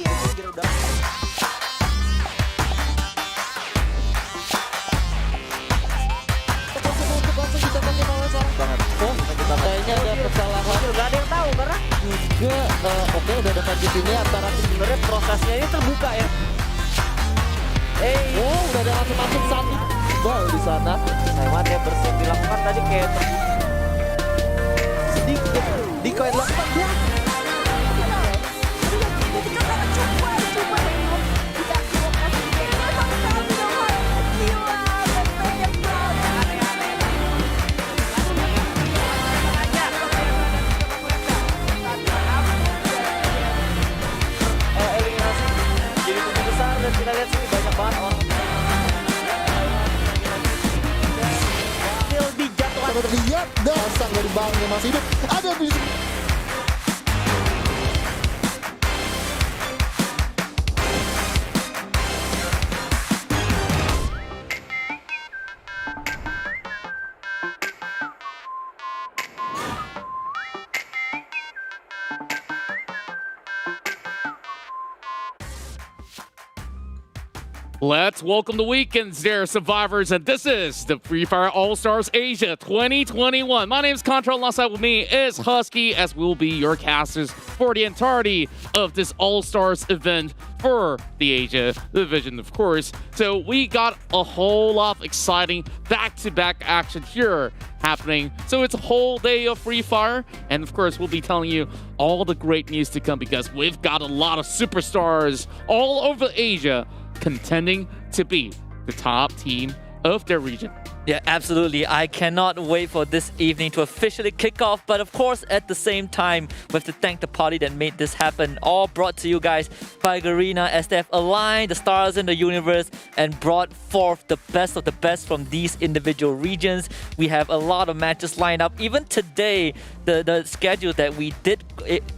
tadi kira udah. Langsung kita pakai oleh seorang banget. Oh, kayaknya ada kesalahan. Gak ada yang tahu karena enggak. Oke, udah dapat di sini antara sebenarnya prosesnya ini terbuka ya. Oh, udah ada langsung masuk satu gol di sana. Hemat ya bersiap dilakukan tadi kayak sedikit di koin 18. Kita lihat sini banyak banget orang. Hasil dijatuhkan. Terlihat dasar dari Bangnya masih hidup. Ada di Let's welcome the weekends there, survivors, and this is the Free Fire All-Stars Asia 2021. My name is Contra, alongside with me is Husky, as we'll be your casters for the entirety of this All-Stars event for the Asia division, of course. So we got a whole lot of exciting back-to-back action here happening. So it's a whole day of Free Fire, and of course we'll be telling you all the great news to come, because we've got a lot of superstars all over Asia contending to be the top team of their region. Yeah, absolutely. I cannot wait for this evening to officially kick off. But of course, at the same time, we have to thank the party that made this happen. All brought to you guys by Garena, as they have aligned the stars in the universe and brought forth the best of the best from these individual regions. We have a lot of matches lined up. Even today, the schedule that we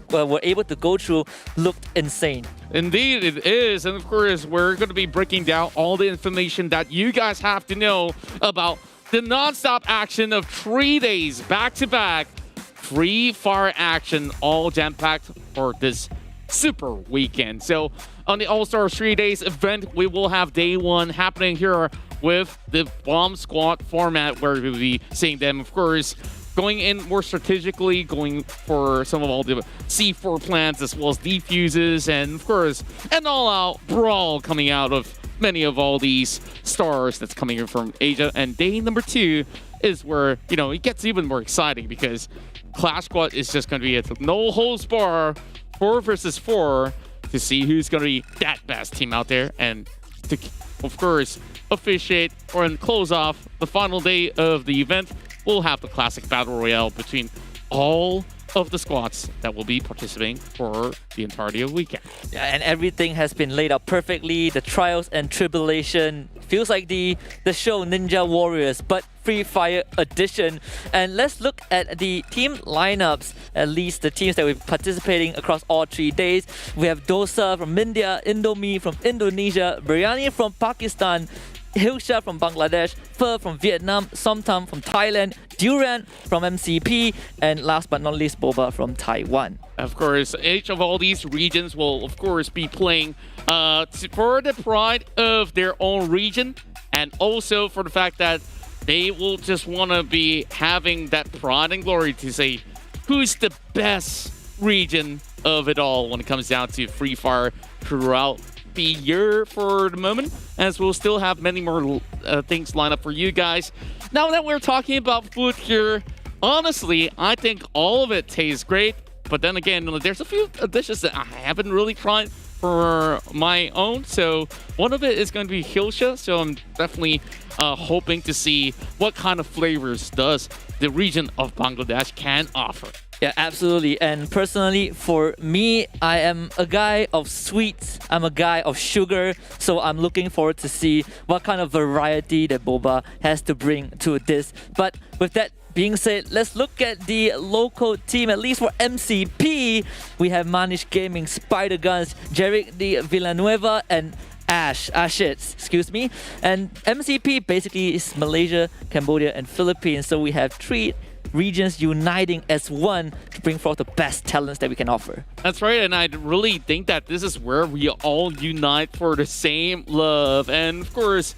were able to go through looked insane. Indeed, it is. And of course, we're going to be breaking down all the information that you guys have to know about the non-stop action of 3 days back-to-back Free Fire action, all jam-packed for this super weekend. So on the All-Stars 3 days event, we will have day one happening here with the Bomb Squad format, where we'll be seeing them, of course, going in more strategically, going for some of all the C4 plans as well as defuses, and of course, an all-out brawl coming out of many of all these stars that's coming in from Asia. And day number 2 is where, you know, it gets even more exciting, because Clash Squad is just going to be a no-holds-bar 4 versus 4 to see who's going to be that best team out there, and to, of course, officiate or close off the final day of the event. We'll have the classic battle royale between all of the squads that will be participating for the entirety of the weekend. Yeah, and everything has been laid out perfectly. The trials and tribulation feels like the show Ninja Warriors, but Free Fire edition. And let's look at the team lineups, at least the teams that we're participating across all 3 days. We have Dosa from India, Indomie from Indonesia, Biryani from Pakistan, Hilsha from Bangladesh, Pho from Vietnam, Somtam from Thailand, Duran from MCP, and last but not least, Boba from Taiwan. Of course, each of all these regions will, of course, be playing for the pride of their own region, and also for the fact that they will just want to be having that pride and glory to say who's the best region of it all when it comes down to Free Fire throughout the year for the moment, as we'll still have many more things lined up for you guys. Now that we're talking about food here, honestly, I think all of it tastes great, but then again, there's a few dishes that I haven't really tried for my own, so one of it is going to be Hilsha, so I'm definitely hoping to see what kind of flavors does the region of Bangladesh can offer. Yeah, absolutely. And personally, for me, I am a guy of sweets. I'm a guy of sugar. So I'm looking forward to see what kind of variety that Boba has to bring to this. But with that being said, let's look at the local team, at least for MCP. We have Manish Gaming, Spider Guns, Jerick the Villanueva, and Ashits, excuse me. And MCP basically is Malaysia, Cambodia, and Philippines. So we have 3 regions uniting as one to bring forth the best talents that we can offer. That's right, and I really think that this is where we all unite for the same love. And of course,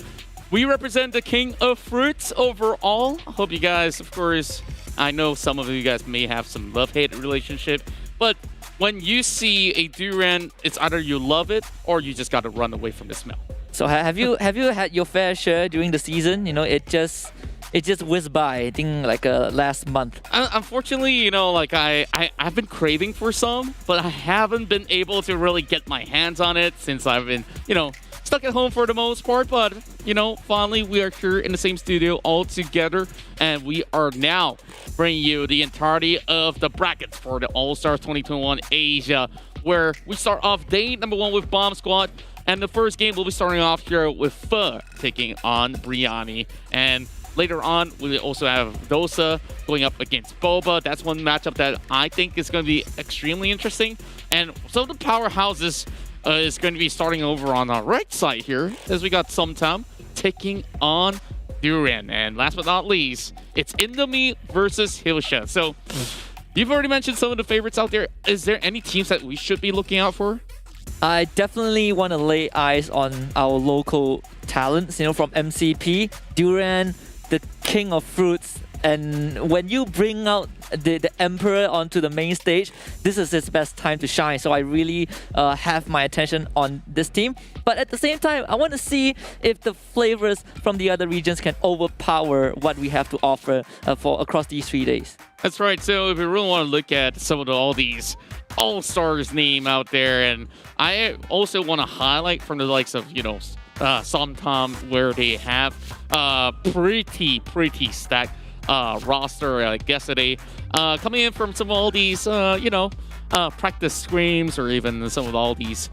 we represent the king of fruits overall. Hope you guys, of course, I know some of you guys may have some love-hate relationship, but when you see a durian, it's either you love it or you just got to run away from the smell. So have you had your fair share during the season? You know, it just whizzed by. I think like last month. Unfortunately, you know, like I've been craving for some, but I haven't been able to really get my hands on it since I've been, you know, stuck at home for the most part. But, you know, finally we are here in the same studio all together, and we are now bringing you the entirety of the brackets for the All-Stars 2021 Asia, where we start off day number 1 with Bomb Squad. And the first game will be starting off here with Pho taking on Briani. And later on, we also have Dosa going up against Boba. That's one matchup that I think is going to be extremely interesting. And some of the powerhouses is going to be starting over on our right side here, as we got Sumtam taking on Durian. And last but not least, it's Indomie versus Hilsha. So you've already mentioned some of the favorites out there. Is there any teams that we should be looking out for? I definitely want to lay eyes on our local talents, you know, from MCP, Durian, the king of fruits. And when you bring out the emperor onto the main stage, this is his best time to shine. So I really have my attention on this team. But at the same time, I want to see if the flavors from the other regions can overpower what we have to offer for across these 3 days. That's right. So if you really want to look at some of all these all-stars name out there, and I also want to highlight from the likes of, you know, Somtom, where they have pretty stacked roster, like yesterday, coming in from some of all these, you know, practice screams, or even some of all these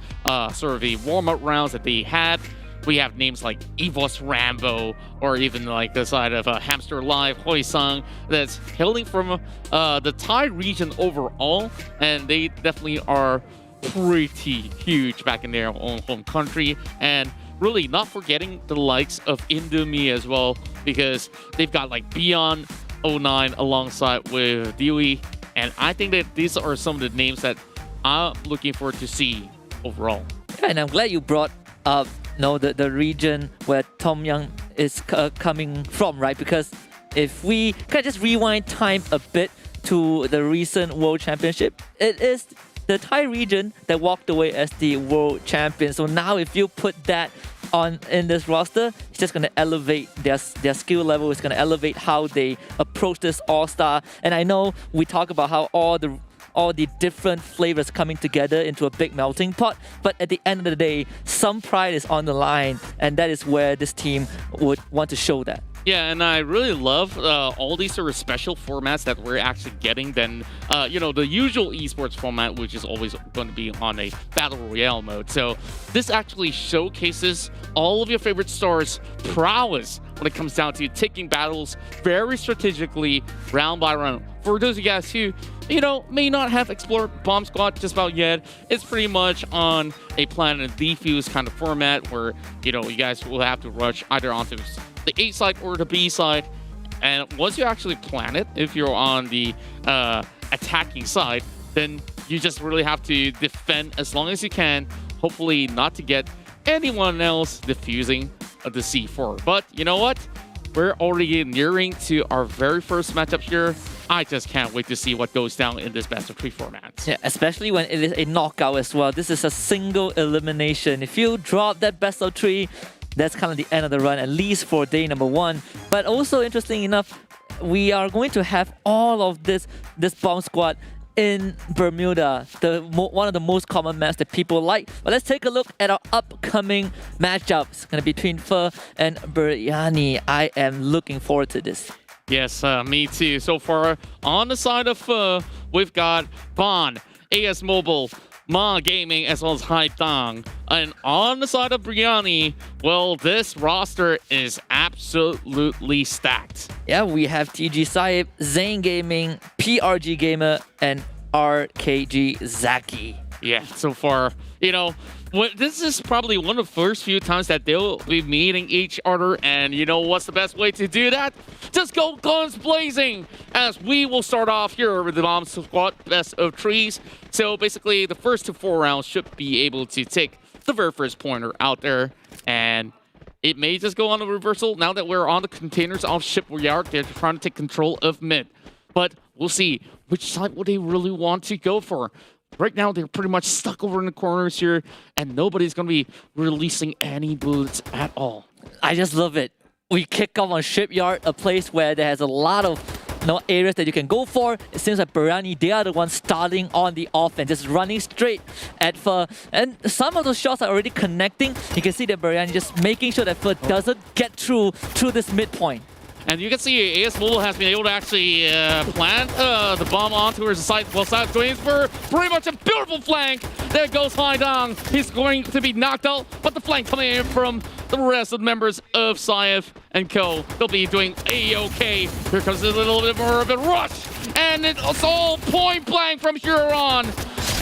sort of the warm-up rounds that they had. We have names like Evos Rambo, or even like the side of Hamster Live, Hoi Sang, that's hailing from the Thai region overall, and they definitely are pretty huge back in their own home country. And really not forgetting the likes of Indomie as well, because they've got like Beyond 09 alongside with Dewey, and I think that these are some of the names that I'm looking forward to see overall. Yeah, and I'm glad you brought up the region where Tom Young is coming from, right? Because if we can just rewind time a bit to the recent World Championship, it is the Thai region that walked away as the world champion. So now if you put that on in this roster, it's just going to elevate their skill level. It's going to elevate how they approach this All-Star. And I know we talk about how all the different flavors coming together into a big melting pot, but at the end of the day, some pride is on the line, and that is where this team would want to show that. Yeah, and I really love all these sort of special formats that we're actually getting than, you know, the usual esports format, which is always going to be on a battle royale mode. So this actually showcases all of your favorite stars' prowess when it comes down to taking battles very strategically, round by round. For those of you guys who, you know, may not have explored Bomb Squad just about yet, it's pretty much on a plan and defuse kind of format where, you know, you guys will have to rush either onto the A side or the B side. And once you actually plan it, if you're on the attacking side, then you just really have to defend as long as you can, hopefully not to get anyone else defusing the C4. But you know what? We're already nearing to our very first matchup here. I just can't wait to see what goes down in this best of 3 format. Yeah, especially when it is a knockout as well. This is a single elimination. If you drop that best of 3, that's kind of the end of the run, at least for day number 1. But also, interesting enough, we are going to have all of this Bomb Squad in Bermuda, one of the most common maps that people like. But let's take a look at our upcoming matchups. Going to be between Pho and Biryani. I am looking forward to this. Yes, me too. So far, on the side of Pho, we've got Bon, AS Mobile, Ma Gaming, as well as Haitang. And on the side of Biryani, well, this roster is absolutely stacked. Yeah, we have TG Saib, Zane Gaming, PRG Gamer, and RKG Zaki. Yeah, so far, you know, Well, this is probably one of the first few times that they'll be meeting each other, and you know what's the best way to do that? Just go guns blazing, as we will start off here with the Bomb Squad best of threes. So basically, the first 4 rounds should be able to take the very first pointer out there, and it may just go on a reversal. Now that we're on the containers off shipyard, they're trying to take control of mid. But we'll see which side would they really want to go for. Right now, they're pretty much stuck over in the corners here, and nobody's going to be releasing any bullets at all. I just love it. We kick off on Shipyard, a place where there has a lot of areas that you can go for. It seems like Biryani, they are the ones starting on the offense, just running straight at Fer. And some of those shots are already connecting. You can see that Biryani just making sure that Fer doesn't get through this midpoint. And you can see AS Mobile has been able to actually plant the bomb onto his side. Well, Side's going for pretty much a beautiful flank. There goes High down. He's going to be knocked out, but the flank coming in from the rest of the members of Saif and Co. They'll be doing A-OK. Here comes a little bit more of a rush. And it's all point blank from here on.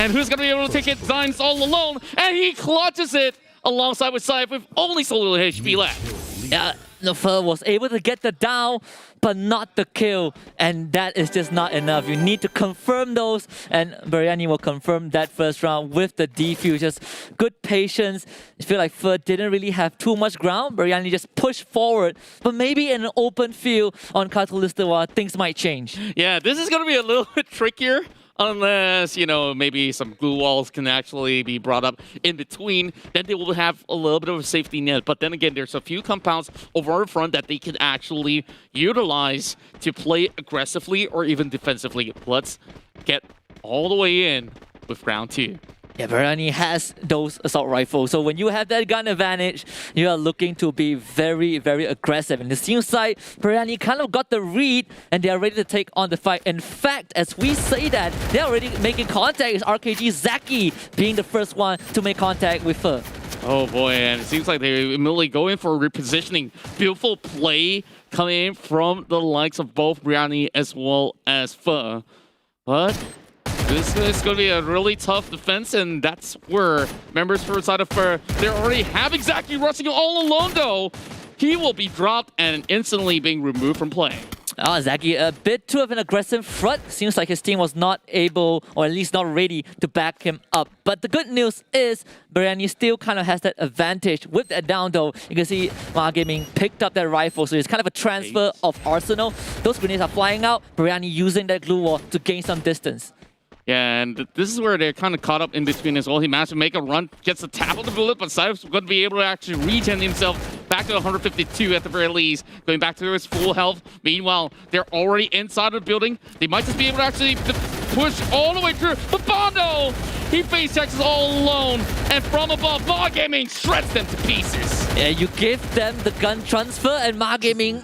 And who's going to be able to take it? Zine's all alone, and he clutches it alongside with Saif with only so little HP left. Yeah. Fer was able to get the down, but not the kill, and that is just not enough. You need to confirm those, and Biryani will confirm that first round with the defuse. Just good patience. I feel like Fer didn't really have too much ground. Biryani just pushed forward, but maybe in an open field on Katolistawa, things might change. Yeah, this is going to be a little bit trickier. Unless, you know, maybe some glue walls can actually be brought up in between, then they will have a little bit of a safety net. But then again, there's a few compounds over in front that they can actually utilize to play aggressively or even defensively. Let's get all the way in with round 2. Yeah, Biryani has those assault rifles. So when you have that gun advantage, you are looking to be very, very aggressive. And the team side, Biryani kind of got the read and they are ready to take on the fight. In fact, as we say that, they're already making contact. It's RKG Zaki being the first one to make contact with Fer. Oh boy, and it seems like they're immediately going for repositioning. Beautiful play coming in from the likes of both Biryani as well as Fer. But this is going to be a really tough defense, and that's where members for side of Fer, they're already having Zaki rushing all alone, though. He will be dropped and instantly being removed from play. Zaki, a bit too of an aggressive front. Seems like his team was not able, or at least not ready, to back him up. But the good news is, Biryani still kind of has that advantage. With that down though, you can see Gaming picked up that rifle, so it's kind of a transfer of arsenal. Those grenades are flying out, Biryani using that glue wall to gain some distance. Yeah, and this is where they're kind of caught up in between as well. He managed to make a run, gets the tap of the bullet, but Saif's going to be able to actually regen himself back to 152 at the very least, going back to his full health. Meanwhile, they're already inside of the building. They might just be able to actually push all the way through. But Bondo, he face checks all alone, and from above, Gaming shreds them to pieces. Yeah, you give them the gun transfer, and Gaming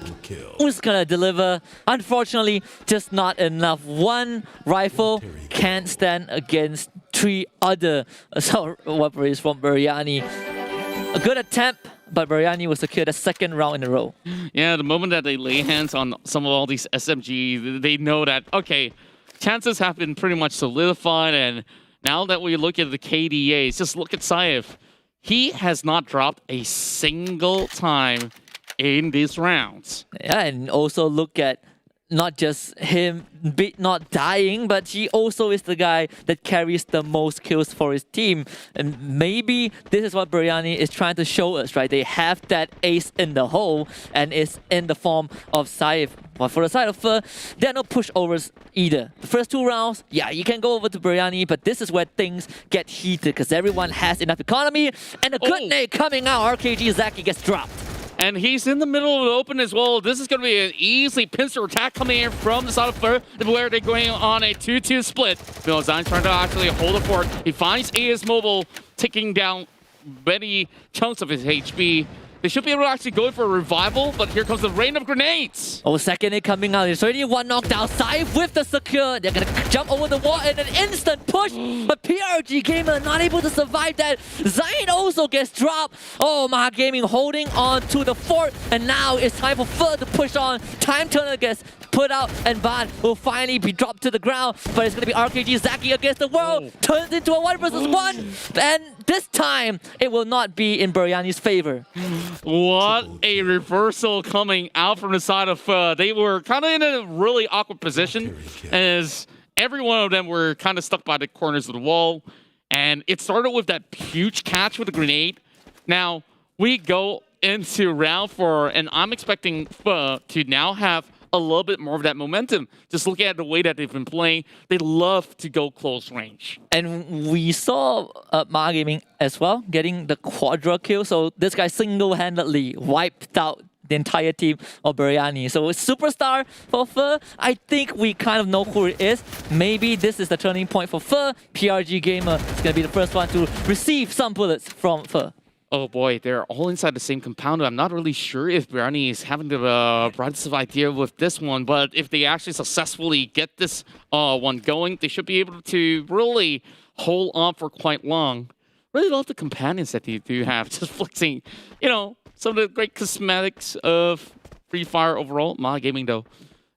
was gonna deliver. Unfortunately, just not enough. One rifle can't stand against 3 other assault weapons from Biryani. A good attempt, but Biryani will secure the 2nd round in a row. Yeah, the moment that they lay hands on some of all these SMG, they know that, okay, chances have been pretty much solidified, and now that we look at the KDAs, just look at Saif. He has not dropped a single time in these rounds. Yeah, and also look at not just him not dying, but he also is the guy that carries the most kills for his team. And maybe this is what Biryani is trying to show us, right? They have that ace in the hole, and it's in the form of Saif. But for the side of Fer, there are no pushovers either. The first 2 rounds, yeah, you can go over to Biryani, but this is where things get heated because everyone has enough economy, and a good nade coming out. RKG Zaki gets dropped. And he's in the middle of the open as well. This is going to be an easy pincer attack coming in from the side of Fer, where they're going on a 2-2 split. Bill Zine's trying to actually hold it fort. He finds AS Mobile taking down many chunks of his HP. They should be able to actually go for a revival, but here comes the rain of grenades. Oh, second hit coming out. There's already 1 knockdown. Saif with the secure. They're going to jump over the wall and an instant push. But PRG Gamer not able to survive that. Zine also gets dropped. Oh, Gaming holding on to the fort. And now it's time for Fer to push on. Time turner gets put out, and Ban will finally be dropped to the ground. But it's going to be RKG Zaki against the world. Turns into a 1 versus 1. And this time, it will not be in Biryani's favor. What a reversal coming out from the side of they were kind of in a really awkward position as every one of them were kind of stuck by the corners of the wall. And it started with that huge catch with a grenade. Now, we go into round 4, and I'm expecting to now have a little bit more of that momentum. Just looking at the way that they've been playing, they love to go close range. And we saw Ma Gaming as well getting the quadra kill. So this guy single-handedly wiped out the entire team of Biryani. So superstar for Fer, I think we kind of know who it is. Maybe this is the turning point for Fer. PRG Gamer is going to be the first one to receive some bullets from Fer. Oh boy, they're all inside the same compound. I'm not really sure if Biryani is having the brightest of idea with this one, but if they actually successfully get this one going, they should be able to really hold on for quite long. Really love the companions that they do have, just flexing, you know, some of the great cosmetics of Free Fire overall. Ma Gaming, though,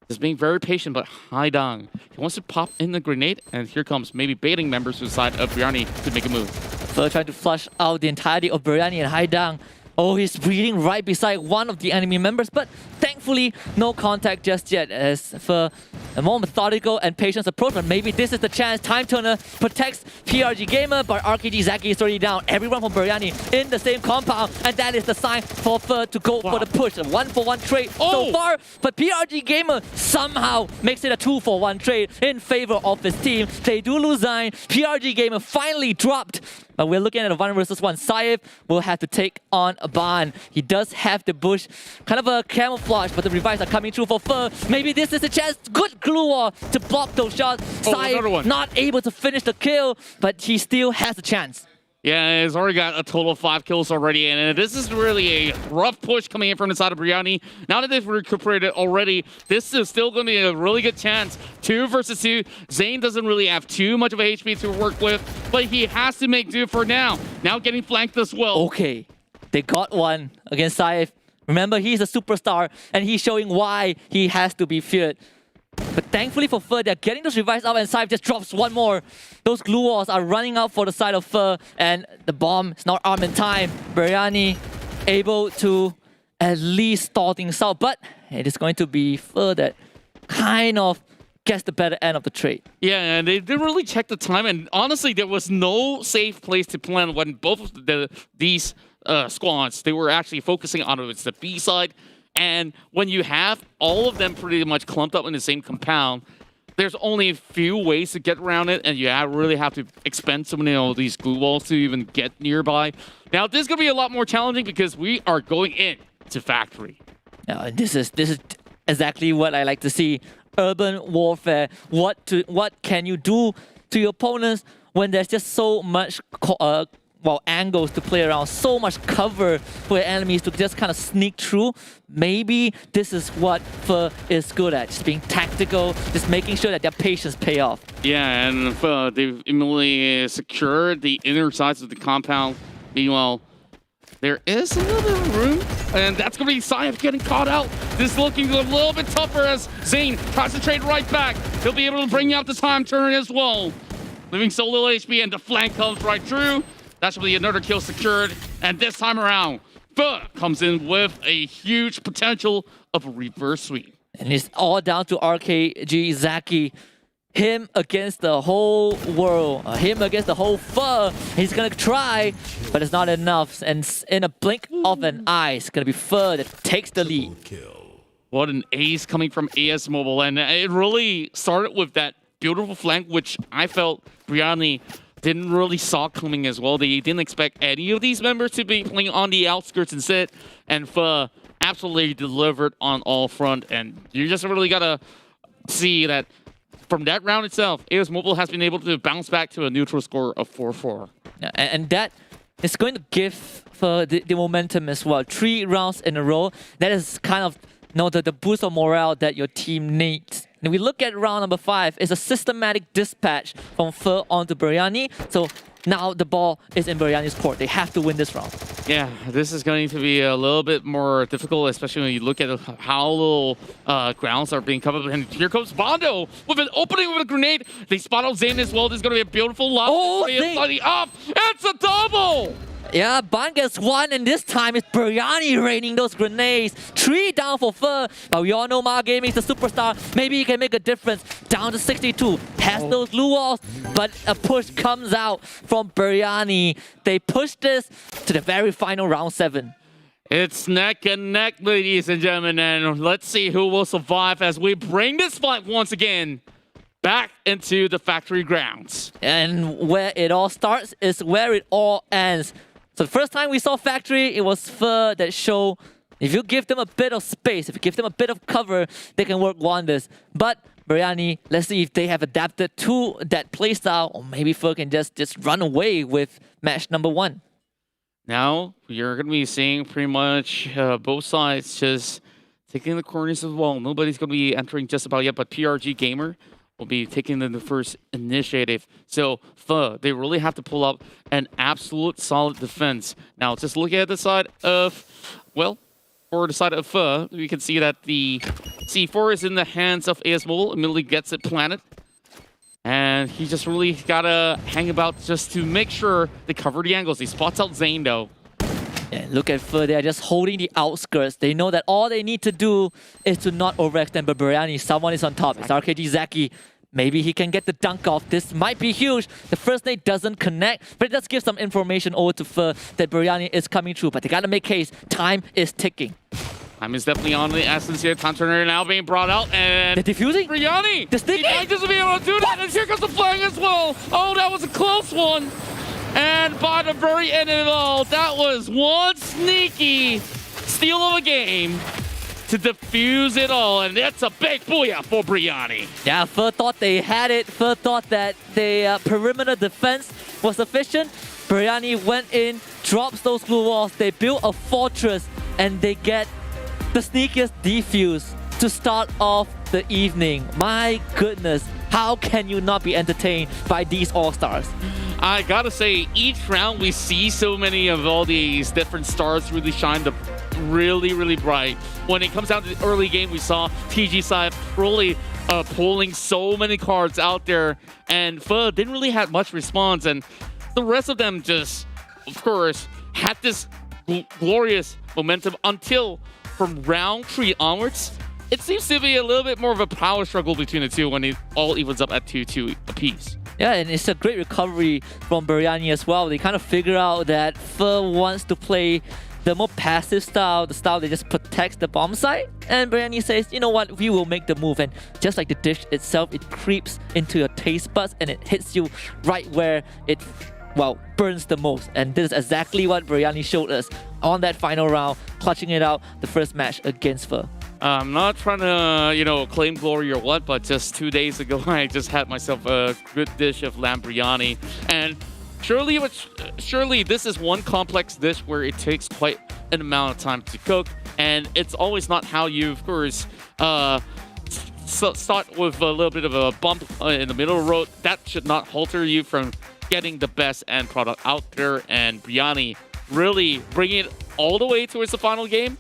is being very patient, but Haidang, he wants to pop in the grenade, and here comes maybe baiting members to the side of Biryani to make a move. Fer trying to flush out the entirety of Biryani and Haidang. Oh, he's breathing right beside one of the enemy members, but thankfully, no contact just yet as for a more methodical and patient approach. But maybe this is the chance. Time Turner protects PRG Gamer, but RKG Zaki is already down. Everyone from Biryani in the same compound, and that is the sign for Fer to go for the push. A 1-for-1 trade so far, but PRG Gamer somehow makes it a 2-for-1 trade in favor of his team. They do lose Zine. PRG Gamer finally dropped. But we're looking at a 1 versus 1. Saif will have to take on Ban. He does have the bush, kind of a camouflage, but the revives are coming through for Fer. Maybe this is a chance. Good glue wall to block those shots. Saif not able to finish the kill, but he still has a chance. Yeah, he's already got a total of 5 kills already, and this is really a rough push coming in from the side of Biryani. Now that they've recuperated already, this is still going to be a really good chance. 2 versus 2. Zane doesn't really have too much of a HP to work with, but he has to make do for now. Now getting flanked as well. Okay, they got one against Saif. Remember, he's a superstar, and he's showing why he has to be feared. But thankfully for Fer, they're getting those revives up, and Saif just drops one more. Those glue walls are running out for the side of Fer, and the bomb is not armed in time. Biryani able to at least stall things out, but it is going to be Fer that kind of gets the better end of the trade. Yeah, and they didn't really check the time, and honestly, there was no safe place to plant when both of these squads, they were actually focusing on it's the B side. And when you have all of them pretty much clumped up in the same compound, there's only a few ways to get around it, and you really have to expend some of these glue walls to even get nearby. Now, this is going to be a lot more challenging because we are going in to factory. This is exactly what I like to see. Urban warfare. What can you do to your opponents when there's just so much angles to play around, so much cover for enemies to just kind of sneak through. Maybe this is what Fer is good at, just being tactical, just making sure that their patience pay off. Yeah, and they've immediately secured the inner sides of the compound. Meanwhile, there is a little bit of room, and that's going to be Saif getting caught out. This is looking a little bit tougher as Zane tries to trade right back. He'll be able to bring out the time turn as well. Leaving so little HP, and the flank comes right through. That should be another kill secured. And this time around, Fer comes in with a huge potential of a reverse sweep. And it's all down to RKG Zaki. Him against the whole world. Him against the whole Fer. He's going to try, but it's not enough. And in a blink of an eye, it's going to be Fer that takes the lead. What an ace coming from AS Mobile. And it really started with that beautiful flank, which I felt Biryani didn't really saw coming as well. They didn't expect any of these members to be playing on the outskirts instead. And Fer absolutely delivered on all front. And you just really got to see that from that round itself, AS Mobile has been able to bounce back to a neutral score of 4-4. Yeah, and that is going to give Fer the momentum as well. 3 rounds in a row. That is kind of the boost of morale that your team needs. And we look at round number 5, it's a systematic dispatch from Fer onto Biryani. So Now the ball is in Biryani's court. They have to win this round. Yeah, this is going to be a little bit more difficult, especially when you look at how little grounds are being covered. And here comes Bondo with an opening with a grenade. They spot out Zayn as well. This is going to be a beautiful lob. Oh, Zayn up. It's a double. Yeah, Ban gets one, and this time it's Biryani raining those grenades. 3 down for Pho, but we all know Ma Gaming is the superstar. Maybe he can make a difference. Down to 62, has those glue walls, but a push comes out from Biryani. They push this to the very final round 7. It's neck and neck, ladies and gentlemen, and let's see who will survive as we bring this fight once again back into the factory grounds. And where it all starts is where it all ends. So the first time we saw Factory, it was Pho that showed if you give them a bit of space, if you give them a bit of cover, they can work wonders. But Biryani, let's see if they have adapted to that playstyle, or maybe Pho can just run away with match number 1. Now, you're going to be seeing pretty much both sides just taking the corners as well. Nobody's going to be entering just about yet, but PRG Gamer will be taking the first initiative. So, Pho, they really have to pull up an absolute solid defense. Now, just looking at the side of, well, for the side of Pho, we can see that the C4 is in the hands of AS Mobile. Immediately gets it planted. And he just really got to hang about just to make sure they cover the angles. He spots out Zayn, though. And look at Pho, they are just holding the outskirts. They know that all they need to do is to not overextend. But Biryani, someone is on top. It's RKG Zaki. Maybe he can get the dunk off. This might be huge. The first nade doesn't connect, but it does give some information over to Pho that Biryani is coming through. But they gotta make haste. Time is ticking. Time is definitely on the essence here. Time turner now being brought out, and The defusing? Biryani! The sneaky? He might just be able to do that, and here comes the flag as well. Oh, that was a close one. And by the very end of it all, that was one sneaky steal of a game to defuse it all, and that's a big booyah for Biryani. Yeah, Pho thought they had it. Pho thought that the perimeter defense was sufficient. Biryani went in, drops those glue walls. They built a fortress, and they get the sneakiest defuse to start off the evening. My goodness, how can you not be entertained by these all-stars? I gotta say, each round we see so many of all these different stars really shine the really bright. When it comes down to the early game, we saw TG side really pulling so many cards out there, and Pho didn't really have much response, and the rest of them just, of course, had this glorious momentum until from round 3 onwards. It seems to be a little bit more of a power struggle between the two when it all evens up at 2-2 apiece. Yeah, and it's a great recovery from Biryani as well. They kind of figure out that Pho wants to play the more passive style, the style that just protects the bomb site. And Biryani says, you know what, we will make the move. And just like the dish itself, it creeps into your taste buds and it hits you right where it, well, burns the most. And this is exactly what Biryani showed us on that final round, clutching it out the first match against Pho. I'm not trying to, claim glory or what, but just 2 days ago, I just had myself a good dish of lamb biryani. And surely this is one complex dish where it takes quite an amount of time to cook. And it's always not how you, of course, start with a little bit of a bump in the middle of the road. That should not halter you from getting the best end product out there. And Biryani really bringing it all the way towards the final game.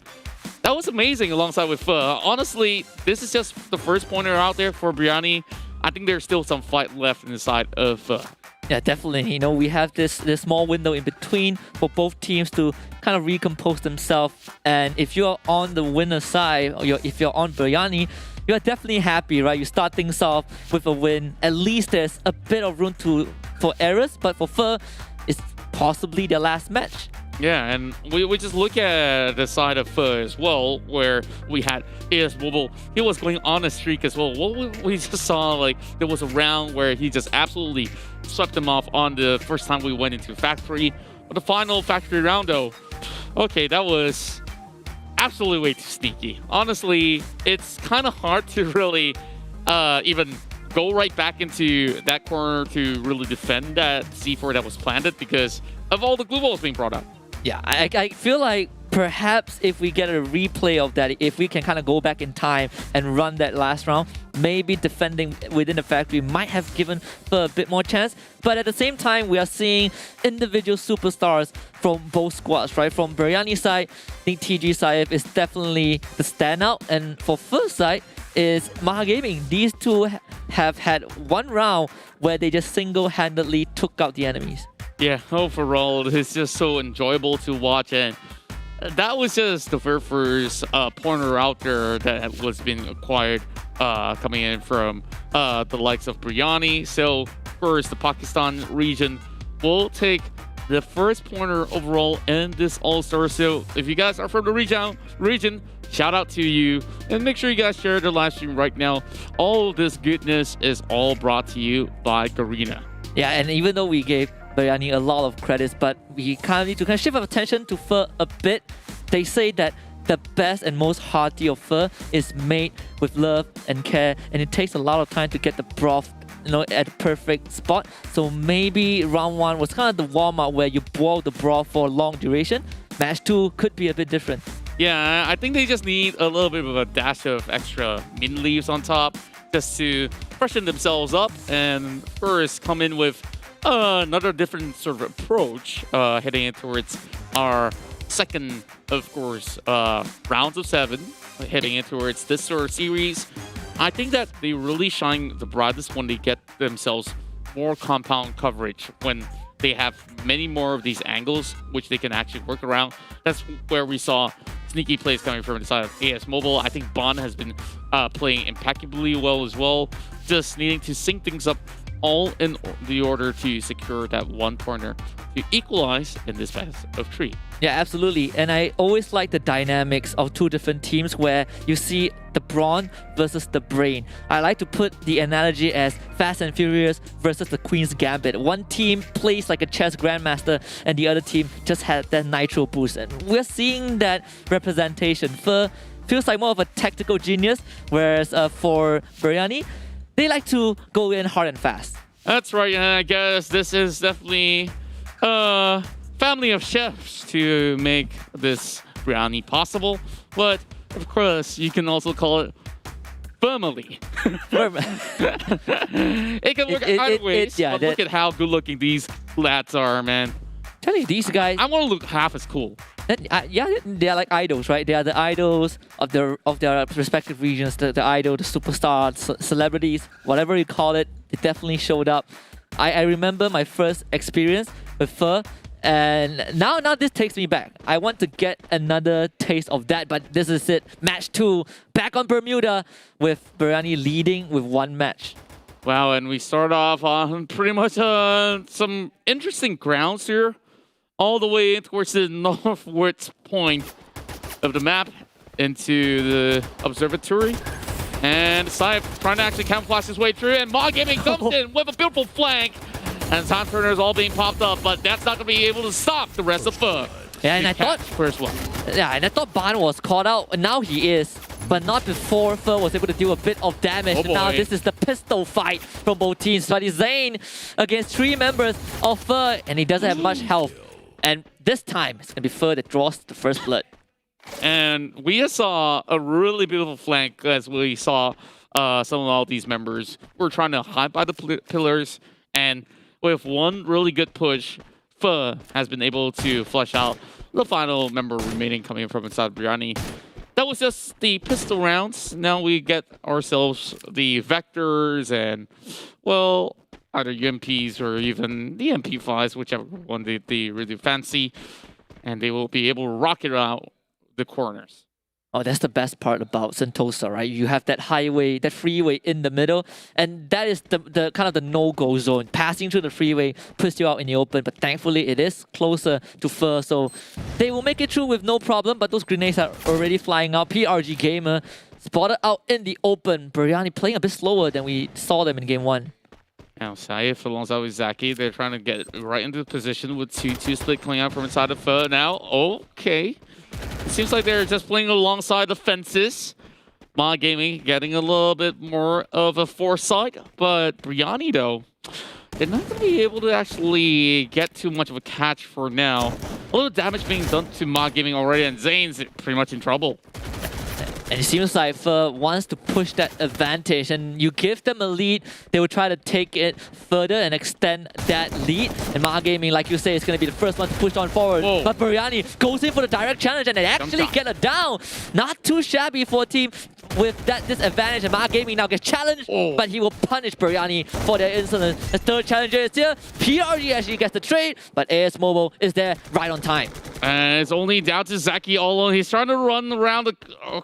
That was amazing alongside with Pho. Honestly, this is just the first pointer out there for Biryani. I think there's still some fight left in the side of Pho. Yeah, definitely. You know, we have this small window in between for both teams to kind of recompose themselves. And if you're on the winner's side, or if you're on Biryani, you're definitely happy, right? You start things off with a win. At least there's a bit of room for errors. But for Pho, it's possibly their last match. Yeah, and we just look at the side of Pho as well, where we had AS Mobile. He was going on a streak as well. What we just saw, like, there was a round where he just absolutely swept them off on the first time we went into Factory. But the final Factory round, though, okay, that was absolutely way too sneaky. Honestly, it's kind of hard to really even go right back into that corner to really defend that C4 that was planted because of all the glue balls being brought up. Yeah, I feel like Perhaps if we get a replay of that, if we can kind of go back in time and run that last round, maybe defending within the factory might have given Fer a bit more chance. But at the same time, we are seeing individual superstars from both squads, right? From Biryani's side, I think TG Saif is definitely the standout. And for Fer's side is Maha Gaming. These two have had one round where they just single-handedly took out the enemies. Yeah, overall, it's just so enjoyable to watch. And that was just the very first pointer out there that was being acquired coming in from the likes of Biryani. So first, the Pakistan region will take the first pointer overall in this All-Star. So if you guys are from the region, shout out to you. And make sure you guys share the live stream right now. All of this goodness is all brought to you by Garena. Yeah, and even though we gave Biryani a lot of credits, but we kind of need to shift our attention to Fer a bit. They say that the best and most hearty of Fer is made with love and care, and it takes a lot of time to get the broth, at the perfect spot. So maybe round 1 was kind of the warm-up where you boil the broth for a long duration. Match 2 could be a bit different. Yeah, I think they just need a little bit of a dash of extra mint leaves on top just to freshen themselves up, and first come in with another different sort of approach heading in towards our second, of course, rounds of 7, heading in towards this sort of series. I think that they really shine the brightest when they get themselves more compound coverage, when they have many more of these angles which they can actually work around. That's where we saw sneaky plays coming from the side of AS Mobile. I think Bon has been playing impeccably well as well, just needing to sync things up all in the order to secure that one corner to equalize in this best of 3. Yeah, absolutely. And I always like the dynamics of two different teams where you see the brawn versus the brain. I like to put the analogy as Fast and Furious versus the Queen's Gambit. One team plays like a chess grandmaster and the other team just had that nitro boost. And we're seeing that representation. Fer feels like more of a tactical genius, whereas for Biryani, they like to go in hard and fast. That's right, and I guess this is definitely a family of chefs to make this biryani possible. But of course, you can also call it family. It can work either ways, but look at how good looking these lads are, man. Tell you, these guys, I want to look half as cool. Yeah, they're like idols, right? They are the idols of their respective regions, the idol, the superstars, celebrities, whatever you call it. They definitely showed up. I remember my first experience with Fer, and now this takes me back. I want to get another taste of that, but this is it. Match 2, back on Bermuda with Biryani leading with 1 match. Wow, and we start off on pretty much some interesting grounds here. All the way towards the northwards point of the map into the observatory. And Saif trying to actually camouflage his way through, and Maha Gaming comes in with a beautiful flank. And time turners all being popped up, but that's not going to be able to stop the rest of Fer. Yeah, and I thought first one. Yeah, and I thought Ban was caught out, and now he is. But not before Fer was able to do a bit of damage. And now this is the pistol fight from both teams. But it's Zane against 3 members of Fer, and he doesn't have much health. And this time, it's going to be Fer that draws the first blood. And we just saw a really beautiful flank as we saw some of all these members were trying to hide by the pillars. And with one really good push, Fer has been able to flush out the final member remaining coming from inside Biryani. That was just the pistol rounds. Now we get ourselves the vectors and, well, either UMPs or even the MP5s, whichever one they really fancy. And they will be able to rocket out the corners. Oh, that's the best part about Sentosa, right? You have that highway, that freeway in the middle, and that is the kind of the no-go zone. Passing through the freeway puts you out in the open, but thankfully it is closer to Fer, so they will make it through with no problem, but those grenades are already flying out. PRG Gamer spotted out in the open. Biryani playing a bit slower than we saw them in Game 1. Now Saif alongside with Zaki, they're trying to get right into the position with 2-2 split coming out from inside of Fer. Now, okay. It seems like they're just playing alongside the fences. Maha Gaming getting a little bit more of a foresight, but Biryani though, they're not going to be able to actually get too much of a catch for now. A little damage being done to Mod Gaming already, and Zane's pretty much in trouble. And it seems like Fer wants to push that advantage, and you give them a lead, they will try to take it further and extend that lead. And Ma Gaming, like you say, is going to be the first one to push on forward. Whoa. But Biryani goes in for the direct challenge, and they actually get it down. Not too shabby for a team with that disadvantage, and Ma Gaming now gets challenged, but he will punish Biryani for their insolence. The third challenger is here. PRG actually gets the trade, but AS Mobile is there right on time. And it's only down to Zaki all alone. He's trying to run around the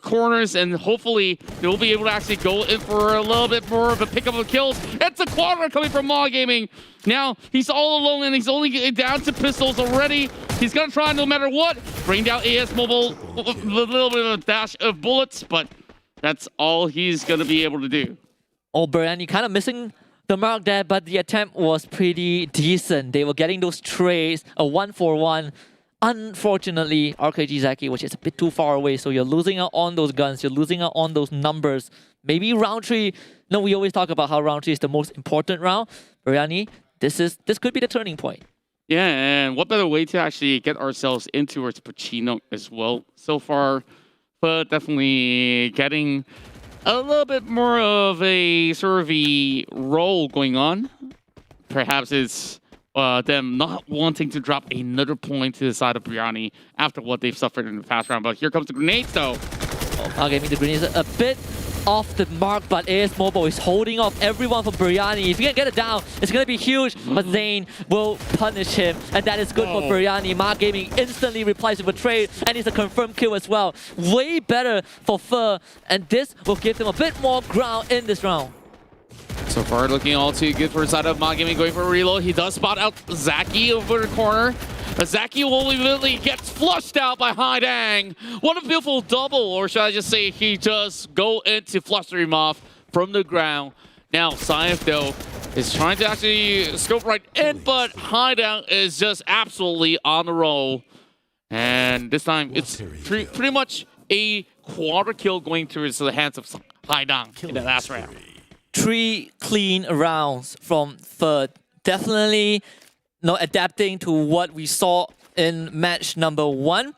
corners, and hopefully they'll be able to actually go in for a little bit more of a pickup of kills. It's a quadra coming from Maw Gaming. Now he's all alone, and he's only down to pistols already. He's gonna try no matter what. Bring down AS Mobile with a little bit of a dash of bullets, but that's all he's gonna be able to do. Oh, Biryani kind of missing the mark there, but the attempt was pretty decent. They were getting those trades, a 1-for-1. Unfortunately, RKG Zaki, which is a bit too far away, so you're losing out on those guns, you're losing out on those numbers. Maybe round 3, no, we always talk about how round 3 is the most important round. Biryani, this could be the turning point. Yeah, and what better way to actually get ourselves into towards Pacino as well so far, but definitely getting a little bit more of a sort of a role going on. Perhaps it's them not wanting to drop another point to the side of Biryani after what they've suffered in the past round. But here comes the grenades, though. Okay, the grenades are a bit off the mark, but AS Mobile is holding off everyone from Biryani. If you can get it down, it's going to be huge, but Zane will punish him, and that is good for Biryani. Ma Gaming instantly replies with a trade, and it's a confirmed kill as well. Way better for Fer, and this will give them a bit more ground in this round. So far, looking all too good for the side of Ma Gaming, going for a reload. He does spot out Zaki over the corner. But Zaki ultimately gets flushed out by Haidang. What a beautiful double, or should I just say he does go into fluster him off from the ground. Now, Saif, though, is trying to actually scope right in, but Haidang is just absolutely on the roll. And this time, it's pretty much a quarter kill going towards the hands of Haidang in the last round. 3 clean rounds from Fer. Definitely adapting to what we saw in match number 1.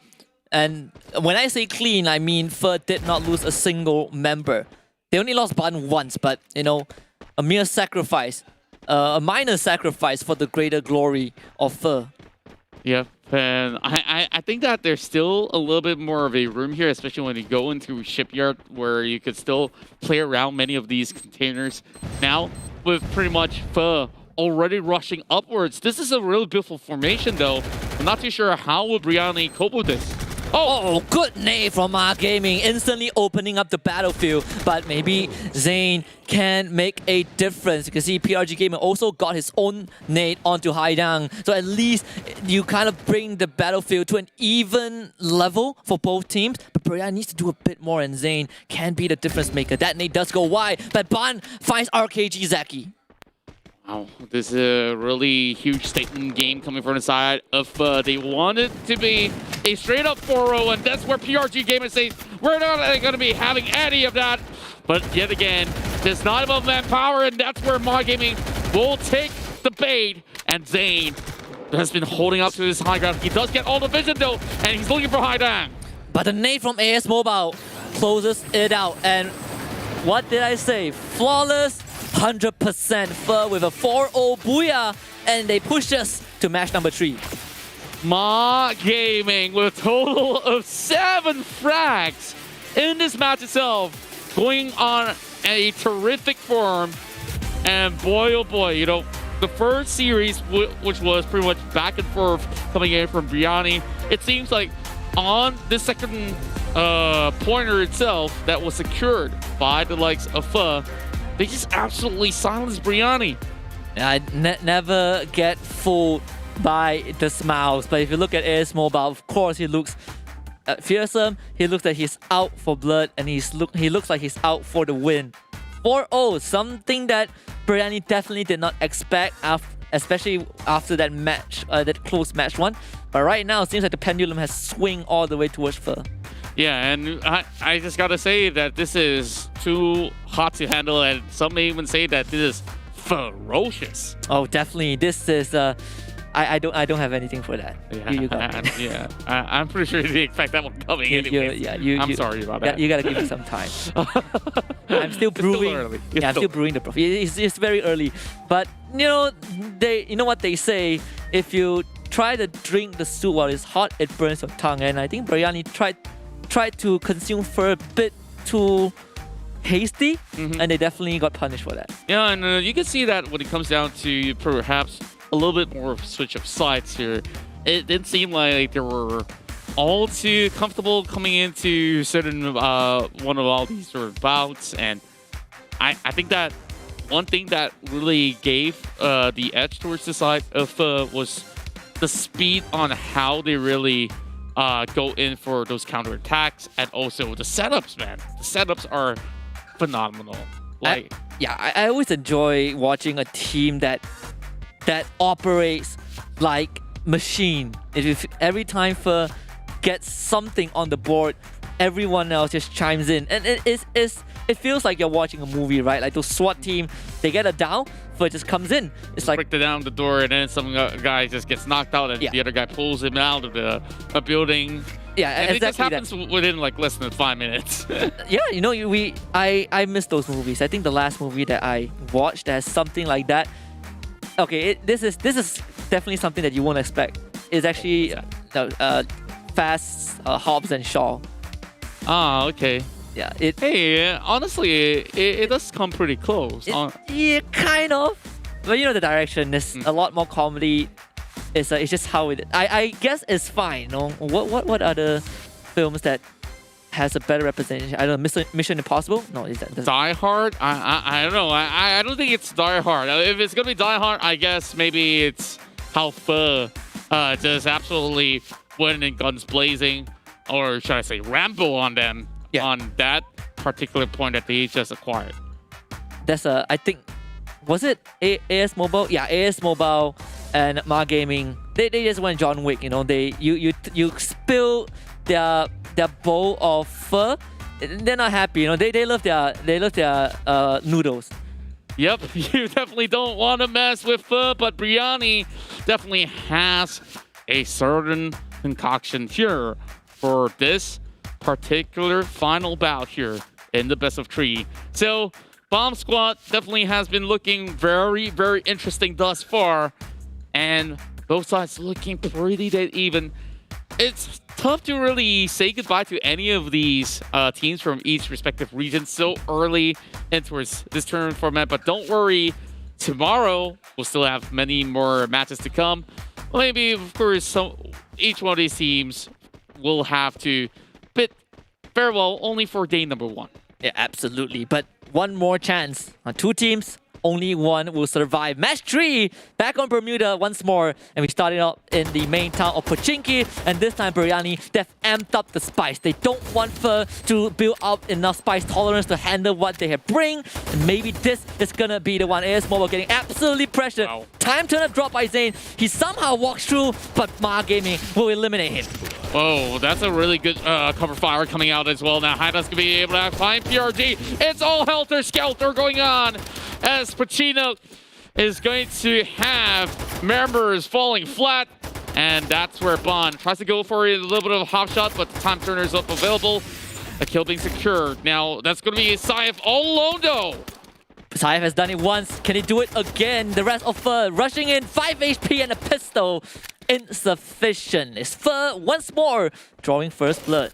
And when I say clean, I mean Fer did not lose a single member. They only lost Bun once, but a mere sacrifice, a minor sacrifice for the greater glory of Fer. Yeah, and I think that there's still a little bit more of a room here, especially when you go into Shipyard, where you could still play around many of these containers. Now, with pretty much Fer already rushing upwards, this is a really beautiful formation, though. I'm not too sure how would Biryani cope with this. Oh, good nade from Ma Gaming, instantly opening up the battlefield. But maybe Zane can make a difference. You can see PRG Gaming also got his own nade onto Haidang. So at least you kind of bring the battlefield to an even level for both teams. But Biryani needs to do a bit more, and Zane can be the difference maker. That nade does go wide, but Ban finds RKG Zaki. Wow, this is a really huge statement game coming from the side of they want it to be a straight-up 4-0, and that's where PRG Gaming says, we're not going to be having any of that. But yet again, there's not enough manpower, and that's where Ma Gaming will take the bait, and Zane has been holding up to this high ground. He does get all the vision, though, and he's looking for Haidang. But the nade from AS Mobile closes it out, and what did I say? Flawless 100% Fer with a 4-0 booyah, and they push us to match number 3. Ma Gaming with a total of 7 frags in this match itself, going on a terrific form. And boy, oh boy, the first series, which was pretty much back and forth coming in from Biryani, it seems like on the second pointer itself that was secured by the likes of Fer, they just absolutely silenced Biryani. I never get fooled by the smiles, but if you look at AS Mobile, of course he looks fearsome, he looks like he's out for blood, and he looks like he's out for the win. 4-0, something that Biryani definitely did not expect, especially after that match, that close match 1. But right now, it seems like the pendulum has swung all the way towards Fer. Yeah, and I just gotta say that this is too hot to handle, and some may even say that this is ferocious. Oh, definitely. This is I don't have anything for that. Yeah, You got it. yeah. I'm pretty sure you didn't expect that one coming anyway. I'm sorry about that. You gotta give me some time. I'm still brewing. early. I'm still brewing the profile. It's very early, but you know what they say. If you try to drink the soup while it's hot, it burns your tongue. And I think Biryani tried to consume for a bit too hasty, and they definitely got punished for that. Yeah, and you can see that when it comes down to perhaps a little bit more of a switch of sides here. It didn't seem like they were all too comfortable coming into certain one of all these sort of bouts, and I think that one thing that really gave the edge towards the side of was the speed on how they really go in for those counterattacks, and also the setups, man. The setups are phenomenal. Like, I always enjoy watching a team that operates like machine. If every time Fer gets something on the board, everyone else just chimes in, and it feels like you're watching a movie, right? Like those SWAT team, they get a down, Fer just comes in. It's like break down the door, and then some guy just gets knocked out, and the other guy pulls him out of a building. Yeah, and exactly. It just happens within like less than 5 minutes. Yeah, I miss those movies. I think the last movie that I watched has something like that. Okay, this is definitely something that you won't expect. It's actually Fast, Hobbs and Shaw. Ah, okay. Yeah. Hey, honestly, it does come pretty close. Yeah, kind of. But you know the direction. There's a lot more comedy. It's just how it. I guess it's fine. No, what other films that has a better representation? I don't know. Mission Impossible? No, is that Die Hard? I don't know. I don't think it's Die Hard. If it's gonna be Die Hard, I guess maybe it's how Pho just absolutely went in guns blazing, or should I say Rambo on them on that particular point that they just acquired. That's I think, was it AS Mobile? Yeah, AS Mobile and Ma Gaming. They just went John Wick. You know, you spill their bowl of Pho. They're not happy. You know, they love their noodles. Yep, you definitely don't want to mess with Pho, but Biryani definitely has a certain concoction here for this particular final bout here in the best of 3. So Bomb Squad definitely has been looking very, very interesting thus far, and both sides looking pretty dead even. It's tough to really say goodbye to any of these teams from each respective region so early into this tournament format, but don't worry, tomorrow we'll still have many more matches to come. Maybe, of course, each one of these teams will have to bid farewell only for day number 1. Yeah, absolutely. But one more chance. 2 teams, only one will survive. Match 3, back on Bermuda once more. And we started out in the main town of Pochinki. And this time, Biryani, they've amped up the spice. They don't want Pho to build up enough spice tolerance to handle what they have bring. And maybe this is gonna be the one. AS Mobile getting absolutely pressured. Wow. Time turn up drop by Zane. He somehow walks through, but Ma Gaming will eliminate him. Oh, that's a really good cover fire coming out as well. Now Haida's gonna be able to find PRG. It's all helter-skelter going on as Pacino is going to have members falling flat. And that's where Bond tries to go for a little bit of a hop shot, but the time turner is up available. A kill being secured. Now that's gonna be Saif all alone though. Saif has done it once. Can he do it again? The rest of Pho rushing in, 5 HP and a pistol. Insufficient. It's Pho once more drawing first blood.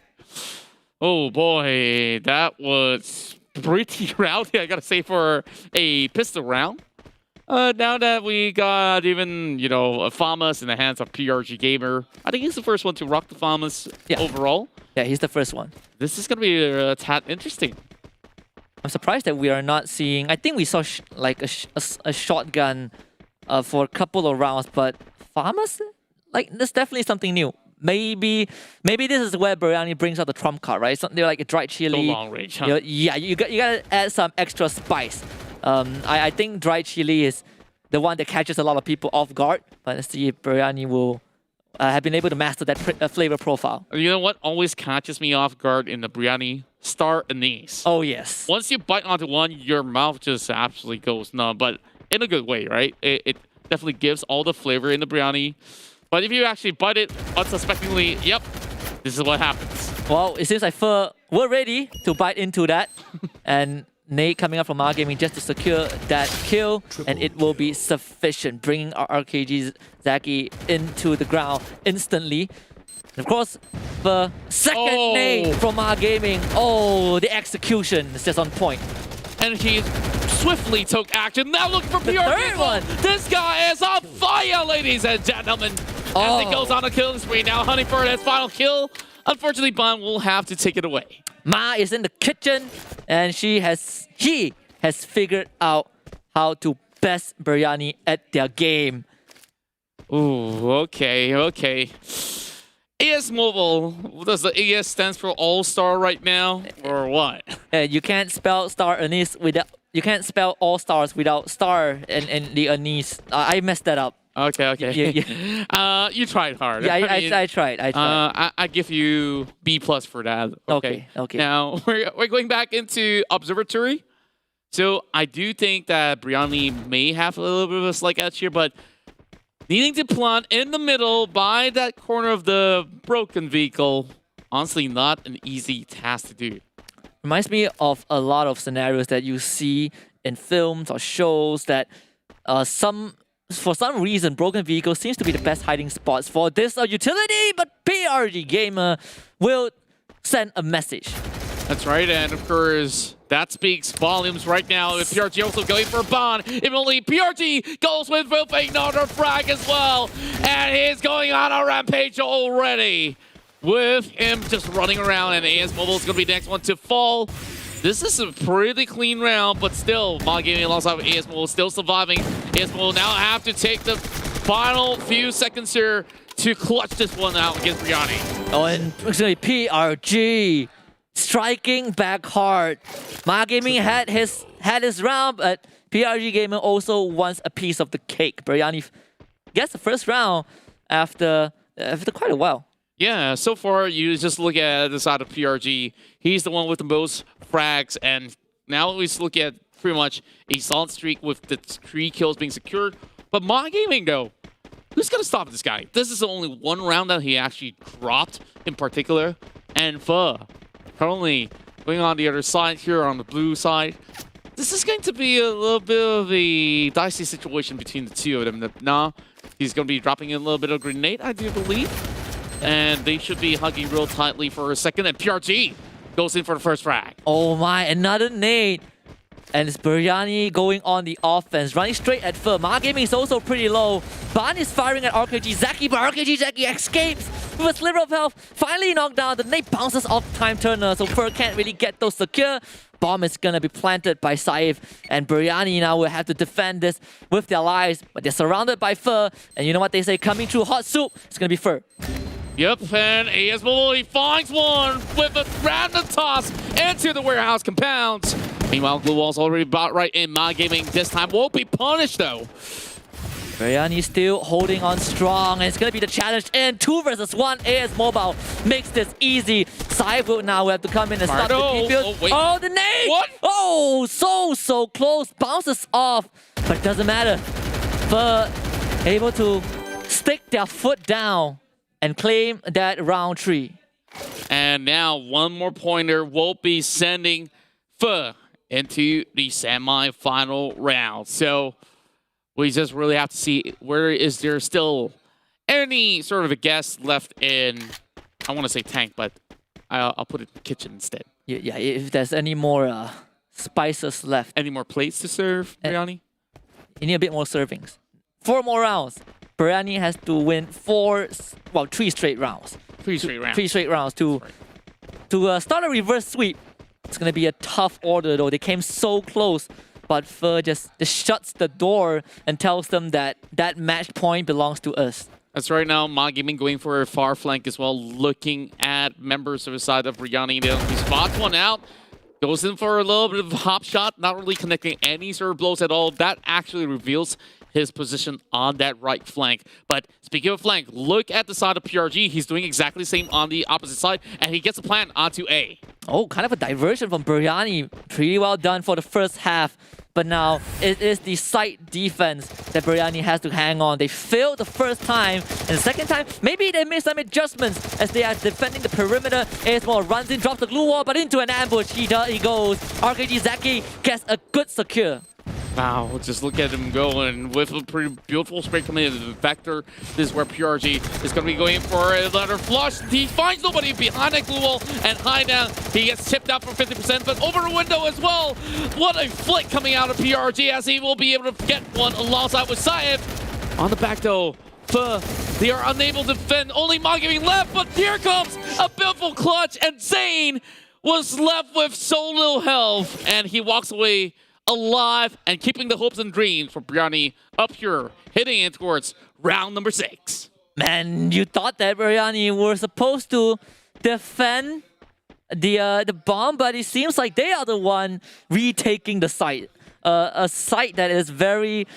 Oh boy, that was pretty rowdy, I gotta say, for a pistol round. Now that we got even, a FAMAS in the hands of PRG Gamer, I think he's the first one to rock the FAMAS overall. Yeah, he's the first one. This is gonna be a tad interesting. I'm surprised that we are not seeing. I think we saw a shotgun for a couple of rounds, but FAMAS, that's definitely something new. Maybe this is where Biryani brings out the trump card, right? Something like a dried chili. So long range, huh? Yeah, you gotta add some extra spice. I think dried chili is the one that catches a lot of people off guard. But let's see if Biryani will have been able to master that flavor profile. You know what always catches me off guard in the Biryani? Star anise. Oh yes. Once you bite onto one, your mouth just absolutely goes numb. But in a good way, right? It definitely gives all the flavor in the biryani. But if you actually bite it unsuspectingly, yep, this is what happens. Well, it seems like Pho were ready to bite into that. And Nate coming up from our gaming just to secure that kill. And it will be sufficient, bringing our RKG Zaki into the ground instantly. And of course, the second nade from our gaming. Oh, the execution is just on point. And he swiftly took action. Now looking for PRG. third one. This guy is on fire, ladies and gentlemen. As he goes on a killing spree, now hunting for his final kill. Unfortunately, Ban will have to take it away. Ma is in the kitchen, and he has figured out how to best biryani at their game. Ooh, okay. AS Mobile, does the AS stands for All-Star right now, or what? You can't spell star anise without. You can't spell all stars without star and the anise. I messed that up. Okay. Yeah. You tried hard. Yeah, I tried. I give you B+ for that. Okay. Now we're going back into observatory. So I do think that biryani may have a little bit of a slight edge here, but needing to plant in the middle by that corner of the broken vehicle, honestly, not an easy task to do. Reminds me of a lot of scenarios that you see in films or shows that for some reason, broken vehicle seems to be the best hiding spots for this utility, but PRG Gamer will send a message. That's right, and of course, that speaks volumes right now. With PRG also going for Ban. If only PRG goes with another frag as well. And he's going on a rampage already. With him just running around, and AS Mobile is going to be the next one to fall. This is a pretty clean round, but still, Mod Gaming alongside with AS Mobile still surviving. AS Mobile now have to take the final few seconds here to clutch this one out against Biryani. Oh, and actually PRG striking back hard. Mod Gaming had his round, but PRG Gamer also wants a piece of the cake. Biryani gets the first round after quite a while. Yeah, so far you just look at the side of PRG. He's the one with the most frags, and now we just look at pretty much a solid streak with the 3 kills being secured. But Mod Gaming, though, who's gonna stop this guy? This is only one round that he actually dropped in particular, and Pho currently going on the other side here on the blue side. This is going to be a little bit of a dicey situation between the two of them. Now he's going to be dropping in a little bit of grenade, I do believe. And they should be hugging real tightly for a second. And PRG goes in for the first frag. Oh my, another nade. And it's Biryani going on the offense, running straight at Pho. Mod Gaming is also pretty low. Ban is firing at RKG Zaki, but RKG Zaki escapes with a sliver of health. Finally knocked down. The nade bounces off Time Turner, so Pho can't really get those secure. Bomb is gonna be planted by Saif, and Biryani now will have to defend this with their lives. But they're surrounded by Pho, and you know what they say, coming through hot soup, it's gonna be Pho. Yep, and AS Mobile, he finds one with a random toss into the warehouse compound. Meanwhile, Glue Wall's already bought right in. Mod Gaming this time won't be punished, though. Biryani still holding on strong, and it's going to be the challenge in 2 versus 1. AS Mobile makes this easy. Saif will now have to come in and stop the defense. Oh, the nade! What? Oh, so close. Bounces off, but it doesn't matter. But able to stick their foot down and claim that round 3. And now one more pointer will be sending Pho into the semi-final round. So we just really have to see where is there still any sort of a guess left in, I want to say tank, but I'll put it in the kitchen instead. Yeah, if there's any more spices left. Any more plates to serve, Biryani? You need a bit more servings. 4 more rounds. Biryani has to win 3 straight rounds. 3 straight rounds. 3 straight rounds to start a reverse sweep. It's going to be a tough order, though. They came so close, but Pho just shuts the door and tells them that that match point belongs to us. That's right now. Mod Gaming going for a far flank as well, looking at members of the side of Biryani. He spots one out. Goes in for a little bit of a hop shot, not really connecting any sort of blows at all. That actually reveals his position on that right flank. But speaking of flank, look at the side of PRG. He's doing exactly the same on the opposite side, and he gets a plant onto A. Oh, kind of a diversion from Biryani. Pretty well done for the first half. But now it is the side defense that Biryani has to hang on. They failed the first time, and the second time, maybe they made some adjustments as they are defending the perimeter. ASML runs in, drops the glue wall, but into an ambush. He goes. RKG Zaki gets a good secure. Wow, just look at him going with a pretty beautiful spray coming in. The Vector, this is where PRG is going to be going for a ladder flush. He finds nobody behind that glue wall and high down. He gets tipped out for 50%, but over the window as well. What a flick coming out of PRG as he will be able to get one alongside with Saev. On the back though, they are unable to defend. Only Magpapahuli left, but here comes a beautiful clutch, and Zane was left with so little health, and he walks away alive and keeping the hopes and dreams for Biryani up here, hitting it towards round number 6. Man, you thought that Biryani were supposed to defend the bomb, but it seems like they are the one retaking the site. A site that is very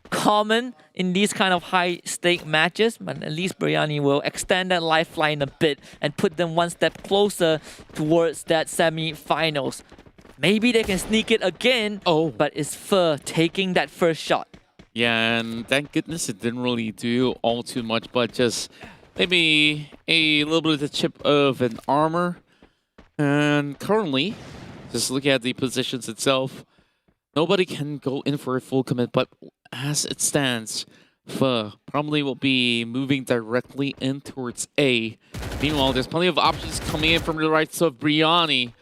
common in these kind of high-stake matches, but at least Biryani will extend that lifeline a bit and put them one step closer towards that semi-finals. Maybe they can sneak it again, but it's Fer taking that first shot. Yeah, and thank goodness it didn't really do all too much, but just maybe a little bit of the chip of an armor. And currently, just looking at the positions itself, nobody can go in for a full commit, but as it stands, Fer probably will be moving directly in towards A. Meanwhile, there's plenty of options coming in from the right side of Biryani.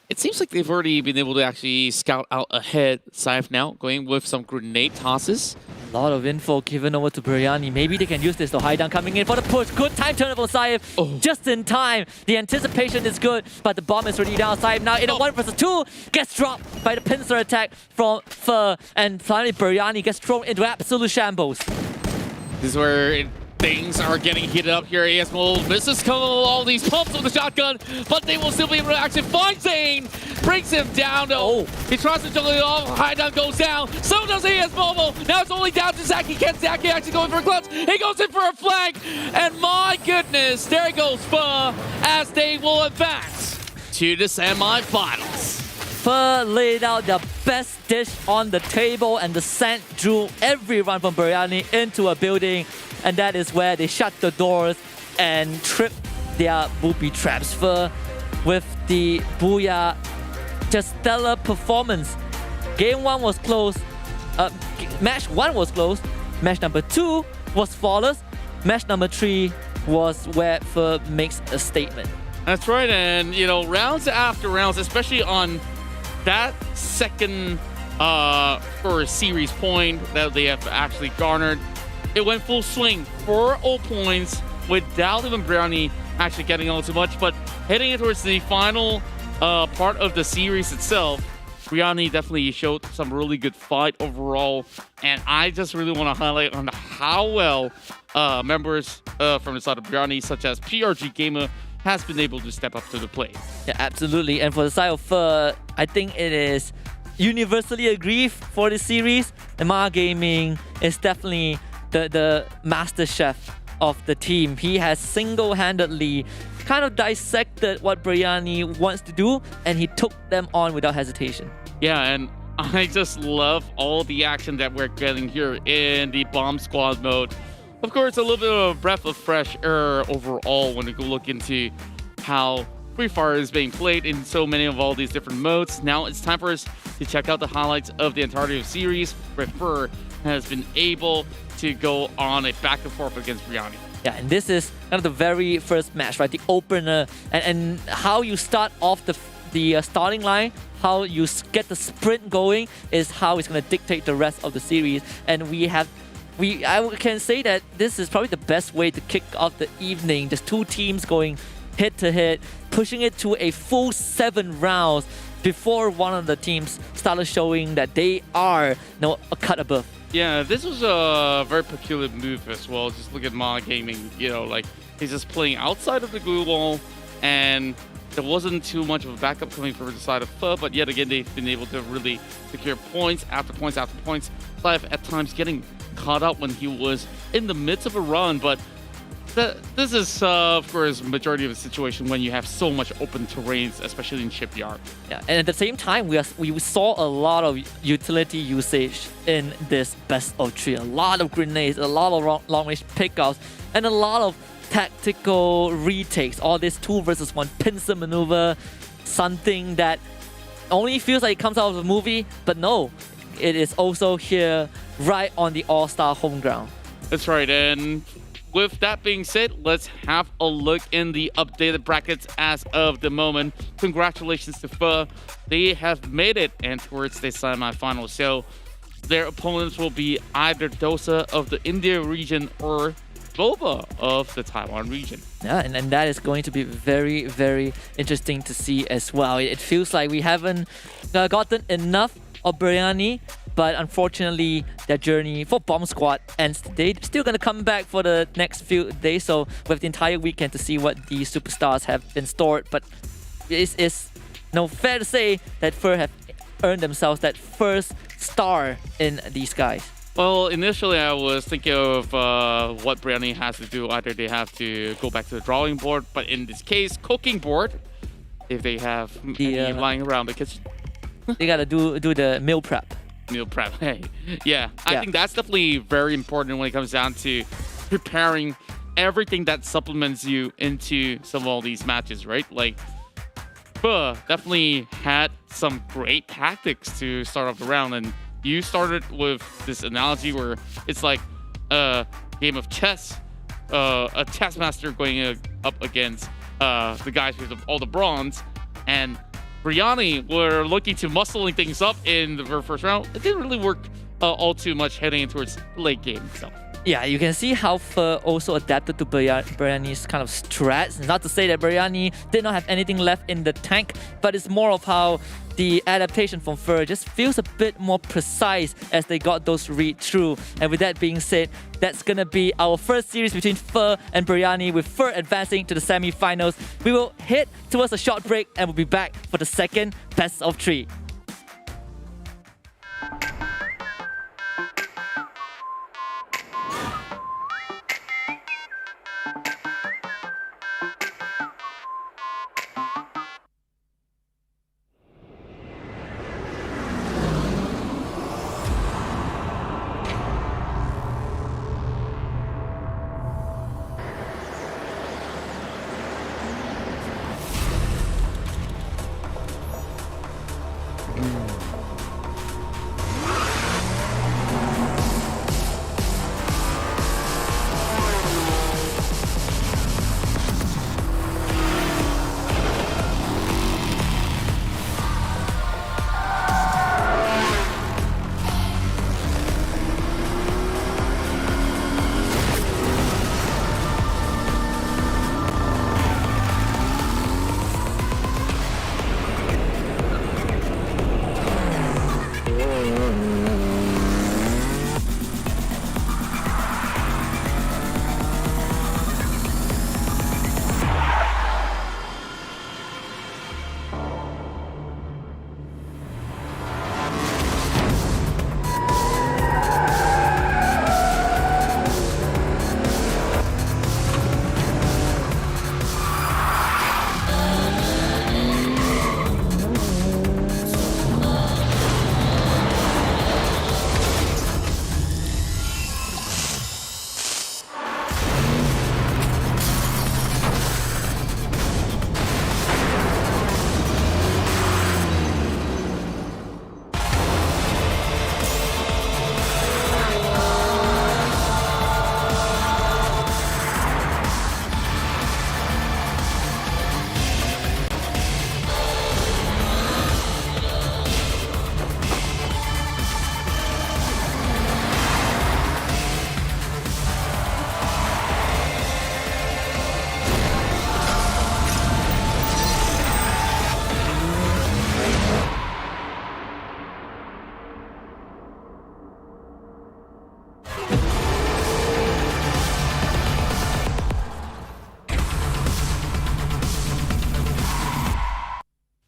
It seems like they've already been able to actually scout out ahead. Saif now going with some grenade tosses. A lot of info given over to Biryani. Maybe they can use this to hide down coming in for the push. Good time turn for Saif. Just in time. The anticipation is good, but the bomb is already down. Saif now in a 1 versus 2 gets dropped by the pincer attack from Fer, and finally Biryani gets thrown into absolute shambles. This is where things are getting heated up here. ASML misses all these pumps with the shotgun, but they will still be able to actually find Zane. Brings him down though. He tries to juggle it off. High down goes down. So does ASML. Now it's only down to Zaki. Can Zaki actually go in for a clutch? He goes in for a flank. And my goodness, there goes Fer as they will advance to the semifinals. Fer laid out the best dish on the table, and the scent drew everyone from Biryani into a building. And that is where they shut the doors and trip their booby traps. Fer with the Booyah, just stellar performance. Game 1 was close. Match 1 was close. Match number 2 was flawless. Match number 3 was where Fer makes a statement. That's right, and you know, rounds after rounds, especially on that second for series point that they have actually garnered. It went full swing, 4 all points without even Biryani actually getting all too much. But heading towards the final part of the series itself, Biryani definitely showed some really good fight overall. And I just really want to highlight on how well members from the side of Biryani, such as PRG Gamer, has been able to step up to the plate. Yeah, absolutely. And for the side of Fer, I think it is universally agreed for this series. The Ma Gaming is definitely the master chef of the team. He has single-handedly kind of dissected what Biryani wants to do, and he took them on without hesitation. Yeah, and I just love all the action that we're getting here in the Bomb Squad mode. Of course, a little bit of a breath of fresh air overall when you go look into how Free Fire is being played in so many of all these different modes. Now it's time for us to check out the highlights of the entirety of the series, where Fer has been able to go on a back and forth against Biryani. Yeah, and this is kind of the very first match, right? The opener, and how you start off the starting line, how you get the sprint going is how it's going to dictate the rest of the series. And I can say that this is probably the best way to kick off the evening. Just 2 teams going head to head, pushing it to a full 7 rounds before one of the teams started showing that they are a cut above. Yeah, this was a very peculiar move as well. Just look at Ma Gaming, you know, like he's just playing outside of the glue wall, and there wasn't too much of a backup coming from the side of Fer, but yet again, they've been able to really secure points after points after points. Clive at times getting caught up when he was in the midst of a run, but this is, of course, majority of the situation when you have so much open terrains, especially in Shipyard. Yeah, and at the same time, we saw a lot of utility usage in this best of 3. A lot of grenades, a lot of long-range pickups, and a lot of tactical retakes. All this 2 versus 1 pincer maneuver, something that only feels like it comes out of the movie, but no, it is also here right on the All-Star home ground. That's right, and with that being said, let's have a look in the updated brackets as of the moment. Congratulations to Pho. They have made it and towards the semi-finals. So their opponents will be either Dosa of the India region or Boba of the Taiwan region. Yeah, and that is going to be very, very interesting to see as well. It feels like we haven't gotten enough of Biryani, but unfortunately, their journey for Bomb Squad ends today. They're still going to come back for the next few days, so we have the entire weekend to see what the superstars have in store. But it's fair to say that Pho have earned themselves that first star in these guys. Well, initially I was thinking of what Biryani has to do. Either they have to go back to the drawing board, but in this case, cooking board, if they have any lying around the kitchen. They gotta do the meal prep. Meal prep, hey. Yeah, I think that's definitely very important when it comes down to preparing everything that supplements you into some of all these matches, right? Like, Pho definitely had some great tactics to start off the round, and you started with this analogy where it's like a game of chess, a chess master going up against the guys with all the bronze, and Biryani were looking to muscling things up in the very first round. It didn't really work all too much heading towards the late game itself. Yeah, you can see how Pho also adapted to Biryani's kind of strats. Not to say that Biryani did not have anything left in the tank, but it's more of how the adaptation from Pho just feels a bit more precise as they got those read through. And with that being said, that's gonna be our first series between Pho and Biryani, with Pho advancing to the semi-finals. We will head towards a short break and we'll be back for the second best of 3.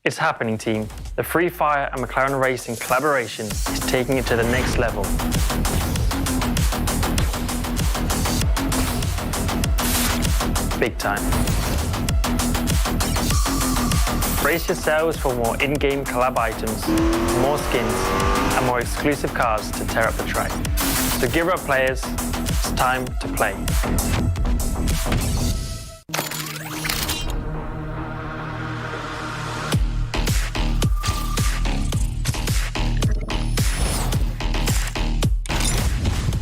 It's happening, team. The Free Fire and McLaren Racing collaboration is taking it to the next level. big time. Brace yourselves for more in-game collab items, more skins, and more exclusive cars to tear up the track. So gear up players, it's time to play.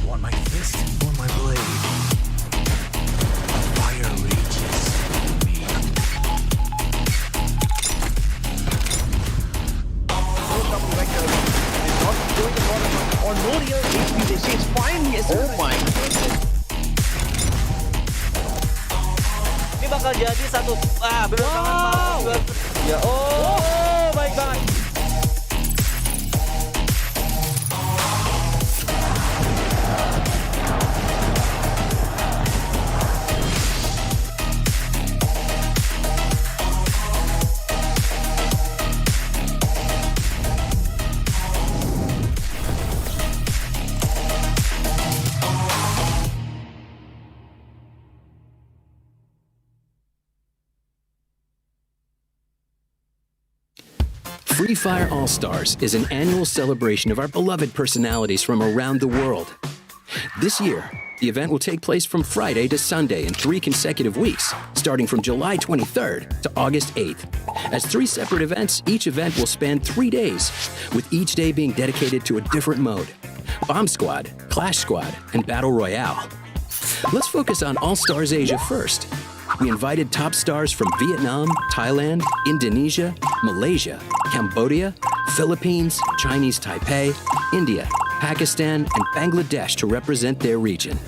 Want my fist or my blade? Fire reaches me. Or no real HP, they say it's fine. Yes, oh my goodness. Ini bakal jadi satu bener-bener ya. Oh my god. Free Fire All-Stars is an annual celebration of our beloved personalities from around the world. This year, the event will take place from Friday to Sunday in 3 consecutive weeks, starting from July 23rd to August 8th. As 3 separate events, each event will span 3 days, with each day being dedicated to a different mode: Bomb Squad, Clash Squad, and Battle Royale. Let's focus on All-Stars Asia first. We invited top stars from Vietnam, Thailand, Indonesia, Malaysia, Cambodia, Philippines, Chinese Taipei, India, Pakistan, and Bangladesh to represent their region.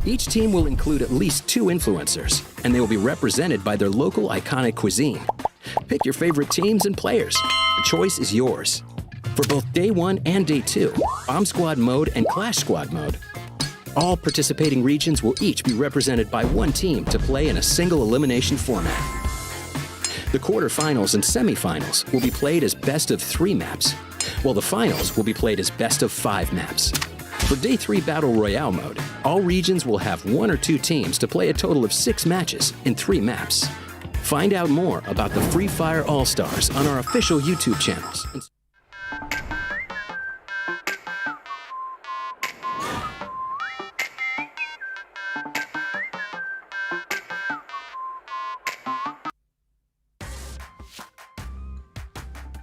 Each team will include at least 2 influencers, and they will be represented by their local iconic cuisine. Pick your favorite teams and players. The choice is yours. For both Day 1 and Day 2, Bomb Squad mode and Clash Squad mode, all participating regions will each be represented by 1 team to play in a single elimination format. The quarterfinals and semifinals will be played as best of 3 maps, while the finals will be played as best of 5 maps. For Day 3 Battle Royale mode, all regions will have 1 or 2 teams to play a total of 6 matches in 3 maps. Find out more about the Free Fire All-Stars on our official YouTube channels.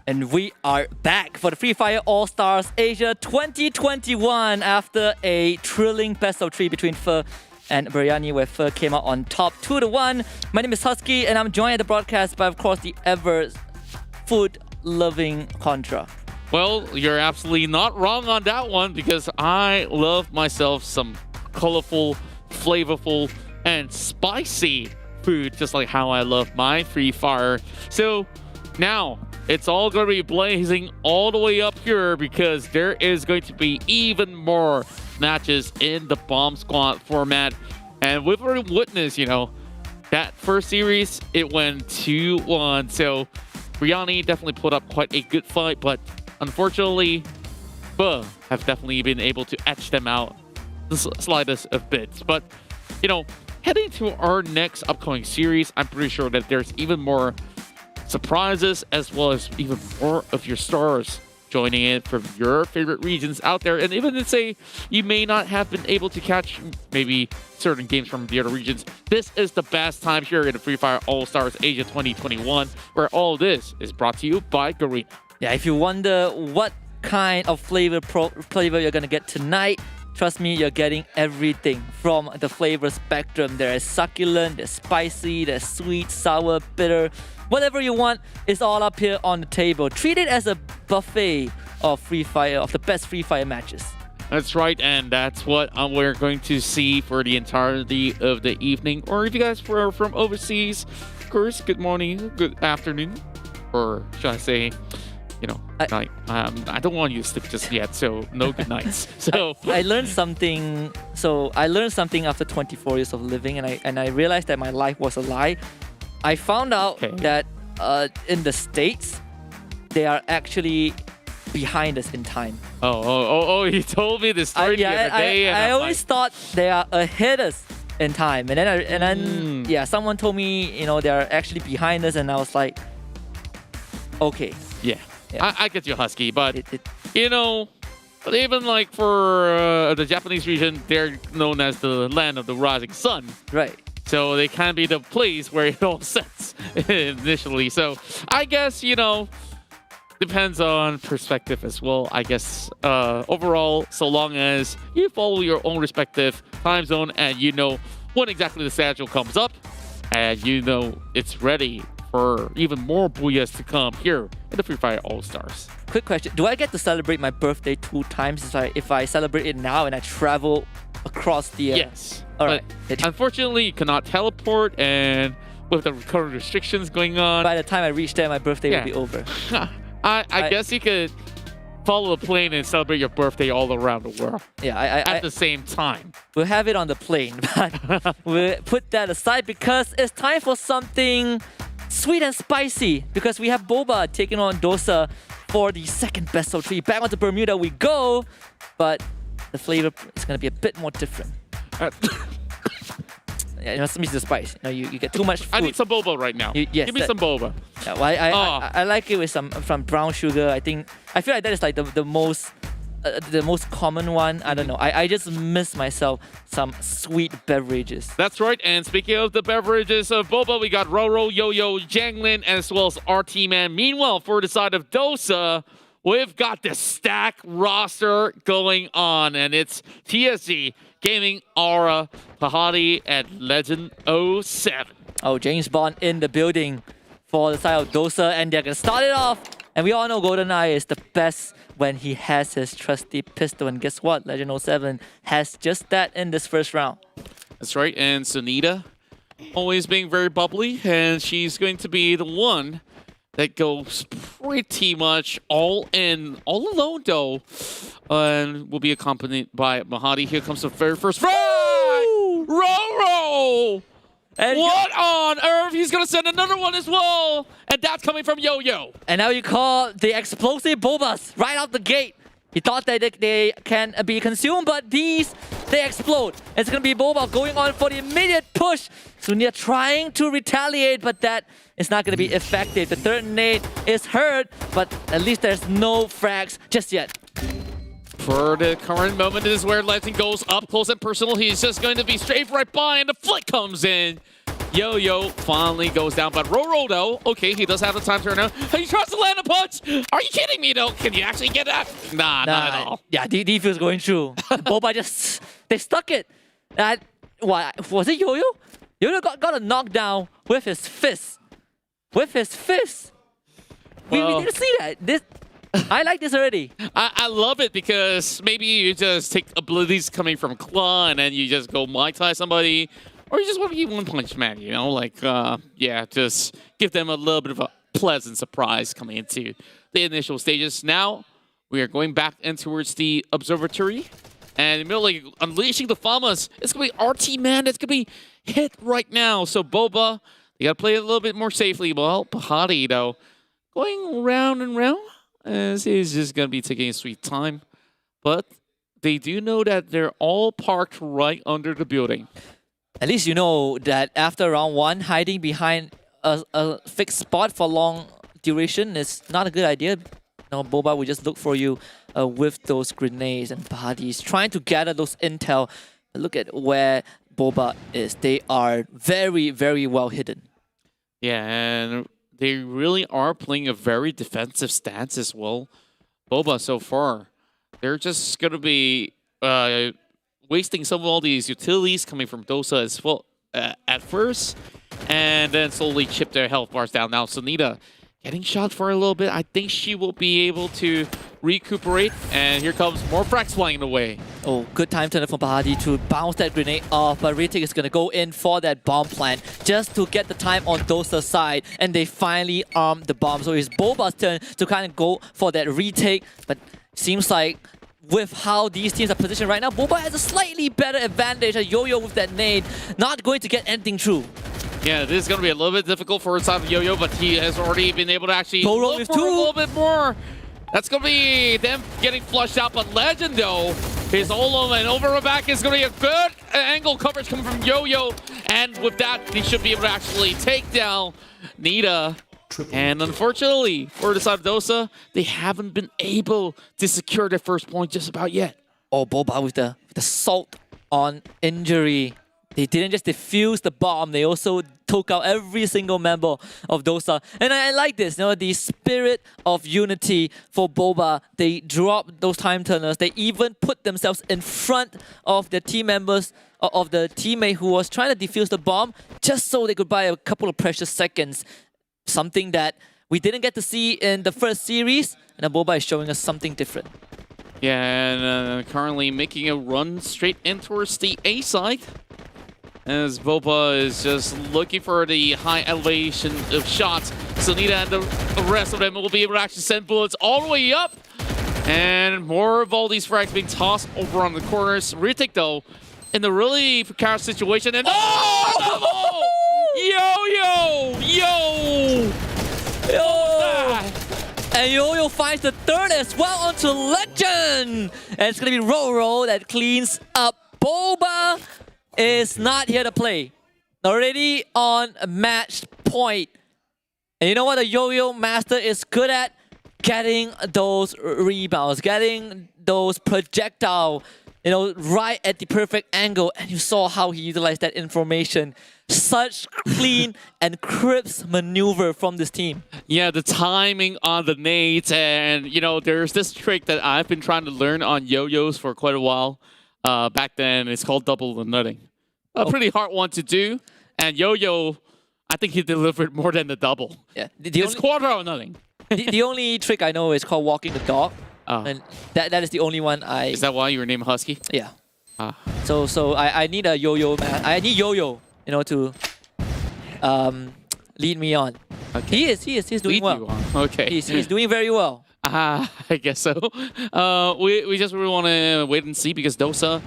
And we are back for the Free Fire All-Stars Asia 2021 after a thrilling best of 3 between Fer and Biryani, where Fer came out on top 2-1. My name is Husky, and I'm joined at the broadcast by, of course, the ever food-loving Contra. Well, you're absolutely not wrong on that one, because I love myself some colorful, flavorful, and spicy food, just like how I love my Free Fire. So now it's all going to be blazing all the way up here, because there is going to be even more matches in the Bomb Squad format. And we've already witnessed, that first series, it went 2-1. So Biryani definitely put up quite a good fight, but unfortunately, have definitely been able to etch them out the slightest of bits. But, heading to our next upcoming series, I'm pretty sure that there's even more surprises, as well as even more of your stars joining in from your favorite regions out there. And even if, say, you may not have been able to catch maybe certain games from the other regions, this is the best time here in the Free Fire All-Stars Asia 2021, where all this is brought to you by Garena. Yeah, if you wonder what kind of flavor you're gonna get tonight, trust me, you're getting everything from the flavor spectrum. There is succulent, there's spicy, there's sweet, sour, bitter. Whatever you want is all up here on the table. Treat it as a buffet of Free Fire, of the best Free Fire matches. That's right, and that's what we're going to see for the entirety of the evening. Or if you guys are from overseas, of course, good morning, good afternoon, or should I say, night. I don't want you to sleep just yet, so no good nights. So I learned something. So I learned something after 24 years of living, and I realized that my life was a lie. I found out that in the States, they are actually behind us in time. Oh! You told me this story the other day. I always thought they are ahead us in time. And then yeah, someone told me, you know, they're actually behind us, and I was like, okay. Yeah. I get you, Husky, but you know, but even like for the Japanese region, they're known as the land of the rising sun. Right. So they can be the place where it all sets initially. So I guess, you know, depends on perspective as well. I guess overall, so long as you follow your own respective time zone and you know when exactly the schedule comes up and you know it's ready for even more booyahs to come here in the Free Fire All-Stars. Quick question. Do I get to celebrate my birthday 2 times if I celebrate it now and I travel across the... Yes. All right. Unfortunately, you cannot teleport, and with the current restrictions going on... By the time I reach there, my birthday will be over. I guess you could follow a plane and celebrate your birthday all around the world. Yeah, at the same time. We'll have it on the plane, but we'll put that aside because it's time for something sweet and spicy, because we have Boba taking on Dosa for the second best of 3. Back onto Bermuda we go, but the flavor is going to be a bit more different. Yeah, you know, some the spice. You know, you get too much food. I need some boba right now. Yes, give me some boba. Yeah, well, I like it with from brown sugar. I feel like that is like the most common one. I don't know. I just miss myself some sweet beverages. That's right. And speaking of the beverages of boba, we got Roro, Yo-Yo, Janglin, as well as RT Man. Meanwhile, for the side of Dosa, we've got the stack roster going on, and it's TSG, Gaming, Aura, Pahadi, and Legend 07. Oh, James Bond in the building for the side of Dosa, and they're gonna start it off. And we all know GoldenEye is the best when he has his trusty pistol. And guess what? Legend 07 has just that in this first round. That's right. And Sunita, always being very bubbly, and she's going to be the one that goes pretty much all in, all alone though, and will be accompanied by Mahadi. Here comes the very first frag! Roro! And what on earth? He's gonna send another one as well, and that's coming from Yo-Yo. And now you call the explosive Bobas right out the gate. He thought that they can be consumed, but they explode. It's gonna be Boba going on for the immediate push. Sunia trying to retaliate, but that is not gonna be effective. The third nade is hurt, but at least there's no frags just yet. For the current moment, this is where Legend goes up close and personal. He's just going to be straight right by, and the flick comes in. Yo-Yo finally goes down, but Roro though, okay, he does have the time to turn out. He tries to land a punch. Are you kidding me though? Can you actually get that? Nah, not at all. Yeah, defuse going through. Boba just, they stuck it. What, was it Yo-Yo? Yo-Yo got a knockdown with his fist. With his fist. We didn't see that. I like this already. I love it because maybe you just take abilities coming from Claw and then you just go Muay Thai somebody. Or you just want to be One Punch Man, you know? Like, yeah, just give them a little bit of a pleasant surprise coming into the initial stages. Now, we are going back in towards the observatory. And immediately unleashing the Famas. It's going to be RT Man that's going to be hit right now. So Boba, you got to play it a little bit more safely. Well, Pahadi, though, going round and round. As he's just going to be taking a sweet time. But they do know that they're all parked right under the building. At least you know that after round 1, hiding behind a fixed spot for long duration is not a good idea. No, Boba will just look for you with those grenades and bodies, trying to gather those intel. Look at where Boba is. They are very, very well hidden. Yeah, and they really are playing a very defensive stance as well. Boba so far, they're just going to be wasting some of all these utilities coming from Dosa as well at first, and then slowly chip their health bars down. Now Sunita getting shot for a little bit. I think she will be able to recuperate, and here comes more frags flying away. Oh, good time turner from Bahadi to bounce that grenade off, but Retake is going to go in for that bomb plant just to get the time on Dosa's side, and they finally arm the bomb. So it's Boba's turn to kind of go for that retake, but seems like with how these teams are positioned right now, Boba has a slightly better advantage. Yo-Yo with that nade, not going to get anything through. Yeah, this is going to be a little bit difficult for inside of Yo-Yo, but he has already been able to actually look for a little bit more. That's going to be them getting flushed out, but Legend, though, His Olum and over and back is going to be a good angle coverage coming from Yo-Yo. And with that, he should be able to actually take down Nita. And unfortunately, for the side of Dosa, they haven't been able to secure their first point just about yet. Oh, Boba with the salt on injury. They didn't just defuse the bomb, they also took out every single member of Dosa. And I like this, the spirit of unity for Boba. They dropped those time turners. They even put themselves in front of the team members, of the teammate who was trying to defuse the bomb, just so they could buy a couple of precious seconds. Something that we didn't get to see in the first series, and Boba is showing us something different. Yeah, and currently making a run straight in towards the A side. As Boba is just looking for the high elevation of shots. So Nita and the rest of them will be able to actually send bullets all the way up. And more of all these frags being tossed over on the corners. Ritik, though, in a really precarious situation. And Yo-Yo! And Yo-Yo finds the third as well onto Legend. And it's going to be Roro that cleans up. Boba is not here to play. Already on a match point. And you know what the Yo-Yo Master is good at? Getting those rebounds, getting those projectile, right at the perfect angle. And you saw how he utilized that information. Such clean and crisp maneuver from this team. Yeah, the timing on the nades. And, there's this trick that I've been trying to learn on yo-yos for quite a while. Back then, it's called double nutting. A pretty hard one to do. And Yo-Yo, I think he delivered more than the double. Yeah, it's quadro nutting. the only trick I know is called walking the dog. And that is the only one I... Is that why you were named Husky? Yeah. So I need a Yo-Yo, man. I need Yo-Yo, to lead me on. Okay. He's doing well. Okay. He's doing very well. I guess so. We just really want to wait and see because Dosa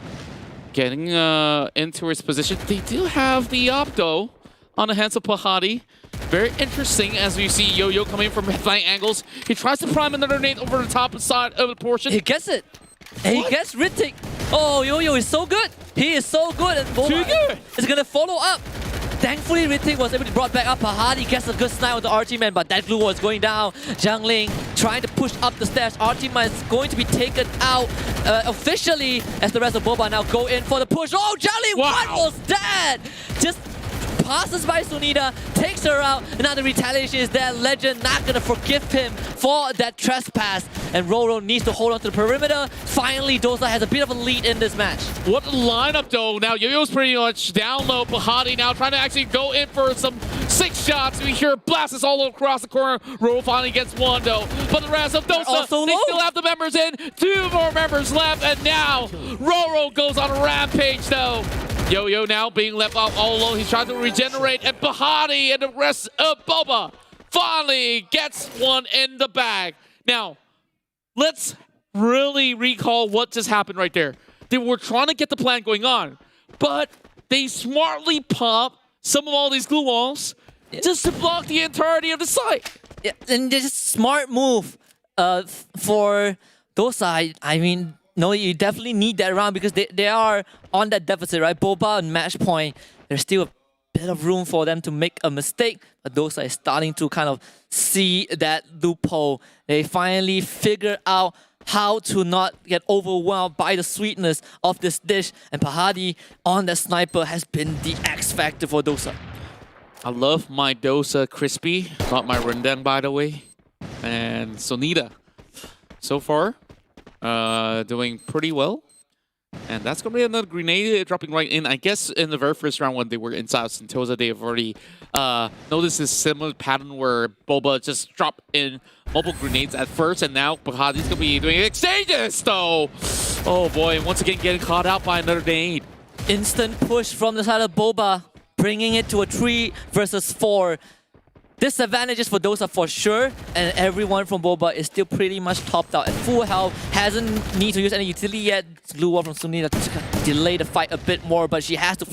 getting into his position. They do have the Opto on the hands of Pahadi. Very interesting as we see Yo-Yo coming from flank angles. He tries to prime another nade over the top side of the portion. He gets it. And he gets Ritik. Oh, Yo-Yo is so good. He is so good. And Boba is going to follow up. Thankfully, Ritik was able to brought back up. Pahadi gets a good snipe with the RT man, but that glue was going down. Zhang Ling trying to push up the stairs. RT man is going to be taken out officially as the rest of Boba now go in for the push. Oh, Zhang Ling, what was that? Just passes by Sunita, takes her out, and now the retaliation is there. Legend not gonna forgive him for that trespass, and Roro needs to hold on to the perimeter. Finally, Dosa has a bit of a lead in this match. What a lineup though. Now Yo-Yo's pretty much down low. Pahadi now trying to actually go in for some 6 shots. We hear blasts all across the corner. Roro finally gets one though, but the rest of Dosa, they still have the members in. 2 more members left, and now Roro goes on a rampage though. Yo-Yo now being left out all alone. He's trying to regenerate, and Pahadi and the rest of Boba finally gets one in the bag. Now, let's really recall what just happened right there. They were trying to get the plan going on, but they smartly pop some of all these glue walls just to block the entirety of the site. Yeah, and it's a smart move for Dosa. I mean, no, you definitely need that round because they are on that deficit, right? Boba and match point, there's still a bit of room for them to make a mistake, but Dosa is starting to kind of see that loophole. They finally figure out how to not get overwhelmed by the sweetness of this dish, and Pahadi on that sniper has been the X factor for Dosa. I love my Dosa crispy, not my rendang by the way. And Sonita, so far, doing pretty well. And that's going to be another grenade dropping right in. I guess in the very first round when they were inside of Sentosa, they have already noticed this similar pattern where Boba just dropped in multiple grenades at first, and now Pahadi's going to be doing exchanges though. Oh boy, once again getting caught out by another nade. Instant push from the side of Boba, bringing it to a 3 versus 4. Disadvantages for Dosa for sure, and everyone from Boba is still pretty much topped out at full health. Hasn't need to use any utility yet. Glue wall from Sunita to delay the fight a bit more, but she has to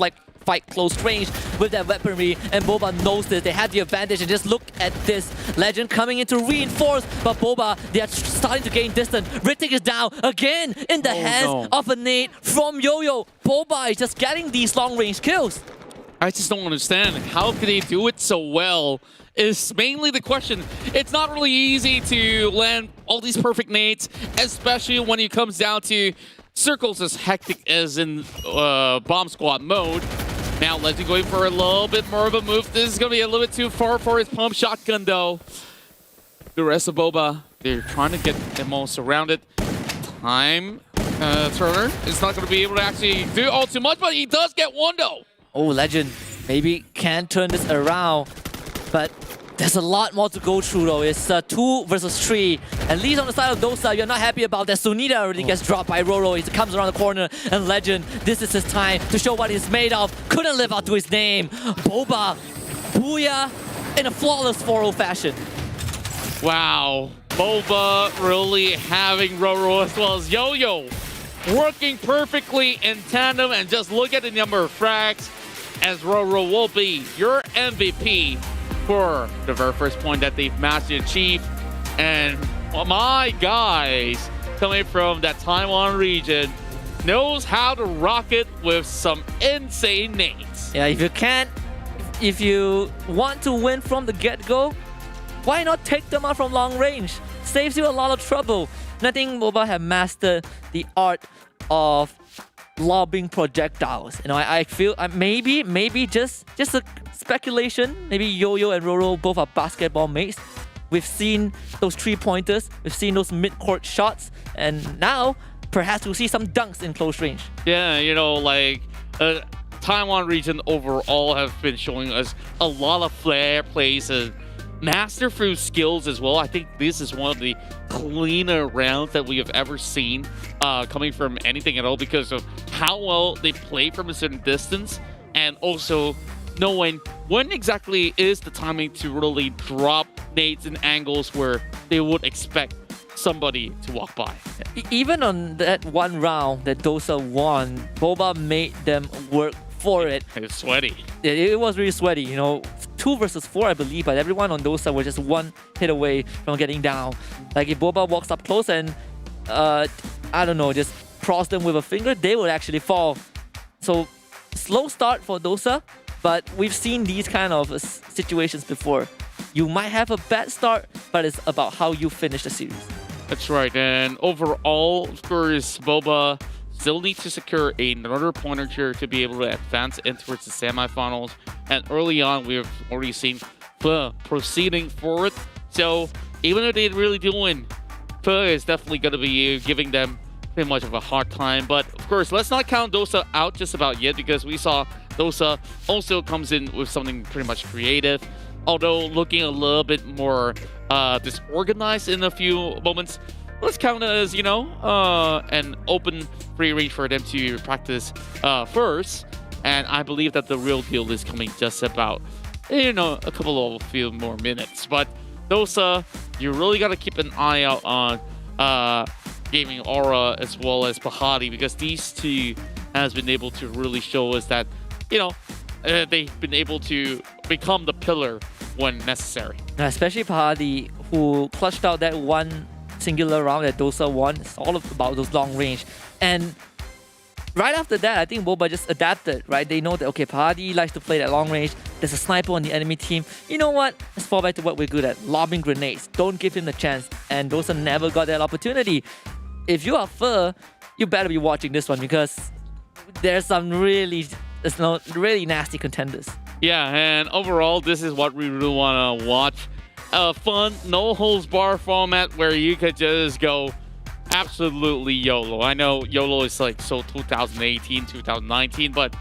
fight close range with that weaponry, and Boba knows this. They have the advantage, and just look at this. Legend coming in to reinforce, but Boba, they are starting to gain distance. Rittic is down again in the hands of a nade from Yo-Yo. Boba is just getting these long-range kills. I just don't understand. How could they do it so well is mainly the question. It's not really easy to land all these perfect nades, especially when it comes down to circles as hectic as in bomb squad mode. Now Legend going for a little bit more of a move. This is going to be a little bit too far for his pump shotgun though. The rest of Boba, they're trying to get them all surrounded. Time Turner is not going to be able to actually do all too much, but he does get one though. Oh, Legend maybe can turn this around, but there's a lot more to go through though. It's 2 versus 3. At least on the side of Dosa, you're not happy about that. Sunita already gets dropped by Roro. He comes around the corner, and Legend, this is his time to show what he's made of. Couldn't live up to his name. Boba, Booyah, in a flawless 4-0 fashion. Wow, Boba really having Roro as well as Yo-Yo working perfectly in tandem, and just look at the number of frags as Roro will be your MVP for the very first point that they've managed to achieve. And my guys coming from that Taiwan region knows how to rock it with some insane nades. Yeah, if you want to win from the get-go, why not take them out from long range? Saves you a lot of trouble. And I think Boba have mastered the art of lobbing projectiles. You know, I feel maybe just a speculation. Maybe Yo-Yo and Roro both are basketball mates. We've seen those 3-pointers, we've seen those mid-court shots, and now perhaps we'll see some dunks in close range. Yeah, you know, like Taiwan region overall have been showing us a lot of flair plays and masterful skills as well. I think this is one of the cleaner rounds that we have ever seen coming from anything at all, because of how well they play from a certain distance, and also knowing when exactly is the timing to really drop nades in angles where they would expect somebody to walk by. Even on that one round that Dosa won, Boba made them work for it. It was sweaty. It was really sweaty, you know. 2 versus 4, I believe, but everyone on Dosa was just 1 hit away from getting down. Like if Boba walks up close and I don't know, just cross them with a finger, they would actually fall. So slow start for Dosa, but we've seen these kind of situations before. You might have a bad start, but it's about how you finish the series. That's right, and overall, of course, Boba still needs to secure another point or two to be able to advance in towards the semifinals. And early on, we've already seen Phe proceeding forward. So even if they really do win, Phe is definitely going to be giving them pretty much of a hard time. But of course, let's not count Dosa out just about yet, because we saw Dosa also comes in with something pretty much creative, although looking a little bit more disorganized in a few moments. Let's count it as, you know, an open free range for them to practice first. And I believe that the real deal is coming just about, you know, a few more minutes. But Dosa, you really got to keep an eye out on Gaming Aura as well as Pahadi, because these two has been able to really show us that, you know, they've been able to become the pillar when necessary. Now, especially Pahadi, who clutched out that one singular round that Dosa won. It's all about those long range. And right after that, I think Boba just adapted, right? They know that, okay, Pahadi likes to play that long range. There's a sniper on the enemy team. You know what? Let's fall back to what we're good at. Lobbing grenades. Don't give him the chance. And Dosa never got that opportunity. If you are Phe, you better be watching this one, because there's some really nasty contenders. Yeah, and overall, this is what we really want to watch. A fun, no-holds-bar format where you could just go absolutely YOLO. I know YOLO is like so 2018, 2019, but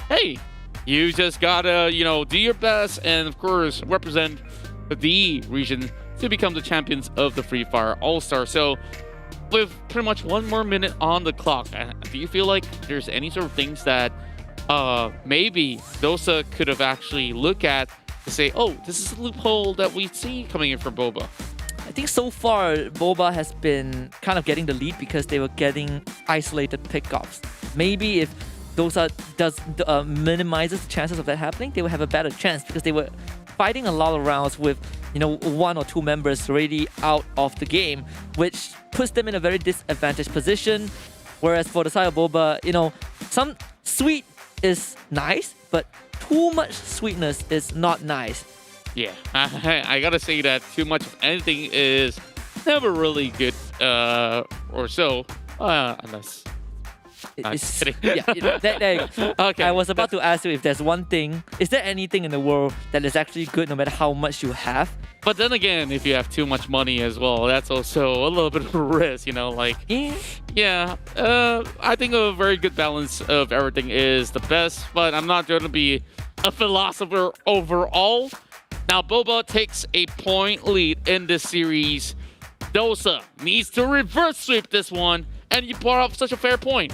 hey, you just gotta, you know, do your best and, of course, represent the region to become the champions of the Free Fire All-Star. So, with pretty much 1 more minute on the clock, do you feel like there's any sort of things that maybe Dosa could have actually looked at to say, oh, this is a loophole that we see coming in from Boba? I think so far, Boba has been kind of getting the lead because they were getting isolated pickoffs. Maybe if Dosa does minimizes the chances of that happening, they will have a better chance because they were fighting a lot of rounds with, you know, 1 or 2 members already out of the game, which puts them in a very disadvantaged position. Whereas for the side of Boba, you know, some sweet is nice, but too much sweetness is not nice. Yeah, I gotta say that too much of anything is never really good, or so, unless. I'm kidding. Yeah, there you go. Okay. I was about to ask you if there's one thing, is there anything in the world that is actually good no matter how much you have? But then again, if you have too much money as well, that's also a little bit of a risk, you know, like, yeah, I think a very good balance of everything is the best, but I'm not going to be a philosopher overall. Now, Boba takes a point lead in this series. Dosa needs to reverse sweep this one, and you brought up such a fair point.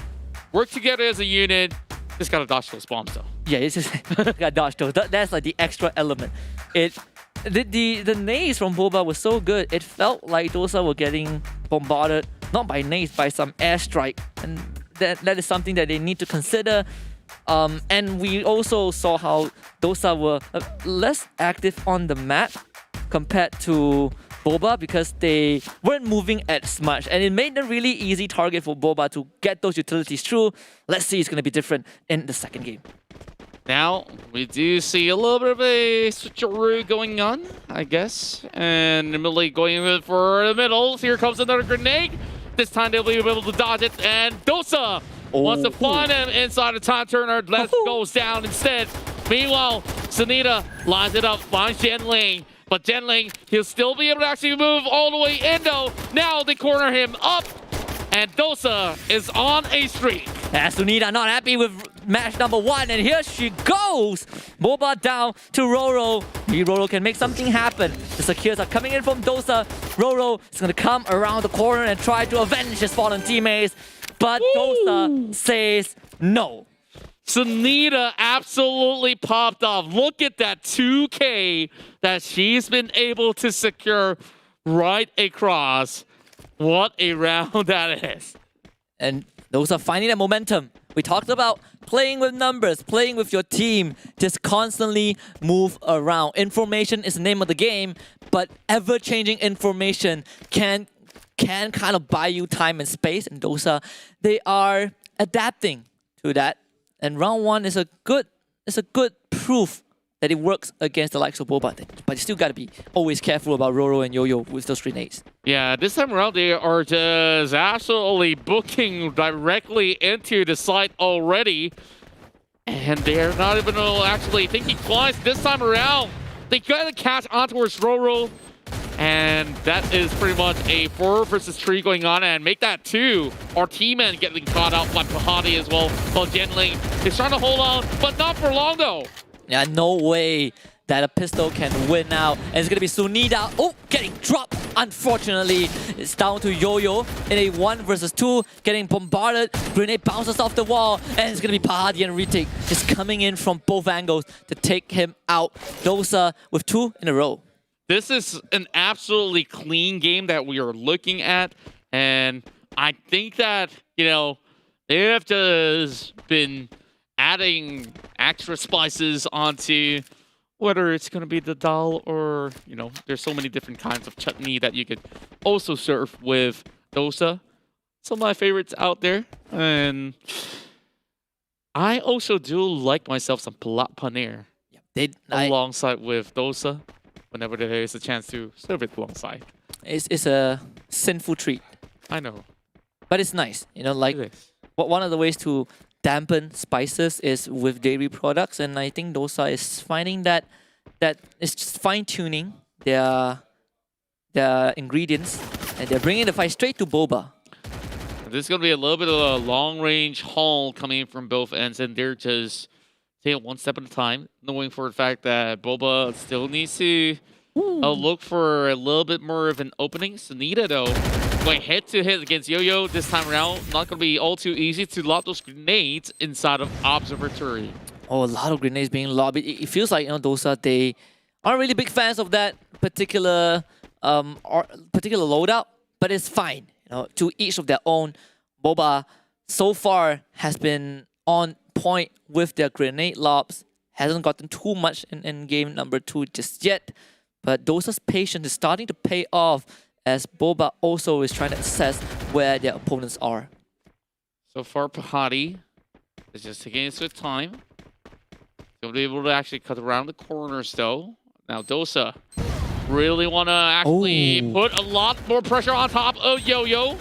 Work together as a unit. Just gotta dodge those bombs, though. Yeah, it's just got dodged those. That's like the extra element. The nades from Boba was so good. It felt like Dosa were getting bombarded not by nades, by some airstrike, and that is something that they need to consider. And we also saw how Dosa were less active on the map compared to Boba because they weren't moving as much, and it made a really easy target for Boba to get those utilities through. Let's see, it's going to be different in the second game. Now, we do see a little bit of a switcheroo going on, I guess. And Emily going for the middle. Here comes another grenade. This time they'll be able to dodge it. And Dosa wants to find him inside the time turner. Let's goes down instead. Meanwhile, Sunita lines it up, finds Genling. But Genling, he'll still be able to actually move all the way in though. Now they corner him up. And Dosa is on a streak. Sunita not happy with match number 1, and here she goes! Boba down to Roro. Maybe Roro can make something happen. The secures are coming in from Dosa. Roro is going to come around the corner and try to avenge his fallen teammates. But Dosa says no. Sunita absolutely popped off. Look at that 2K that she's been able to secure right across. What a round that is. And those are finding that momentum. We talked about playing with numbers, playing with your team. Just constantly move around. Information is the name of the game, but ever-changing information can kind of buy you time and space. And Dosa, they are adapting to that. And round 1 is a good proof that it works against the likes of Boba. But you still got to be always careful about Roro and Yo-Yo with those grenades. Yeah, this time around they are just absolutely booking directly into the site already. And they're not even actually thinking twice this time around. They gotta catch on towards Roro. And that is pretty much a 4 versus 3 going on, and make that 2. Our team-man getting caught out by Pahadi as well. While Genling is trying to hold on, but not for long though. Yeah, no way that a pistol can win out. And it's going to be Sunita. Oh, getting dropped. Unfortunately, it's down to Yo-Yo in a 1 versus 2. Getting bombarded. Grenade bounces off the wall. And it's going to be Pahadi and Retake just coming in from both angles to take him out. Dosa with 2 in a row. This is an absolutely clean game that we are looking at. And I think that, you know, they have just been adding extra spices onto whether it's going to be the dal or, you know, there's so many different kinds of chutney that you could also serve with dosa. Some of my favorites out there. And I also do like myself some paneer alongside with dosa whenever there is a chance to serve it alongside. It's a sinful treat. I know. But it's nice. You know, like one of the ways to dampen spices is with dairy products, and I think Dosa is finding that it's just fine-tuning their ingredients, and they're bringing the fight straight to Boba. This is going to be a little bit of a long-range haul coming in from both ends, and they're just taking it one step at a time, knowing for the fact that Boba still needs to look for a little bit more of an opening. Sunita, though, going head-to-head against Yo-Yo this time around. Not going to be all too easy to lob those grenades inside of Observatory. Oh, a lot of grenades being lobbed. It feels like, you know, Dosa, they aren't really big fans of that particular loadout, but it's fine. You know, to each of their own. Boba so far has been on point with their grenade lobs. Hasn't gotten too much in game number 2 just yet. But Dosa's patience is starting to pay off as Boba also is trying to assess where their opponents are. So far, Pahadi is just taking his sweet time. He'll be able to actually cut around the corners though. Now Dosa really want to actually put a lot more pressure on top of Yo-Yo.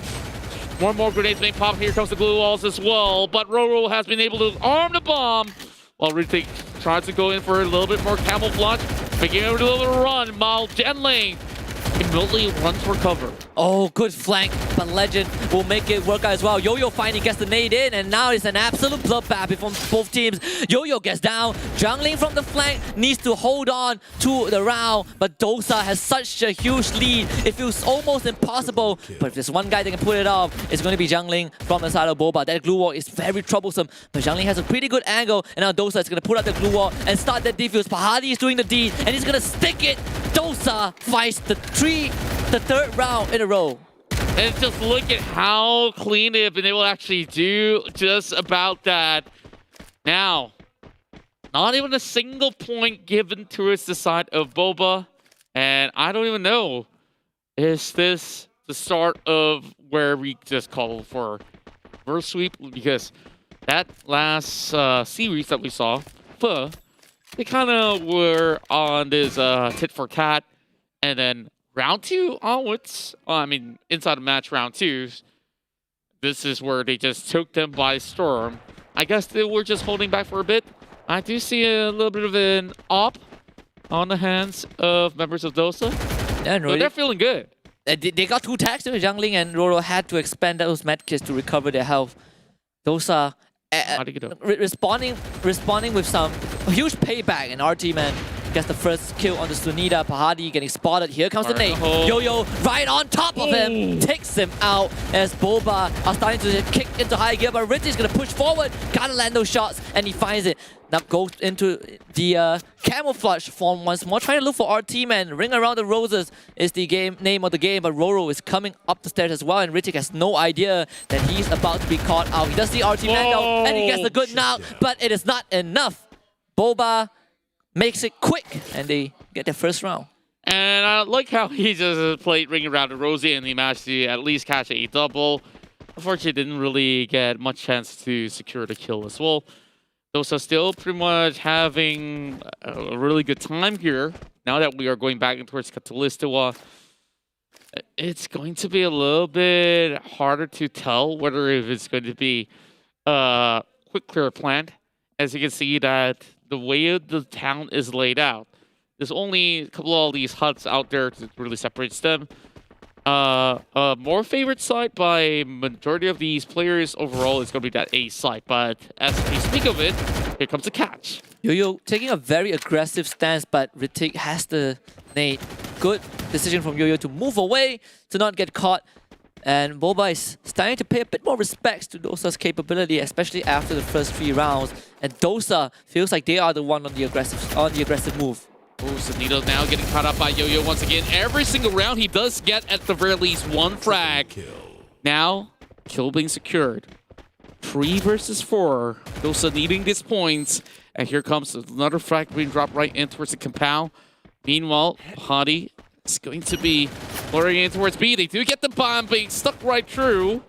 More and more grenades being popped. Here comes the glue walls as well. But Roro has been able to arm the bomb while Ritik tries to go in for a little bit more camouflage. Making a little bit of a run. While Genling immediately runs for cover. Oh, good flank, but Legend will make it work out as well. Yo-Yo finally gets the nade in, and now it's an absolute bloodbath from both teams. Yo-Yo gets down, Jungling from the flank needs to hold on to the round, but Dosa has such a huge lead. It feels almost impossible, but if there's one guy that can pull it off, it's going to be Jungling from the side of Boba. That glue wall is very troublesome, but Jungling has a pretty good angle, and now Dosa is going to put out the glue wall and start that defuse. Pahadi is doing the D, and he's going to stick it. Dosa fights the third round in a row. And just look at how clean they've been able to actually do just about that. Now, not even a single point given towards the side of Boba. And I don't even know, is this the start of where we just call for reverse sweep? Because that last series that we saw, they kind of were on this tit for tat. And then round 2 onwards, inside of match round 2, this is where they just took them by storm. I guess they were just holding back for a bit. I do see a little bit of an op on the hands of members of Dosa. Yeah, but they're feeling good. They got 2 tags to Jungling, and Roro had to expend those medkits to recover their health. Dosa responding with some huge payback, and RT man gets the first kill on the Sunida. Pahadi getting spotted. Here comes the nade. Yo-Yo right on top of him. Takes him out as Boba are starting to kick into high gear. But Richie's going to push forward. Gotta land those shots. And he finds it. Now goes into the camouflage form once more. Trying to look for RT man. Ring Around the Roses is the name of the game. But Roro is coming up the stairs as well. And Ritchie has no idea that he's about to be caught out. He does see RT man though. And he gets a good knock. But it is not enough. Boba makes it quick, and they get their first round. And I like how he just played Ring Around the Rosie, and he managed to at least catch a double. Unfortunately, didn't really get much chance to secure the kill as well. Those are still pretty much having a really good time here. Now that we are going back towards Catalystawa, it's going to be a little bit harder to tell whether if it's going to be a quick clear plan. As you can see that the way the town is laid out, there's only a couple of these huts out there that really separates them. More favorite site by majority of these players overall is going to be that A site, but as we speak of it, here comes the catch. Yo-Yo taking a very aggressive stance, but Ritik has the nade. Good decision from Yo-Yo to move away to not get caught. And Boba is starting to pay a bit more respect to Dosa's capability, especially after the first 3 rounds. And Dosa feels like they are the one on the aggressive move. Oh, Sunito now getting caught up by Yo-Yo once again. Every single round he does get at the very least 1 frag. Now, kill being secured. 3 versus 4. Dosa needing these points. And here comes another frag being dropped right in towards the compound. Meanwhile, Hadi is going to be luring in towards B. They do get the bomb being stuck right through.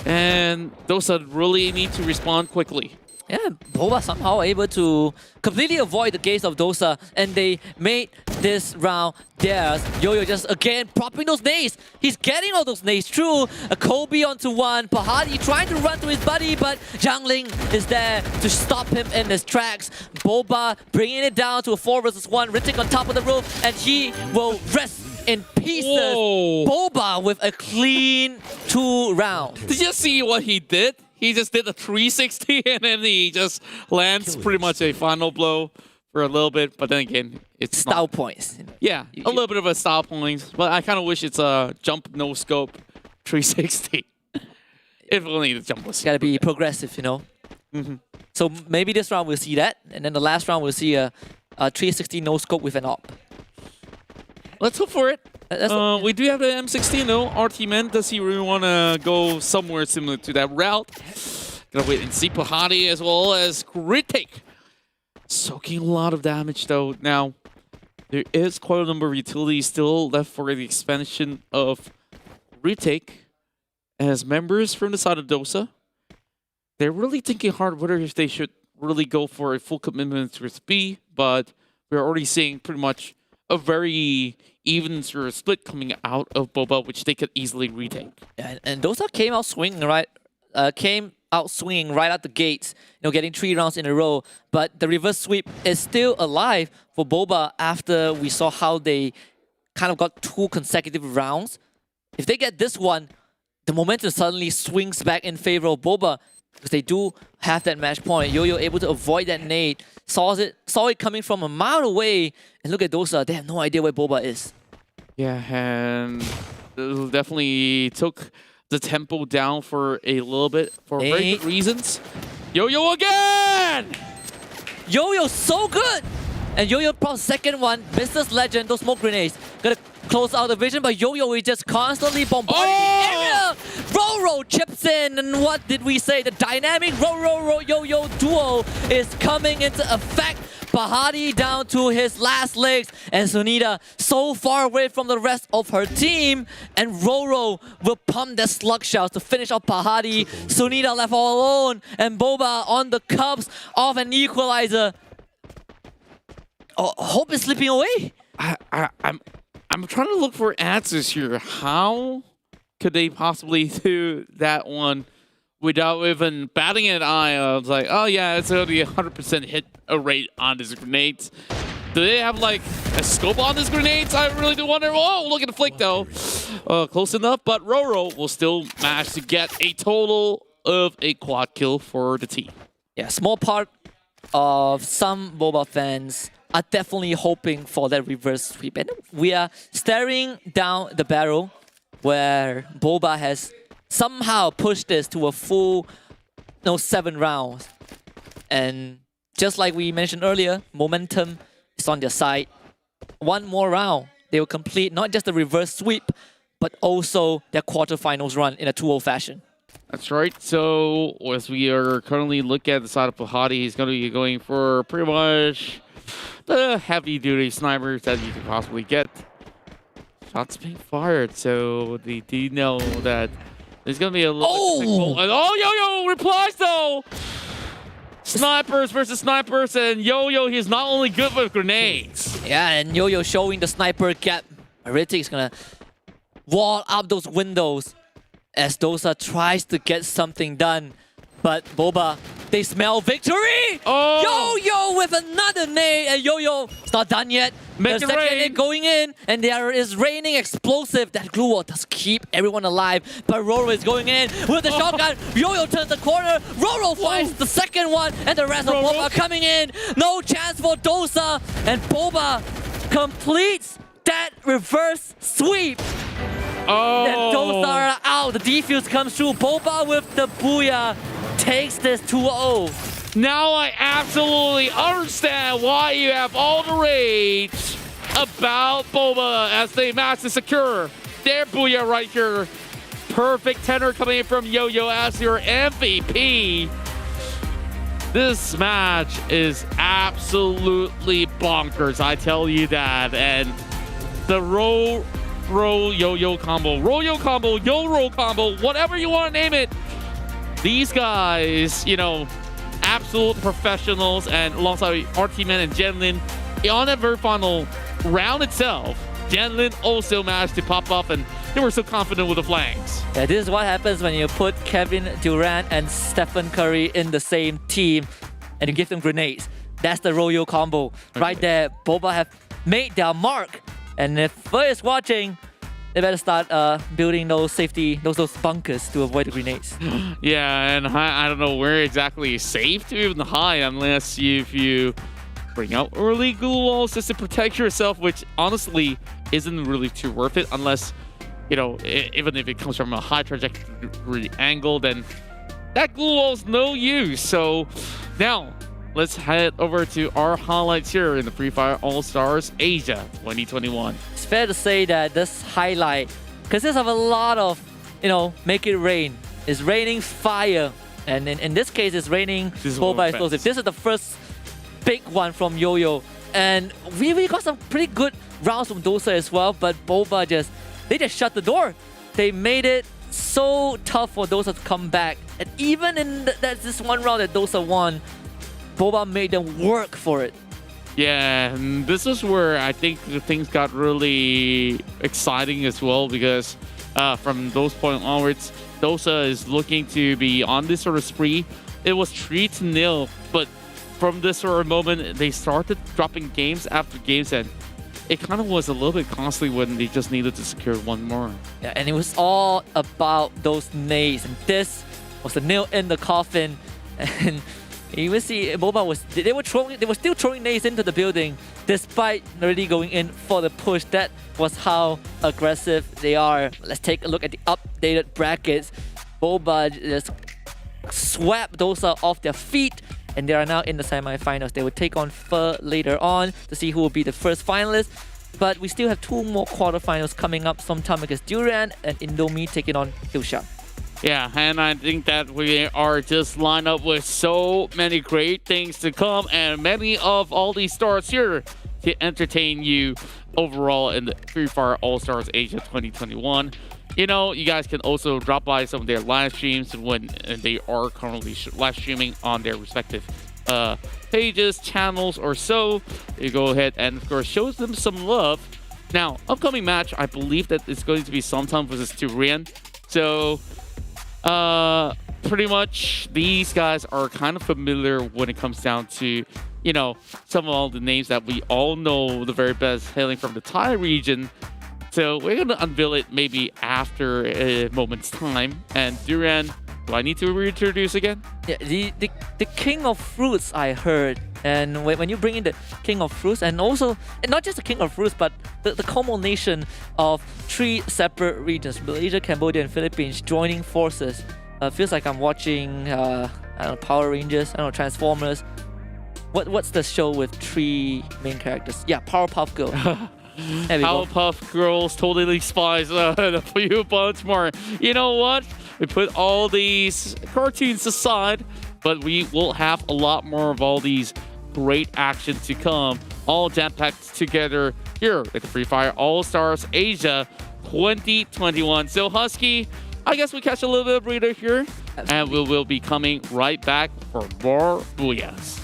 And Dosa really need to respond quickly. Yeah, Boba somehow able to completely avoid the gaze of Dosa, and they made this round theirs. Yo-Yo just again propping those nades. He's getting all those nades through. A Kobe onto 1. Pahadi trying to run to his buddy, but Jungling is there to stop him in his tracks. Boba bringing it down to a 4 versus 1. Ritik on top of the roof, and he will rest in pieces. Whoa. Boba with a clean 2 rounds. Did you see what he did? He just did a 360 and then he just lands pretty much a final blow for a little bit. But then again, it's style points. Yeah, a little bit of a style points. But I kind of wish it's a jump no scope 360. If only the jump was. Gotta be progressive, you know. So maybe this round we'll see that, and then the last round we'll see a 360 no scope with an op. Let's hope for it. We do have the M16 though. RT Man, does he really want to go somewhere similar to that route? Gonna wait and see Pahadi as well as Critic. Soaking a lot of damage though. Now, there is quite a number of utilities still left for the expansion of Retake as members from the side of Dosa. They're really thinking hard whether if they should really go for a full commitment with B, but we're already seeing pretty much a very even sort of split coming out of Boba, which they could easily retake. And Dosa came out swinging right out the gates, getting 3 rounds in a row. But the reverse sweep is still alive for Boba after we saw how they kind of got 2 consecutive rounds. If they get this one, the momentum suddenly swings back in favor of Boba because they do have that match point. Yo-Yo able to avoid that nade, saw it coming from a mile away, and look at Dosa, they have no idea where Boba is. Yeah, and it definitely took the tempo down for a little bit for very good reasons. Yo-Yo again! Yo-Yo so good! And Yo-Yo probably second one, business legend, those smoke grenades. Gonna close out the vision, but Yo-Yo is just constantly bombarding the area! Roro chips in, and what did we say? The dynamic Roro-Yo-Yo duo is coming into effect. Pahadi down to his last legs, and Sunita so far away from the rest of her team, and Roro will pump their slug shells to finish off Pahadi. Sunita left all alone, and Boba on the cusp of an equalizer. Oh, Hope is slipping away. I'm trying to look for answers here. How could they possibly do that one without even batting an eye? I was like, oh yeah, it's only 100% hit rate on these grenades. Do they have like a scope on these grenades? I really do wonder. Oh, look at the flick though. Close enough, but Roro will still manage to get a total of a quad kill for the team. Yeah, small part of some Boba fans are definitely hoping for that reverse sweep. And we are staring down the barrel where Boba has somehow pushed this to a full 7 rounds. And just like we mentioned earlier, momentum is on their side. One more round, they will complete not just the reverse sweep, but also their quarterfinals run in a 2-0 fashion. That's right. So as we are currently looking at the side of Pahadi, he's going to be going for pretty much the heavy-duty snipers that you could possibly get. Shots being fired, so they do know that there's going to be a little... Yo-Yo replies though! Snipers versus snipers, and Yo-Yo, he's not only good with grenades. Yeah, and Yo-Yo showing the sniper gap. Ritik is going to wall up those windows as Dosa tries to get something done. But Boba, they smell victory! Yo-Yo with another nade, and Yo-Yo, it's not done yet. Make the it second rain. nade going in, and there is raining explosive. That glue wall does keep everyone alive, but Roro is going in with the shotgun. Yo-Yo turns the corner, Roro finds the second one, and the rest of Boba coming in. No chance for Dosa, and Boba completes that reverse sweep. And Dosa are out, the defuse comes through. Boba with the booyah takes this 2-0. Now I absolutely understand why you have all the rage about Boba as they manage to secure their booyah right here. Perfect tenor coming in from Yo-Yo as your MVP. This match is absolutely bonkers, I tell you that. And the Yo-Yo combo, Yo-Yo combo, Yo-Ro combo, whatever you want to name it. These guys, absolute professionals, and alongside our teammate and Genlin, on that very final round itself, Genlin also managed to pop up, and they were so confident with the flanks. Yeah, this is what happens when you put Kevin Durant and Stephen Curry in the same team and you give them grenades. That's the Yo-Yo combo. Right there, Boba have made their mark. And if Fer is watching, they better start building those safety, those bunkers to avoid the grenades. Yeah, and I don't know where exactly is safe to even hide unless if you bring out early glue walls just to protect yourself, which honestly isn't really too worth it unless, even if it comes from a high trajectory angle, then that glue wall's no use. So now let's head over to our highlights here in the Free Fire All-Stars Asia 2021. It's fair to say that this highlight consists of a lot of, make it rain. It's raining fire And in this case, it's raining This is Boba one explosive. fast. This is the first big one from Yo-Yo. And we got some pretty good rounds from Dosa as well, but Boba they just shut the door. They made it so tough for Dosa to come back. And even in this one round that Dosa won, Boba made them work for it. Yeah, and this is where I think things got really exciting as well, because from those point onwards, Dosa is looking to be on this sort of spree. It was 3-0, but from this sort of moment, they started dropping games after games, and it kind of was a little bit costly when they just needed to secure one more. Yeah, and it was all about those nades, and this was the nail in the coffin. And you will see Boba they were still throwing nades into the building despite already going in for the push. That was how aggressive they are. Let's take a look at the updated brackets. Boba just swept Dosa off their feet, and they are now in the semifinals. They will take on Fur later on to see who will be the first finalist. But we still have 2 more quarterfinals coming up sometime against Duran and Indomie taking on Hilsha. Yeah, and I think that we are just lined up with so many great things to come, and many of all these stars here to entertain you overall in the Free Fire All-Stars Asia 2021. You know, you guys can also drop by some of their live streams when they are currently live streaming on their respective pages, channels, or so. You go ahead and, of course, show them some love. Now, upcoming match, I believe that it's going to be sometime versus Turian. So, pretty much these guys are kind of familiar when it comes down to, you know, some of all the names that we all know the very best hailing from the Thai region. So we're going to unveil it maybe after a moment's time. And Duran, do I need to reintroduce again? Yeah, the king of fruits, I heard. And when you bring in the king of fruits, and also, and not just the king of fruits, but the culmination of 3 separate regions, Malaysia, Cambodia, and Philippines joining forces. Feels like I'm watching, I don't know, Power Rangers, I don't know, Transformers. What's the show with 3 main characters? Yeah, Powerpuff Girls. There we go. Powerpuff Girls, Totally Spies, a few bunch more. You know what? We put all these cartoons aside, but we will have a lot more of all these great action to come, all jam-packed together here at the Free Fire All-Stars Asia 2021. So Husky, I guess we catch a little bit of breather here, and we will be coming right back for more Booyahs.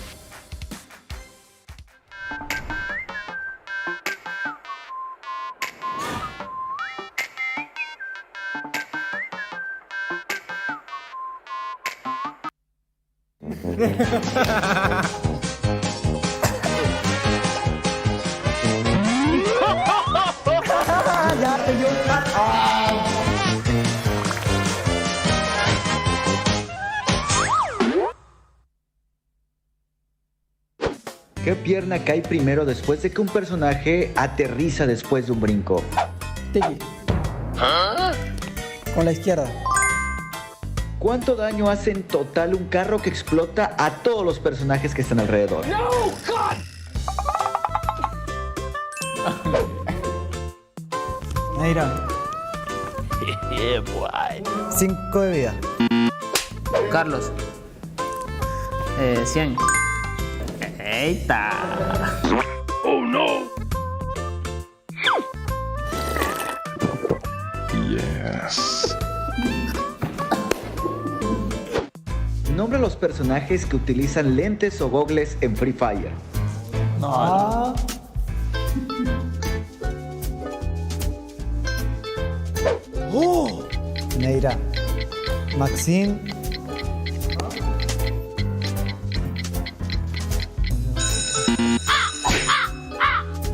¿Qué pierna cae primero después de que un personaje aterriza después de un brinco? Tiki. Con la izquierda. ¿Cuánto daño hace en total un carro que explota a todos los personajes que están alrededor? No, God. Mira. 5 de vida. Carlos. 100. Eita. Oh no! Yes. Nombra los personajes que utilizan lentes o gogles en Free Fire. No. Neira. Maxim.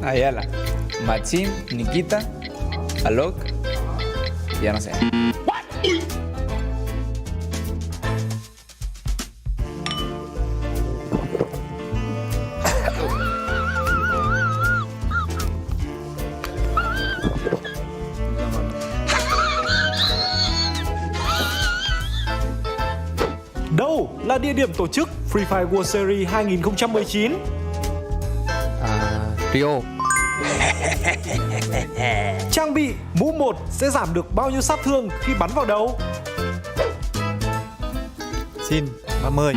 Ayala, Maxim, Nikita, Alok, ya no sé. Đâu là địa điểm tổ chức Free Fire World Series 2019? Rio. Trang bị mũ 1 sẽ giảm được bao nhiêu sát thương khi bắn vào đầu? Xin 30.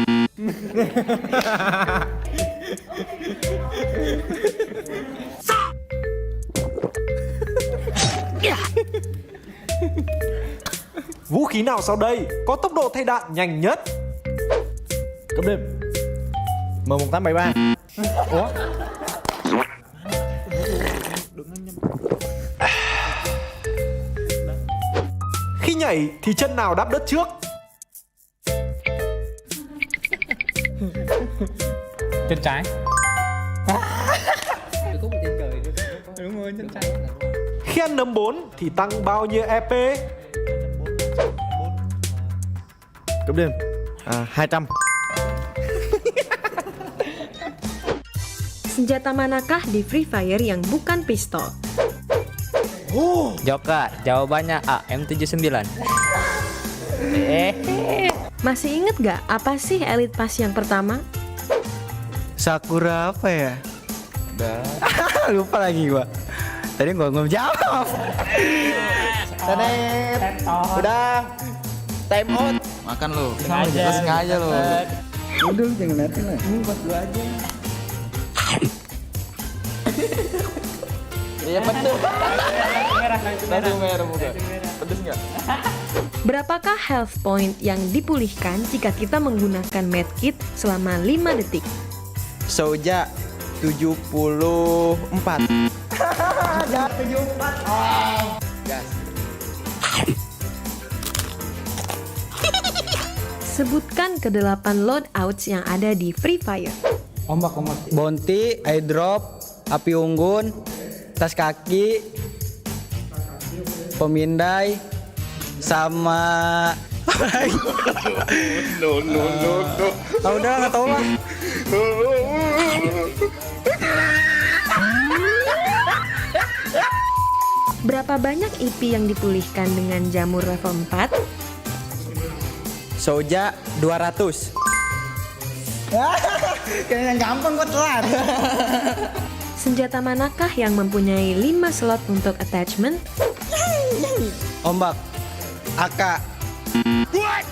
Vũ khí nào sau đây có tốc độ thay đạn nhanh nhất? Cấp đêm M1873. Ủa? Khi nhảy thì chân nào đáp đất trước? Chân trái. Đúng rồi, chân trái. Khi ăn nấm 4 thì tăng bao nhiêu EP? Cấp đêm 200. Senjata manakah di Free Fire yang bukan pistol? Joker, jawabannya A, M79. Masih inget gak apa sih Elite Pass yang pertama? Sakura apa ya? Lupa lagi gua. Tadi gua ngejawab. Tenet. Udah. Time out. Makan lu. Sengaja lu. Udah jangan liatin lah. Ini buat lu aja. Iya betul. Merah muka. Pedes nggak? Berapakah health point yang dipulihkan jika kita menggunakan medkit selama 5 detik? Soja 74. Jangan 74. Oh. Gas. Sebutkan ke-8 loadouts yang ada di Free Fire. Ombak. Bounty, airdrop, api unggun, tas kaki, pemindai, sama No. udah nggak tahu lah. Berapa banyak IP yang dipulihkan dengan jamur level 4? Soja 200. Kayaknya yang gampang gua telat. Senjata manakah yang mempunyai 5 slot untuk attachment? Ombak. AK.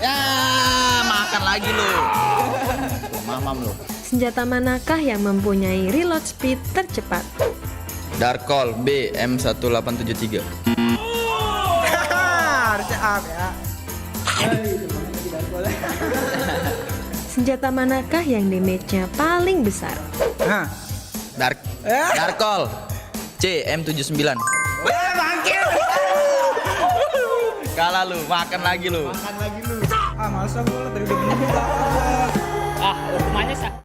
Ya, makan lagi lu. Mamam lu. Senjata manakah yang mempunyai reload speed tercepat? Dark Call B M1873. Harusnya up ya. Senjata manakah yang damage-nya paling besar? Dark Call C M79. Bangkit. Kalah lu, makan lagi lu. Masa gua tadi udah bener. Hukumannya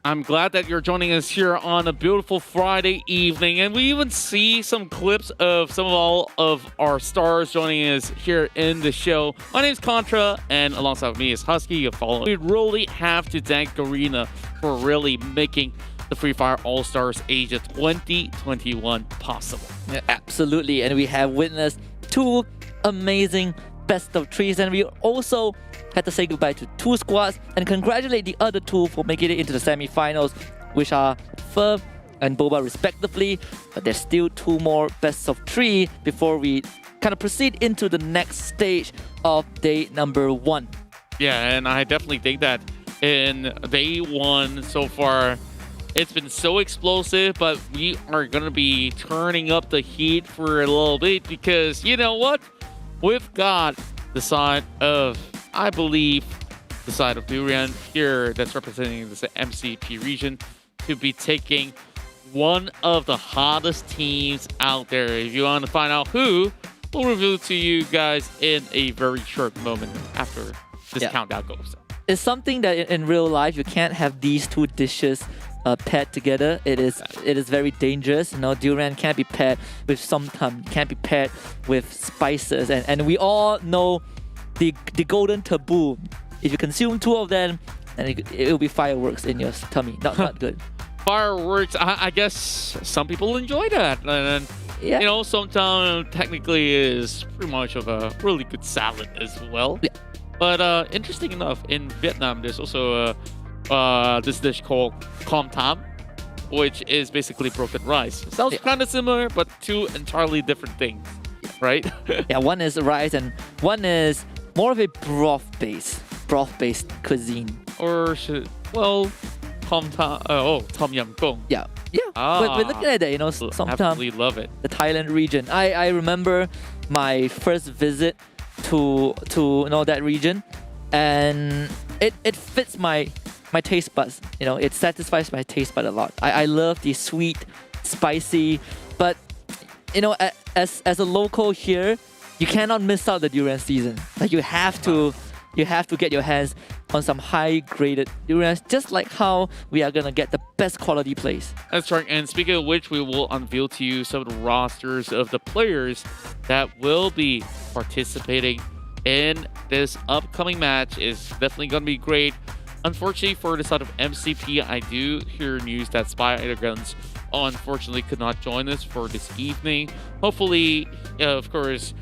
I'm glad that you're joining us here on a beautiful Friday evening, and we even see some clips of some of all of our stars joining us here in the show. My name is Contra, and alongside me is Husky. You follow. We really have to thank Garena for really making the Free Fire All-Stars Asia 2021 possible. Yeah, absolutely, and we have witnessed 2 amazing best of 3s, and we also had to say goodbye to 2 squads and congratulate the other 2 for making it into the semi-finals, which are Fur and Boba respectively. But there's still 2 more best of 3 before we kind of proceed into the next stage of day number 1. Yeah, and I definitely think that in day 1 so far, it's been so explosive, but we are going to be turning up the heat for a little bit because, you know what? We've got the side of, I believe, the side of Durian here that's representing the MCP region to be taking one of the hottest teams out there. If you want to find out who, we'll reveal to you guys in a very short moment after this countdown goes. It's something that in real life you can't have these 2 dishes paired together. It is very dangerous. You know, durian can't be paired with somtam, can't be paired with spices, and we all know the golden taboo. If you consume 2 of them, then it will be fireworks in your tummy. Not good. Fireworks, I guess some people enjoy that, and yeah, you know, sometimes technically is pretty much of a really good salad as well. Yeah. But interesting enough, in Vietnam, there's also this dish called komtam, which is basically broken rice. Sounds kind of similar, but two entirely different things, right? Yeah, one is rice and one is more of a broth-based cuisine. Or tom yum goong. Yeah. But looking at that, you know, sometimes absolutely love it. the Thailand region. I remember my first visit to that region, and it fits my taste buds. You know, it satisfies my taste bud a lot. I love the sweet, spicy, but you know, as a local here, you cannot miss out the durian season. Like you have to get your hands on some high-graded durians, just like how we are gonna get the best quality plays. That's right. And speaking of which, we will unveil to you some of the rosters of the players that will be participating in this upcoming match. Is definitely gonna be great. Unfortunately for the side of MCP, I do hear news that Spider Guns unfortunately could not join us for this evening. Hopefully, of course,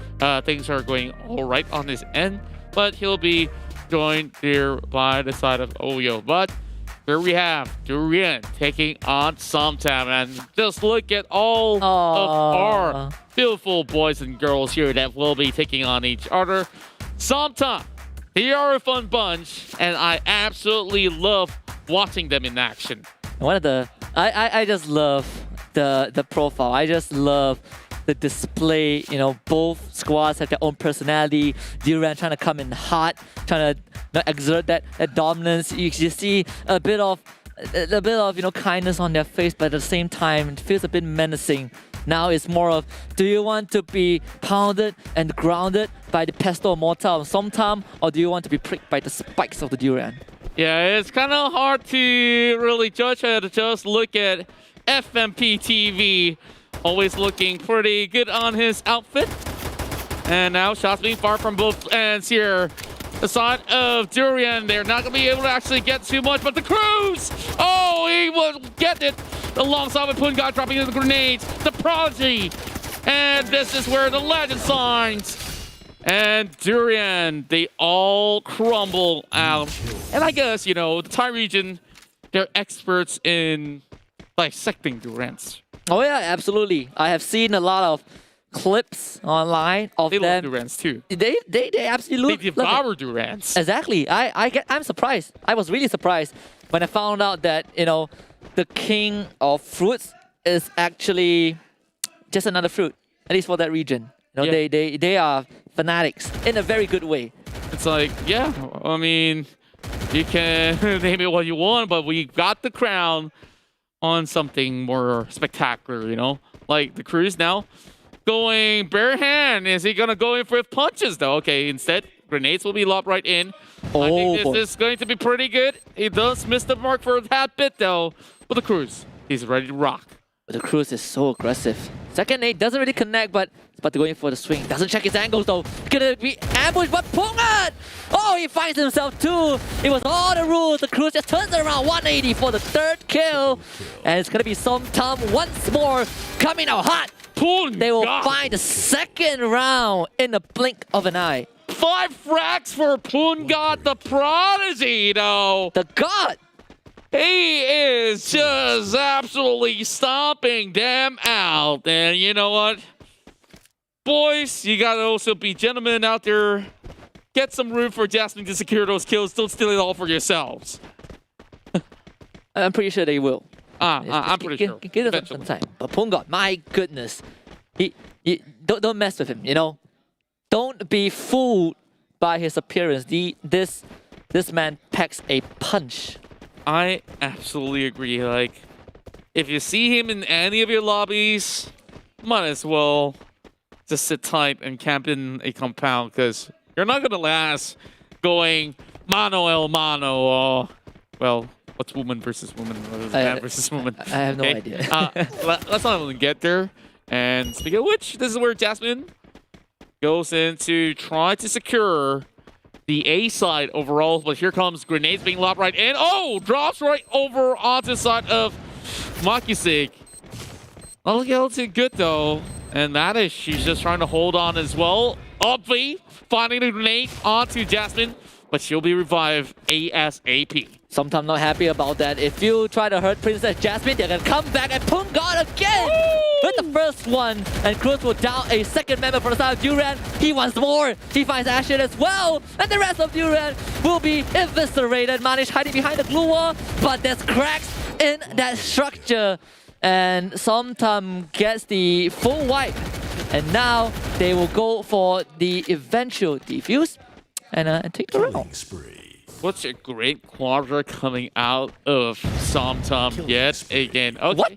things are going all right on his end, but he'll be joined there by the side of Oyo. But here we have Durian taking on Somtam, and just look at all of our beautiful boys and girls here that will be taking on each other. Somtam, they are a fun bunch, and I absolutely love watching them in action. One of the I just love the profile. I just love the display. You know, both squads have their own personality. Durian trying to come in hot, trying to exert that dominance. You see a bit of you know, kindness on their face, but at the same time it feels a bit menacing. Now it's more of, do you want to be pounded and grounded by the pestle mortar of Somtam, or do you want to be pricked by the spikes of the durian? Yeah, it's kind of hard to really judge it. Just look at FMP TV, always looking pretty good on his outfit. And now shots being fired from both ends here. The side of Durian, they're not going to be able to actually get too much, but the Cruise! Oh, he will get it! Alongside with Pungat dropping in the grenades, the Prodigy! And this is where the legend signs! And Durian, they all crumble out. And I guess, you know, the Thai region, they're experts in dissecting Durants. Oh yeah, absolutely. I have seen a lot of clips online of they them. Love Durants too. They absolutely they devour Durants. Exactly. I'm surprised. I was really surprised when I found out that, you know, the king of fruits is actually just another fruit, at least for that region. You know, yeah. They are fanatics in a very good way. It's like, yeah, I mean, you can name it what you want, but we got the crown on something more spectacular, you know? Like the Cruise now going bare hand. Is he gonna go in for punches though? Okay, instead, grenades will be lobbed right in. I think this is going to be pretty good. He does miss the mark for that bit though. But the Cruise, he's ready to rock. But the Cruise is so aggressive. Second nade doesn't really connect, but he's about to go in for the swing. Doesn't check his angles though. Gonna be ambushed, but Pungat! Oh, he finds himself too. It was all the rules. The Cruise just turns it around 180 for the third kill. And it's gonna be Somtam once more coming out hot. They will find the second round in a blink of an eye. 5 frags for Pungat, the Prodigy though. The God! He is just absolutely stomping them out. And you know what? Boys, you gotta also be gentlemen out there. Get some room for Jasmine to secure those kills. Don't steal it all for yourselves. I'm pretty sure they will. I'm pretty sure. Give them some time. But Pungat, my goodness. Don't mess with him, you know? Don't be fooled by his appearance. This man packs a punch. I absolutely agree. Like, if you see him in any of your lobbies, might as well just sit tight and camp in a compound, because you're not gonna last going mano el mano. Or, well, what's woman versus woman? What is man versus woman? I have no idea. Let's not even get there. And speaking of which, this is where Jasmine goes in to try to secure the A side overall, but here comes grenades being lobbed right in. Oh, drops right over onto the side of Makisig. Not looking all too good though. And Madish, she's just trying to hold on as well. Obvi finding the grenade onto Jasmine. but she'll be revived ASAP. Sometimes not happy about that. If you try to hurt Princess Jasmine, they're gonna come back and Punggod again with the first one. And Cruz will down a second member for the side of Duran. He wants more. He finds Ashen as well. And the rest of Duran will be eviscerated. Manish hiding behind the glue wall, but there's cracks in that structure. And Somtam gets the full wipe. And now they will go for the eventual defuse and take the round. Such a great quadra coming out of Somtam yet again. Okay.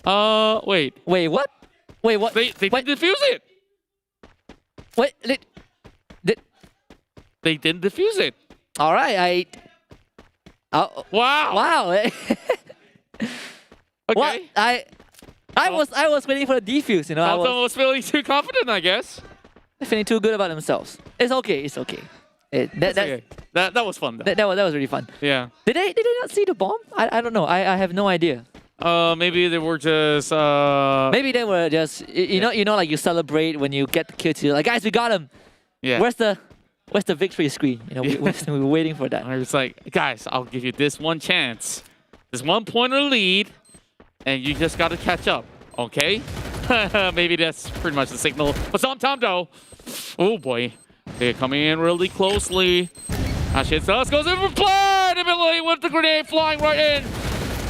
What? Wait. Wait, what? Wait, what? They didn't defuse it. Wait, they didn't defuse it. all right, Wow. Wow. Okay. What? I was waiting for the defuse, you know. Somtam was feeling too confident, I guess. Feeling too good about themselves. It's okay. It's okay. That was fun, though. That was really fun. Yeah. Did they not see the bomb? I don't know. I have no idea. Maybe they were just. Maybe they were just. You know, like you celebrate when you get the kill. You're like, guys, we got him. Yeah. Where's the victory screen? You know, we're waiting for that. I was like, guys, I'll give you this one chance, this 1 pointer lead, and you just got to catch up, okay? Maybe that's pretty much the signal. But Somtam though, oh boy, they're coming in really closely. Ashin goes in for play, immediately with the grenade flying right in.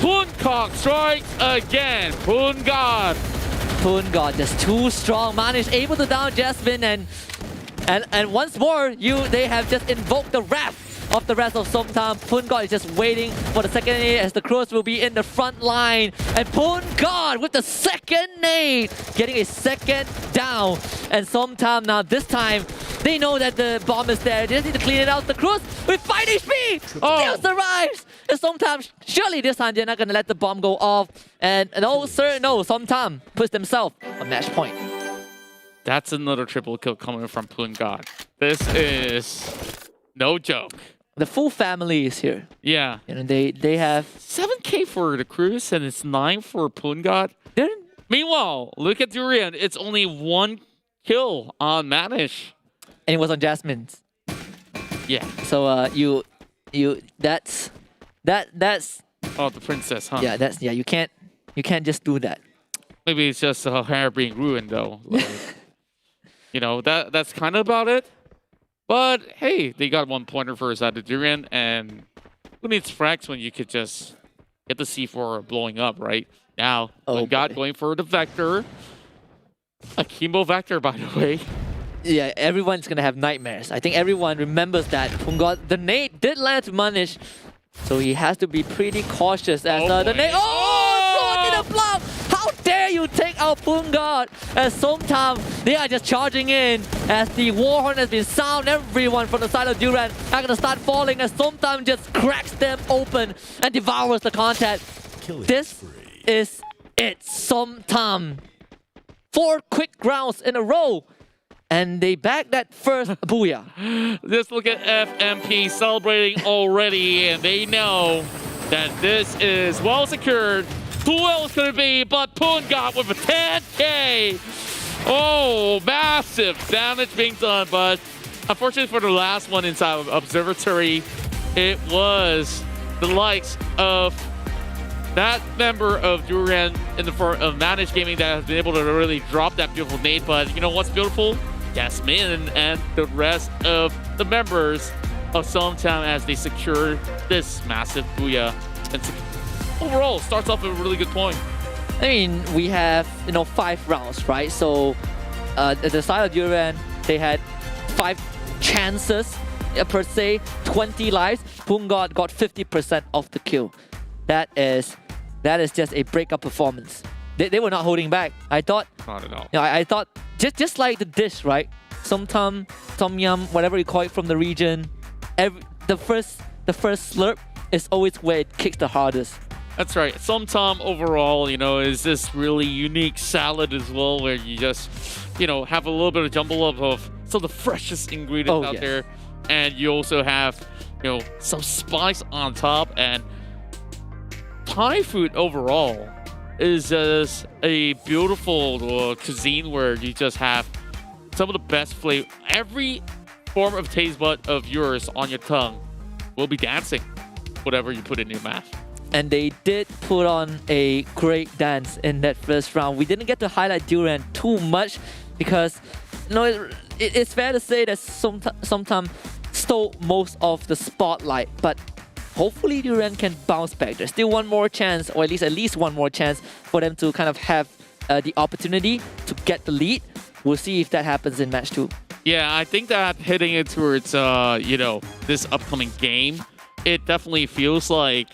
Punggod strikes again. Punggod just too strong. Manish able to down Jasmine and once more they have just invoked the wrath of the rest of Somtam. Punggod is just waiting for the second nade as the Crows will be in the front line. And Punggod with the second nade, getting a second down. And Somtam now this time, they know that the bomb is there. They just need to clean it out. The Crows with 5 HP still survives. And Somtam, surely this time they're not going to let the bomb go off. And no sir, no, Somtam puts themselves on match point. That's another triple kill coming from Punggod. This is no joke. The full family is here. Yeah. You know, they have 7K for the Cruise and it's 9 for Punggod. Meanwhile, look at Durian. It's only 1 kill on Manish. And it was on Jasmine's. Yeah. So that's oh, the princess, huh? Yeah, you can't just do that. Maybe it's just her hair being ruined though. Like, you know, that's kind of about it. But hey, they got 1 pointer for side of Durian, and who needs frags when you could just get the C4 blowing up, right? Now, Punggod going for the Vector. A Kimbo Vector, by the way. Yeah, everyone's gonna have nightmares. I think everyone remembers that. Punggod, the nade did land to Manish, so he has to be pretty cautious as the nade. Oh, throw it in the block! How dare you take out Punggod? As Somtam, they are just charging in as the Warhorn has been sound. Everyone from the side of Duran are gonna start falling as Somtam just cracks them open and devours the contact. This is it, Somtam. 4 quick rounds in a row. And they back that first booyah. Just look at FMP celebrating already, and they know that this is well secured. Who else could it be but Punggod with a 10K? Oh, massive damage being done, but unfortunately for the last one inside Observatory, it was the likes of that member of Duran in the front of Managed Gaming that has been able to really drop that beautiful nade. But you know what's beautiful? Jasmine and the rest of the members of Somtam as they secure this massive booyah. And overall, starts off with a really good point. I mean, we have 5 rounds, right? So at the side of Duran, they had 5 chances per se, 20 lives. Punggod got 50% of the kill. That is just a breakup performance. They were not holding back. I thought. Not at all. I thought just like the dish, right? Somtam, tom yum, whatever you call it from the region. The first slurp is always where it kicks the hardest. That's right. Somtam overall, is this really unique salad as well, where you just, have a little bit of jumble of some of the freshest ingredients out there, and you also have, some spice on top. And Thai food overall is just a beautiful cuisine where you just have some of the best flavor. Every form of taste bud of yours on your tongue will be dancing, whatever you put in your mouth. And they did put on a great dance in that first round. We didn't get to highlight Durian too much because, you know, it's fair to say that sometimes stole most of the spotlight. But hopefully Durian can bounce back. There's still one more chance, or at least one more chance for them to kind of have the opportunity to get the lead. We'll see if that happens in match 2. Yeah, I think that heading it towards, you know, this upcoming game, it definitely feels like,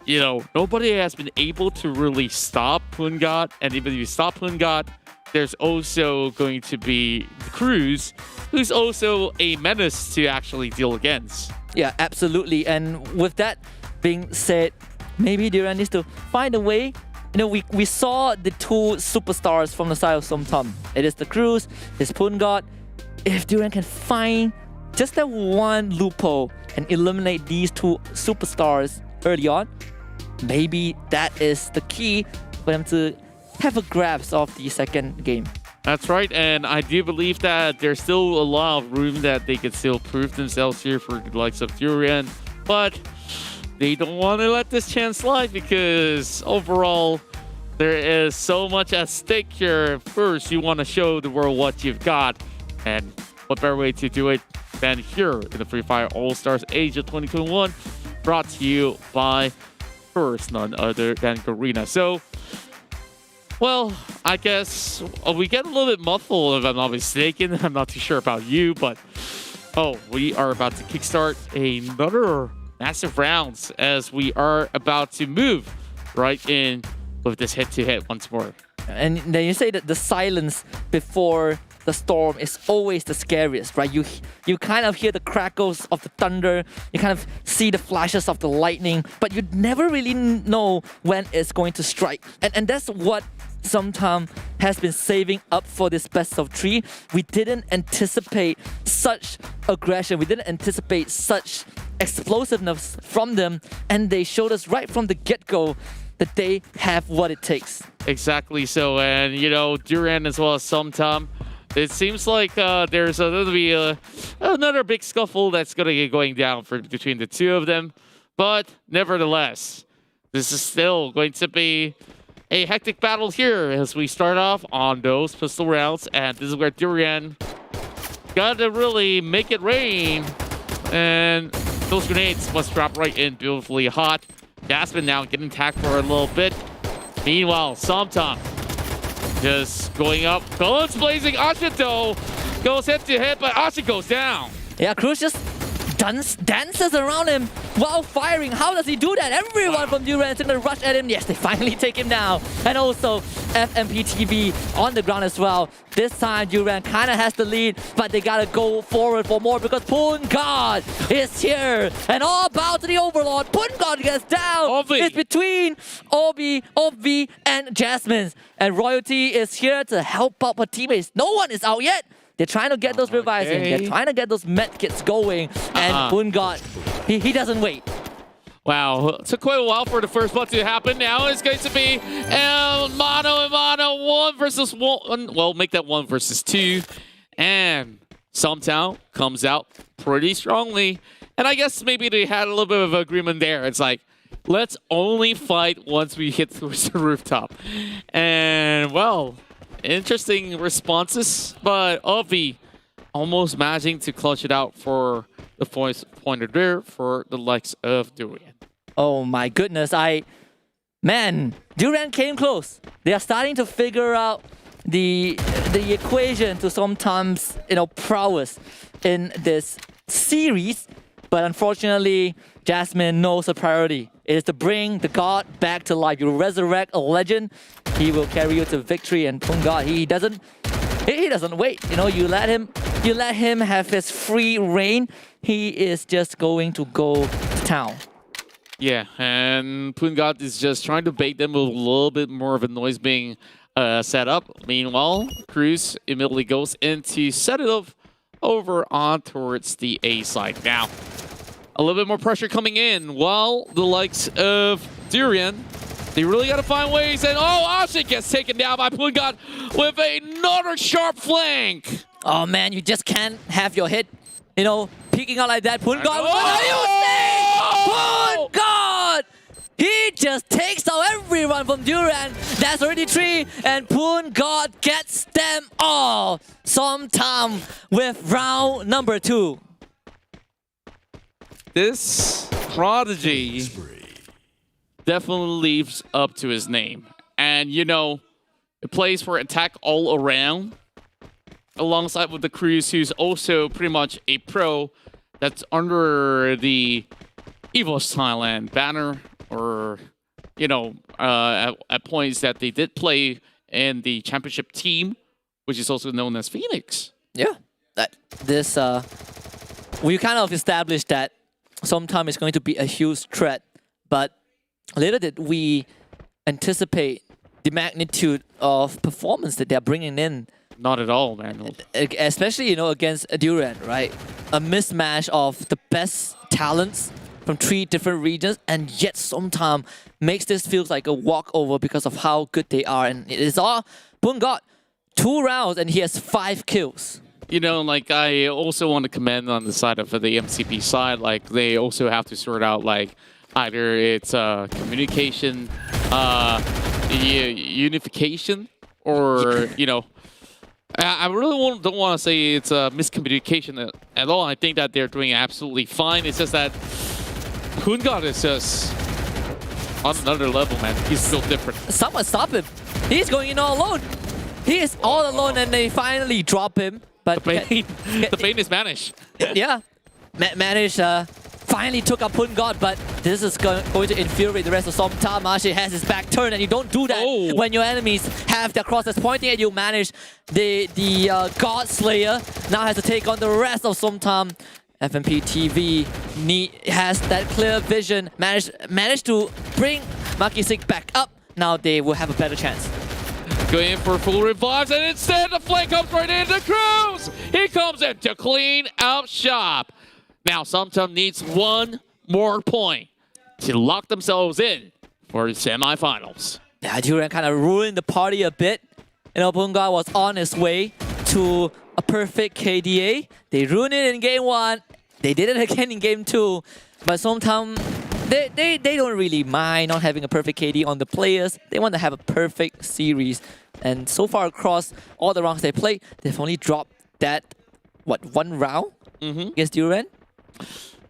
you know, nobody has been able to really stop Pungat. And even if you stop Pungat, there's also going to be Cruz, who's also a menace to actually deal against. Yeah, absolutely. And with that being said, maybe Durian needs to find a way. You know, we saw the two superstars from the side of Somtam. It is the Cruz, it's Pungat. If Durian can find just that one loophole and eliminate these two superstars early on, maybe that is the key for them to have a grasp of the second game. That's right, and I do believe that there's still a lot of room that they could still prove themselves here for the likes of Durian, but they don't want to let this chance slide because overall there is so much at stake here. First, you want to show the world what you've got, and what better way to do it than here in the Free Fire All-Stars Asia 2021, brought to you by first none other than Garena. So, well, I guess we get a little bit muffled if I'm not mistaken. I'm not too sure about you, but we are about to kickstart another massive rounds as we are about to move right in with this head-to-head once more. And then you say that the silence before the storm is always the scariest, right? You kind of hear the crackles of the thunder, you kind of see the flashes of the lightning, but you never really know when it's going to strike. And that's what Somtam has been saving up for this best of 3. We didn't anticipate such aggression, we didn't anticipate such explosiveness from them, and they showed us right from the get-go that they have what it takes. Exactly so, and you know, Durian as well as Somtam, it seems like there's going to be another big scuffle that's going to get going down between the two of them. But nevertheless, this is still going to be a hectic battle here as we start off on those pistol rounds. And this is where Durian got to really make it rain. And those grenades must drop right in beautifully hot. Jasmine now getting tagged for a little bit. Meanwhile, Somtam just going up. Guns blazing. Asha though goes head to head, but Asha goes down. Yeah, Cruz just dances around him while firing. How does he do that? Everyone from Durian is going to rush at him. Yes, they finally take him down. And also FMPTV on the ground as well. This time Durian kind of has the lead, but they got to go forward for more because Pungat is here. And all bow to the Overlord. Pungat gets down. Ovi. It's between Ovi, and Jasmine. And Royalty is here to help out her teammates. No one is out yet. They're trying to get those revives in. They're trying to get those med kits going. And Pungat, he doesn't wait. Wow, it took quite a while for the first one to happen. Now it's going to be mano and mano, 1 versus 1. Well, make that 1 versus 2. And Somtam comes out pretty strongly. And I guess maybe they had a little bit of agreement there. It's like, let's only fight once we hit towards the rooftop. And, well, interesting responses, but Ovi almost managing to clutch it out for the pointer there for the likes of Durian. Oh my goodness, man, Durian came close. They are starting to figure out the equation to sometimes, prowess in this series, but unfortunately, Jasmine knows a priority. It is to bring the god back to life. You resurrect a legend, he will carry you to victory. And Pungat, he doesn't wait. You let him have his free reign. He is just going to go to town. Yeah, and Pungat is just trying to bait them with a little bit more of a noise being set up. Meanwhile, Cruz immediately goes in to set it up over on towards the A side. Now, a little bit more pressure coming in while the likes of Durian, they really got to find ways. And Asha gets taken down by Pungat with another sharp flank. Oh man, you just can't have your head, peeking out like that. Pungod, what are you saying? Pungod! He just takes out everyone from Duran. That's already 3, and Pungod gets them all. Sometime with round number 2. This prodigy definitely lives up to his name. And, it plays for attack all around, alongside with the Cruz, who's also pretty much a pro that's under the EVOS Thailand banner, or, at points that they did play in the championship team, which is also known as Phoenix. Yeah. We kind of established that sometime it's going to be a huge threat, but little did we anticipate the magnitude of performance that they're bringing in. Not at all, man. Especially, against Duran, right? A mismatch of the best talents from 3 different regions, and yet sometime makes this feel like a walkover because of how good they are. And it is all Pungod, 2 rounds, and he has 5 kills. I also want to commend on the side of the MCP side, they also have to sort out, either it's communication, unification, or, I really don't want to say it's a miscommunication at all. I think that they're doing absolutely fine. It's just that Pungod is just on another level, man. He's still different. Someone stop him. He's going in all alone. He is all alone, and they finally drop him. But the Bane is managed. Yeah. Managed finally took up Pungod, but this is going to infuriate the rest of Somtam. Mashi has his back turned, and you don't do that when your enemies have their crosses pointing at you. Manage the God Slayer now has to take on the rest of Somtam. FMP TV has that clear vision, managed to bring Makisik back up. Now they will have a better chance. Going in for full revives, and instead the flank comes right into Cruz. He comes in to clean out shop. Now Somtam needs 1 more point to lock themselves in for the semifinals. Yeah, Duran kind of ruined the party a bit. Pungod was on his way to a perfect KDA. They ruined it in game 1. They did it again in game 2. But Somtam, they don't really mind not having a perfect KD on the players. They want to have a perfect series. And so far across all the rounds they played, they've only dropped that, 1 round against Duran?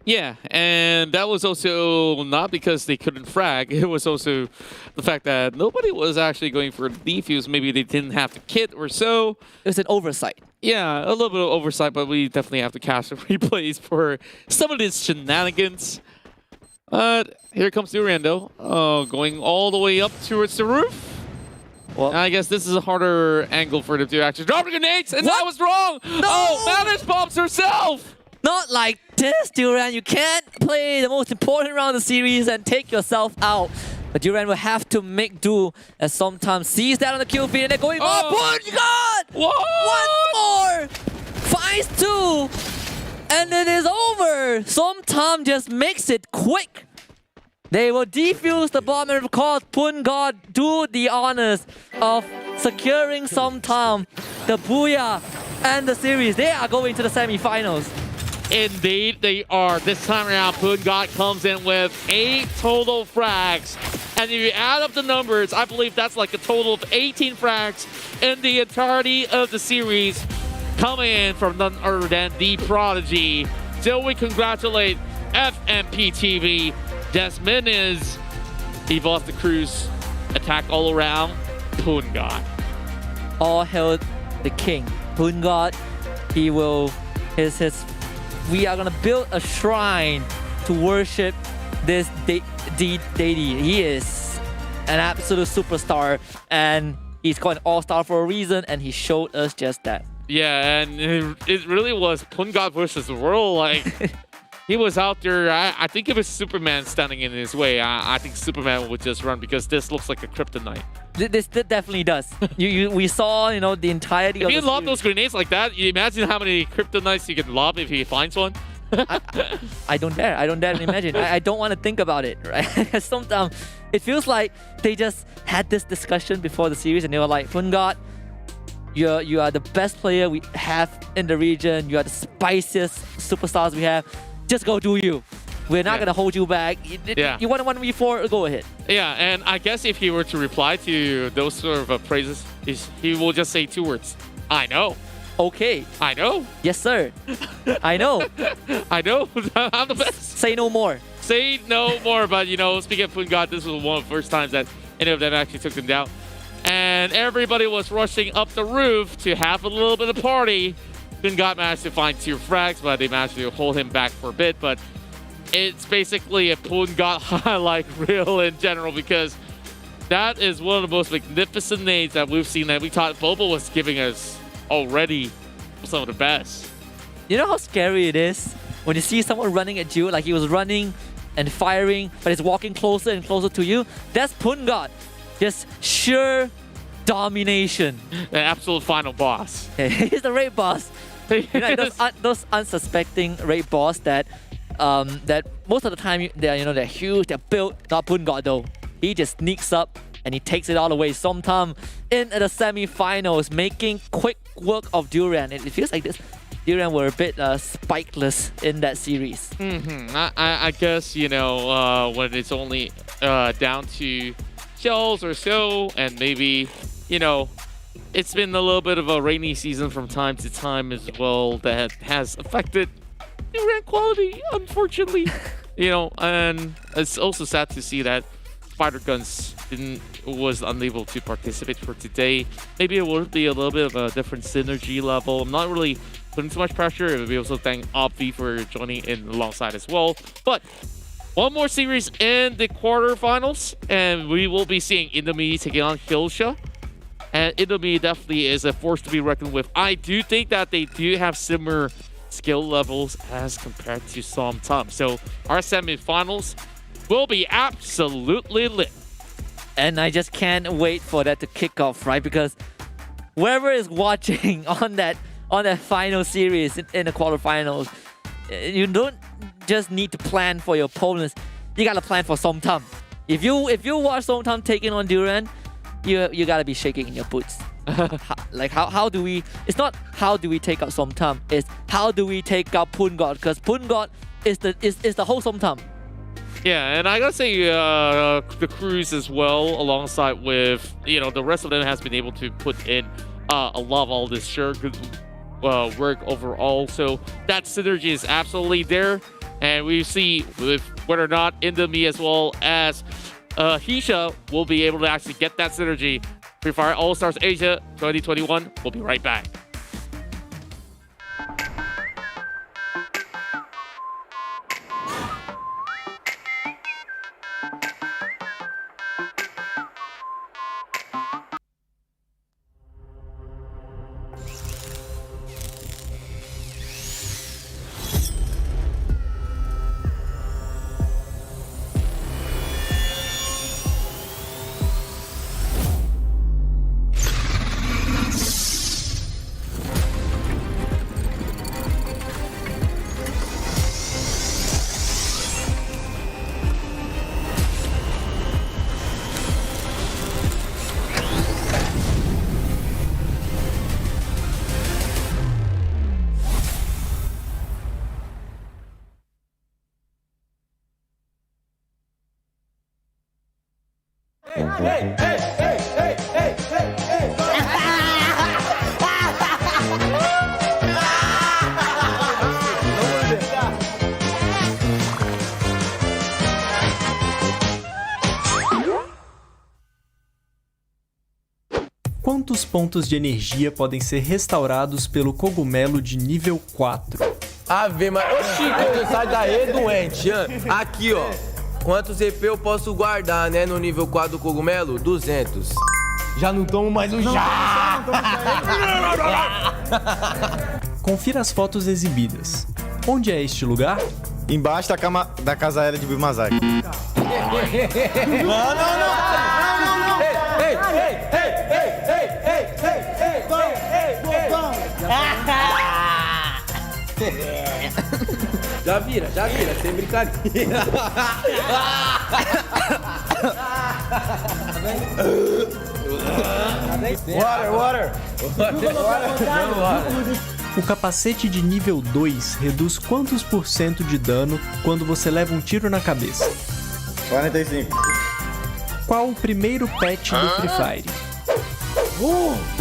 Yeah, and that was also not because they couldn't frag. It was also the fact that nobody was actually going for the defuse. Maybe they didn't have the kit or so. It was an oversight. Yeah, a little bit of oversight, but we definitely have to catch the replays for some of these shenanigans. Here comes Durando, going all the way up towards the roof. Well, I guess this is a harder angle for them to actually drop the grenades, and that was wrong! No! Manage bombs herself! Not like this, Duran. You can't play the most important round of the series and take yourself out. But Duran will have to make do as Somtam sees that on the kill feed, and they're going, Pungod! One more! Finds 2! And it is over! Somtam just makes it quick. They will defuse the bomb, and of course, Pungod do the honors of securing Somtam, the Booyah, and the series. They are going to the semifinals. Indeed, they are. This time around, Pungod comes in with 8 total frags. And if you add up the numbers, I believe that's like a total of 18 frags in the entirety of the series, coming in from none other than the Prodigy. So we congratulate FMP TV. Desmond is EVOS the Cruz. Attack all around. Pungod. All hail the king. Pungod, he will... We are gonna build a shrine to worship this deity. He is an absolute superstar, and he's got an all-star for a reason, and he showed us just that. Yeah, and it really was Pungod versus the world. Like, he was out there. I think if it's Superman standing in his way, I think Superman would just run, because this looks like a kryptonite. This definitely does. We saw, the entirety of the If you lob those grenades like that, you imagine how many kryptonites you can lob if he finds one. I don't dare. I don't dare to imagine. I don't want to think about it, right? Sometimes it feels like they just had this discussion before the series, and they were like, Pungod, You are the best player we have in the region. You are the spiciest superstars we have. Just go do you. We're not gonna hold you back. You want a 1v4? Go ahead. Yeah, and I guess if he were to reply to those sort of praises, he will just say 2 words. I know. Okay. I know. Yes, sir. I know. I know. I'm the best. Say no more. Say no more. But, you know, speaking of Pungat, this was one of the first times that any of them actually took them down. And everybody was rushing up the roof to have a little bit of party. Pungat managed to find 2 frags, but they managed to hold him back for a bit. But it's basically a Pungat highlight reel in general, because that is one of the most magnificent nades that we've seen that we thought Bobo was giving us already some of the best. You know how scary it is when you see someone running at you, like he was running and firing, but he's walking closer and closer to you? That's Pungat. Just sheer domination. The absolute final boss. He's the raid boss. You know, those unsuspecting raid boss that most of the time they're huge, they're built. Not Pungat though. He just sneaks up and he takes it all away. Somtam in the semi-finals, making quick work of Durian. It feels like this Durian were a bit spikeless in that series. I guess, you know, when it's only down to shells or so, and maybe, you know, it's been a little bit of a rainy season from time to time as well that has affected Durian quality, unfortunately. You know, and it's also sad to see that Spider Guns was unable to participate for today. Maybe it would be a little bit of a different synergy level. I'm not really putting too much pressure. It would be also thank Obvi for joining in alongside as well. But one more series in the quarterfinals, and we will be seeing Indomie taking on Hilsha. And Indomie definitely is a force to be reckoned with. I do think that they do have similar skill levels as compared to Somtam. So our semifinals will be absolutely lit. And I just can't wait for that to kick off, right? Because whoever is watching on that final series in the quarterfinals, you don't just need to plan for your opponents. You gotta plan for Somtam. If you watch Somtam taking on Durian, you gotta be shaking in your boots. Like how do we? It's not how do we take out Somtam. It's how do we take out Pungat? Because Pungat is the whole Somtam. Yeah, and I gotta say, the crews as well, alongside with, you know, the rest of them has been able to put in a lot of all this good work overall. So that synergy is absolutely there, and we see with whether or not Indomie as well as Hisha will be able to actually get that synergy. Free Fire All Stars Asia 2021. We'll be right back. Quantos pontos de energia podem ser restaurados pelo cogumelo de nível 4? Ave Maria. Ô Chico, sai daí, doente. Aqui, ó. Quantos EP eu posso guardar, né, no nível 4 do cogumelo? 200. Já não tomo mais um chá. Confira as fotos exibidas. Onde é este lugar? Embaixo da casa aérea de Bimazaki. Não. Já vira, sem brincadeira. Water. O capacete de nível 2 reduz quantos por cento de dano quando você leva um tiro na cabeça? 45. Qual o primeiro patch do Free Fire?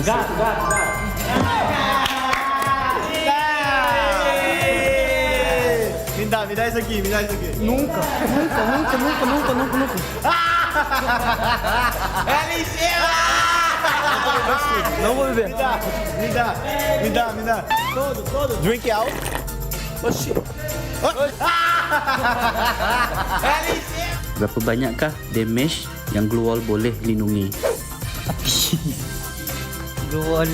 Gato. Me dá isso aqui, Nunca. Não vou beber. Me dá. Todo. Drink out. Oxi. Berapa banyakkah damage yang glue wall boleh lindungi? Glue wall.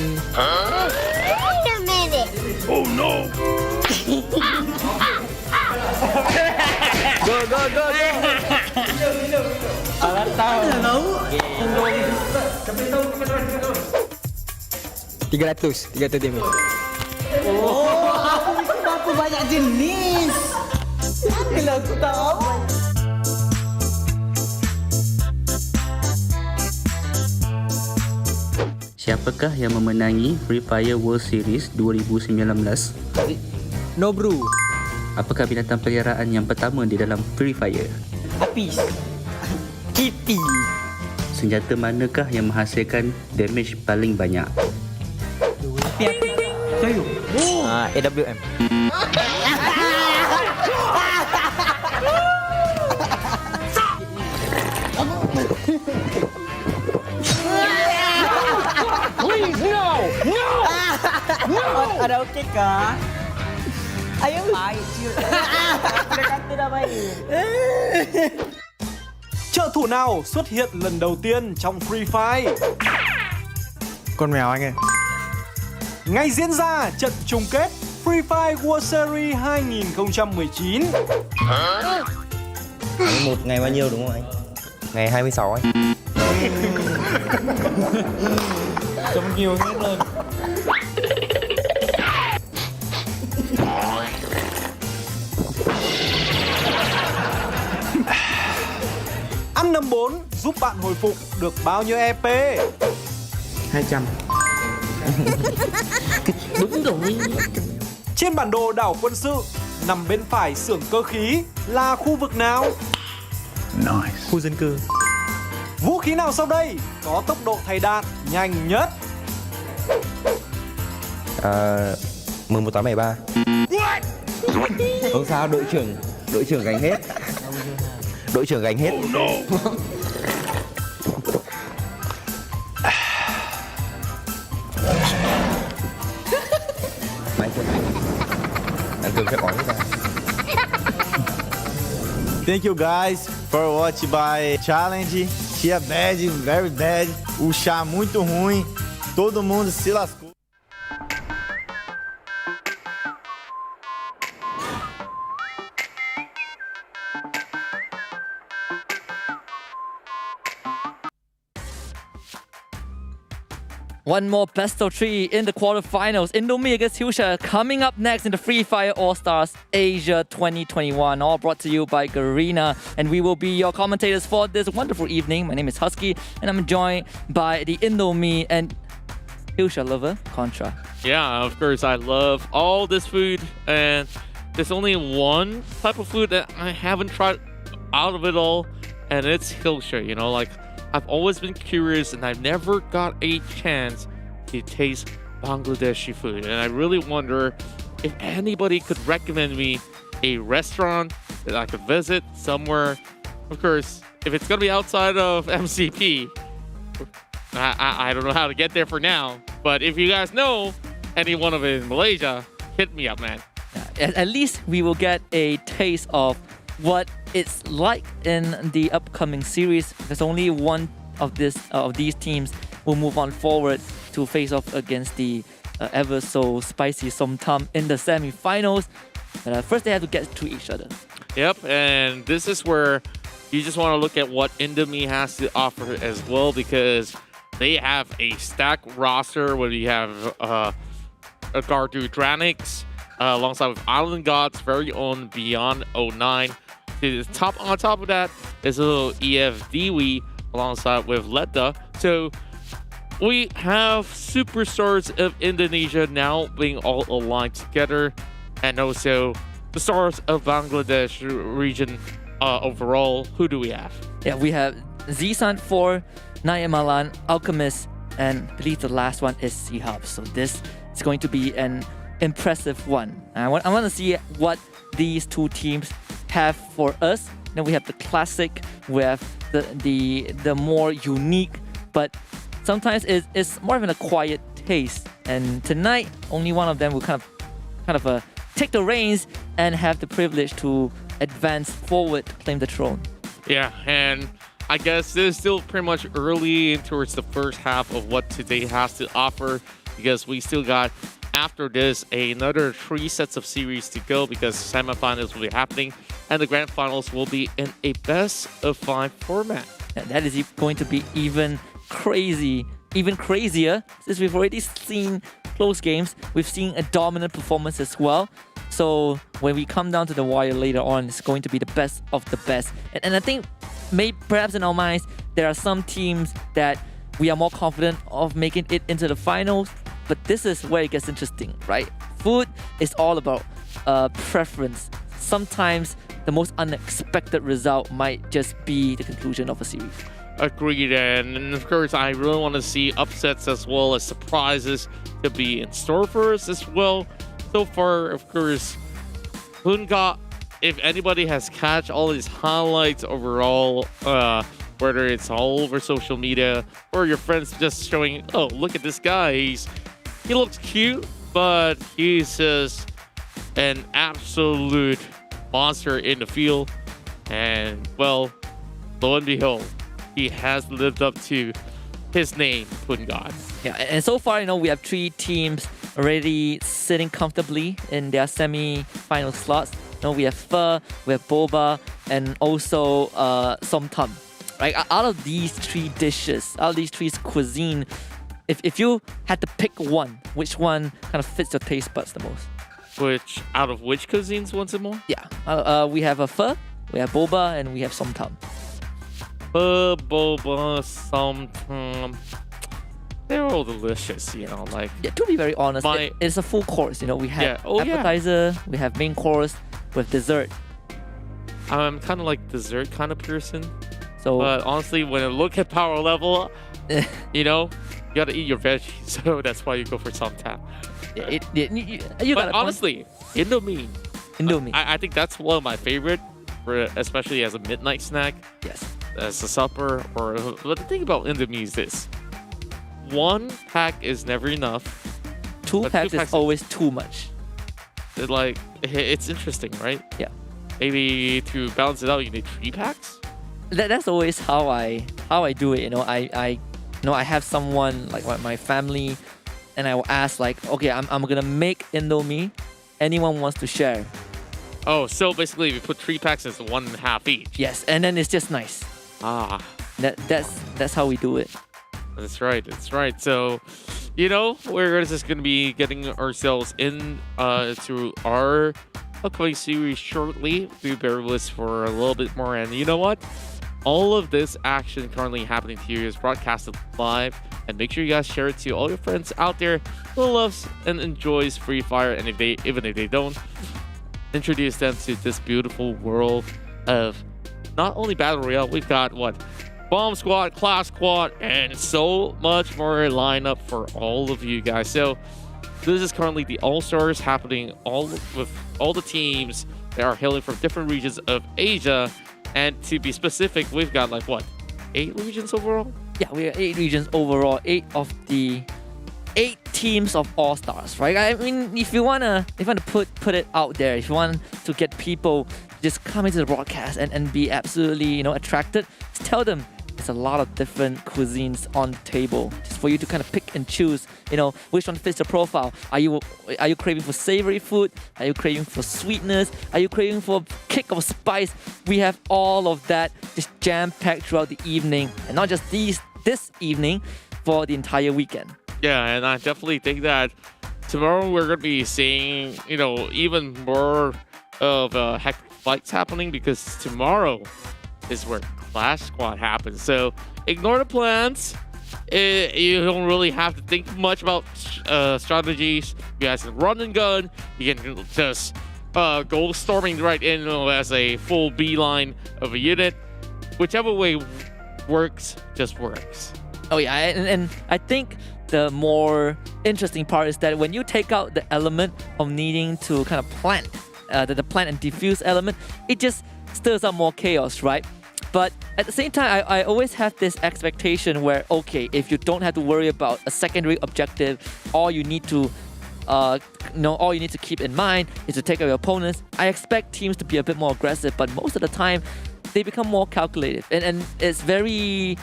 Wait a minute. Oh no! Go. Salah tahu. 300 damage. Oh, aku itu berapa banyak jenis. Kalau aku tahu. Siapakah yang memenangi Free Fire World Series 2019? No bro. Apakah binatang peliharaan yang pertama di dalam Free Fire? Apis. Kitty. Senjata manakah yang menghasilkan damage paling banyak? Kayu. AWM. Please, no! Ada okey kah? Ayo. Baik, siul. Dia kata dah baik. Trợ thủ nào xuất hiện lần đầu tiên trong Free Fire? Con mèo anh ơi. Ngày diễn ra trận chung kết Free Fire World Series 2019. Tháng 1 ngày bao nhiêu đúng không anh? Ngày 26 anh. Trong nhiều hết luôn. Ăn nấm 4 giúp bạn hồi phục được bao nhiêu EP? 200. Đúng rồi. Trên bản đồ đảo quân sự, nằm bên phải xưởng cơ khí là khu vực nào? Nice. Khu dân cư. Vũ khí nào sau đây có tốc độ thay đạn nhanh nhất? 11873. Không sao, đội trưởng gánh hết. Đội trưởng gánh hết. Oh no! Mày chưa ăn cơm phép bóng ra. Thank you guys for watching my challenge. Tia bad, very bad. O chá muito ruim. Todo mundo se lascou. One more best of 3 in the quarterfinals. Indomie against Husha coming up next in the Free Fire All-Stars Asia 2021. All brought to you by Garena. And we will be your commentators for this wonderful evening. My name is Husky and I'm joined by the Indomie and Husha lover, Contra. Yeah, of course, I love all this food. And there's only one type of food that I haven't tried out of it all. And it's Husha, you know, like I've always been curious and I've never got a chance to taste Bangladeshi food. And I really wonder if anybody could recommend me a restaurant that I could visit somewhere. Of course, if it's going to be outside of MCP, I don't know how to get there for now. But if you guys know any one of it in Malaysia, hit me up, man. At least we will get a taste of what it's like in the upcoming series, because only one of these teams will move on forward to face off against the ever so spicy Somtam in the semi-finals. But first they have to get to each other. Yep, and this is where you just want to look at what Indomie has to offer as well, because they have a stacked roster where you have Gardu Dranix alongside with Island God's very own Beyond 09. On top of that is a little EF Dewey alongside with Letta. So we have superstars of Indonesia now being all aligned together, and also the stars of Bangladesh region overall. Who do we have? Yeah, we have Zisant 4, Nayamalan, Alchemist, and I believe the last one is C-Hub. So this is going to be an impressive one. I want to see what these two teams have for us. Then we have the classic, we have the more unique, but sometimes it's more of an acquired taste. And tonight, only one of them will kind of take the reins and have the privilege to advance forward to claim the throne. Yeah, and I guess this is still pretty much early towards the first half of what today has to offer, because we still got, after this, another 3 sets of series to go, because semifinals will be happening and the grand finals will be in a best of 5 format. And that is going to be even crazier, since we've already seen close games. We've seen a dominant performance as well. So when we come down to the wire later on, it's going to be the best of the best. And I think perhaps in our minds, there are some teams that we are more confident of making it into the finals. But this is where it gets interesting, right? Food is all about preference. Sometimes the most unexpected result might just be the conclusion of a series. Agreed, and of course, I really want to see upsets as well as surprises to be in store for us as well. So far, of course, Hunga, if anybody has catch all these highlights overall, whether it's all over social media or your friends just showing, oh, look at this guy, he looks cute, but he's just an absolute monster in the field. And, well, lo and behold, he has lived up to his name, Pungat. Yeah, and so far, we have 3 teams already sitting comfortably in their semi-final slots. We have Pho, we have Boba, and also Som Tam. Right? Out of these 3 dishes, out of these 3 cuisine, if you had to pick one, which one kind of fits your taste buds the most? Out of which cuisines once more? Yeah, we have a Pho, we have Boba, and we have Som Tam. Pho, Boba, Som Tam. They're all delicious, like... Yeah, to be very honest, it's a full course, We have appetizer, we have main course, with dessert. I'm kind of like dessert kind of person. So, but honestly, when I look at power level, you gotta eat your veggies, so that's why you go for Som Tam. But honestly, Indomie. I think that's one of my favorite, especially as a midnight snack. Yes. As a supper, but the thing about Indomie is this: 1 pack is never enough. 2 packs is always too much. It's interesting, right? Yeah. Maybe to balance it out, you need 3 packs. That's always how I do it. I have someone like my family, and I will ask okay, I'm gonna make Indomie. Anyone wants to share? Oh, so basically, we put 3 packs as 1.5 each. Yes, and then it's just nice. That's how we do it. That's right. So, we're just going to be getting ourselves in to our upcoming series shortly. Do bear with us for a little bit more. And you know what? All of this action currently happening to you is broadcasted live. And make sure you guys share it to all your friends out there who loves and enjoys Free Fire. And even if they don't, introduce them to this beautiful world of not only Battle Royale, we've got Bomb Squad, Class Squad, and so much more lineup for all of you guys. So this is currently the All-Stars happening with all the teams that are hailing from different regions of Asia. And to be specific, we've got 8 regions overall? Yeah, we have 8 regions overall. 8 of the 8 teams of All-Stars, right? I mean, if you wanna put it out there, if you want to get people just come into the broadcast and be absolutely attracted, just tell them there's a lot of different cuisines on the table, just for you to kind of pick and choose, which one fits the profile. Are you craving for savory food? Are you craving for sweetness? Are you craving for a kick of spice? We have all of that just jam-packed throughout the evening, and not just this evening, for the entire weekend. Yeah, and I definitely think that tomorrow we're going to be seeing, even more of hectic fights happening, because tomorrow is where Clash Squad happens. So ignore the plans. you don't really have to think much about strategies. You guys can run and gun. You can just go storming right in as a full beeline of a unit. Whichever way works, just works. Oh yeah, and I think the more interesting part is that when you take out the element of needing to kind of plant, the plant and defuse element, it just stirs up more chaos, right? But at the same time, I always have this expectation where, okay, if you don't have to worry about a secondary objective, all you need to keep in mind is to take out your opponents. I expect teams to be a bit more aggressive, but most of the time, they become more calculated, and it's very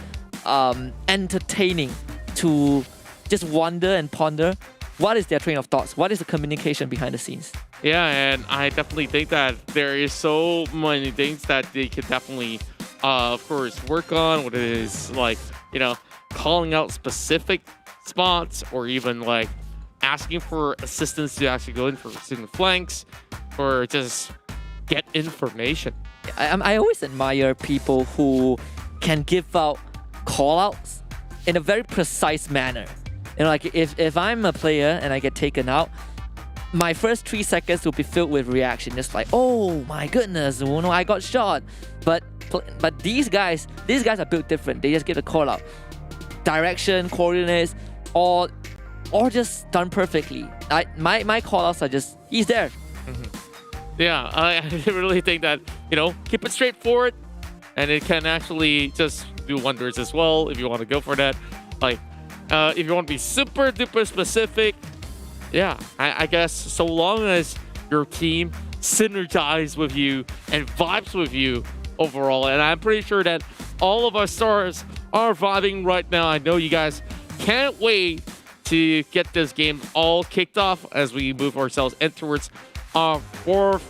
entertaining to just wonder and ponder what is their train of thoughts, what is the communication behind the scenes. Yeah, and I definitely think that there is so many things that they could definitely, of course, work on. What it is like, calling out specific spots, or even like asking for assistance to actually go in for certain flanks, or just get information. I always admire people who can give out call-outs in a very precise manner. Like if I'm a player and I get taken out, my first 3 seconds will be filled with reaction, just like, oh my goodness, I got shot. But these guys are built different. They just give a call-out, direction, coordinates, all just done perfectly. My call-outs are just, he's there. Yeah, I really think that, keep it straightforward, and it can actually just do wonders as well if you want to go for that. Like, if you want to be super duper specific, yeah, I guess so long as your team synergizes with you and vibes with you overall, and I'm pretty sure that all of our stars are vibing right now. I know you guys can't wait to get this game all kicked off as we move ourselves in towards our 4th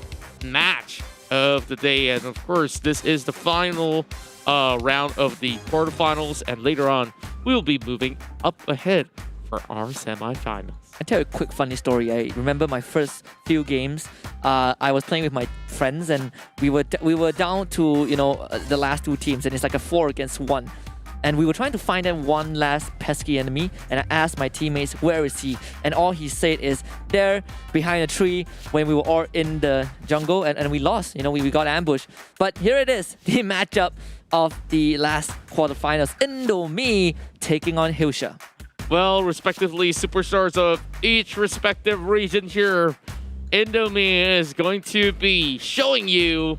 match of the day. And of course, this is the final round of the quarterfinals, and later on we will be moving up ahead for our semifinals. I'll tell you a quick funny story. I remember my first few games. I was playing with my friends, and we were down to the last 2 teams, and it's like a 4 against 1. And we were trying to find that one last pesky enemy, and I asked my teammates, where is he? And all he said is, there, behind a tree, when we were all in the jungle, and we lost. We got ambushed. But here it is, the matchup of the last quarterfinals. Indomie taking on Hilsha. Well, respectively, superstars of each respective region here, Indomie is going to be showing you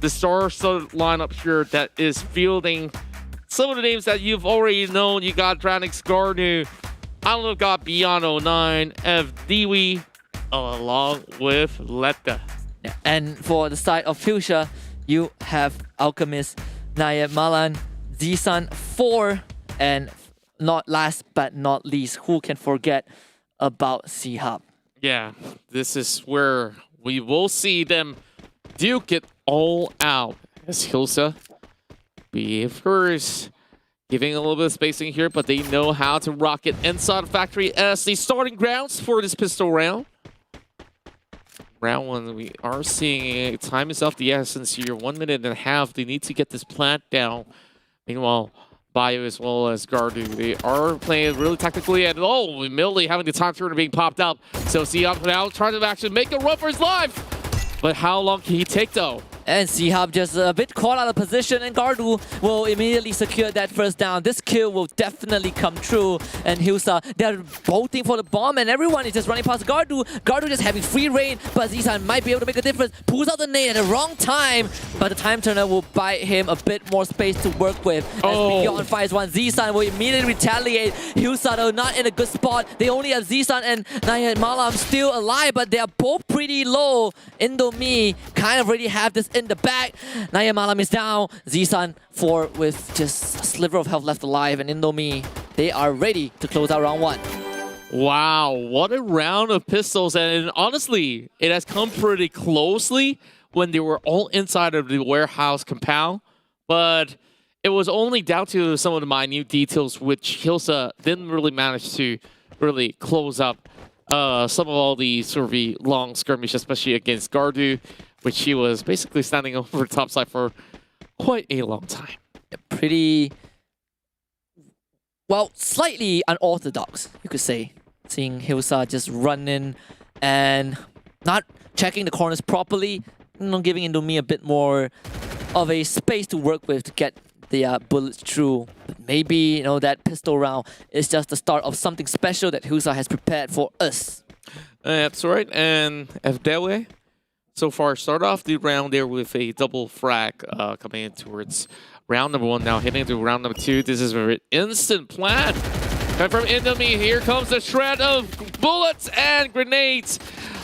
the star-studded lineup here that is fielding some of the names that you've already known. You got Dranix Garnu, I don't know, got Beyond09, FDWE, along with Letta. Yeah. And for the side of Fuchsia, you have Alchemist, Naya Malan, Zisan 4, and not last but not least, who can forget about C-Hub? Yeah, this is where we will see them duke it all out as Hilsa be, of course, giving a little bit of spacing here, but they know how to rock it inside factory as the starting grounds for this pistol round. Round 1, we are seeing time is of the essence here. 1 minute and a half. They need to get this plant down. Meanwhile, Bio as well as Gardu, they are playing really tactically, and immediately having the time turner being popped up. So C-Hub now trying to actually make a run for his life. But how long can he take though? And C-Hub just a bit caught out of position, and Gardu will immediately secure that first down. This kill will definitely come true. And Hilsa, they're bolting for the bomb, and everyone is just running past Gardu. Gardu just having free reign, but Zisan might be able to make a difference. Pulls out the nade at the wrong time, but the time turner will buy him a bit more space to work with. As Beyond fires one, Zisan will immediately retaliate. Hilsa, though, not in a good spot. They only have Zisan and Naya Malam still alive, but they are both pretty low. Indomie kind of already have this in the back. Naya Malam is down. Zisan 4 with just a sliver of health left alive, and Indomie, they are ready to close out round 1. Wow, what a round of pistols, and honestly, it has come pretty closely when they were all inside of the warehouse compound, but it was only down to some of the minute details which Hilsa didn't really manage to really close up some of all the sort of the long skirmish, especially against Gardu, which he was basically standing over topside for quite a long time. Pretty well, slightly unorthodox, you could say. Seeing Hilsa just run in and not checking the corners properly, giving Indomie a bit more of a space to work with to get the bullets through. But maybe, that pistol round is just the start of something special that Hilsa has prepared for us. That's right, and Evdewe so far start off the round there with a double frag coming in towards round number 1, now heading into round number 2. This is an instant plant. And from Indomie, here comes the shred of bullets and grenades.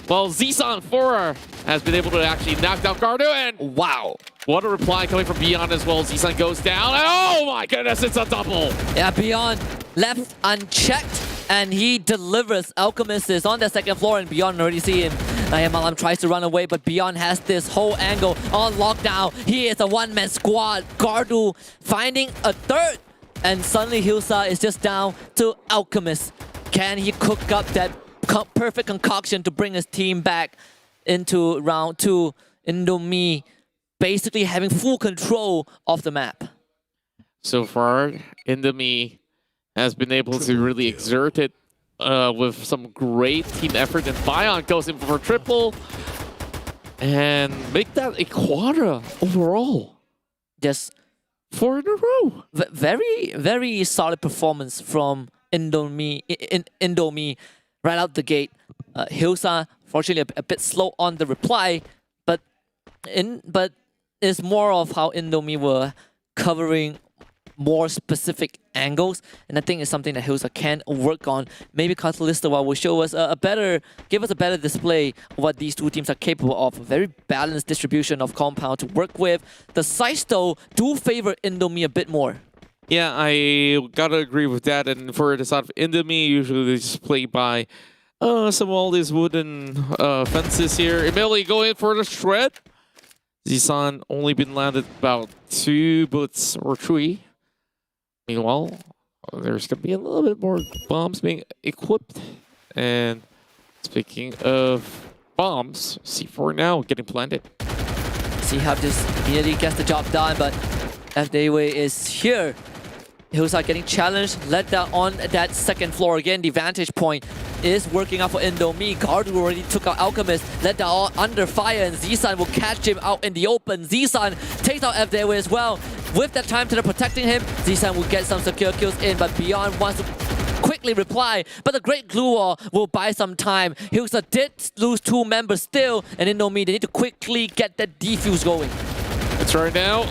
While Zisan 4 has been able to actually knock down Gardu, and wow. What a reply coming from Beyond as well. Zisan goes down, and oh my goodness, it's a double. Yeah, Beyond left unchecked, and he delivers. Alchemist is on the second floor, and Beyond already see him. Malam tries to run away, but Beyond has this whole angle on lockdown. He is a one-man squad. Gardu finding a third, and suddenly Hilsa is just down to Alchemist. Can he cook up that perfect concoction to bring his team back into round 2? Indomie basically having full control of the map. So far, Indomie has been able to really exert it with some great team effort, and Bion goes in for triple and make that a quadra overall. Just 4 in a row. Very, very solid performance from Indomie right out the gate. Hilsa, fortunately, a bit slow on the reply, but it's more of how Indomie were covering more specific angles, and I think it's something that Hilsa can work on. Maybe Catalysta will show us give us a better display of what these two teams are capable of. A very balanced distribution of compound to work with. The size though do favor Indomie a bit more. Yeah, I gotta agree with that. And for the side of Indomie, usually they just play by some of all these wooden fences here. Immediately going for the shred. Zisan only been landed about 2 bullets or 3. Meanwhile, there's going to be a little bit more bombs being equipped. And speaking of bombs, C4 now getting planted. C-Hub just immediately gets the job done, but FDAWay is here. Hilsa getting challenged, led down on that second floor. Again, the vantage point is working out for Indomie. Gardu already took out Alchemist, led down under fire, and Zisan will catch him out in the open. Zisan takes out FDAWay as well. With that time to protecting him, Zisan will get some secure kills in, but Beyond wants to quickly reply, but the Great Glue Wall will buy some time. Hilsa did lose 2 members still, and Indomie, they need to quickly get that defuse going. That's right now.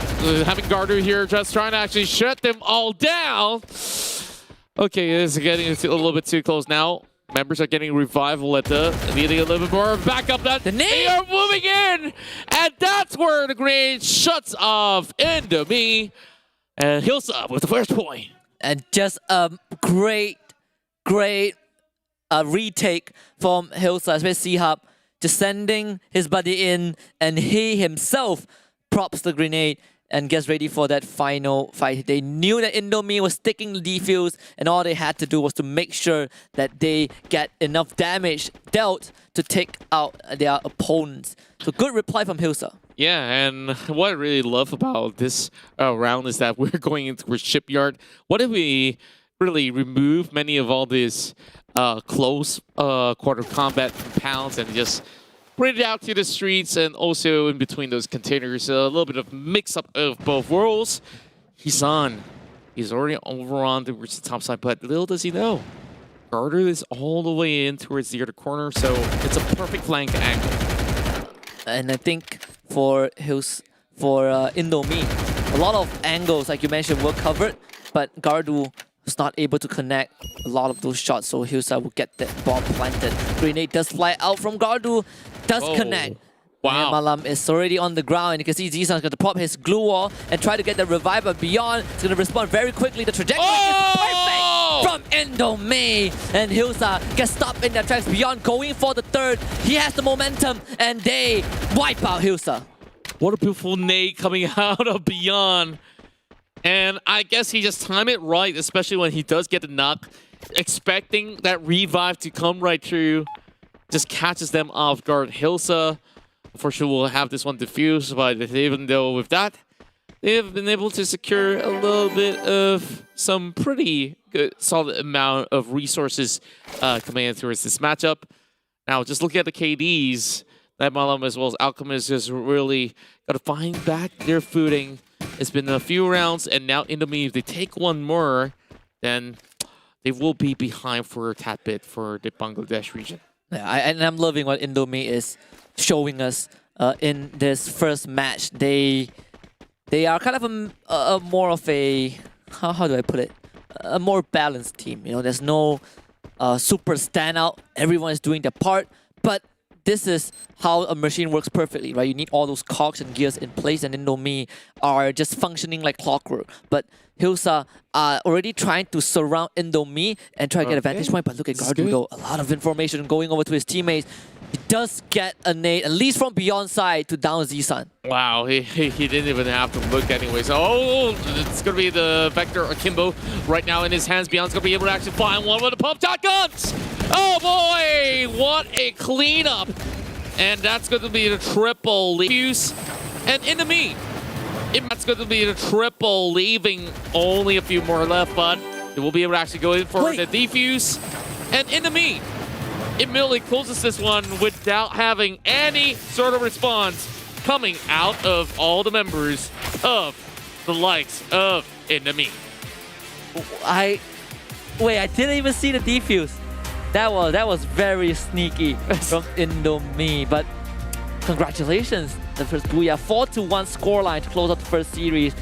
Having Gardu here just trying to actually shut them all down. Okay, this is getting a little bit too close now. Members are getting revival at needing a little bit more backup. They are moving in, and that's where the grenade shuts off Indomie. And Hilsa with the first point. And just a great retake from Hilsa, especially C-Hub, just sending his buddy in, and he himself props the grenade and gets ready for that final fight. They knew that Indomie was sticking the defuse, and all they had to do was to make sure that they get enough damage dealt to take out their opponents. So good reply from Hilsa. Yeah, and what I really love about this round is that we're going into a shipyard. What if we really remove many of all these close quarter combat compounds and just bring it out to the streets, and also in between those containers, a little bit of mix-up of both worlds. He's on. He's already over on towards the top side, but little does he know, Gardu is all the way in towards the other corner, so it's a perfect flank angle. And I think for Indomie, a lot of angles, like you mentioned, were covered, but Gardu was not able to connect a lot of those shots, so Hilsa will get that bomb planted. Grenade does fly out from Gardu, does connect. Wow. Malam is already on the ground, and you can see Zisan's going to pop his glue wall and try to get the reviver. Beyond is going to respond very quickly. The trajectory is perfect from Indomie, and Hilsa gets stopped in their tracks. Beyond going for the third. He has the momentum, and they wipe out Hilsa. What a beautiful nade coming out of Beyond. And I guess he just timed it right, especially when he does get the knock. Expecting that revive to come right through. Just catches them off guard. Hilsa, unfortunately, will have this one diffused, but even though with that, they have been able to secure a little bit of some pretty good, solid amount of resources coming in towards this matchup. Now, just looking at the KDs, that Malam as well as Alchemist has really got to find back their footing. It's been a few rounds, and now Indomie, if they take one more, then they will be behind for a tad bit for the Bangladesh region. Yeah, and I'm loving what Indomie is showing us in this first match. They are kind of a more of a, how do I put it? A more balanced team. You know, there's no super standout. Everyone is doing their part, but this is how a machine works perfectly, right? You need all those cogs and gears in place, and Indomie are just functioning like clockwork. But Hilsa are already trying to surround Indomie and try to get a vantage point. But look at Gardugo, a lot of information going over to his teammates. He does get a nade, at least from beyond side, to down Zisan. Wow, he didn't even have to look anyways. Oh, it's going to be the Vector Akimbo right now in his hands. Beyond's going to be able to actually find one with the pump shotguns. Oh boy, what a cleanup. And that's going to be the triple fuse. And Indomie, that's going to be the triple, leaving only a few more left, but they will be able to actually go in for the defuse. And Indomie immediately closes this one without having any sort of response coming out of all the members of the likes of Indomie. I didn't even see the defuse. That was very sneaky from Indomie, but congratulations, the first Booyah. 4-1 scoreline to close out the first series.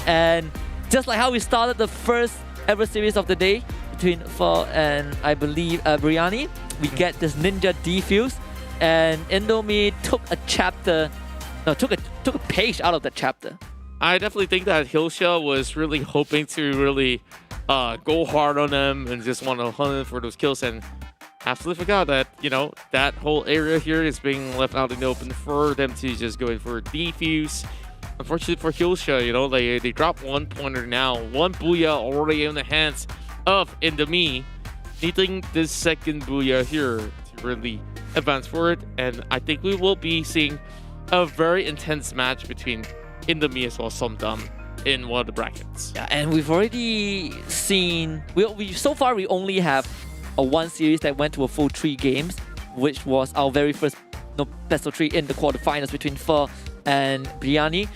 And just like how we started the first ever series of the day between Pho and, I believe, Biryani, we get this ninja defuse, and Indomie took a page out of the chapter. I definitely think that Hilsha was really hoping to really go hard on them and just want to hunt for those kills, and absolutely forgot that, you know, that whole area here is being left out in the open for them to just go in for a defuse. Unfortunately for Hilsha, you know, they dropped 1 pointer now. 1 Booyah already in the hands of Indomie, needing this second Booyah here to really advance forward. And I think we will be seeing a very intense match between Indomie as well as Somdam in one of the brackets. Yeah, and we've already seen, so far we only have one series that went to a full 3 games, which was our very first best of 3 in the quarterfinals between Pho and Biryani.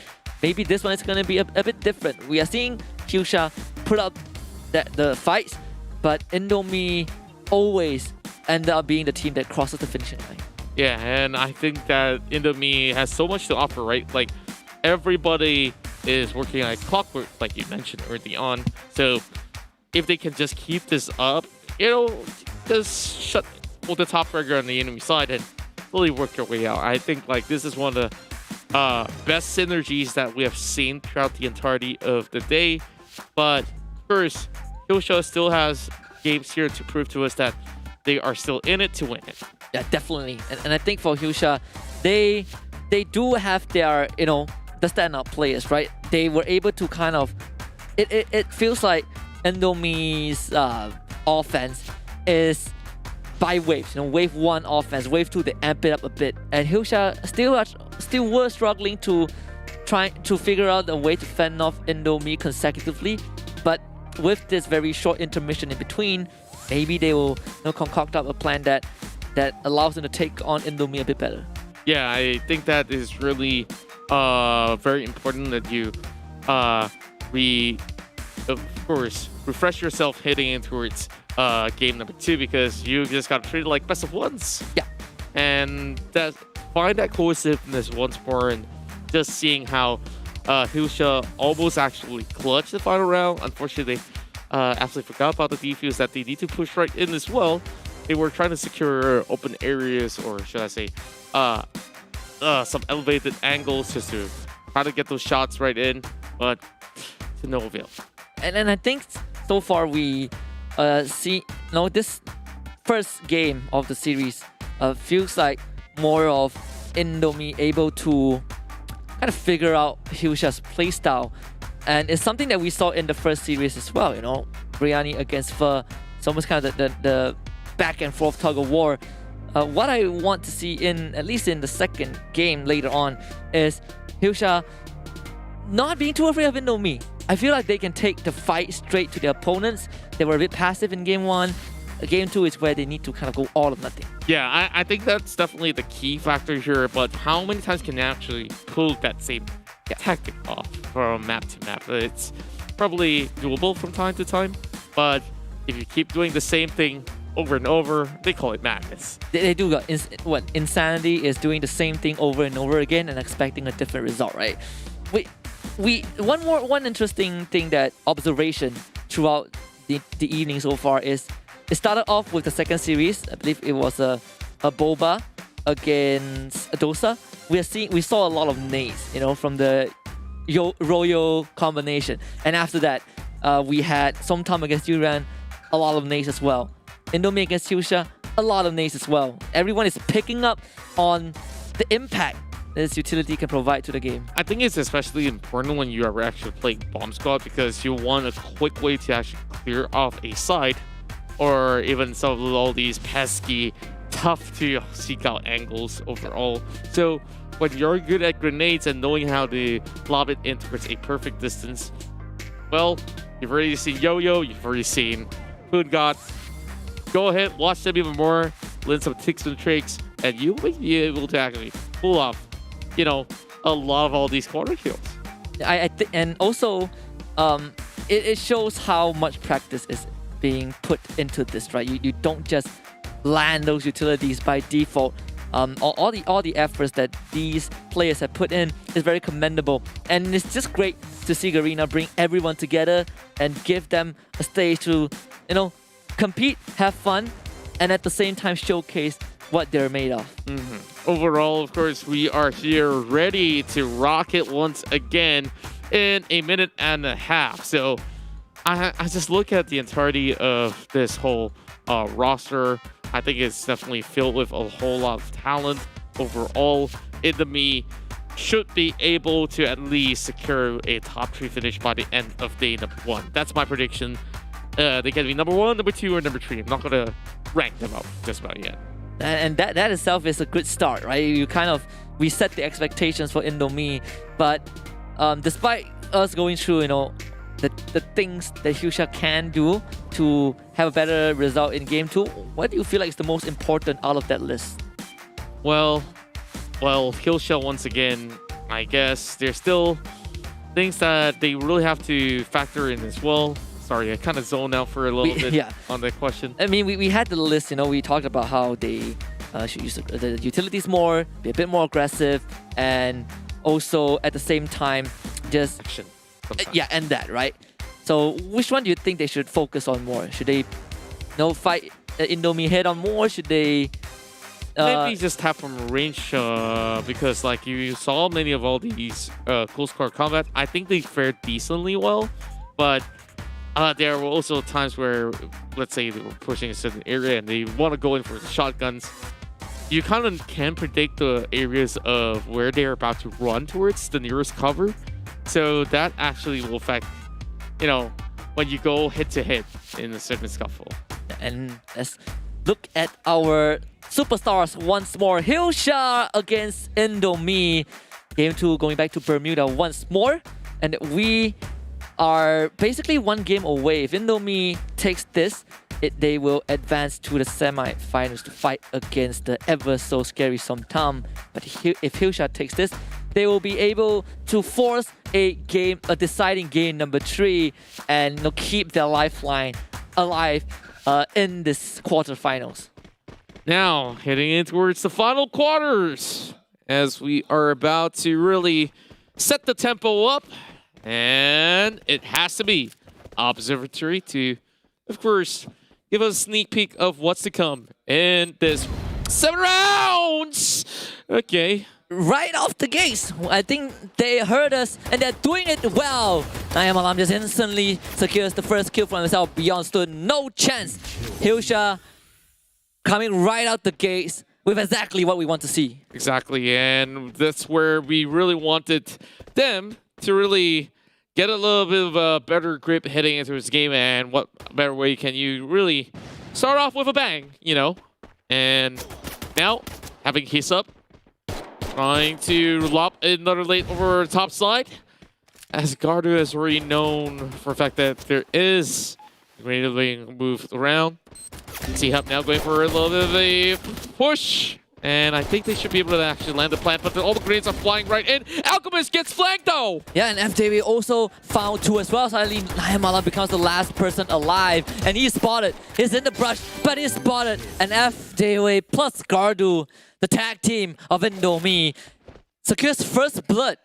Maybe this one is going to be a bit different. We are seeing Hilsha put up the fights, but Indomie always end up being the team that crosses the finishing line. Yeah, and I think that Indomie has so much to offer, right? Like, everybody is working like clockwork, like you mentioned early on. So if they can just keep this up, it'll just shut the top trigger on the enemy side and really work your way out. I think like this is one of the best synergies that we have seen throughout the entirety of the day. But first, Hilsha still has games here to prove to us that they are still in it to win it. Yeah, definitely. And I think for Hilsha, they do have their, you know, the standout players, right? They were able to kind of, it feels like Indomie's offense is by waves. You know, wave 1 offense, wave 2 they amp it up a bit, and Hilsha still were struggling to try to figure out a way to fend off Indomie consecutively. But with this very short intermission in between, maybe they will, you know, concoct up a plan that allows them to take on Indomie a bit better. Yeah, I think that is really very important that you of course refresh yourself heading in towards game number 2, because you just got treated like best of ones. Yeah, and that find that cohesiveness once more, and just seeing how Hilsha almost actually clutched the final round. Unfortunately, they absolutely forgot about the defuse that they need to push right in as well. They were trying to secure open areas, or should I say some elevated angles, just to try to get those shots right in, but to no avail. And I think so far we see, this first game of the series feels like more of Indomie able to kind of figure out Hilsha's playstyle, and it's something that we saw in the first series as well. You know, Biryani against Pho, it's almost kind of the back and forth tug of war. What I want to see at least in the second game later on, is Hilsha not being too afraid of Indomie. I feel like they can take the fight straight to their opponents. They were a bit passive in game 1. Game 2 is where they need to kind of go all or nothing. Yeah, I think that's definitely the key factor here, but how many times can you actually pull that same tactic off from map to map? It's probably doable from time to time, but if you keep doing the same thing over and over, they call it madness. They do got insanity is doing the same thing over and over again and expecting a different result, right? One interesting thing, that observation throughout the evening so far is it started off with the second series. I believe it was a Boba against Dosa. We saw a lot of nades, from the Royal combination, and after that we had Somtam against Duran, a lot of nades as well. Indomie against Hyusha, a lot of nades as well. Everyone is picking up on the impact this utility can provide to the game. I think it's especially important when you are actually playing Bomb Squad, because you want a quick way to actually clear off a side, or even some of all these pesky, tough to seek out angles overall. So when you're good at grenades and knowing how to lob it in towards a perfect distance, well, you've already seen Yo-Yo, you've already seen Food God. Go ahead, watch them even more, learn some tips and tricks, and you will be able to actually pull off, a lot of all these corner kills. And also, it shows how much practice is being put into this, right? You don't just land those utilities by default. All the efforts that these players have put in is very commendable, and it's just great to see Garena bring everyone together and give them a stage to, compete, have fun, and at the same time showcase what they're made of. Overall, of course, we are here ready to rock it once again in a minute and a half. So I just look at the entirety of this whole roster. I think it's definitely filled with a whole lot of talent. Overall, Indomie should be able to at least secure a top 3 finish by the end of day number 1. That's my prediction. They can be number 1, number 2, or number 3. I'm not going to rank them up just about yet. And that itself is a good start, right? We set the expectations for Indomie, but despite us going through, the things that Hyusha can do to have a better result in game 2, what do you feel like is the most important out of that list? Well, Hyusha, once again, I guess there's still things that they really have to factor in as well. Sorry, I kind of zoned out for a little bit on that question. I mean, we had the list, we talked about how they should use the utilities more, be a bit more aggressive, and also at the same time just action. And that, right? So which one do you think they should focus on more? Should they fight Indomie head on more? Should they maybe just have from range, because like you saw many of all these close quarter combat, I think they fared decently well, but there were also times where, let's say they were pushing a certain area and they want to go in for the shotguns. You kind of can predict the areas of where they're about to run towards the nearest cover. So that actually will affect, when you go head to head in a certain scuffle. And let's look at our superstars once more. Hyusha against Indomie. Game 2 going back to Bermuda once more. And we are basically one game away. If Indomie takes this, they will advance to the semi-finals to fight against the ever so scary Somtam. But if Hyusha takes this, they will be able to force a deciding game number 3 and keep their lifeline alive in this quarterfinals. Now, heading in towards the final quarters, as we are about to really set the tempo up. And it has to be Observatory to, of course, give us a sneak peek of what's to come in this 7 rounds. Okay. Right off the gates, I think they heard us and they're doing it well. maglalaban just instantly secures the first kill for himself. Beyond stood no chance. Hyusha coming right out the gates with exactly what we want to see. Exactly, and that's where we really wanted them to really get a little bit of a better grip heading into this game, and what better way can you really start off with a bang, And now, having Kiss up, trying to lob another lane over the top side. as Gardu is already known for the fact that there is a grenade being moved around. C-Hub now going for a little bit of a push. And I think they should be able to actually land the plant, but all the grenades are flying right in. Alchemist gets flanked though! Yeah, and FJW also found 2 as well. Suddenly, Nayamala becomes the last person alive. And he's spotted. He's in the brush, but he's spotted. And FJW plus Gardu, the tag team of Indomie, secures first blood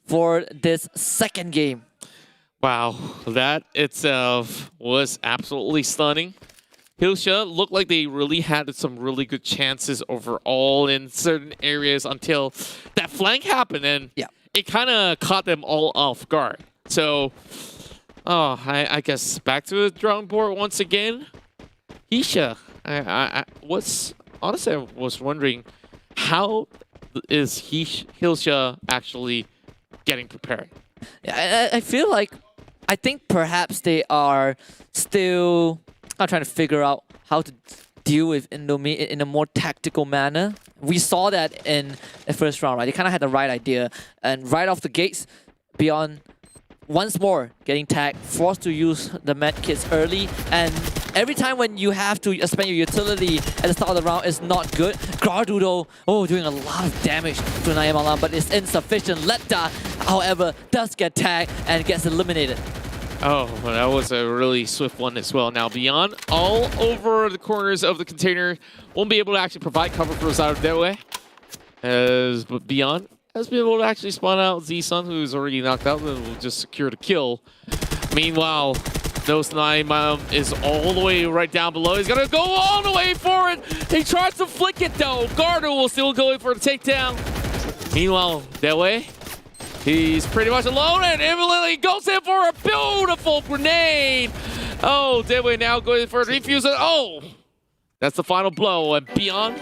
for this second game. Wow, that itself was absolutely stunning. Hilsha looked like they really had some really good chances overall in certain areas until that flank happened, and it kind of caught them all off guard. So, I guess back to the drawing board once again. Hilsha, I was wondering, how is Hilsha actually getting prepared? Yeah, I feel like, I think perhaps they are still trying to figure out how to deal with Indomie in a more tactical manner. We saw that in the first round, right? They kind of had the right idea. And right off the gates, Beyond once more getting tagged, forced to use the med kits early. And every time when you have to spend your utility at the start of the round, it's not good. Gardu though, doing a lot of damage to Nayamala, but it's insufficient. Letta, however, does get tagged and gets eliminated. Oh, well, that was a really swift one as well. Now, Beyond all over the corners of the container won't be able to actually provide cover for us out of that way. But Beyond has been able to actually spawn out Z-Sun, who's already knocked out, and will just secure the kill. Meanwhile, Nose 9 is all the way right down below. He's gonna go all the way for it. He tries to flick it though. Gardu will still go in for the takedown. Meanwhile, that way, he's pretty much alone, and Emily goes in for a beautiful grenade. Oh, Deadway now going for a defuse. Oh, that's the final blow. And Beyond,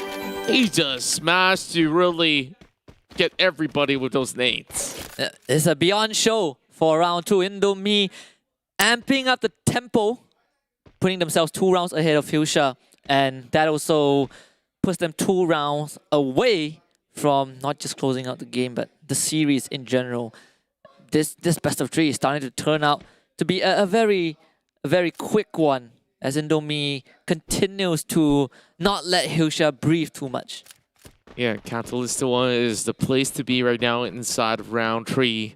he just smashed to really get everybody with those nades. It's a Beyond show for round 2. Indomie amping up the tempo, putting themselves 2 rounds ahead of Hilsha, and that also puts them 2 rounds away from not just closing out the game, but the series in general. This best of 3 is starting to turn out to be a very quick one, as Indomie continues to not let Hilsha breathe too much. Yeah, Catalyst one is the place to be right now inside of round 3.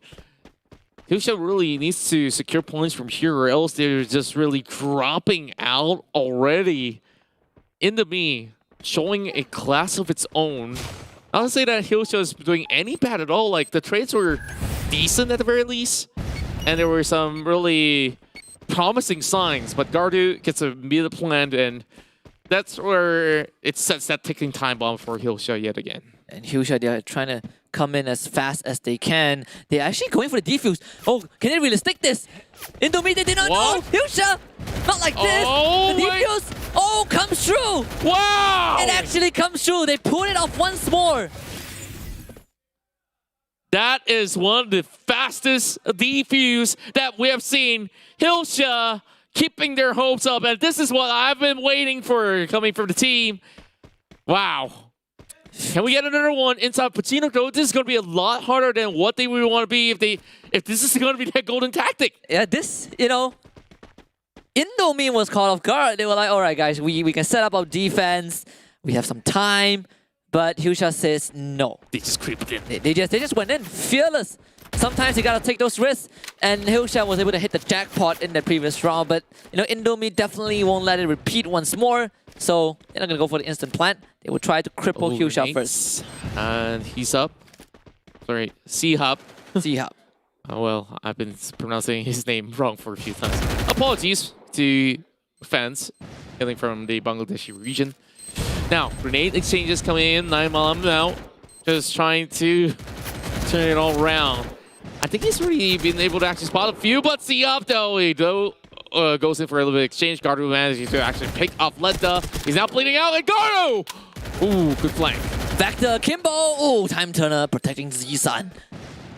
Hilsha really needs to secure points from here, or else they're just really dropping out already. Indomie showing a class of its own. I don't say that Hilsha is doing any bad at all. Like, the trades were decent at the very least, and there were some really promising signs, but Gardu gets a meter planned, and that's where it sets that ticking time bomb for Hilsha yet again. And Hilsha, they're trying to come in as fast as they can. They're actually going for the defuse. Oh, can they really stick this? Indomie, they did not know! Hilsha! Not like this! Oh, the defuse, comes true! Wow! It actually comes true! They pulled it off once more! That is one of the fastest defuse that we have seen. Hilsha keeping their hopes up, and this is what I've been waiting for coming from the team. Wow. Can we get another one inside Pacino? Though this is going to be a lot harder than what they would want to be if this is going to be their golden tactic. Yeah, this, Indomie was caught off guard. They were like, all right, guys, we can set up our defense. We have some time. But Hilsha says no. They just creeped in. They just went in, fearless. Sometimes you gotta take those risks. And Hilsha was able to hit the jackpot in the previous round. But, Indomie definitely won't let it repeat once more. So, they're not gonna go for the instant plant. They will try to cripple Hilsha first. And he's up. Sorry, C-Hub. C-Hub. Oh, well, I've been pronouncing his name wrong for a few times. Apologies to fans hailing from the Bangladeshi region. Now, grenade exchanges coming in. Nayamala now just trying to turn it all around. I think he's already been able to actually spot a few, but C-Hub though, he goes in for a little bit of exchange. Gardu manages to actually pick up Letta. He's now bleeding out, and Gardu! Ooh, good flank. Vector, Kimbo! Ooh, time turner protecting Z-Sun.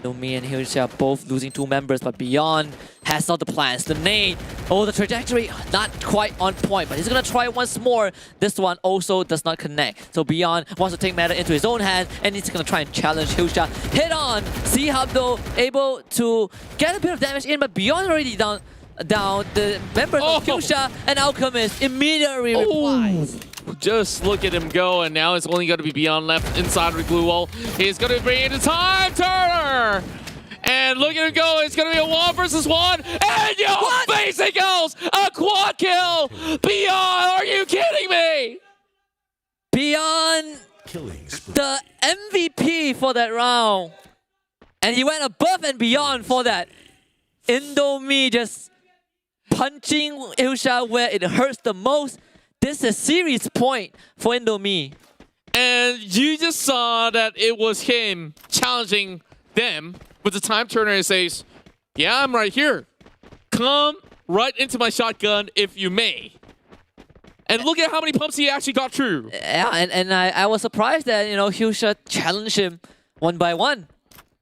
Indomie and Hilsha both losing 2 members, but Beyond has all the plans. The nade, the trajectory, not quite on point, but he's gonna try once more. This one also does not connect. So Beyond wants to take matter into his own hands, and he's gonna try and challenge Hyusha head on. C-Hub though, able to get a bit of damage in, but Beyond already down. The members of Hyusha and Alchemist immediately replies. Just look at him go, and now it's only going to be Beyond left inside of the glue wall. He's going to bring in the time turner! And look at him go, it's going to be a 1 versus 1, and basic kills! A quad kill! Beyond, are you kidding me? Beyond the MVP for that round. And he went above and beyond for that. Indomie just punching Hyusha where it hurts the most. This is a series point for Indomie. And you just saw that it was him challenging them with the time turner and says, yeah, I'm right here. Come right into my shotgun if you may. And look at how many pumps he actually got through. Yeah, and I was surprised that, Hyusha challenged him one by one.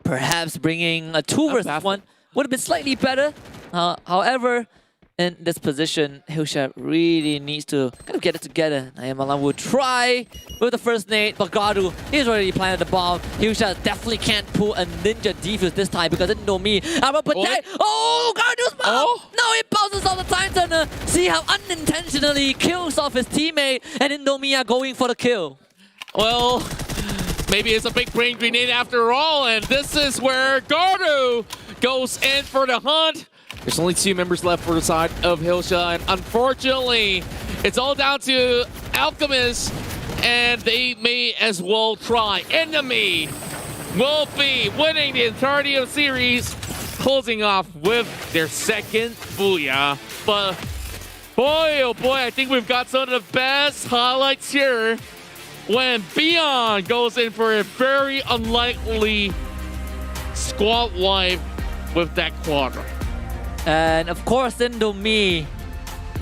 Perhaps bringing a 2 versus 1 would have been slightly better. However, in this position, Hyusha really needs to kind of get it together. Maglalaban will try with the first nade, but Gardu, he's already planted the bomb. Hyusha definitely can't pull a ninja defuse this time because Indomie will protect. Gardu's bomb! No, he bounces off the time turner. See how unintentionally kills off his teammate, and Indomie are going for the kill. Well, maybe it's a big brain grenade after all, and this is where Gardu goes in for the hunt. There's only 2 members left for the side of Hyusha, and unfortunately, it's all down to Alchemist, and they may as well try. Enemy will be winning the entirety of the series, closing off with their second Booyah. But boy, oh boy, I think we've got some of the best highlights here when Beyond goes in for a very unlikely squad wipe with that quadra. And of course, Indomie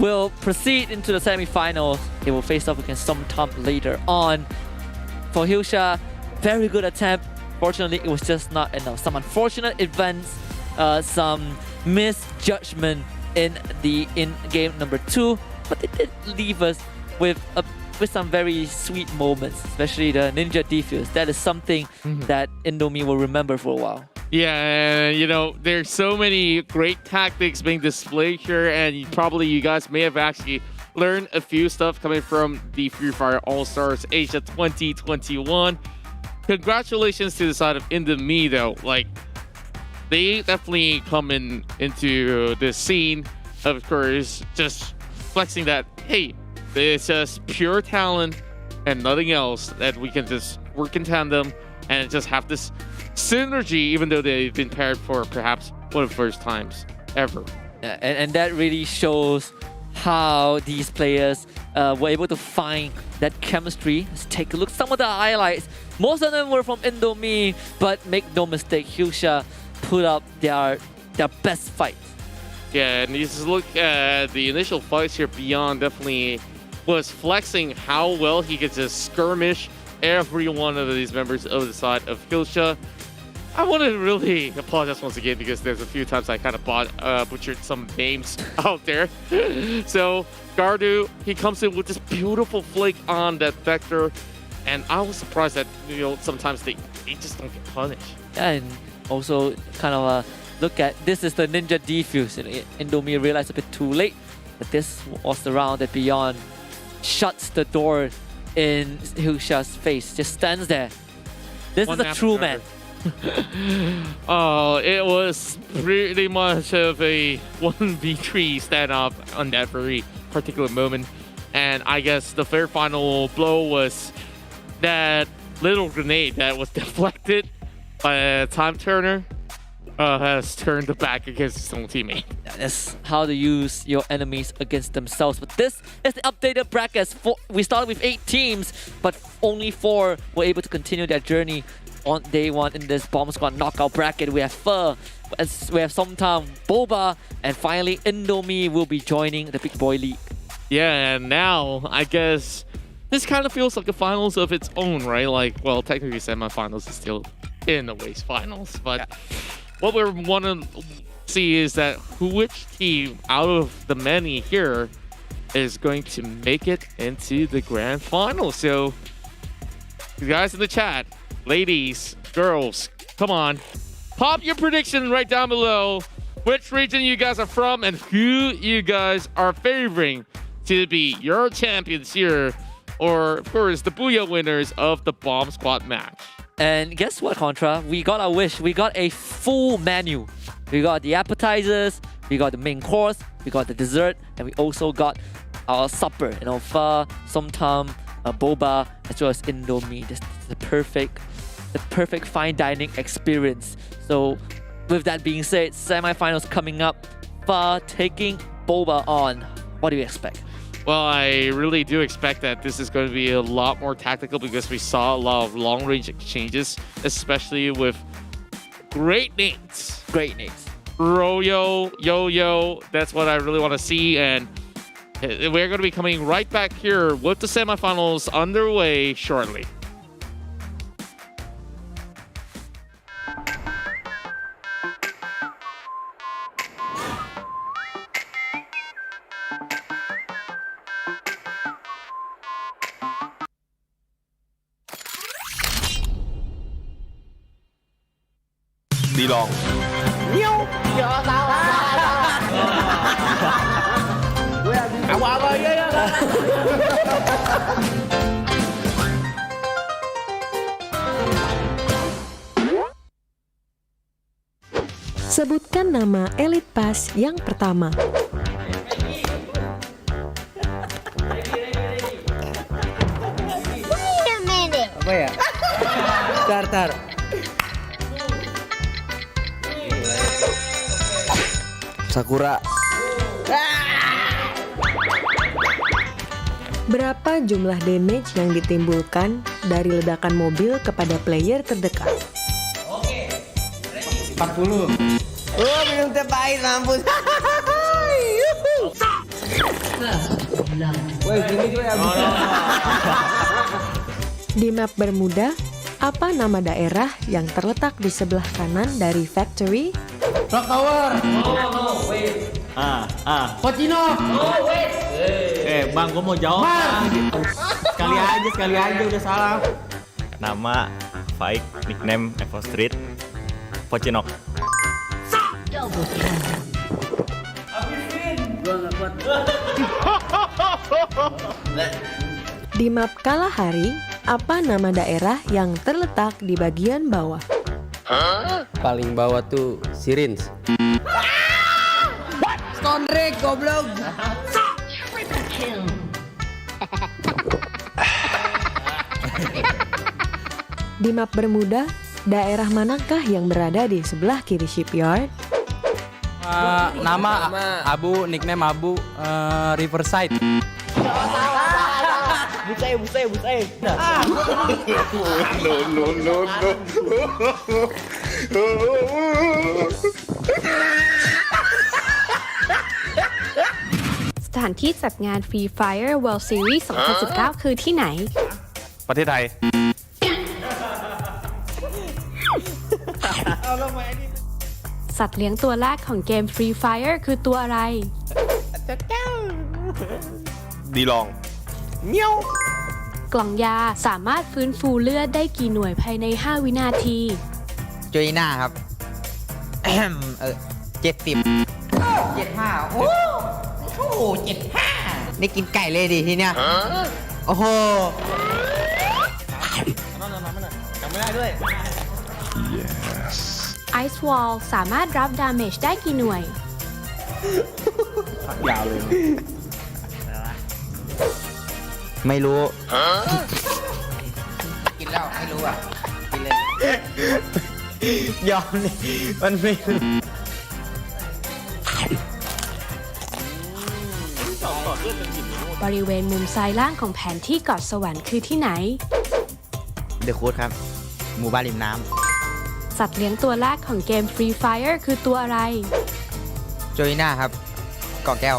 will proceed into the semifinals. They will face off against Somtom later on. For Hyusha, very good attempt. Fortunately, it was just not enough. Some unfortunate events, some misjudgment in game number 2, but they did leave us with some very sweet moments, especially the ninja defuse. That is something that Indomie will remember for a while. Yeah, and there's so many great tactics being displayed here, and you guys may have actually learned a few stuff coming from the Free Fire All-Stars Asia 2021. Congratulations to the side of Indomie though. Like, they definitely come into this scene, of course, just flexing that, hey, it's just pure talent and nothing else, that we can just work in tandem and just have this synergy, even though they've been paired for perhaps one of the first times ever. Yeah, and that really shows how these players were able to find that chemistry. Let's take a look at some of the highlights. Most of them were from Indomie, but make no mistake, Hyusha put up their best fight. Yeah, and you just look at the initial fights here, Beyond definitely was flexing how well he could just skirmish every one of these members of the side of Hyusha. I want to really apologize once again because there's a few times I kind of butchered some names out there. So Gardu, he comes in with this beautiful flick on that vector, and I was surprised that sometimes they just don't get punished. Yeah, and also kind of look at this is the ninja defuse. Indomie realized a bit too late that this was the round that Beyond shuts the door in Hyusha's face. Just stands there. This is a true man. Oh, it was pretty much of a 1v3 standoff on that very particular moment. And I guess the fair final blow was that little grenade that was deflected by a time turner has turned the back against his own teammate. That's how to use your enemies against themselves. But this is the updated brackets. We started with 8 teams, but only 4 were able to continue their journey on day 1 in this Bomb Squad knockout bracket. We have Fur, we have Somtom, Boba, and finally Indomie will be joining the Big Boy League. Yeah, and now I guess this kind of feels like a finals of its own, right? Like, well, technically semifinals is still in the ways finals, but what we want to see is that which team out of the many here is going to make it into the grand final. So, you guys in the chat, ladies, girls, come on, pop your prediction right down below. Which region you guys are from and who you guys are favoring to be your champions here, or of course the Booyah winners of the Bomb Squad match. And guess what, Contra? We got our wish. We got a full menu. We got the appetizers, we got the main course, we got the dessert, and we also got our supper. You know, pho, somtam, boba, as well as indomie. This is the perfect fine dining experience. So, with that being said, semi-finals coming up. Pho taking boba on. What do you expect? Well, I really do expect that this is going to be a lot more tactical because we saw a lot of long-range exchanges, especially with great names. Great names. Royo, Yo-Yo, that's what I really want to see. And we're going to be coming right back here with the semifinals underway shortly. Đi lòn. Sebutkan nama Elite Pass yang pertama. Wait a minute. Apa ya? Tar. Sakura. Berapa jumlah damage yang ditimbulkan dari ledakan mobil kepada player terdekat? 40. Oh, minum teh pahit, mampus. Woi, gini gue ya. Di map Bermuda, apa nama daerah yang terletak di sebelah kanan dari factory? Rock Tower. No, wait. Pocino. No, wait. Bang, gue mau jawab. Sekali aja udah salah. Nama, Faik, nickname, Evo Street, Pocinok. Di map Kalahari, apa nama daerah yang terletak di bagian bawah? Paling bawah tuh Sirins. Stondrek, goblok. Di map Bermuda, daerah manakah yang berada di sebelah kiri shipyard? Nama Abu, nickname Abu, Riverside. Busai. No. สถานที่จัดงาน Free Fire World Series 2019 คือที่ไหน ประเทศไทย สัตว์เลี้ยงตัวแรกของเกม Free Fire คือตัวอะไร Đi lòn. กล่องยาสามารถฟื้นฟูเลือดได้กี่หน่วยภายใน 5 วินาที จุยหน้าครับ 70 75 โอ้โห 75 นี่กินไก่เลยดิทีเนี้ย โอ้โห จำไม่ได้ด้วย Ice Wall สามารถรับดาเมจได้กี่หน่วย ยาวเลย ไม่รู้ กินแล้วไม่รู้อ่ะ กินเลย ยอมเลยมันไม่ บริเวณมุมซ้ายล่างของแผนที่เกาะสวรรค์คือที่ไหน เดอะโค้ดครับ หมู่บ้านริมน้ สัตว์เลี้ยงตัวแรกของเกม Free Fire คือตัวอะไร ำโจยหน้าครับ เกาะแก้ว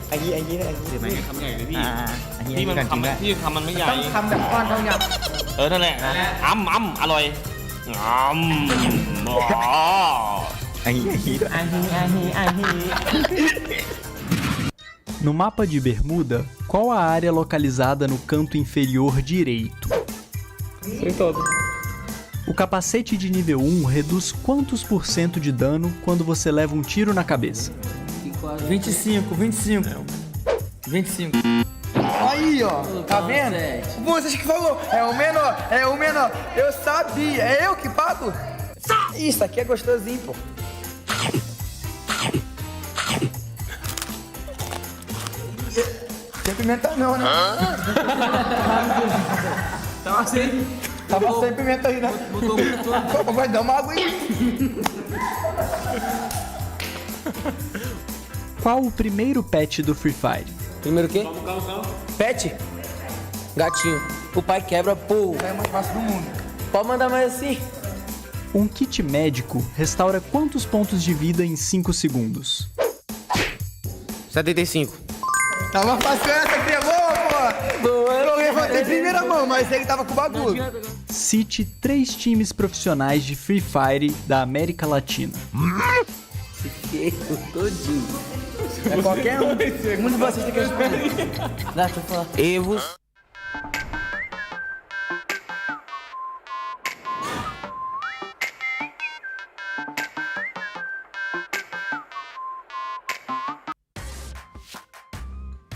ไอ้ยี่ถือไหมคำใหญ่เลยพี่ที่มันคำมันไม่ใหญ่ ต้องทำแบบก้อนเท่านี้ นั่นแหละอ้ำอร่อย No mapa de Bermuda, qual a área localizada no canto inferior direito? Sei todo. O capacete de nível 1 reduz quantos por cento de dano quando você leva um tiro na cabeça? 25. Aí, ó. Tá vendo? Vocês que falou. É o menor. Eu sabia. É eu que pago? Isso aqui é gostosinho, pô. Sem pimenta não, né? Tava sem. Tava sem pimenta aí, né? Pô, vai dar uma água aí. Qual o primeiro pet do Free Fire? Primeiro o quê? Pet? Gatinho. O pai quebra, pô. É mais fácil do mundo. Pode mandar mais assim. Um kit médico restaura quantos pontos de vida em 5 segundos? 75. Tava fácil essa, pegou, pô. Eu levantei em primeira mão, mas ele tava com bagulho. Cite 3 times profissionais de Free Fire da América Latina. Todinho. É qualquer um. Um de vocês tem que responder. Deixa eu falar. Evo.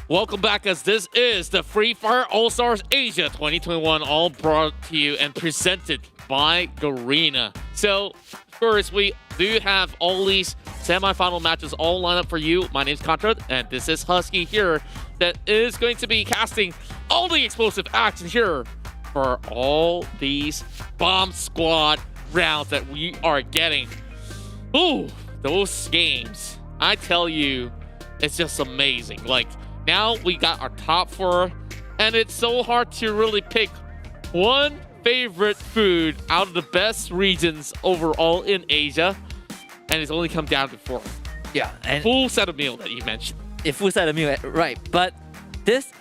Welcome back, as this is the Free Fire All-Stars Asia 2021, all brought to you and presented by Garena. So, first, we do have all these semi-final matches all lined up for you. My name's Contra, and this is Husky here, that is going to be casting all the explosive action here for all these Bomb Squad rounds that we are getting. Ooh, those games, I tell you, it's just amazing. Like, now we got our top 4, and it's so hard to really pick one favorite food out of the best regions overall in Asia, and it's only come down to 4. Yeah, and full set of meal that you mentioned. A full set of meal, right? But this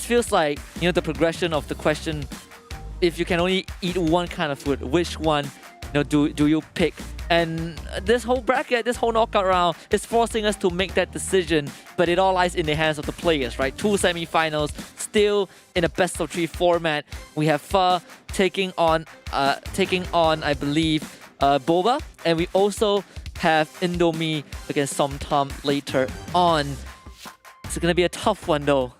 feels like, you know, the progression of the question. If you can only eat one kind of food, which one, you know, do you pick? And this whole bracket, this whole knockout round is forcing us to make that decision, but it all lies in the hands of the players, right? 2 semi-finals, still in a best-of-3 format. We have Pho taking on, I believe, Boba, and we also have Indomie against Somtom later on. It's gonna be a tough one, though.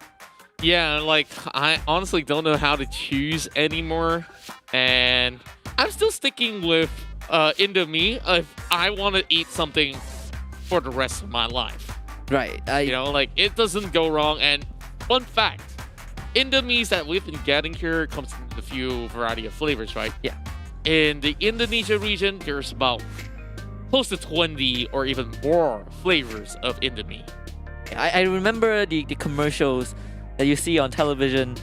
Yeah, like, I honestly don't know how to choose anymore, and I'm still sticking with Indomie if I want to eat something for the rest of my life. Right. You know, like, it doesn't go wrong. And fun fact, Indomies that we've been getting here comes in a few variety of flavors, right? Yeah. In the Indonesia region, there's about close to 20 or even more flavors of Indomie. I remember the commercials that you see on television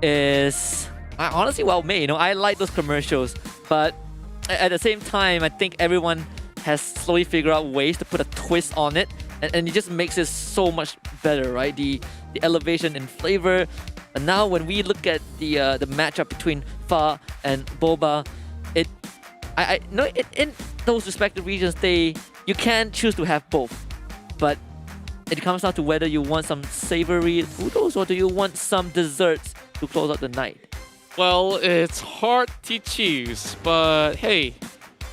is honestly well made. You know, I like those commercials, but at the same time, I think everyone has slowly figured out ways to put a twist on it, and it just makes it so much better, right? The elevation in flavor. And now when we look at the matchup between Pho and Boba, I know in those respective regions, you can choose to have both, but it comes down to whether you want some savory noodles or do you want some desserts to close out the night. Well, it's hard to choose, but hey,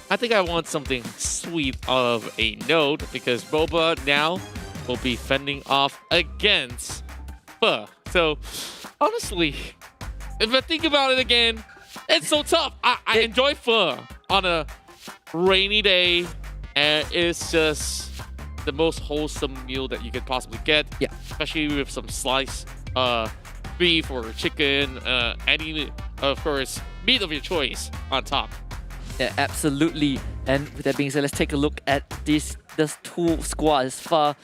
I think I want something sweet of a note because Boba now will be fending off against Pho. So, honestly, if I think about it again, it's so tough. I enjoy Pho on a rainy day, and it's just the most wholesome meal that you could possibly get. Yeah. Especially with some sliced beef or chicken, any, of course, meat of your choice on top. Yeah, absolutely. And with that being said, let's take a look at these 2 squads. Pho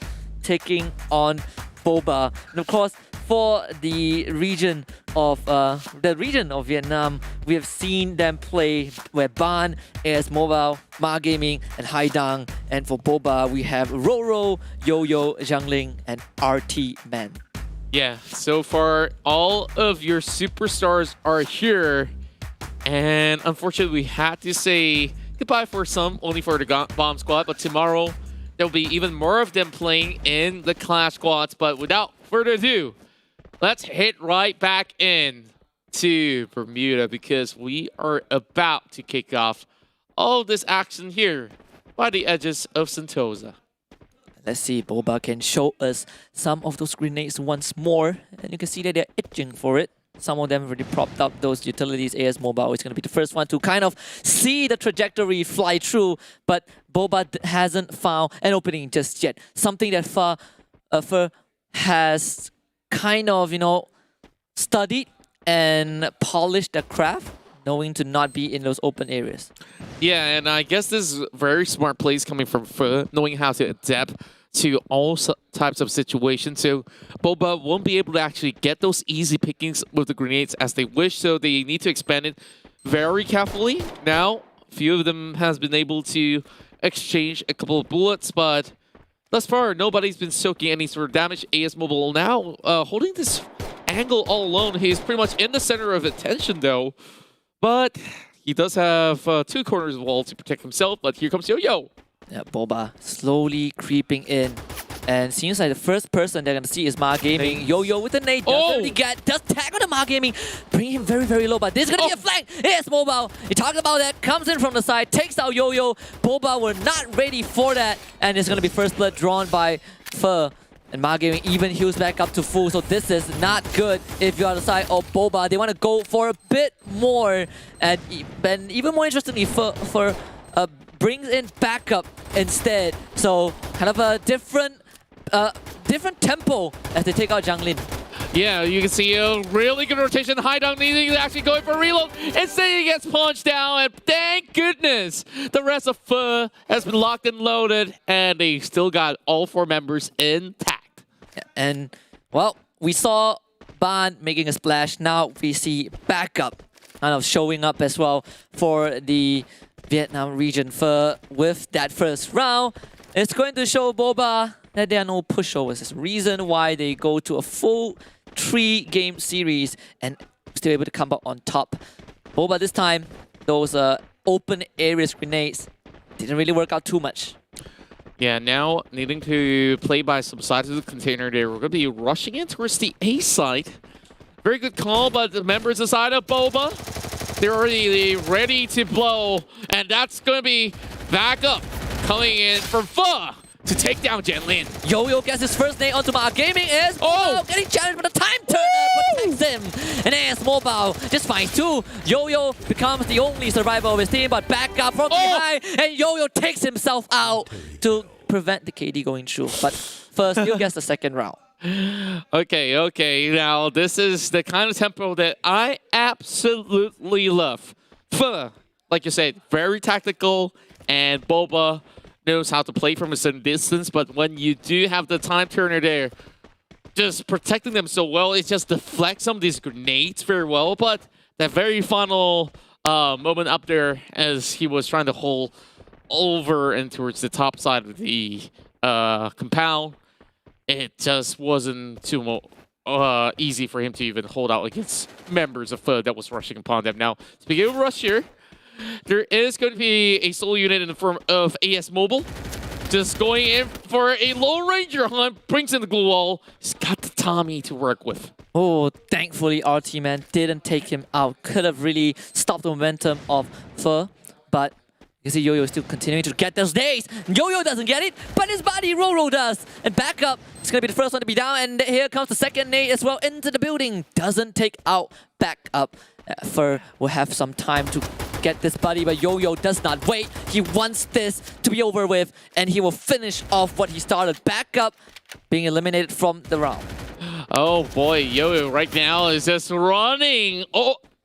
taking on Boba, and of course, for the region of Vietnam, we have seen them play where Ban is Mobile, Ma Gaming, and Haidang. And for Boba, we have Roro, Yo-Yo, Zhangling, and RT Man. Yeah, so far, all of your superstars are here. And unfortunately, we had to say goodbye for some, only for the bomb squad. But tomorrow, there'll be even more of them playing in the clash squads. But without further ado, let's hit right back in to Bermuda because we are about to kick off all this action here by the edges of Sentosa. Let's see if Boba can show us some of those grenades once more. And you can see that they're itching for it. Some of them already propped up those utilities. AS Mobile is going to be the first one to kind of see the trajectory fly through. But Boba hasn't found an opening just yet. Something that Fa has kind of, studied and polished the craft, knowing to not be in those open areas. Yeah, and I guess this is very smart plays coming from Pho, knowing how to adapt to all types of situations. So Boba won't be able to actually get those easy pickings with the grenades as they wish, so they need to expand it very carefully. Now, a few of them has been able to exchange a couple of bullets, but thus far, nobody's been soaking any sort of damage. AS Mobile now holding this angle all alone. He's pretty much in the center of attention, though. But he does have 2 corners of the wall to protect himself. But here comes Yo-Yo. Yeah, Boba slowly creeping in. And seems like the first person they're going to see is Ma Gaming. Yo-Yo with the nade. Does tag on the Ma Gaming. Bring him very, very low. But this is going to be a flank. Yes, Mobile. He talked about that. Comes in from the side. Takes out Yo-Yo. Boba were not ready for that. And it's going to be first blood drawn by Pho. And Ma Gaming even heals back up to full. So this is not good if you're on the side of Boba. They want to go for a bit more. And even more interestingly, for brings in backup instead. So kind of a different tempo as they take out Jianglin. Yeah, you can see a really good rotation. High down needing to actually going for a reload. Instead, he gets punched down, and thank goodness the rest of Pho has been locked and loaded, and they still got all 4 members intact. Yeah, and, well, we saw Ban making a splash. Now we see backup kind of showing up as well for the Vietnam region. Pho with that first round, it's going to show Boba that there are no pushovers. There's a reason why they go to a full 3-game series and still able to come out on top. Boba this time, those open areas grenades didn't really work out too much. Yeah, now needing to play by some sides of the container there. We're going to be rushing in towards the A side. Very good call, but the members aside of Boba, they're already ready to blow. And that's going to be back up coming in from Pho to take down Jianglin. Yo-Yo gets his first nade onto Ma Gaming is getting challenged, but the time turner protects him. And AS Mobile just finds 2. Yo-Yo becomes the only survivor of his team, but back up from behind, and Yo-Yo takes himself out to prevent the KD going through. But first, still gets the second round. Okay. Now, this is the kind of tempo that I absolutely love. Pho, like you said, very tactical, and Boba knows how to play from a certain distance, but when you do have the time turner there, just protecting them so well, it just deflects some of these grenades very well, but that very final moment up there as he was trying to hold over and towards the top side of the compound, it just wasn't too easy for him to even hold out against members of Pho that was rushing upon them. Now, speaking of rush here, there is going to be a solo unit in the form of AS Mobile. Just going in for a low ranger hunt, brings in the glue wall. He's got the Tommy to work with. Oh, thankfully RT Man didn't take him out. Could have really stopped the momentum of Pho, but you see Yo-Yo still continuing to get those days. Yo-Yo doesn't get it, but his buddy Roro does. And back up, it's going to be the first one to be down, and here comes the second nade as well into the building. Doesn't take out back up. Pho will have some time to get this buddy, but Yo-Yo does not wait. He wants this to be over with, and he will finish off what he started. Back up, being eliminated from the round. Oh boy, Yo-Yo right now is just running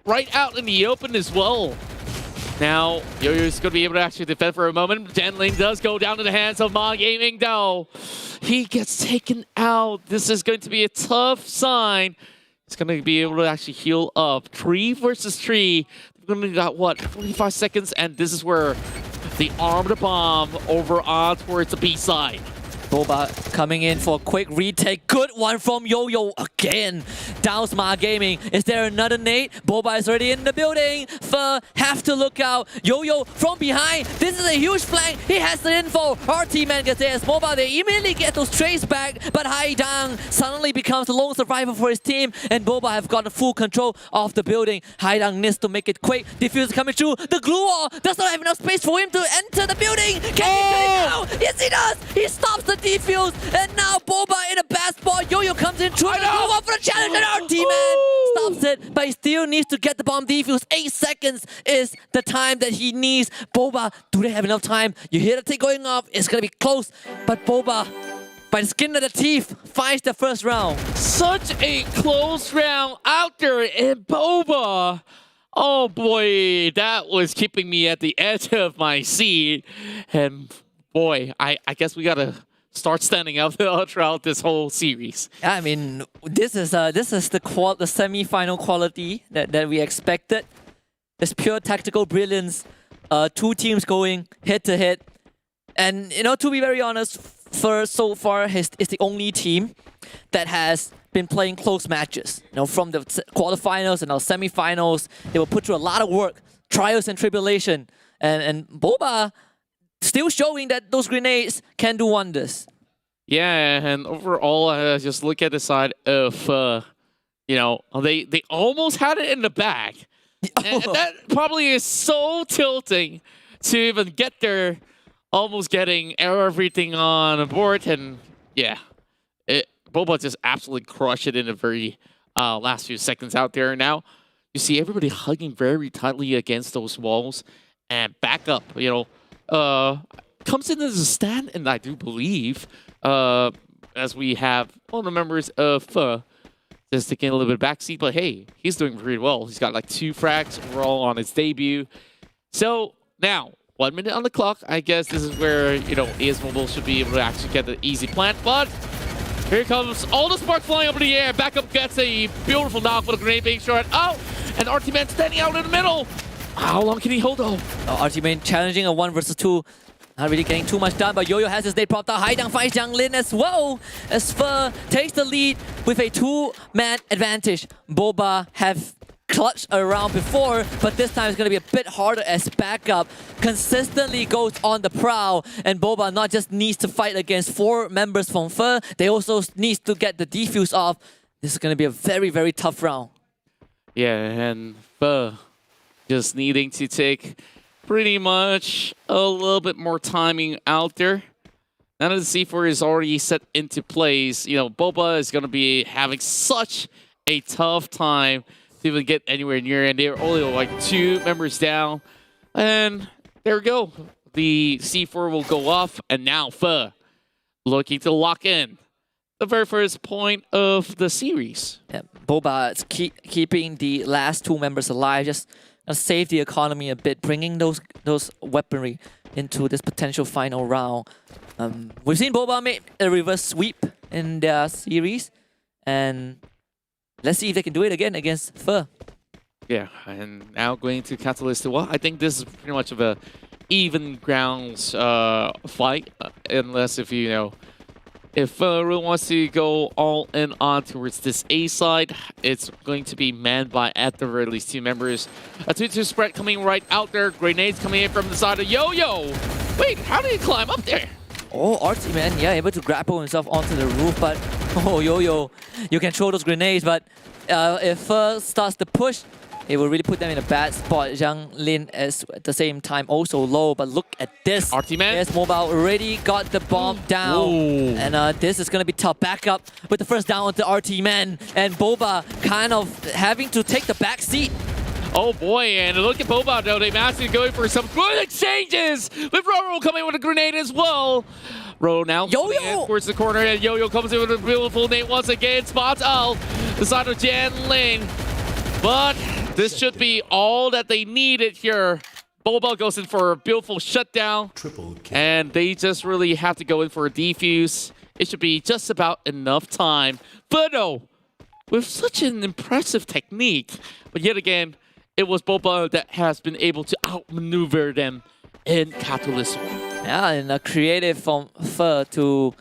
right out in the open as well. Now, Yo-Yo's going to be able to actually defend for a moment. Jianglin does go down to the hands of Ma Gaming, though. He gets taken out. This is going to be a tough sign. He's going to be able to actually heal up. 3 versus 3. We've only got, what, 45 seconds? And this is where they arm the bomb over on towards the B side. Boba coming in for a quick retake. Good one from Yo-Yo again. Dowsma Gaming. Is there another nade? Boba is already in the building. Fur have to look out. Yo-Yo from behind. This is a huge flank. He has the info. RT-Man gets there. Boba, they immediately get those trays back. But Haidang suddenly becomes the lone survivor for his team. And Boba have got full control of the building. Haidang needs to make it quick. Diffuse coming through. The glue wall does not have enough space for him to enter the building. Can he get it out? Yes, he does. He stops the defuse, and now Boba in a bad spot. Yo-Yo comes in, trying to go up for the challenge, and RT-Man stops it, but he still needs to get the bomb defuse. 8 seconds is the time that he needs. Boba, do they have enough time? You hear the tick going off, it's gonna be close, but Boba, by the skin of the teeth, finds the first round. Such a close round out there, and Boba, oh boy, that was keeping me at the edge of my seat, and boy, I guess we gotta start standing up throughout this whole series. Yeah, I mean, this is the semi-final quality that we expected. It's pure tactical brilliance. 2 teams going head to head, and you know, to be very honest, so far is the only team that has been playing close matches. You know, from the quarterfinals and our semi-finals, they will put through a lot of work, trials and tribulation, and Boba still showing that those grenades can do wonders. Yeah, and overall, just look at the side of, you know, they almost had it in the bag. And that probably is so tilting to even get there, almost getting everything on board. And yeah, Boba just absolutely crushed it in the very last few seconds out there. Now, you see everybody hugging very tightly against those walls and back up, you know. Comes in as a stand, and I do believe, as we have all the members of just taking a little bit of backseat, but hey, he's doing pretty well. He's got like 2 frags overall on his debut. So now, 1 minute on the clock. I guess this is where, you know, AS Mobile should be able to actually get the easy plant, but here comes all the sparks flying up in the air. Backup gets a beautiful knock with a grenade being shot out, and RT-Man standing out in the middle. How long can he hold though? RT-Man challenging a 1 versus 2. Not really getting too much done, but Yo-Yo has his nade propped out. Haidang finds Jiang Lin as well, as Fur takes the lead with a 2-man advantage. Boba have clutched around before, but this time it's going to be a bit harder as backup consistently goes on the prowl, and Boba not just needs to fight against 4 members from Fur, they also needs to get the defuse off. This is going to be a very, very tough round. Yeah, and Fur just needing to take pretty much a little bit more timing out there. Now that the C4 is already set into place, you know, Boba is going to be having such a tough time to even get anywhere near, and they're only like 2 members down. And there we go. The C4 will go off, and now Pho looking to lock in the very first point of the series. Yeah, Boba is keeping the last 2 members alive, just save the economy a bit, bringing those weaponry into this potential final round. We've seen Boba make a reverse sweep in their series, and let's see if they can do it again against Pho. Yeah, and now going to Catalyst. Well, I think this is pretty much of a even grounds fight, unless if you know, if really wants to go all in on towards this A side, it's going to be manned by at the very least 2 members. A 2-2 spread coming right out there. Grenades coming in from the side of Yo-Yo. Wait, how did he climb up there? Oh, RT-Man, yeah, able to grapple himself onto the roof, but oh, Yo-Yo, you can throw those grenades, but if starts to push, it will really put them in a bad spot. Jiang Lin is at the same time also low, but look at this. RT-Man? Yes, Mobile already got the bomb down. Ooh. And this is going to be tough. Back up with the first down onto RT-Man. And Boba kind of having to take the back seat. Oh boy, and look at Boba though. They've actually going for some good exchanges with Roro coming with a grenade as well. Roro now Yo-Yo towards the corner, and Yo-Yo comes in with a beautiful nade once again. Spots out the side of Jiang Lin. But this should be all that they needed here. Boba goes in for a beautiful shutdown. And they just really have to go in for a defuse. It should be just about enough time. But no, with such an impressive technique. But yet again, it was Boba that has been able to outmaneuver them in Catalyst. Yeah, and a creative from Pho to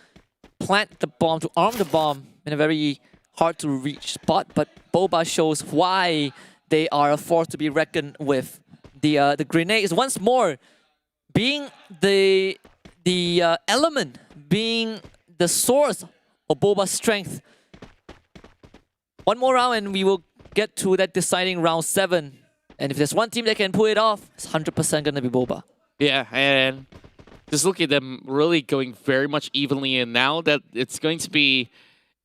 plant the bomb, to arm the bomb in a very hard to reach spot, but Boba shows why they are a force to be reckoned with. The grenades once more being the element, being the source of Boba's strength. One more round and we will get to that deciding round 7. And if there's one team that can pull it off, it's 100% gonna be Boba. Yeah, and just look at them really going very much evenly, and now that it's going to be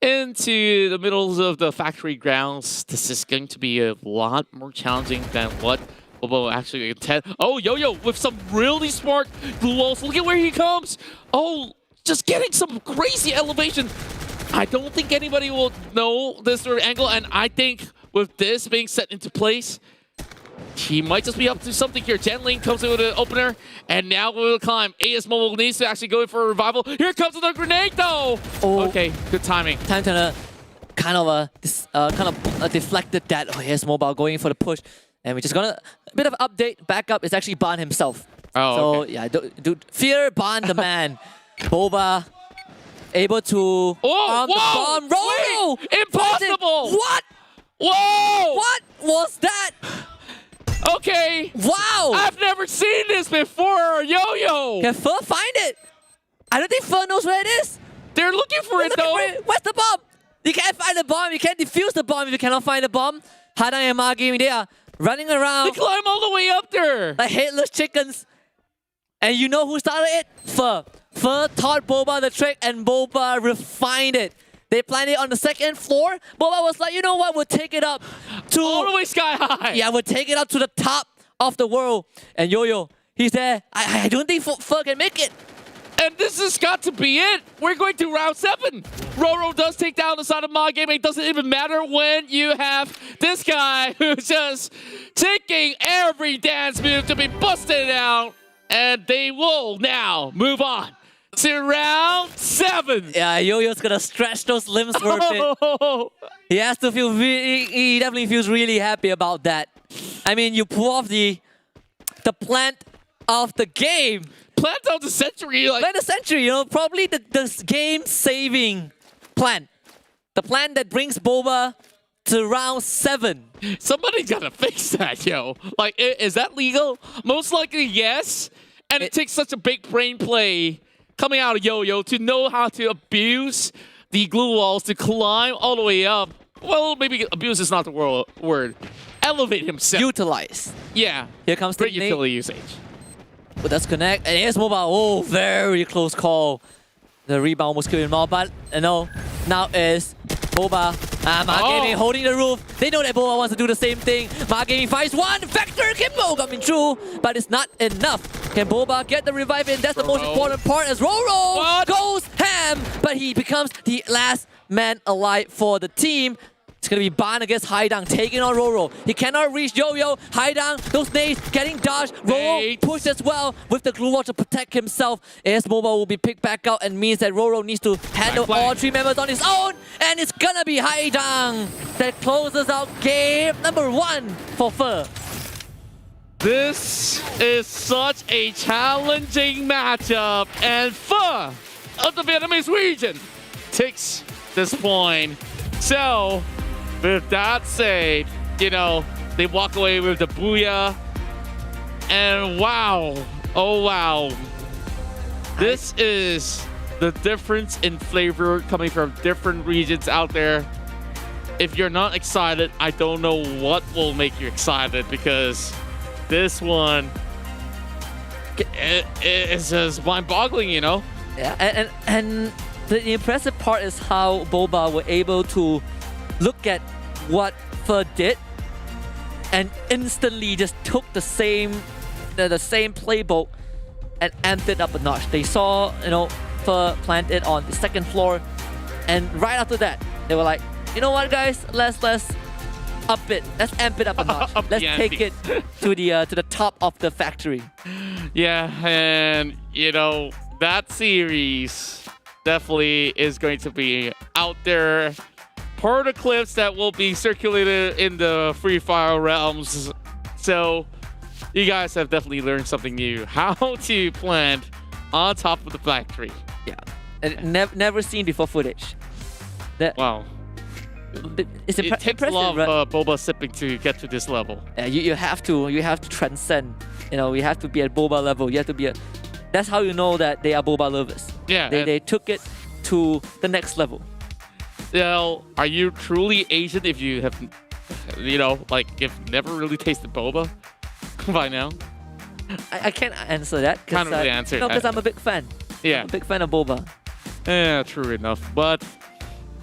into the middle of the factory grounds, this is going to be a lot more challenging than what Boba actually intend. Oh, Yo-Yo with some really smart glue walls. Look at where he comes. Oh, just getting some crazy elevation. I don't think anybody will know this sort of angle, and I think with this being set into place, he might just be up to something here. Jen Ling comes in with an opener, and now we'll climb. AS Mobile needs to actually go in for a revival. Here comes another grenade, though! Oh. Okay, good timing. Time to kind of deflected that. Oh, AS Mobile going for the push. And we're just gonna, a bit of update, backup is actually Ban himself. Oh, so okay. yeah, dude, fear Ban the man. Boba able to arm the bomb. Roll! Impossible! What? Whoa! What was that? Okay. Wow! I've never seen this before, Yo-Yo! Can Pho find it? I don't think Pho knows where it is. They're looking for it, though. Where's the bomb? You can't find the bomb. You can't defuse the bomb if you cannot find the bomb. Hadang and Ma Gaming, they are running around. They climb all the way up there. Like headless chickens. And you know who started it? Pho. Pho taught Boba the trick and Boba refined it. They planned it on the 2nd floor. Boba was like, you know what? We'll take it up to... all the way sky high. Yeah, we'll take it up to the top of the world. And Yo-Yo, he's there. I don't think Pho can make it. And this has got to be it. We're going to round 7. Roro does take down the side of Ma Gaming. It doesn't even matter when you have this guy who's just taking every dance move to be busted out. And they will now move on to round 7. Yeah, Yo-Yo's gonna stretch those limbs for a bit. He has to feel really, he definitely feels really happy about that. I mean, you pull off the plant of the game. Plant of the century. Like... Plant of the century, you know, probably the game-saving plant. The plant that brings Boba to round 7. Somebody's gotta fix that, yo. Like, is that legal? Most likely, yes. And it takes such a big brain play coming out of Yo-Yo to know how to abuse the glue walls to climb all the way up. Well, maybe abuse is not the word. Elevate himself. Utilize. Yeah. Here comes great the utility usage. But that's connect. And AS Mobile. Oh, very close call. The rebound almost killed him all. But no, now is Boba. Ma Gaming holding the roof. They know that Boba wants to do the same thing. Ma Gaming finds one. Vector Kimbo coming through. But it's not enough. Can Boba get the revive in? That's the most important part as Roro goes ham. But he becomes the last man alive for the team. It's going to be Ban against Haidang, taking on Roro. He cannot reach Yo-Yo. Haidang, those nades getting dodged. Roro pushed as well with the glue wall to protect himself. AS Mobile will be picked back out and means that Roro needs to handle all 3 members on his own. And it's going to be Haidang that closes out game number 1 for Pho. This is such a challenging matchup. And Pho of the Vietnamese region takes this point. So... with that said, you know, they walk away with the booyah. And wow, oh wow. This is the difference in flavor coming from different regions out there. If you're not excited, I don't know what will make you excited, because this one it's just mind-boggling, you know? Yeah, and the impressive part is how Boba were able to look at what Pho did and instantly just took the same playbook and amped it up a notch. They saw, you know, Pho plant it on the 2nd floor, and right after that, they were like, you know what, guys, let's up it. Let's amp it up a notch. Let's take it to the top of the factory. Yeah, and you know, that series definitely is going to be out there. Part of the clips that will be circulated in the Free Fire realms. So you guys have definitely learned something new. How to plant on top of the factory. Yeah. Never seen before footage. Wow. It's It takes a impressive, lot right? of boba sipping to get to this level. Yeah, you have to transcend. You know, you have to be at boba level. You have to be a. That's how you know that they are boba lovers. Yeah. They took it to the next level. Now, are you truly Asian if you have, like, if never really tasted boba by now? I can't answer that. Can't really answer No, that. because I'm a big fan. Yeah. I'm a big fan of boba. Yeah, true enough. But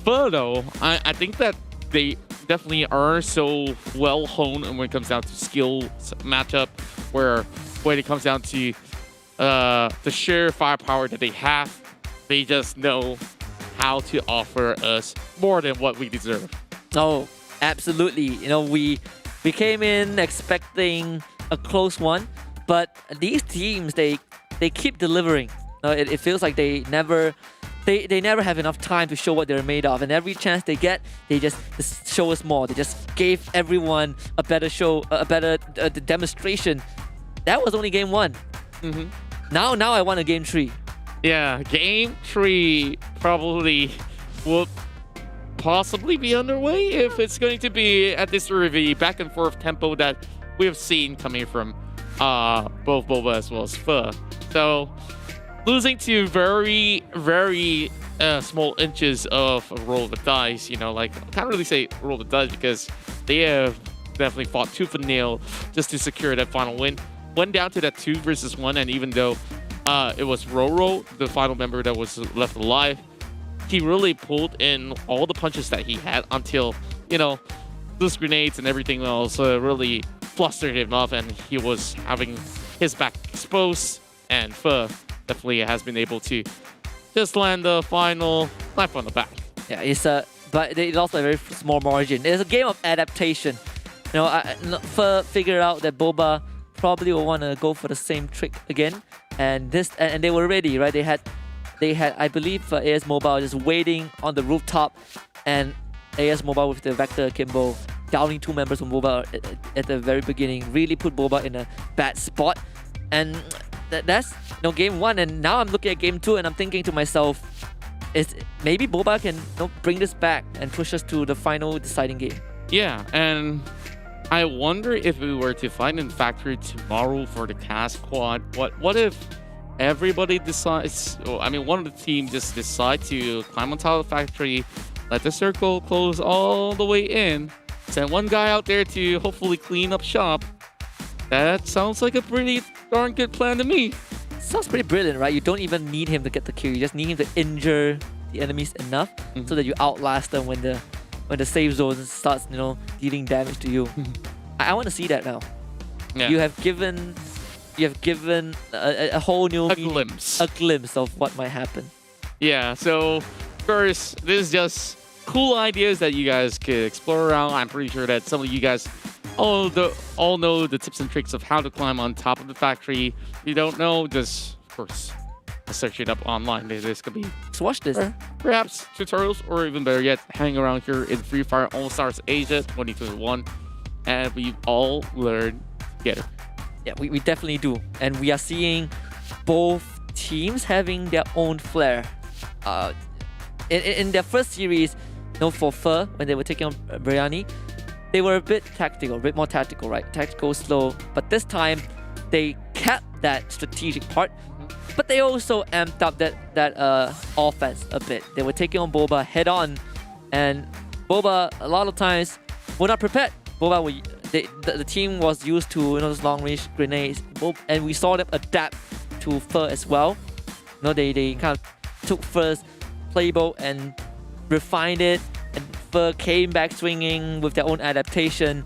though, I think that they definitely are so well honed when it comes down to skill matchup, where when it comes down to the sheer firepower that they have, they just know how to offer us more than what we deserve. Oh, absolutely. You know, we came in expecting a close one, but these teams they keep delivering. It feels like they never have enough time to show what they're made of, and every chance they get, they just show us more. They just gave everyone a better show, a better demonstration. That was only game 1. Mm-hmm. Now I want a game 3. Yeah, game 3 probably will possibly be underway if it's going to be at this sort of a back and forth tempo that we have seen coming from both boba as well as pho. So losing to very, very small inches of a roll of the dice, like, I can't really say roll of the dice because they have definitely fought tooth and nail just to secure that final win. Went down to that 2 versus 1, and even though it was Roro, the final member that was left alive, he really pulled in all the punches that he had until, those grenades and everything else really flustered him up, and he was having his back exposed, and Pho definitely has been able to just land the final knife on the back. Yeah, but they lost by a very small margin. It's a game of adaptation. Pho figured out that boba probably will want to go for the same trick again, and they were ready, right? They had, I believe, AS Mobile just waiting on the rooftop, and AS Mobile with the Vector Akimbo downing 2 members from boba at the very beginning really put boba in a bad spot, and that's game 1. And now I'm looking at game 2, and I'm thinking to myself, maybe boba can bring this back and push us to the final deciding game. Yeah, and I wonder if we were to find in factory tomorrow for the cast quad, what if everybody decides, one of the team just decide to climb on top of the factory, let the circle close all the way in, send one guy out there to hopefully clean up shop. That sounds like a pretty darn good plan to me. Sounds pretty brilliant, right? You don't even need him to get the kill. You just need him to injure the enemies enough so that you outlast them when the safe zone starts, dealing damage to you. I want to see that now. Yeah. You have given a whole new glimpse of what might happen. Yeah. So first, this is just cool ideas that you guys could explore around. I'm pretty sure that some of you guys all know the tips and tricks of how to climb on top of the factory. If you don't know, just of course search it up online. This could be just watch this. Perhaps tutorials, or even better yet, hang around here in Free Fire All Stars Asia 2021, and we all learn together. Yeah, we definitely do, and we are seeing both teams having their own flair. In their first series, for Pho, when they were taking on Biryani, they were a bit more tactical, right? Tactical, slow. But this time, they kept that strategic part, but they also amped up that offense a bit. They were taking on boba head on, and boba a lot of times were not prepared. Boba, the team was used to those long range grenades, and we saw them adapt to Pho as well. They kind of took Pho's playbook and refined it, and Pho came back swinging with their own adaptation.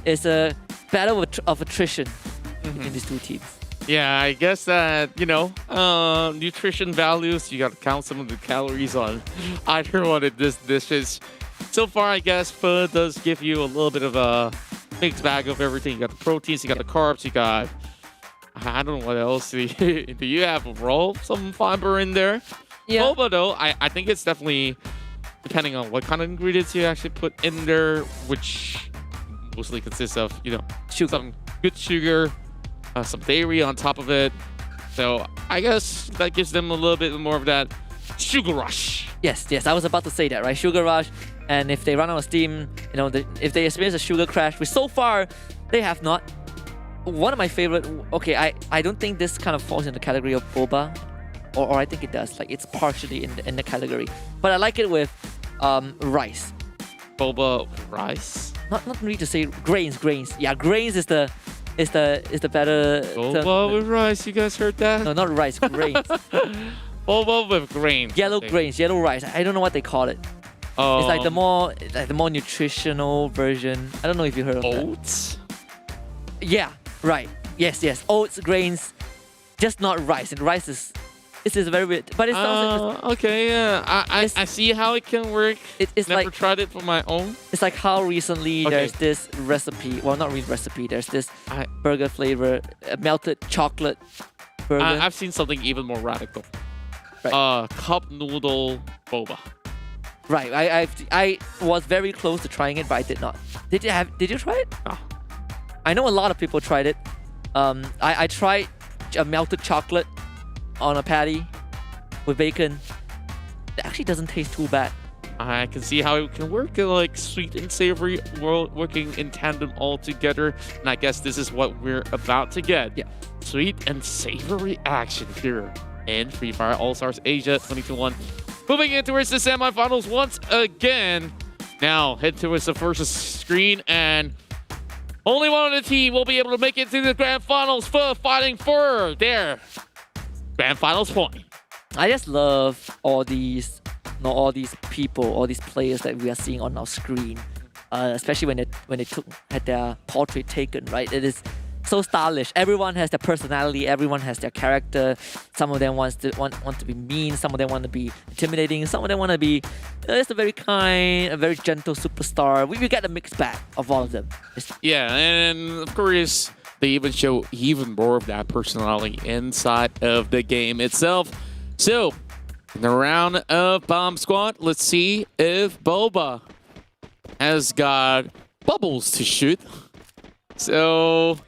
It's a battle of attrition between these two teams. Yeah, I guess that, nutrition values, you got to count some of the calories on either one of these dishes. So far, I guess Pho does give you a little bit of a mixed bag of everything. You got the proteins, you got the carbs, you got, I don't know what else. Do you have some fiber in there? Yeah. Boba, though, I think it's definitely depending on what kind of ingredients you actually put in there, which mostly consists of, sugar. Some good sugar, some dairy on top of it. So I guess that gives them a little bit more of that Sugar Rush. Yes, I was about to say that, right? Sugar Rush. And if they run out of steam, you know, if they experience a sugar crash, which so far they have not. One of my favorite. Okay, I don't think this kind of falls in the category of boba, or I think it does. Like it's partially in the category, but I like it with rice. Boba rice. Not really to say grains. Yeah, grains is the better. Boba with rice. You guys heard that? No, not rice. Grains. Boba with grains. Yellow grains, yellow rice. I don't know what they call it. It's like the more nutritional version. I don't know if you heard of oats. Yeah, right. Yes. Oats, grains, just not rice. And rice is very weird. But it sounds okay. Yeah, I see how it can work. It's never like, tried it for my own. It's like how recently there's this recipe. Well, not really recipe. There's this burger flavor, melted chocolate burger. I've seen something even more radical. Right. Cup noodle boba. Right. I was very close to trying it, but I did not. Did you try it? No. I know a lot of people tried it. I tried a melted chocolate on a patty with bacon. It actually doesn't taste too bad. I can see how it can work, like sweet and savory working in tandem all together. And I guess this is what we're about to get. Yeah. Sweet and savory action here in Free Fire All-Stars Asia 2021. Moving in towards the semifinals once again. Now head towards the first screen, and only one of the team will be able to make it to the grand finals for fighting for their grand finals point. I just love all these people, all these players that we are seeing on our screen, especially when they had their portrait taken. Right, it is so stylish. Everyone has their personality. Everyone has their character. Some of them want to be mean. Some of them want to be intimidating. Some of them want to be just a very kind, a very gentle superstar. We get a mixed bag of all of them. Yeah, and of course, they even show even more of that personality inside of the game itself. So, in the round of Bomb Squad, let's see if Boba has got bubbles to shoot. So,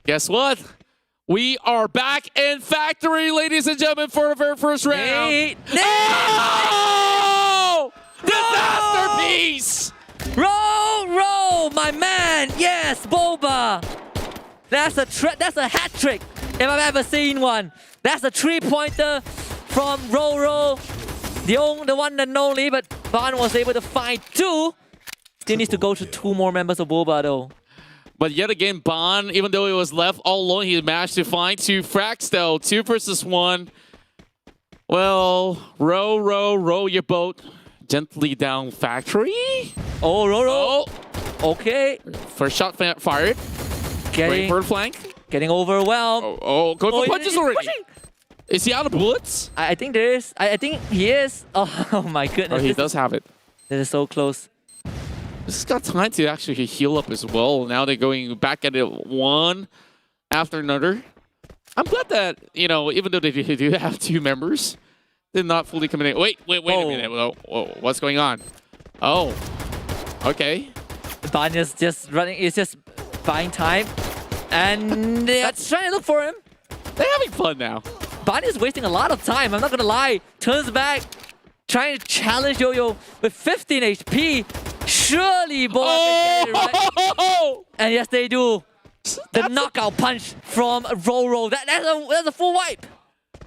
guess what? We are back in Factory, ladies and gentlemen, for the very first round. Oh! Disaster piece! Roll, my man. Yes, Boba. That's a hat trick if I've ever seen one. That's a 3-pointer from Roll. The one and only, but Ban was able to find 2. Still needs to go to 2 more members of Boba though. But yet again, Ban, even though he was left all alone, he managed to find 2 frags though. 2 versus 1. Well, row your boat gently down Factory. Oh, roll. Okay. First shot fired. Great bird flank. Getting overwhelmed. Oh, going for punches already. Pushing. Is he out of bullets? I think there is. I think he is. Oh my goodness. Oh, he does have it. This is so close. This has got time to actually heal up as well. Now they're going back at it one after another. I'm glad that, you know, even though they do have 2 members, they're not fully committing. Wait a minute. Whoa, what's going on? Oh, okay. Banya's just running. He's just buying time. And they're trying to look for him. They're having fun now. Banya's wasting a lot of time. I'm not going to lie. Turns back. Trying to challenge Yo-Yo with 15 HP. Surely Boba can get it right. And yes, they do. The knockout punch from Roll. That's a full wipe.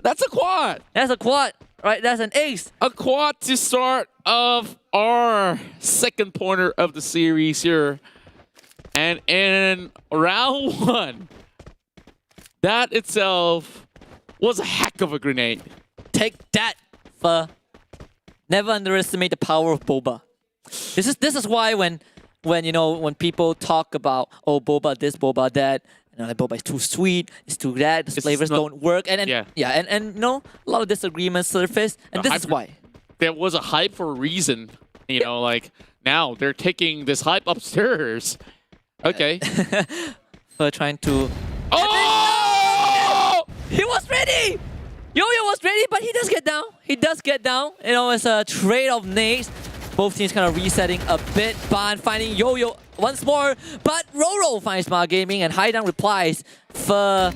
That's a quad. That's a quad. Right, that's an ace. A quad to start of our second pointer of the series here. And in round 1, that itself was a heck of a grenade. Take that, Pho. Never underestimate the power of Boba. This is why when people talk about, oh, Boba this, Boba that, like, Boba is too sweet, it's too that, the flavors don't work, and you know, a lot of disagreements surface, and this is why. There was a hype for a reason, you know, like now they're taking this hype upstairs. Okay. For trying to. Oh! He was ready. Yo-Yo was ready, but he does get down. He does get down. You know, it's a trade of nades. Both teams kind of resetting a bit. Ban finding Yo-Yo once more, but Roro finds Smart Gaming, and Haidan replies for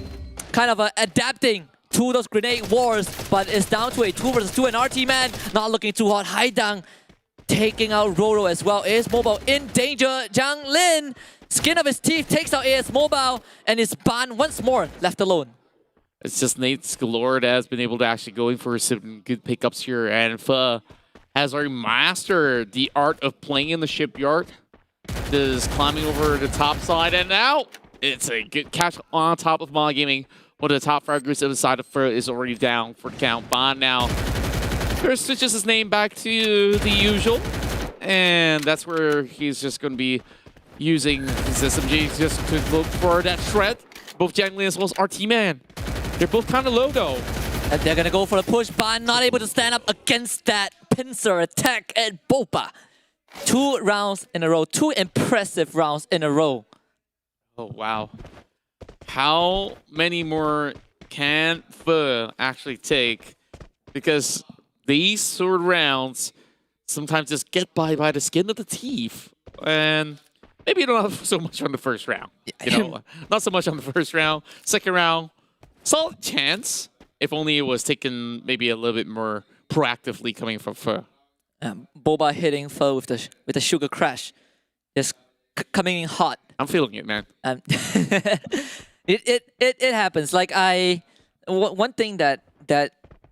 kind of adapting to those grenade wars, but it's down to a 2 versus 2, and RT Man not looking too hot. Haidang taking out Roro as well. AS Mobile in danger. Zhang Lin, skin of his teeth, takes out AS Mobile, and is Ban once more left alone. It's just Nate's galore that has been able to actually go in for some good pickups here, and Phe has already mastered the art of playing in the shipyard. Just climbing over the top side, and now it's a good catch on top of Ma Gaming. One of the top fraggers of the side of Phe is already down for the count. Ban now switches his name back to the usual, and that's where he's just going to be using his SMG just to look for that shred. Both Jiangling as well as RT Man. They're both kind of low though. And they're going to go for the push. Ban not able to stand up against that pincer attack at Boba. 2 rounds in a row. 2 impressive rounds in a row. Oh, wow. How many more can Phe actually take? Because these sort of rounds sometimes just get by the skin of the teeth. And maybe you don't have so much on the first round. You know, not so much on the first round. Second round, solid chance. If only it was taken maybe a little bit more proactively coming from Phe. Boba hitting Phe with the sugar crash. Just coming in hot. I'm feeling it, man. It happens. Like one thing that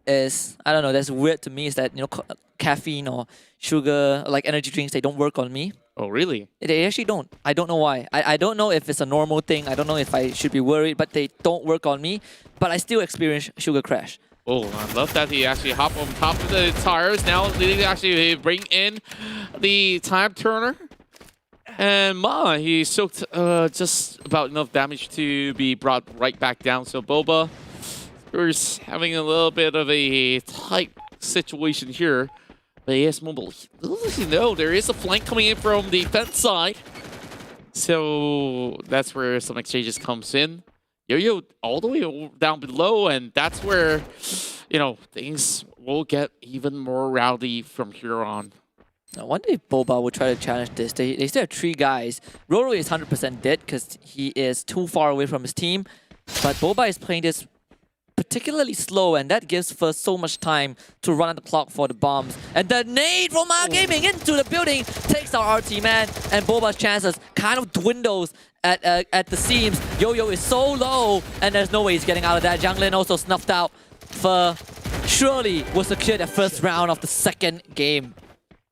is, I don't know, that's weird to me is that, you know, caffeine or sugar, like energy drinks, they don't work on me. Oh, really? They actually don't. I don't know why. I don't know if it's a normal thing. I don't know if I should be worried, but they don't work on me. But I still experience sugar crash. Oh, I love that he actually hopped on top of the tires. Now leading to actually bring in the time turner. And Ma, he soaked just about enough damage to be brought right back down. So Boba is having a little bit of a tight situation here. But AS Mobile, little does he know, there is a flank coming in from the fence side. So that's where some exchanges comes in. Yo-Yo all the way down below, and that's where, you know, things will get even more rowdy from here on. I wonder if Boba will try to challenge this. They still have 3 guys. Roro is 100% dead because he is too far away from his team. But Boba is playing this particularly slow, and that gives Phe so much time to run out the clock for the bombs. And the nade from Ma Gaming into the building takes out RT Man, and Boba's chances kind of dwindles at the seams. Yo-Yo is so low, and there's no way he's getting out of that. Zhang Lin also snuffed out. Phe surely will secure the first round of the second game.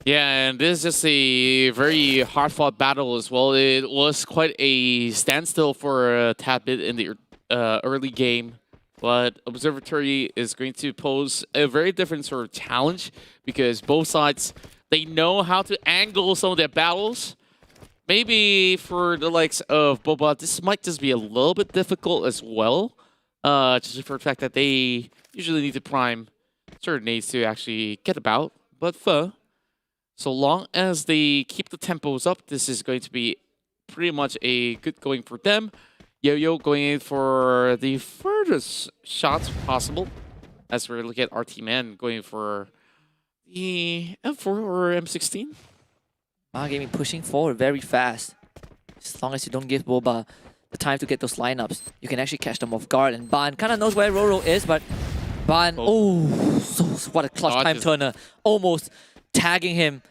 Yeah, and this is just a very hard-fought battle as well. It was quite a standstill for a tad bit in the early game. But Observatory is going to pose a very different sort of challenge because both sides, they know how to angle some of their battles. Maybe for the likes of Boba, this might just be a little bit difficult as well. Just for the fact that they usually need to prime certain nades to actually get about. But Phe, so long as they keep the tempos up, this is going to be pretty much a good going for them. Yo-Yo going in for the furthest shots possible. As we look at RT Man going for the M4 or M16. Ma Gaming pushing forward very fast. As long as you don't give Boba the time to get those lineups, you can actually catch them off guard. And Ban kind of knows where Roro is, but Ban, what a clutch time turner. Almost tagging him.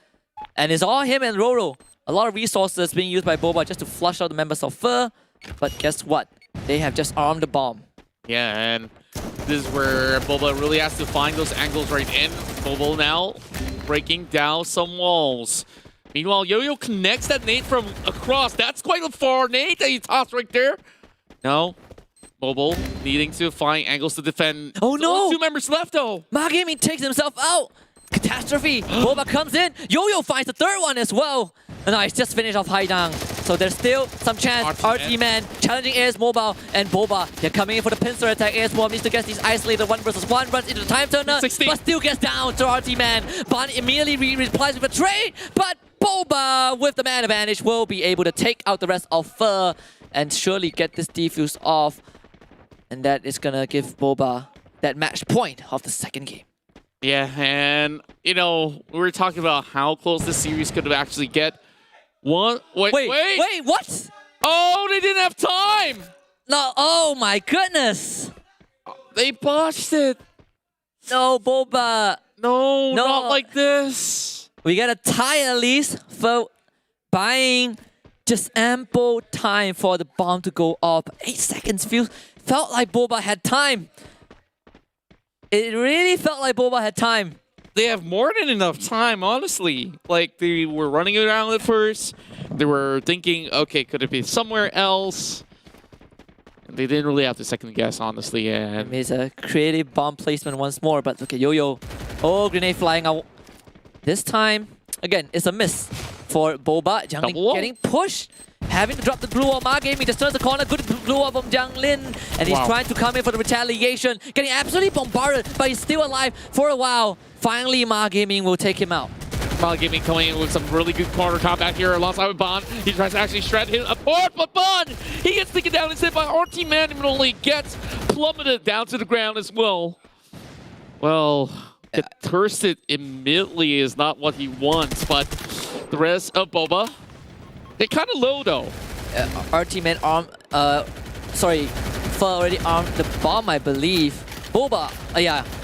And it's all him and Roro. A lot of resources being used by Boba just to flush out the members of Phe. But guess what? They have just armed the bomb. Yeah, and this is where Boba really has to find those angles right in. Boba now breaking down some walls. Meanwhile, Yo-Yo connects that nade from across. That's quite a far nade that he tossed right there. No. Boba needing to find angles to defend. Oh no! 2 members left though. Ma Gaming takes himself out. Catastrophe. Boba comes in. Yo-Yo finds the 3rd one as well. Nice, just finished off Haidang. So there's still some chance. RT Man challenging AS Mobile and Boba. They're coming in for the pincer attack. AS Mobile needs to get these isolated 1 versus 1. Runs into the time turner, 16. but still gets down to RT Man. Ban immediately replies with a trade, but Boba with the man advantage will be able to take out the rest of Phe and surely get this defuse off. And that is gonna give Boba that match point of the second game. Yeah, and you know, we were talking about how close this series could actually get. Wait, what? Oh, they didn't have time! No, oh my goodness! They botched it. No, Boba. No, not like this. We got a tie at least for buying just ample time for the bomb to go up. 8 seconds felt like Boba had time. It really felt like Boba had time. They have more than enough time, honestly. Like, they were running around at first. They were thinking, okay, could it be somewhere else? And they didn't really have to second guess, honestly. And it's a creative bomb placement once more, but look at Yo-Yo. Oh, grenade flying out. This time, again, it's a miss for Boba. Jiang Lin getting pushed. Having to drop the blue wall. Ma Gaming just turns the corner. Good blue wall from Jiang Lin. And he's trying to come in for the retaliation. Getting absolutely bombarded, but he's still alive for a while. Finally, Ma Gaming will take him out. Ma Gaming coming in with some really good corner combat here alongside with Bond. He tries to actually shred him apart, but Bond, he gets taken down instead by RT Man and only gets plummeted down to the ground as well. Well, get thirsted immediately is not what he wants, but the rest of Boba, they're kind of low though. RT Man sorry, Fer already armed the bomb, I believe. Boba,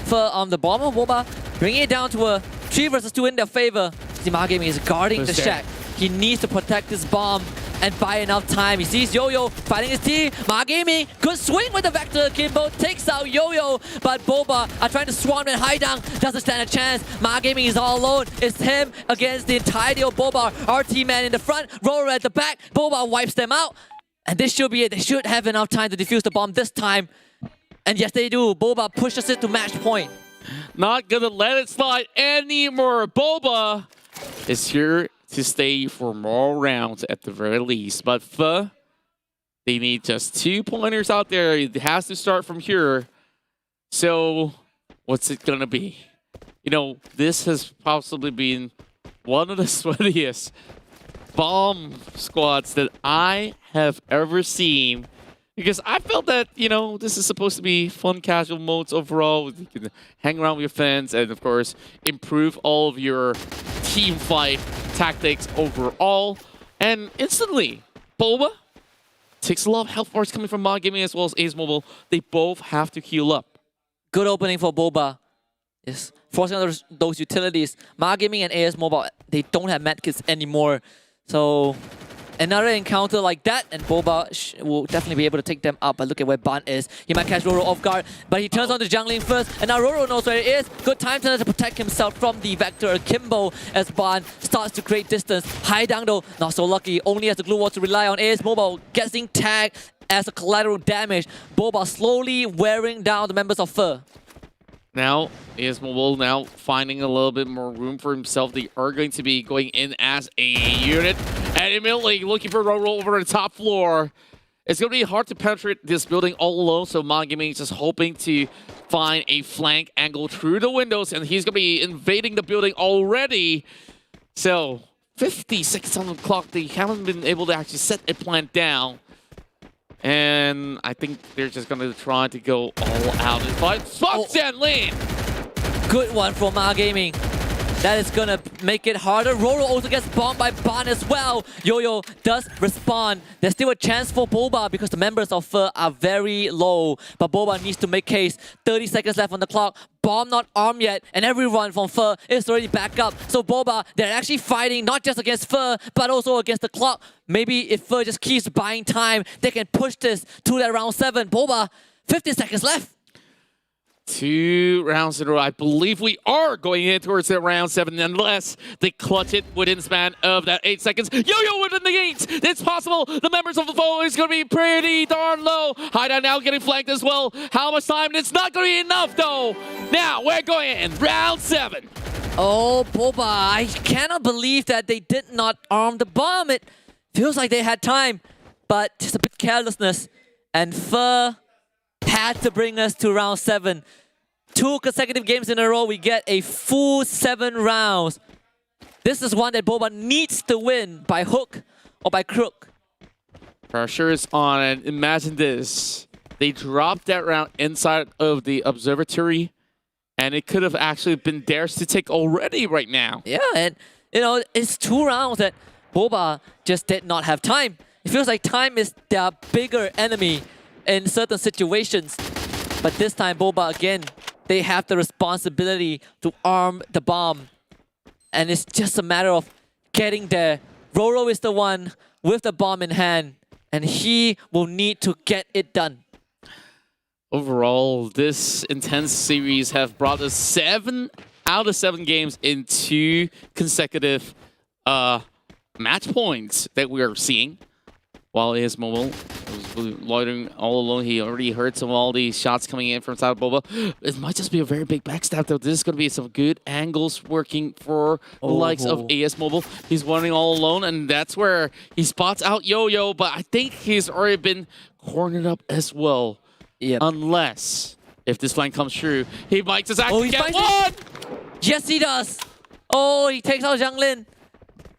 Fer armed the bomb of Boba, bringing it down to a 3 versus 2 in their favor. Ma Gaming is guarding the shack. He needs to protect this bomb and buy enough time. He sees Yo-Yo fighting his team. Ma Gaming could swing with the Vector Kimbo, takes out Yo-Yo, but Boba are trying to swarm and Haidang doesn't stand a chance. Ma Gaming is all alone. It's him against the entirety of Boba. RT Man in the front, Roller at the back. Boba wipes them out. And this should be it. They should have enough time to defuse the bomb this time. And yes, they do. Boba pushes it to match point. Not gonna let it slide anymore. Boba is here to stay for more rounds at the very least. But they need just 2 pointers out there. It has to start from here. So what's it gonna be? You know, this has possibly been one of the sweatiest bomb squads that I have ever seen. Because I felt that, you know, this is supposed to be fun, casual modes overall. You can hang around with your friends and, of course, improve all of your team fight tactics overall. And instantly, Boba takes a lot of health bars coming from Ma Gaming as well as Ace Mobile. They both have to heal up. Good opening for Boba. Yes, forcing out those utilities. Ma Gaming and AS Mobile, they don't have medkits anymore. So another encounter like that, and Boba will definitely be able to take them up. But look at where Ban is. He might catch Roro off guard, but he turns on to Jiang Lin first, and now Roro knows where it is. Good time to protect himself from the Vector Akimbo as Ban starts to create distance. Haidang though, not so lucky. Only has the glue wall to rely on. AS Mobile getting tagged as a collateral damage. Boba slowly wearing down the members of Fer. Now, AS Mobile now finding a little bit more room for himself. They are going to be going in as a unit. And immediately looking for Roro over the top floor. It's going to be hard to penetrate this building all alone. So Ma Gaming is just hoping to find a flank angle through the windows. And he's going to be invading the building already. So 50 seconds on the clock. They haven't been able to actually set a plan down. And I think they're just going to try to go all out and fight. Jiang Lin! Good one from Ma Gaming. That is going to make it harder. Roro also gets bombed by Ban as well. Yo-Yo does respond. There's still a chance for Boba because the members of Fer are very low. But Boba needs to make case. 30 seconds left on the clock. Bomb not armed yet. And everyone from Fer is already back up. So Boba, they're actually fighting not just against Fer, but also against the clock. Maybe if Fer just keeps buying time, they can push this to that round 7. Boba, 15 seconds left. 2 rounds in a row. I believe we are going in towards that round 7 unless they clutch it within the span of that 8 seconds. Yo-Yo within the gates. It's possible. The members of the foe is going to be pretty darn low. Haidang now getting flanked as well. How much time? It's not going to be enough though. Now we're going in round 7. Oh, Boba, I cannot believe that they did not arm the bomb. It feels like they had time, but just a bit carelessness. And Fer had to bring us to round 7. 2 consecutive games in a row, we get a full 7 rounds. This is one that Boba needs to win by hook or by crook. Pressure is on, and imagine this. They dropped that round inside of the observatory, and it could have actually been theirs to take already right now. Yeah, and you know, it's 2 rounds that Boba just did not have time. It feels like time is their bigger enemy in certain situations. But this time, Boba again, they have the responsibility to arm the bomb. And it's just a matter of getting there. Roro is the one with the bomb in hand, and he will need to get it done. Overall, this intense series have brought us 7 out of 7 games in 2 consecutive match points that we are seeing. While AS Mobile was loitering all alone, he already heard some of all these shots coming in from South Boba. It might just be a very big backstab, though. This is going to be some good angles working for the likes of AS Mobile. He's running all alone, and that's where he spots out Yo-Yo, but I think he's already been cornered up as well. Yep. Unless, if this flank comes true, he might just actually get one! Yes, he does! Oh, he takes out Zhang Lin.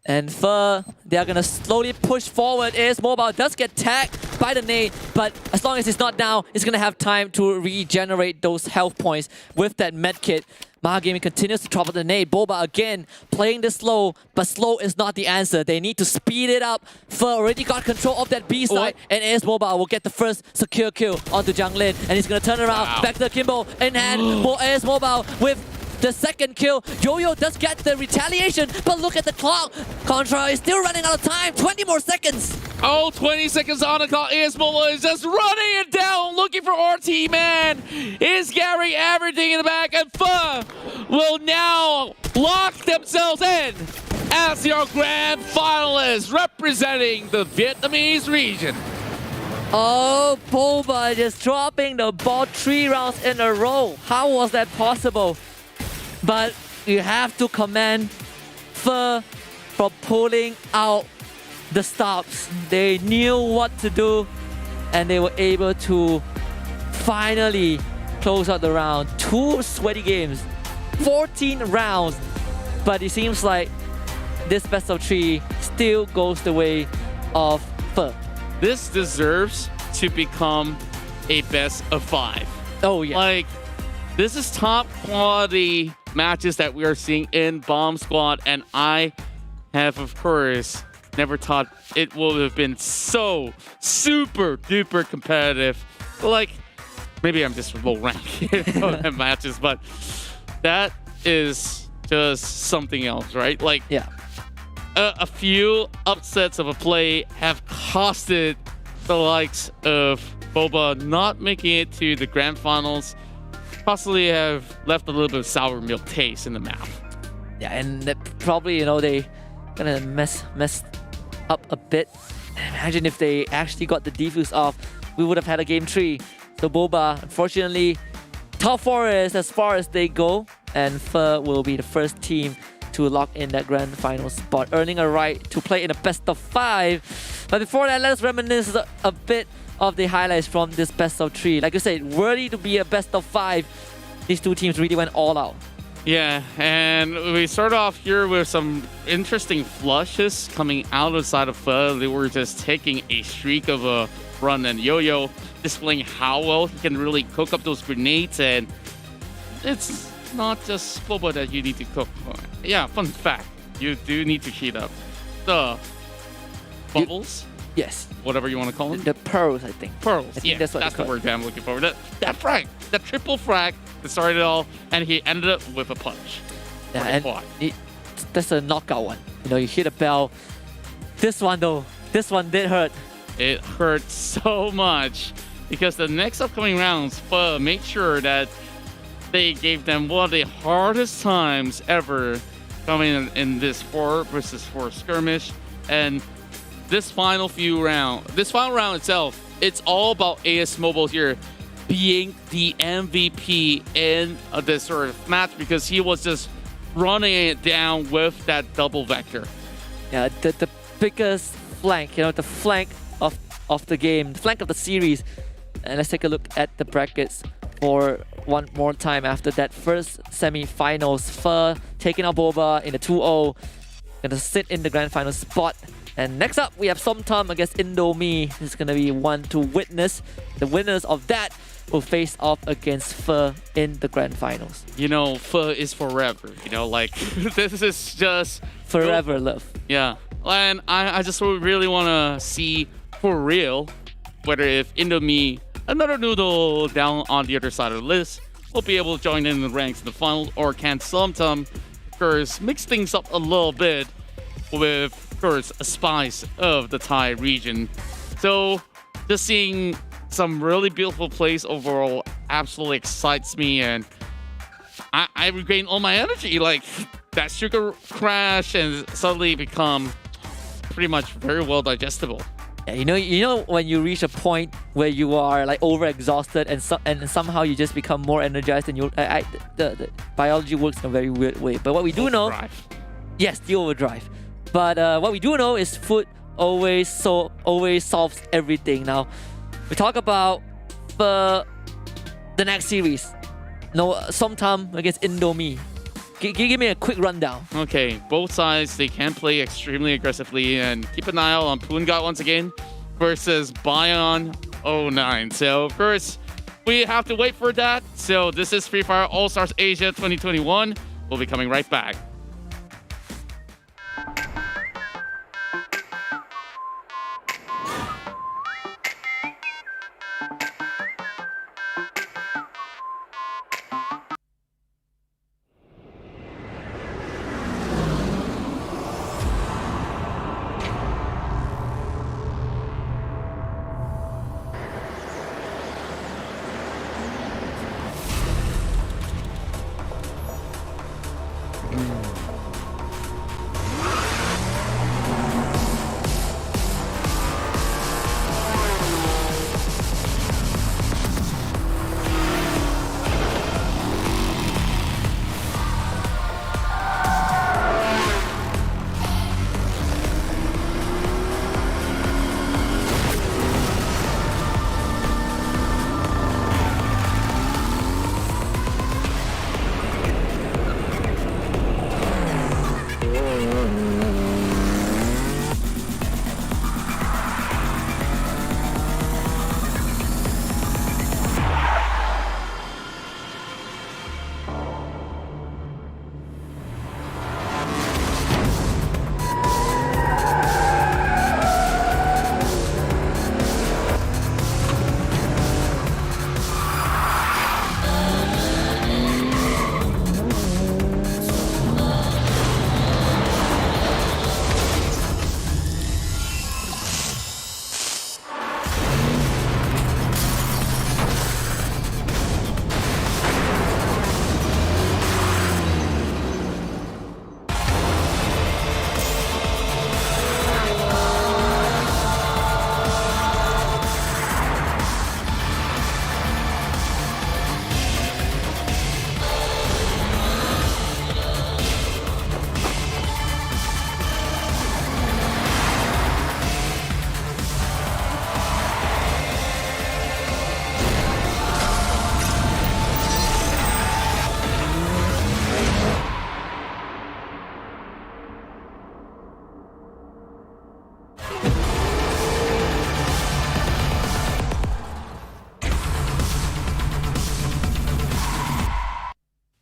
And Fer, they are going to slowly push forward. AS Mobile does get tagged by the nade, but as long as it's not down, it's going to have time to regenerate those health points with that medkit. Maha Gaming continues to drop the nade. Boba again playing this slow, but slow is not the answer. They need to speed it up. Fer already got control of that B side, and AS Mobile will get the first secure kill onto Zhang Lin. And he's going to turn around back to the Kimbo in hand for AS Mobile with the second kill. Yo-Yo does get the retaliation, but look at the clock. Contra is still running out of time. 20 more seconds. Oh, 20 seconds on the clock. AS Mobile is just running it down, looking for RT, man. Is Gary everything in the back, and Pho will now lock themselves in as your grand finalists representing the Vietnamese region. Oh, Boba just dropping the ball 3 rounds in a row. How was that possible? But you have to commend Fer for pulling out the stops. They knew what to do, and they were able to finally close out the round. 2 sweaty games, 14 rounds, but it seems like this best of 3 still goes the way of Fer. This deserves to become a best of 5. Oh yeah. Like, this is top quality matches that we are seeing in Bomb Squad, and I have, of course, never thought it would have been so super duper competitive. Like, maybe I'm just low rank in matches, but that is just something else, right? Like, yeah, a few upsets of a play have costed the likes of Boba not making it to the grand finals. Possibly have left a little bit of sour milk taste in the mouth. Yeah, and that probably, you know, they gonna mess up a bit. Imagine if they actually got the defuse off, we would have had a game 3. So Boba, unfortunately, top 4 is as far as they go, and Fer will be the first team to lock in that grand final spot, earning a right to play in a best of 5. But before that, let us reminisce a bit of the highlights from this best of 3. Like you said, worthy to be a best of 5. These 2 teams really went all out. Yeah, and we start off here with some interesting flushes coming out of the side of Pho. They were just taking a streak of a run, and Yo-Yo displaying how well he can really cook up those grenades, and it's not just Boba that you need to cook. Yeah, fun fact, you do need to heat up the bubbles. Yes. Whatever you want to call them. The pearls, I think. Pearls, I think yeah, that's the word that I'm looking for. That frag, that triple frag that started it all, and he ended up with a punch. Yeah, and that's a knockout one. You know, you hit a bell. This one though, this one did hurt. It hurt so much because the next upcoming rounds, Pho made sure that they gave them one of the hardest times ever coming in this 4 versus 4 skirmish, and this final round itself, it's all about AS Mobile here being the MVP in this sort of match because he was just running it down with that double vector. Yeah, the biggest flank, you know, the flank of the game, the flank of the series. And let's take a look at the brackets for one more time after that first semi-finals. Fer taking out Boba in the 2-0, gonna sit in the grand final spot. And next up, we have Somtam against Indomie. This is going to be one to witness. The winners of that will face off against Fer in the grand finals. You know, Fer is forever. You know, like, this is just... Forever love. Yeah. And I just really want to see for real whether if Indomie another noodle down on the other side of the list will be able to join in the ranks in the final, or can sometimes, of course, mix things up a little bit with, of course, a spice of the Thai region. So just seeing some really beautiful plays overall absolutely excites me, and I regain all my energy. Like that sugar crash and suddenly become pretty much very well digestible. Yeah, you know when you reach a point where you are like overexhausted and somehow you just become more energized, and the biology works in a very weird way. But what we do know, yes, the overdrive. But what we do know is food always solves everything. Now we talk about the next series. No, Somtam against Indomie. Give me a quick rundown. Okay, both sides, they can play extremely aggressively, and keep an eye out on Poongat once again versus Bion 09. So, of course, we have to wait for that. So, this is Free Fire All-Stars Asia 2021. We'll be coming right back.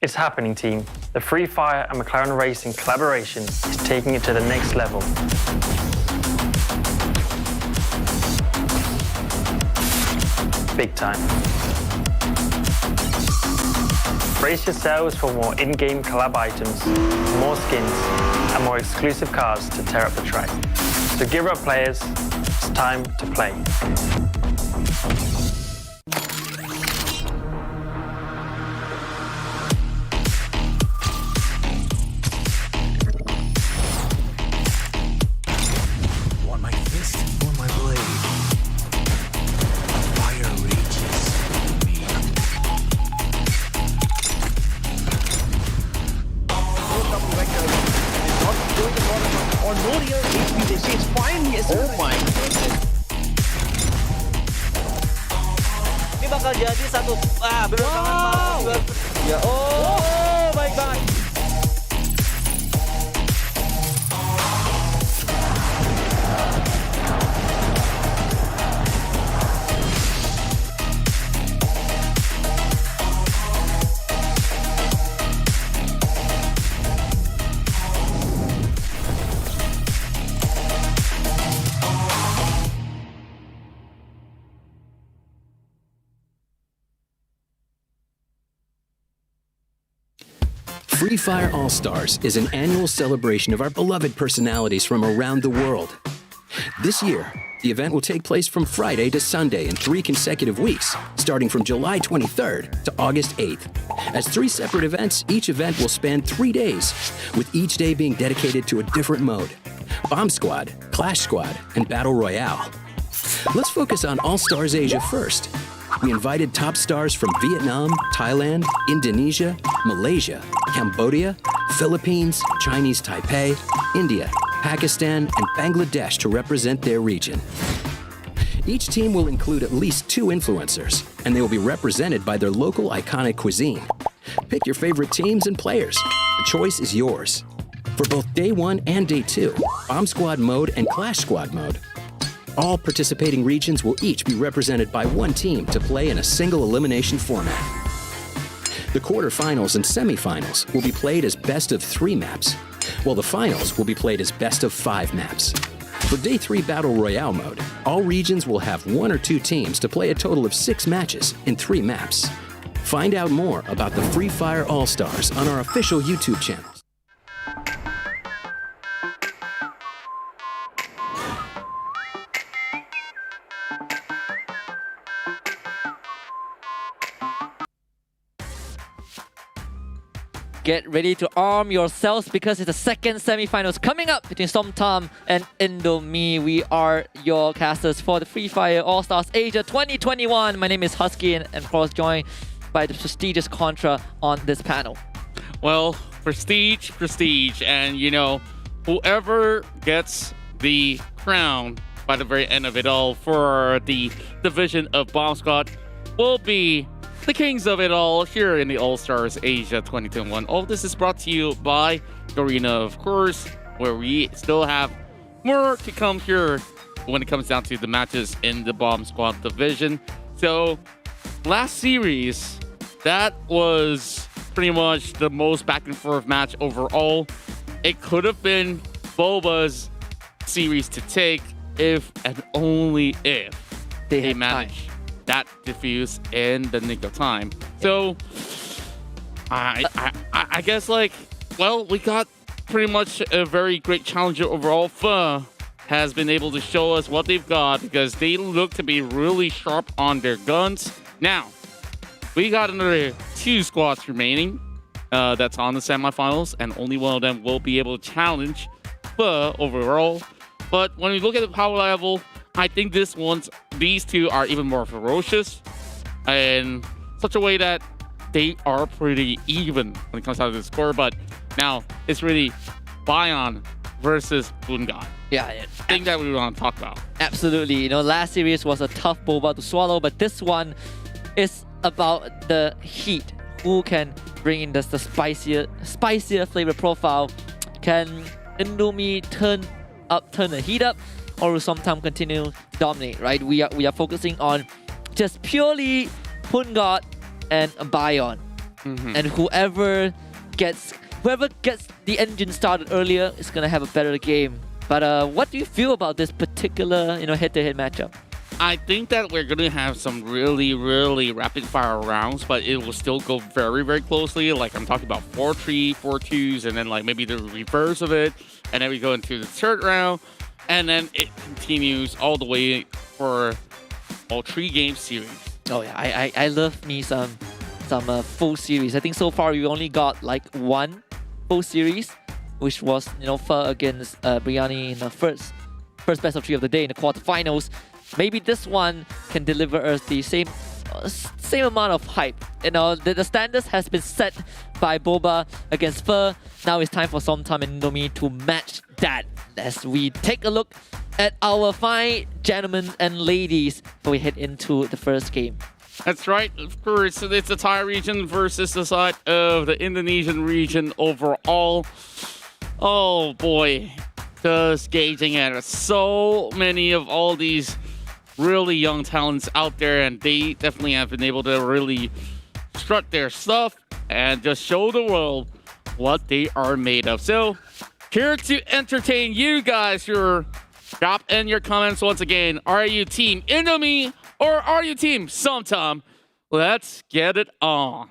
It's happening, team. The Free Fire and McLaren Racing collaboration is taking it to the next level. Big time. Brace yourselves for more in-game collab items, more skins, and more exclusive cars to tear up the track. So give up, players. It's time to play. Ini bakal jadi satu bener-bener ya. Oh, baik banget. Free Fire All-Stars is an annual celebration of our beloved personalities from around the world. This year, the event will take place from Friday to Sunday in 3 consecutive weeks, starting from July 23rd to August 8th. As 3 separate events, each event will span 3 days, with each day being dedicated to a different mode: Bomb Squad, Clash Squad, and Battle Royale. Let's focus on All-Stars Asia first. We invited top stars from Vietnam, Thailand, Indonesia, Malaysia, Cambodia, Philippines, Chinese Taipei, India, Pakistan, and Bangladesh to represent their region. Each team will include at least 2 influencers, and they will be represented by their local iconic cuisine. Pick your favorite teams and players. The choice is yours. For both Day 1 and Day 2, Bomb Squad mode and Clash Squad mode, all participating regions will each be represented by 1 team to play in a single elimination format. The quarterfinals and semifinals will be played as best of 3 maps, while the finals will be played as best of 5 maps. For Day 3 Battle Royale mode, all regions will have 1 or 2 teams to play a total of 6 matches in 3 maps. Find out more about the Free Fire All-Stars on our official YouTube channels. Get ready to arm yourselves because it's the second semifinals coming up between Somtam and Indomie. We are your casters for the Free Fire All-Stars Asia 2021. My name is Husky and of course joined by the prestigious Contra on this panel. Well, prestige, and you know, whoever gets the crown by the very end of it all for the division of Bomb Squad will be the kings of it all here in the All-Stars Asia 2021. All this is brought to you by Garena, of course, where we still have more to come here when it comes down to the matches in the Bomb Squad division. So, last series, that was pretty much the most back and forth match overall. It could have been Boba's series to take if and only if they managed that defuse in the nick of time. So I guess, like, well, we got pretty much a very great challenger overall. Pho has been able to show us what they've got because they look to be really sharp on their guns. Now, we got another 2 squads remaining that's on the semifinals, and only one of them will be able to challenge Pho overall. But when we look at the power level, I think these 2 are even more ferocious in such a way that they are pretty even when it comes down to the score. But now it's really Bion versus Bunga. Yeah, I think that we want to talk about. Absolutely. You know, last series was a tough boba to swallow, but this one is about the heat. Who can bring in the spicier flavor profile? Can Indomie turn the heat up, or will Somtam continue to dominate, right? We are focusing on just purely Pungot and Bion. And whoever gets the engine started earlier is gonna have a better game. But what do you feel about this particular, head-to-head matchup? I think that we're gonna have some really, really rapid fire rounds, but it will still go very, very closely. Like, I'm talking about 4-3, 4-2s, and then like maybe the reverse of it, and then we go into the 3rd round. And then it continues all the way for all 3 game series. Oh yeah, I love me some full series. I think so far we only got like 1 full series, which was Pho against Biryani in the first best of 3 of the day in the quarterfinals. Maybe this one can deliver us the same amount of hype. The standards has been set by Boba against Pho. Now it's time for Somtam and Indomie to match that. As we take a look at our fine gentlemen and ladies before we head into the first game. That's right, of course. It's the Thai region versus the side of the Indonesian region overall. Oh boy, just gauging at so many of all these really young talents out there, and they definitely have been able to really strut their stuff and just show the world what they are made of. So, here to entertain you guys, drop in your comments once again. Are you team Indomie or are you team Somtam? Let's get it on.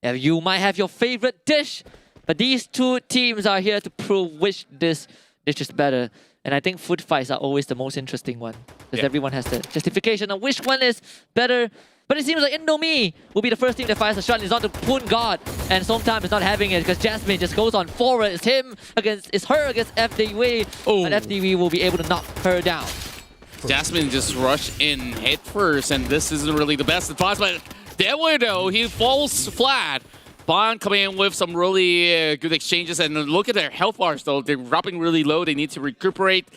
Yeah, you might have your favorite dish But these two teams are here to prove which dish is better. And I think food fights are always the most interesting one. Because everyone has the justification of which one is better. But it seems like Indomie will be the first team that fires a shot. And it's on to Poon God. And Somtam is not having it because Jasmine just goes on forward. It's her against FDW. Oh. And FDW will be able to knock her down. Jasmine just rushed in head first, and this isn't really the best advice, but that way though, he falls flat. Bond coming in with some really good exchanges, and look at their health bars though. They're dropping really low. They need to recuperate.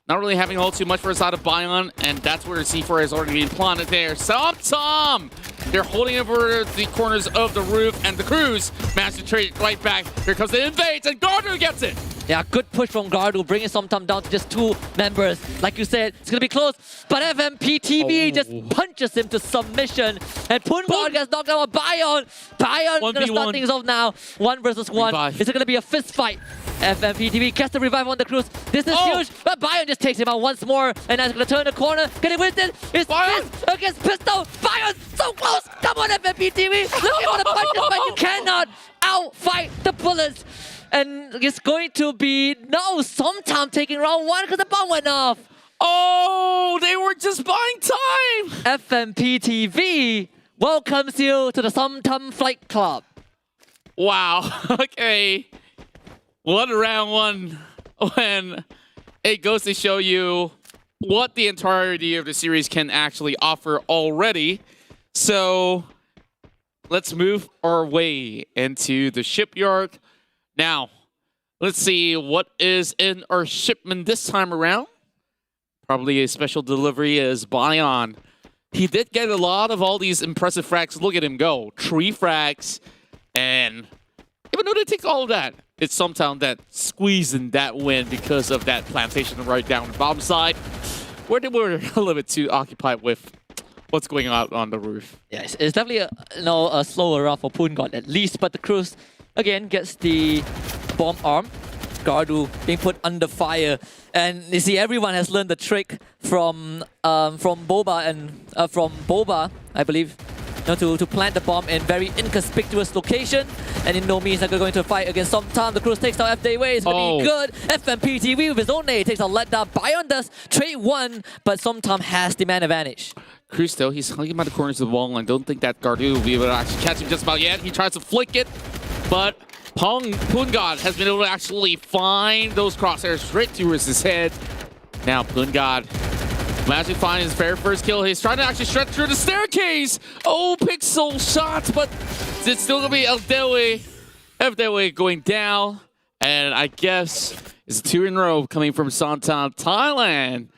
Not really having all too much for a side of Bion, and that's where the C4 has already been planted there. Tom! They're holding over the corners of the roof, and the crews manage to trade right back. Here comes the invade, and Gardner gets it! Yeah, good push from Gardu, bringing Somtam down to just 2 members. Like you said, it's going to be close, but FMPTV just punches him to submission, and Poon gets knocked out by Bion. Bion going to start things off now. 1 versus 1. Revive. It's going to be a fist fight. FMPTV gets the revive on the crews. This is huge, but Bion just takes him out once more, and that's going to turn the corner. Can he win it? It's Fist against Pistol. Bion so close. Come on, FMPTV. Look at the punches, but you cannot outfight the bullets. And it's going to be Somtam taking round 1 because the bomb went off. Oh, they were just buying time. FMPTV welcomes you to the Somtam Flight Club. Wow. Okay. What a round 1 when it goes to show you what the entirety of the series can actually offer already. So let's move our way into the shipyard. Now, let's see what is in our shipment this time around. Probably a special delivery is Bion. He did get a lot of all these impressive frags. Look at him go. 3 frags. And even though they take all of that, it's Somtam that squeezing that win because of that plantation right down the bottom side, where they were a little bit too occupied with what's going on the roof. Yeah, it's definitely a slower round for Poon God at least, but the crews again gets the bomb arm. Gardu being put under fire, and you see everyone has learned the trick from Boba and from Boba, I believe, to plant the bomb in very inconspicuous location. And Indomie is going to fight against Somtam. The crews takes out FDW. It's going to be good. FMPTV with his own nade takes a letdown. Bion does trade 1, but Somtam has the man advantage. Cruz though, he's hugging by the corners of the wall, and I don't think that Gardu will be able to actually catch him just about yet. He tries to flick it, but Poon God has been able to actually find those crosshairs straight towards his head. Now Poon God managed to find his very first kill. He's trying to actually stretch through the staircase. Oh, pixel shots, but it's still going to be FDW going down. And I guess it's 2 in a row coming from Somtam, Thailand.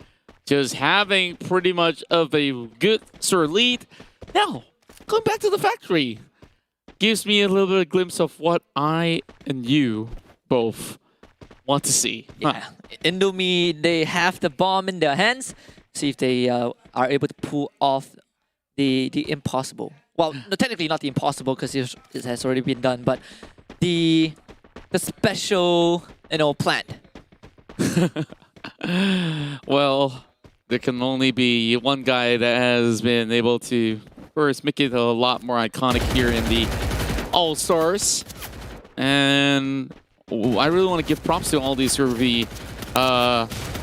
Just having pretty much of a good sort of lead. Now, going back to the factory. Gives me a little bit of glimpse of what I and you both want to see. Yeah, Indomie, they have the bomb in their hands. See if they are able to pull off the impossible. Well, no, technically not the impossible because it has already been done, but the special, plan. Well, there can only be one guy that has been able to first make it a lot more iconic here in the All-Stars. And I really want to give props to all these sort of the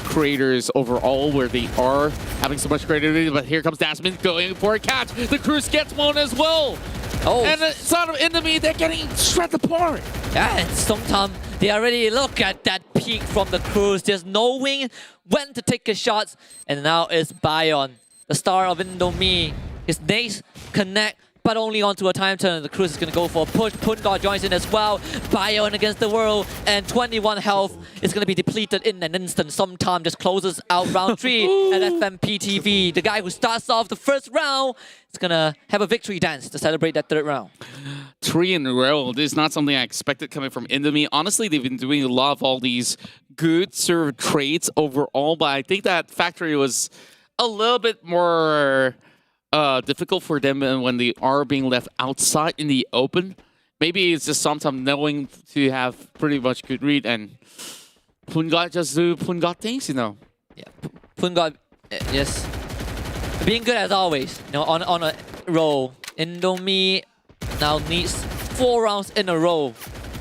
creators overall, where they are having so much creativity. But here comes Dasman going for a catch. The Cruz gets one as well. Oh, and it's out of Enemy, they're getting shredded apart. Yeah, and Somtam, they already look at that peak from the Cruz, just knowing when to take his shots. And now it's Bion, the star of Indomie. His nades connect, but only onto a time turn. The Cruz is going to go for a push. Poon God joins in as well. Bion against the world, and 21 health is going to be depleted in an instant. Somtam just closes out round 3. And FMPTV, the guy who starts off the first round, is going to have a victory dance to celebrate that 3rd round. 3 in a row. This is not something I expected coming from Indomie. Honestly, they've been doing a lot of all these good sort of trades overall, but I think that factory was a little bit more difficult for them when they are being left outside in the open. Maybe it's just sometimes knowing to have pretty much good read, and Poon God just do Poon God things, Yeah, Poon God, yes, being good as always. On a roll. Indomie now needs 4 rounds in a row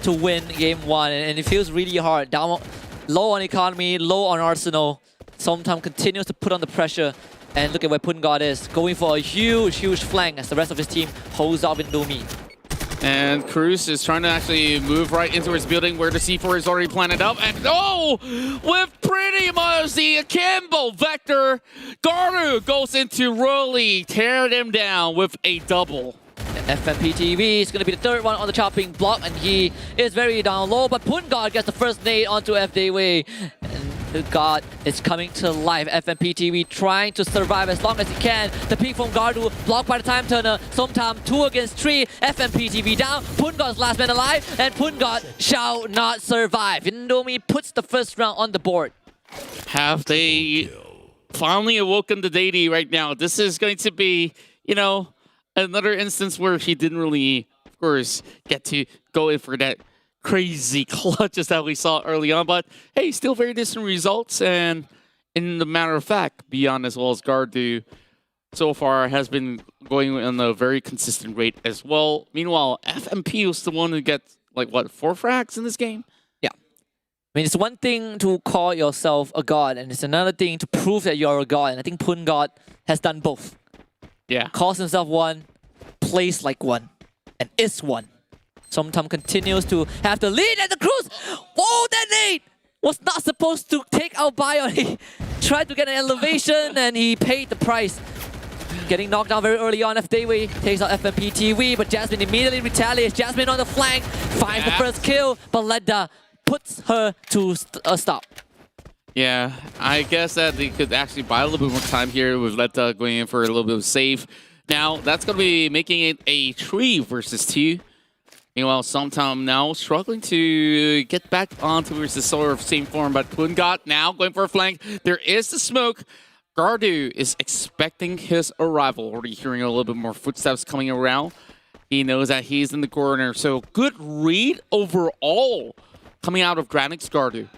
to win game 1, and it feels really hard. Down, low on economy, low on arsenal. Somtam continues to put on the pressure, and look at where Pungod is, going for a huge flank as the rest of his team holds off Indomie. And Cruz is trying to actually move right into his building where the C4 is already planted up. And with pretty much the akimbo vector, Garu goes into really tear them down with a double. FMP TV is going to be the third one on the chopping block, and he is very down low, but Pungod gets the first nade onto FDW. And the God is coming to life. FMP TV trying to survive as long as he can. The peek from Gardu blocked by the time turner. Somtam 2 against 3. FMP TV down. Pungod's last man alive, and Pungod shall not survive. Indomie puts the first round on the board. Have they finally awoken the deity right now? This is going to be, you know, another instance where he didn't really, of course, get to go in for that crazy clutches that we saw early on. But hey, still very decent results. And in the matter of fact, Beyond as well as Gardu so far has been going on a very consistent rate as well. Meanwhile, FMP was the one who gets, like, what, 4 frags in this game? Yeah. I mean, it's one thing to call yourself a god, and it's another thing to prove that you're a god. And I think Pungod has done both. Yeah. Calls himself one, plays like one, and is one. Somtam continues to have the lead, and the Cruz! Whoa, that nade was not supposed to take out Bion. He tried to get an elevation, and he paid the price. Getting knocked down very early on. FDW takes out FMP TV, but Jasmine immediately retaliates. Jasmine on the flank, finds the first kill, but Ledda puts her to a stop. Yeah, I guess that they could actually buy a little bit more time here with Ledda going in for a little bit of save. Now, that's going to be making it a 3 versus 2. Meanwhile, Somtam now struggling to get back onto the sort of same form, but Pungod now going for a flank. There is the smoke. Gardu is expecting his arrival. Already hearing a little bit more footsteps coming around. He knows that he's in the corner. So good read overall coming out of Granix Gardu.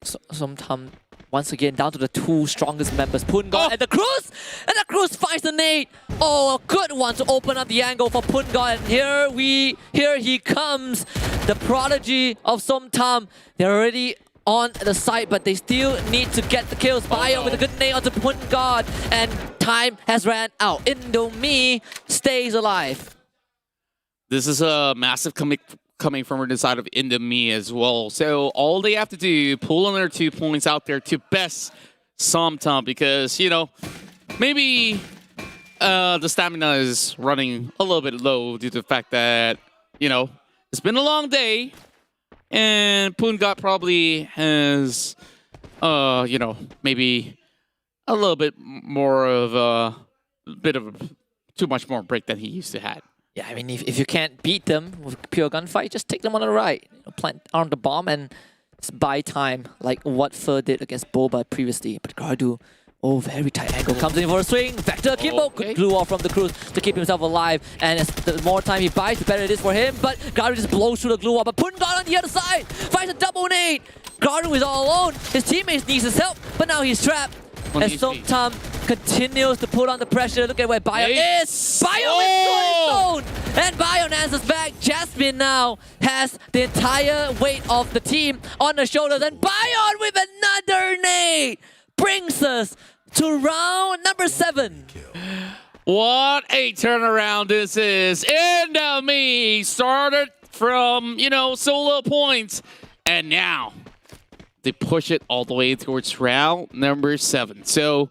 Somtam once again down to the 2 strongest members, Pungod and the Cruz! And the Cruz finds the nade! Oh, a good one to open up the angle for Pungod. And here he comes, the prodigy of Somtam. They're already on the side, but they still need to get the kills. Bio with a good nade onto Pungod, and time has ran out. Indomie stays alive. This is a massive coming from the side of Indomie as well. So all they have to do, pull another 2 points out there to best Somtam, because, you know, maybe the stamina is running a little bit low due to the fact that, you know, it's been a long day, and Pungod probably has, you know, maybe a little bit more of too much more break than he used to have. Yeah, I mean, if you can't beat them with pure gunfight, just take them on the right. You know, plant on the bomb and just buy time, like what Fur did against Boba previously. But Gardu, very tight angle, comes in for a swing. Vector Kimbo, good glue off from the Cruz to keep himself alive. And as the more time he buys, the better it is for him. But Gardu just blows through the glue wall. But Pungod on the other side finds a double nade. Gardu is all alone. His teammates needs his help, but now he's trapped. As Somtam continues to put on the pressure. Look at where Bion is. Bion is on his own. And Bion answers back. Jasmine now has the entire weight of the team on the shoulders. And Bion with another nade brings us to round number 7. What a turnaround this is. Indomie started from, you know, solo points. And now they push it all the way towards round number 7. So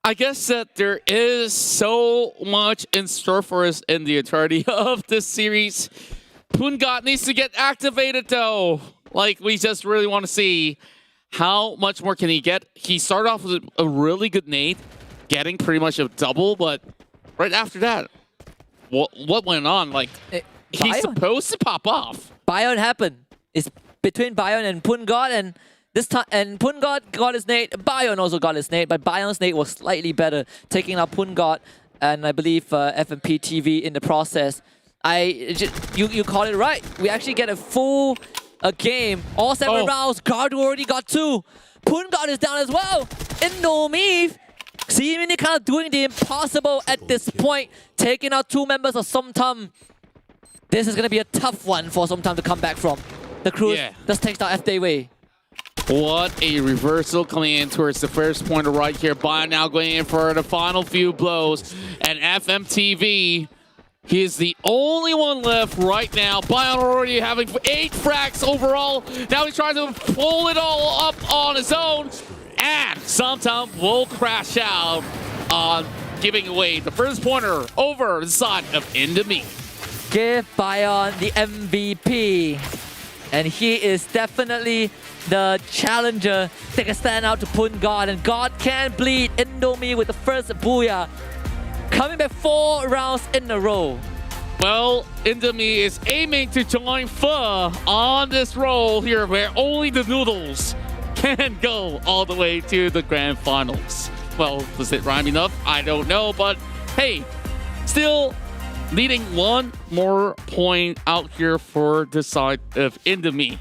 I guess that there is so much in store for us in the entirety of this series. Pungod needs to get activated though. Like, we just really want to see how much more can he get. He started off with a really good nade, getting pretty much a double, but right after that, what went on? Like, he's supposed to pop off. Bion happened. It's between Bion and Pungod, and this time, and Pungod got his nade. Bion also got his nade, but Bion's nade was slightly better, taking out Pungod and I believe FMP TV in the process. You called it right. We actually get a full game, all 7 rounds. Gardu already got 2. Pungod is down as well. Indomie seemingly kind of doing the impossible at this point, taking out 2 members of Somtam. This is going to be a tough one for some time to come back from. The Cruise does take down FD Way. What a reversal coming in towards the first pointer right here. Bayon now going in for the final few blows. And FMTV, he is the only one left right now. Bayon already having 8 frags overall. Now he's trying to pull it all up on his own. And Somtam will crash out on giving away the first pointer over the side of Indomie. Give Bayon the MVP. And he is definitely the challenger that can stand out to Pun God. And God can bleed Indomie with the first booyah. Coming back 4 rounds in a row. Well, Indomie is aiming to join Pho on this roll here where only the noodles can go all the way to the grand finals. Well, does it rhyme enough? I don't know, but hey, still needing one more point out here for the side of Indomie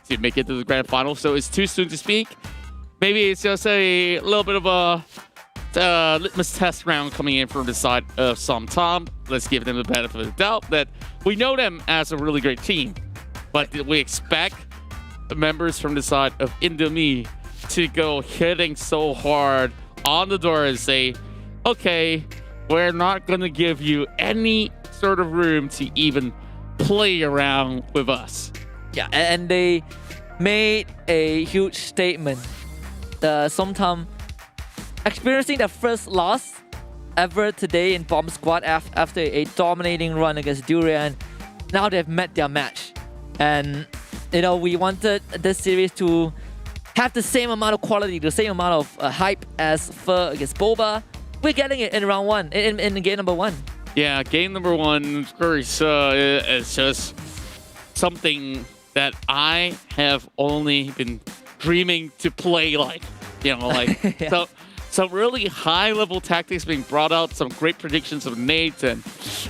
to make it to the grand final. So it's too soon to speak. Maybe it's just a little bit of a litmus test round coming in from the side of Somtam. Let's give them the benefit of the doubt that we know them as a really great team. But we expect the members from the side of Indomie to go hitting so hard on the door and say, okay, we're not going to give you any sort of room to even play around with us. Yeah, and they made a huge statement. Somtam experiencing their first loss ever today in Bomb Squad after a dominating run against Durian. Now they've met their match. And, you know, we wanted this series to have the same amount of quality, the same amount of hype as Pho against Boba. We're getting it in round 1, in game number 1. Yeah, game number 1, of course, is just something that I have only been dreaming to play like. You know, like, yeah. Some really high-level tactics being brought out, some great predictions of nades, and,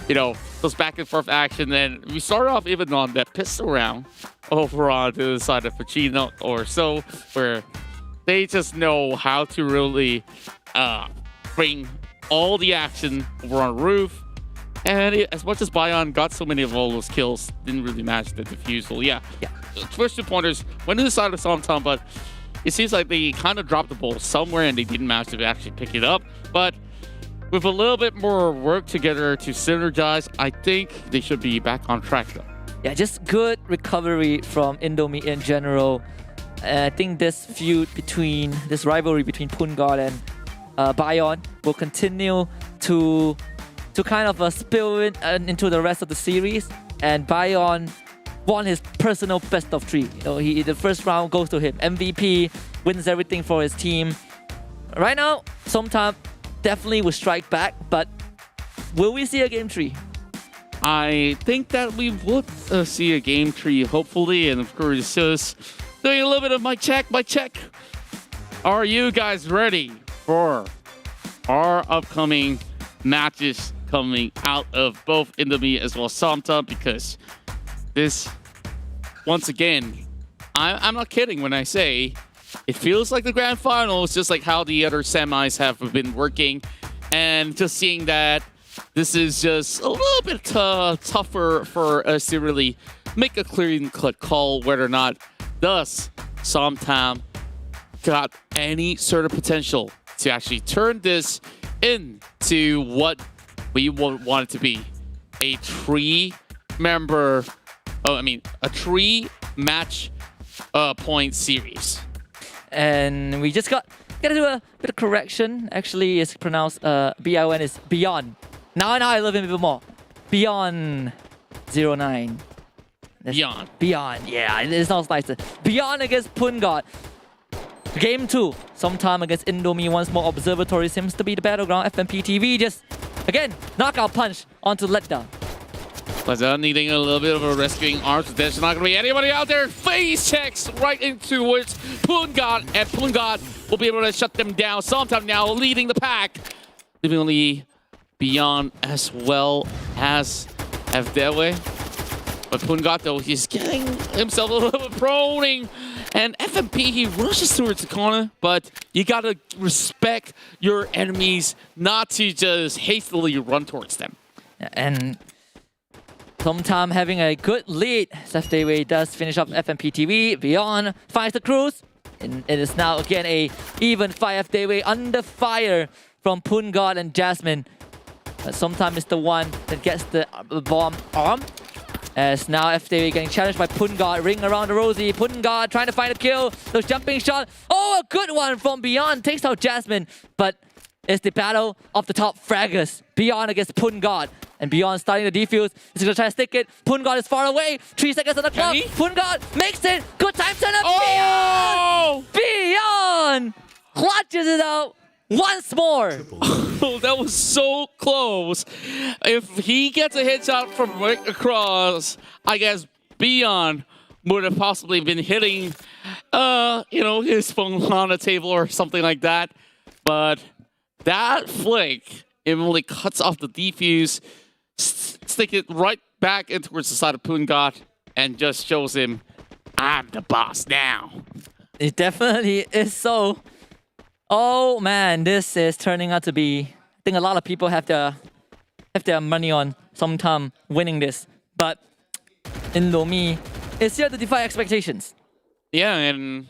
you know, those back-and-forth action. And we started off even on that pistol round over on the side of Pacino or so, where they just know how to really bring all the action over on roof. And as much as Bayon got so many of all those kills, didn't really match the defusal. Yeah. First 2 pointers went to the side of Somtam, but it seems like they kind of dropped the ball somewhere and they didn't manage to actually pick it up. But with a little bit more work together to synergize, I think they should be back on track though. Yeah, just good recovery from Indomie in general. I think this rivalry between Pun God and Bayon will continue to kind of spill into the rest of the series. And Bayon won his personal best of 3. You know, the first round goes to him. MVP, wins everything for his team. Right now, Somtam definitely will strike back, but will we see a game 3? I think that we would see a game 3, hopefully. And of course, just doing a little bit of mic check. Are you guys ready for our upcoming matches coming out of both Indomie as well as Somtam? Because this, once again, I'm not kidding when I say it feels like the grand finals, just like how the other semis have been working. And just seeing that this is just a little bit tougher for us to really make a clear-cut call whether or not does Somtam got any sort of potential to actually turn this into what we want it to be. A 3-match point series. And we just gotta do a bit of correction. Actually, it's pronounced BION is Beyond. Now I love him even more. Beyond 09. Beyond. Beyond, yeah, it sounds nicer. Beyond against Pun God. Game 2, Somtam against Indomie once more. Observatory seems to be the battleground. FMP TV just, again, knockout punch onto letdown. But needing a little bit of a rescuing arm, so there's not going to be anybody out there. Face checks right into it. Pun God, and Pun God will be able to shut them down. Somtam now leading the pack. Leaving only Beyond as well as FDW. But Pun God, though, he's getting himself a little bit proning. And FMP, he rushes towards the corner, but you gotta respect your enemies not to just hastily run towards them. And Sometime having a good lead. FDW does finish up FMPTV. Beyond finds the cruise. And it is now again a even fight. FDW under fire from Pungard and Jasmine. But sometimes it's the one that gets the bomb arm. As now FDW getting challenged by Pungard. Ring around the Rosie. Pungard trying to find a kill. Those jumping shot. Oh, a good one from Beyond. Takes out Jasmine. But it's the battle of the top fraggers. Beyond against Pungard. And Beyond starting the defuse. He's going to try to stick it. Pungard is far away. 3 seconds on the clock. Pungard makes it. Good time turn up. Oh! Beyond clutches it out once more. Oh, that was so close. If he gets a hit shot from right across, I guess Beyond would have possibly been hitting, his phone on a table or something like that. But that flick, it really cuts off the defuse, stick it right back in towards the side of Pungard, and just shows him, I'm the boss now. It definitely is so. Oh man, this is turning out to be, I think a lot of people have their money on sometime winning this. But Indomie is here to defy expectations. Yeah, and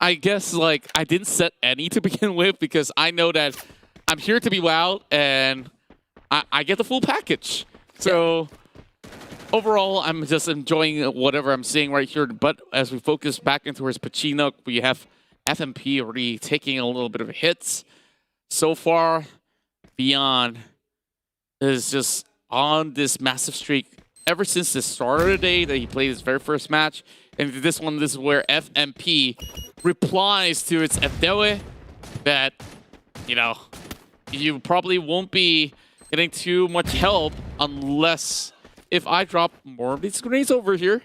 I guess I didn't set any to begin with because I know that I'm here to be wowed and I get the full package. So overall, I'm just enjoying whatever I'm seeing right here. But as we focus back into his Pachinook, we have FMP already taking a little bit of hits. So far, Beyond is just on this massive streak ever since the start of the day that he played his very first match. And this is where FMP replies to its FDW that, you probably won't be getting too much help unless if I drop more of these grenades over here.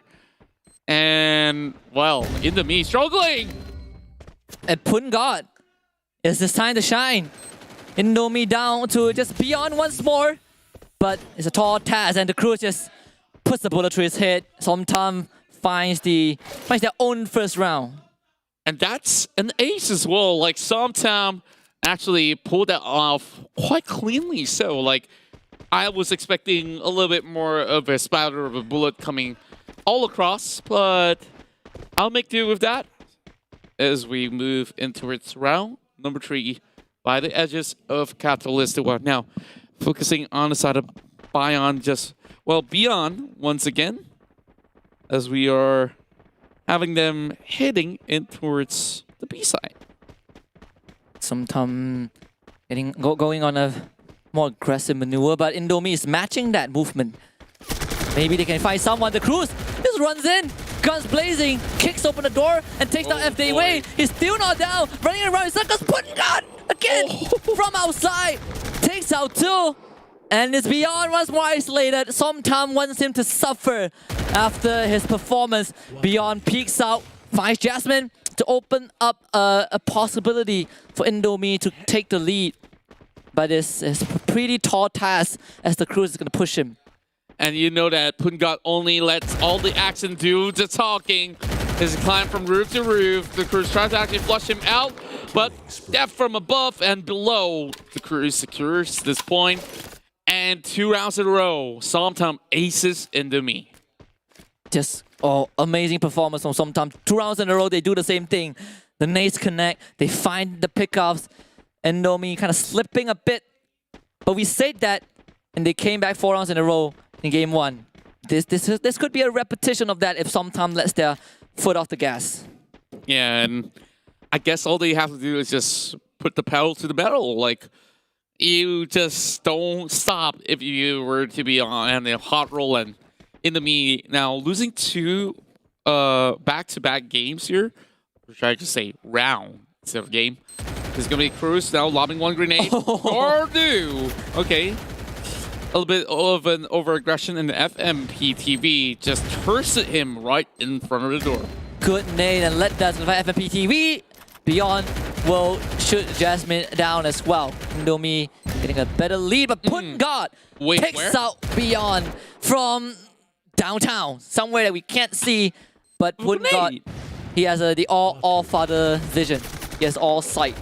And, well, Indomie struggling. And Pungard is this time to shine. Indomie down to just Beyond once more. But it's a tall task and the crew just puts the bullet through his head. Sometimes finds their own first round. And that's an ace as well. Sometimes actually pulled that off quite cleanly. So, I was expecting a little bit more of a spatter of a bullet coming all across, but I'll make do with that as we move into its round number 3 by the edges of Catalyst. Now, focusing on the side of Beyond, Beyond once again, as we are having them heading in towards the B side. Sometimes going on a more aggressive maneuver, but Indomie is matching that movement. Maybe they can find someone. The Cruz just runs in, guns blazing, kicks open the door, and takes down FDW. He's still not down, running around in circles, putting gun again from outside. Takes out 2, and it's Beyond once more isolated. Sometimes wants him to suffer after his performance. Beyond peeks out, finds Jasmine to open up a possibility for Indomie to take the lead. But it's a pretty tall task as the Cruz is going to push him. And you know that Pungard only lets all the action do the talking. As he climbs from roof to roof, the Cruz tries to actually flush him out, but death from above and below. The Cruz secures this point. And 2 rounds in a row, Somtam aces Indomie. Just amazing performance from Somtam. 2 rounds in a row, they do the same thing. The nades connect, they find the pickoffs. Indomie kind of slipping a bit. But we said that, and they came back 4 rounds in a row in game 1. This could be a repetition of that if Somtam lets their foot off the gas. Yeah, and I guess all they have to do is just put the pedal to the metal. You just don't stop if you were to be on a hot roll. And Indomie now losing 2 back-to-back games here. Or should I just say round instead of game? There's going to be Cruz now lobbing 1 grenade. Or do. Okay. A little bit of an over-aggression, and the FMPTV just cursed at him right in front of the door. Good nade, and let that by FMPTV. Beyond will shoot Jasmine down as well. Indomie getting a better lead, but Pungard takes out Beyond from downtown, somewhere that we can't see. But Pungard, he has the all-father vision. He has all sight.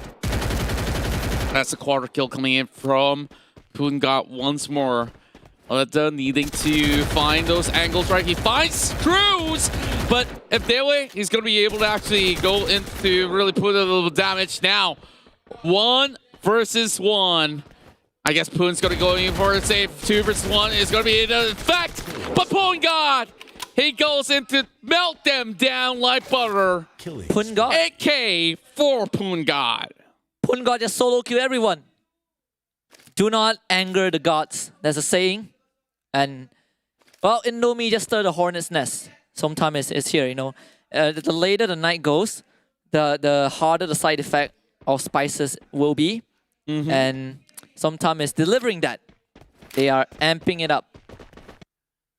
That's a quarter kill coming in from Pungard once more. needing to find those angles right. He finds Cruz, but if their way, he's going to be able to actually go into really put a little damage. Now, 1 versus 1. I guess Poon's going to go in for a save. 2 versus 1 is going to be an effect. But Poon God, he goes in to melt them down like butter. Poon God. 8K for Poon God. Poon God just solo kill everyone. Do not anger the gods. There's a saying. And, well, Indomie just stirred the hornet's nest. Sometimes it's here, you know. The later the night goes, the harder the side effect of spices will be. And sometimes it's delivering that. They are amping it up.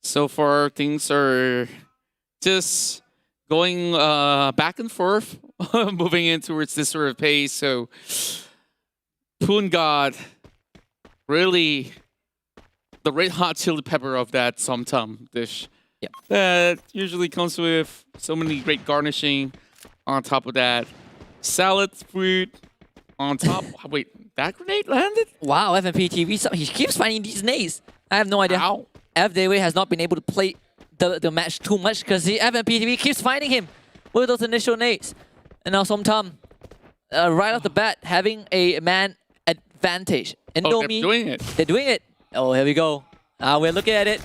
So far, things are just going back and forth, moving in towards this sort of pace. So, Poon God, really the red hot chili pepper of that somtam dish. Yep. That usually comes with so many great garnishing. On top of that, salad, fruit. On top, wait, that grenade landed? Wow, FNP TV, he keeps finding these nades. I have no idea. Ow. F Dayway has not been able to play the match too much because the FNP TV keeps finding him with those initial nades. And now Somtam, right off the bat, having a man advantage. Indomie, they're doing it. They're doing it. Oh, here we go. We're looking at it,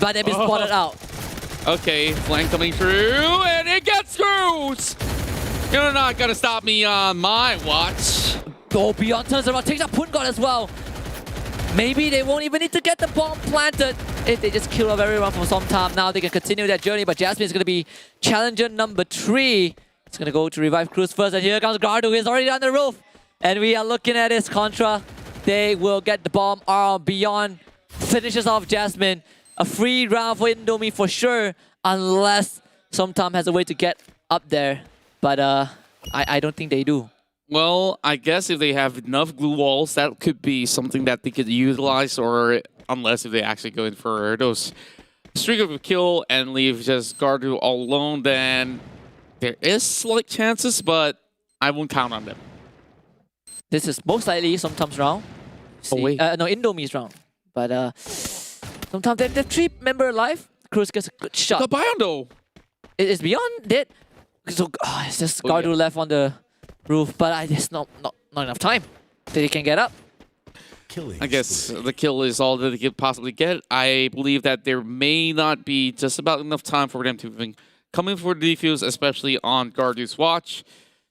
but they've been spotted out. Okay, flank coming through, and it gets through! You're not gonna stop me on my watch. Oh, Beyond turns around, takes out Poon God as well. Maybe they won't even need to get the bomb planted if they just kill off everyone for some time. Now they can continue that journey, but Jasmine is going to be challenger number 3. It's going to go to revive Cruz first, and here comes Gardu, who is already on the roof. And we are looking at his Contra. They will get the bomb. Beyond finishes off Jasmine. A free round for Indomie for sure, unless Somtam has a way to get up there. But I don't think they do. Well, I guess if they have enough glue walls, that could be something that they could utilize, or unless if they actually go in for those streak of a kill and leave just Gardu all alone, then there is slight chances, but I won't count on them. This is most likely Somtam's round. See, oh, wait. No, Indomie's round. But sometimes they have 3 members alive. Cruz gets a good shot. The Beyond though. It's Beyond dead. So it's just Gardu left on the roof, but there's not enough time that he can get up. I guess the kill is all that they could possibly get. I believe that there may not be just about enough time for them to even come in for the defuse, especially on Gardu's watch.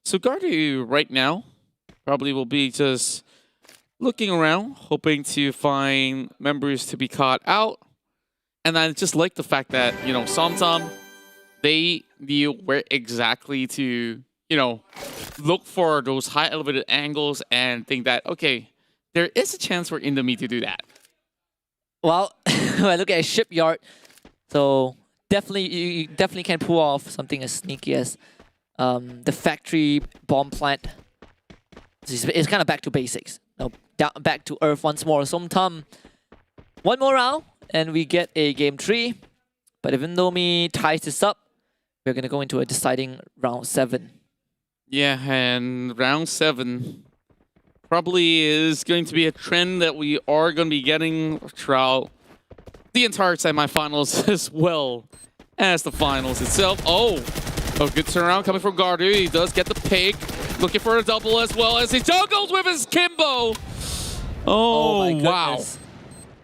So Gardu right now probably will be just looking around, hoping to find members to be caught out. And I just like the fact that, you know, Somtam, they knew where exactly to, you know, look for those high elevated angles and think that, okay, there is a chance for Indomie to do that. Well, I look at a shipyard, so definitely you definitely can pull off something as sneaky as the factory bomb plant. It's kind of back to basics. Now, back to earth once more. Somtam, one more round, and we get a game 3. But if Indomie ties this up, we're going to go into a deciding round 7. Yeah, and round 7 probably is going to be a trend that we are going to be getting throughout the entire semifinals as well as the finals itself. Oh, a good turnaround coming from Gardu. He does get the pick, looking for a double as well as he juggles with his Kimbo. Oh, my goodness. Wow.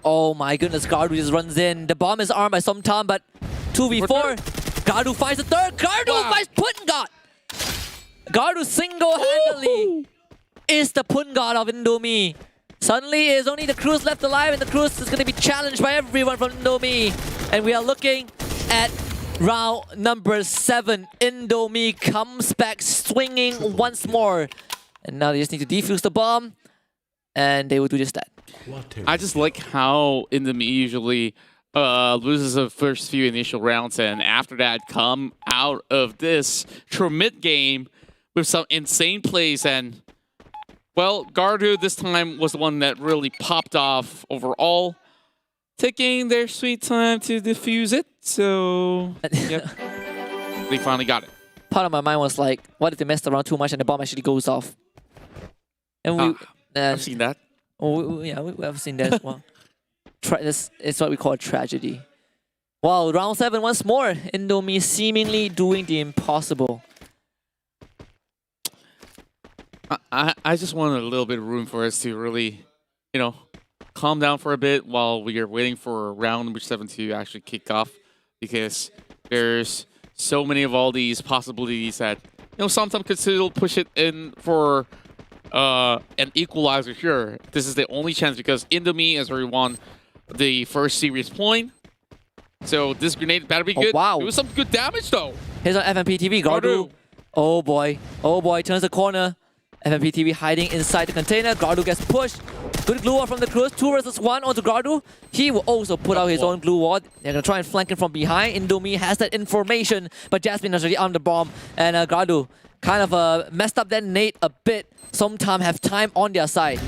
Oh my goodness, Gardu just runs in. The bomb is armed by Somtam, but 2v4. Gardu finds the third. Gardu finds Poon God. Gardu single-handedly is the Poon God of Indomie. Suddenly, it's only the Cruz left alive, and the Cruz is going to be challenged by everyone from Indomie. And we are looking at round number 7. Indomie comes back swinging once more. And now they just need to defuse the bomb, and they will do just that. I just like how Indomie usually loses the first few initial rounds, and after that come out of this mid game with some insane plays. And well, Gardu this time was the one that really popped off overall, taking their sweet time to defuse it. So yep, they finally got it. Part of my mind was like, what if they messed around too much and the bomb actually goes off? And we, I've seen that. Oh, yeah, we have seen that as well. This is what we call a tragedy. Wow, round 7 once more. Indomie seemingly doing the impossible. I just wanted a little bit of room for us to really, calm down for a bit while we are waiting for round number 7 to actually kick off, because there's so many of all these possibilities that sometimes could still push it in for an equalizer here. This is the only chance because Indomie has already won the first series point. So this grenade better be good. Wow. It was some good damage though. Here's on FMPTV. Gardu. Oh boy. Oh boy. Turns the corner. FMPTV hiding inside the container. Gardu gets pushed. Good glue wall from the Cruz. 2 versus 1 onto Gardu. He will also put out his own glue wall. They're going to try and flank him from behind. Indomie has that information, but Jasmine is already on the bomb. And Gardu kind of messed up that nade a bit. Sometime have time on their side.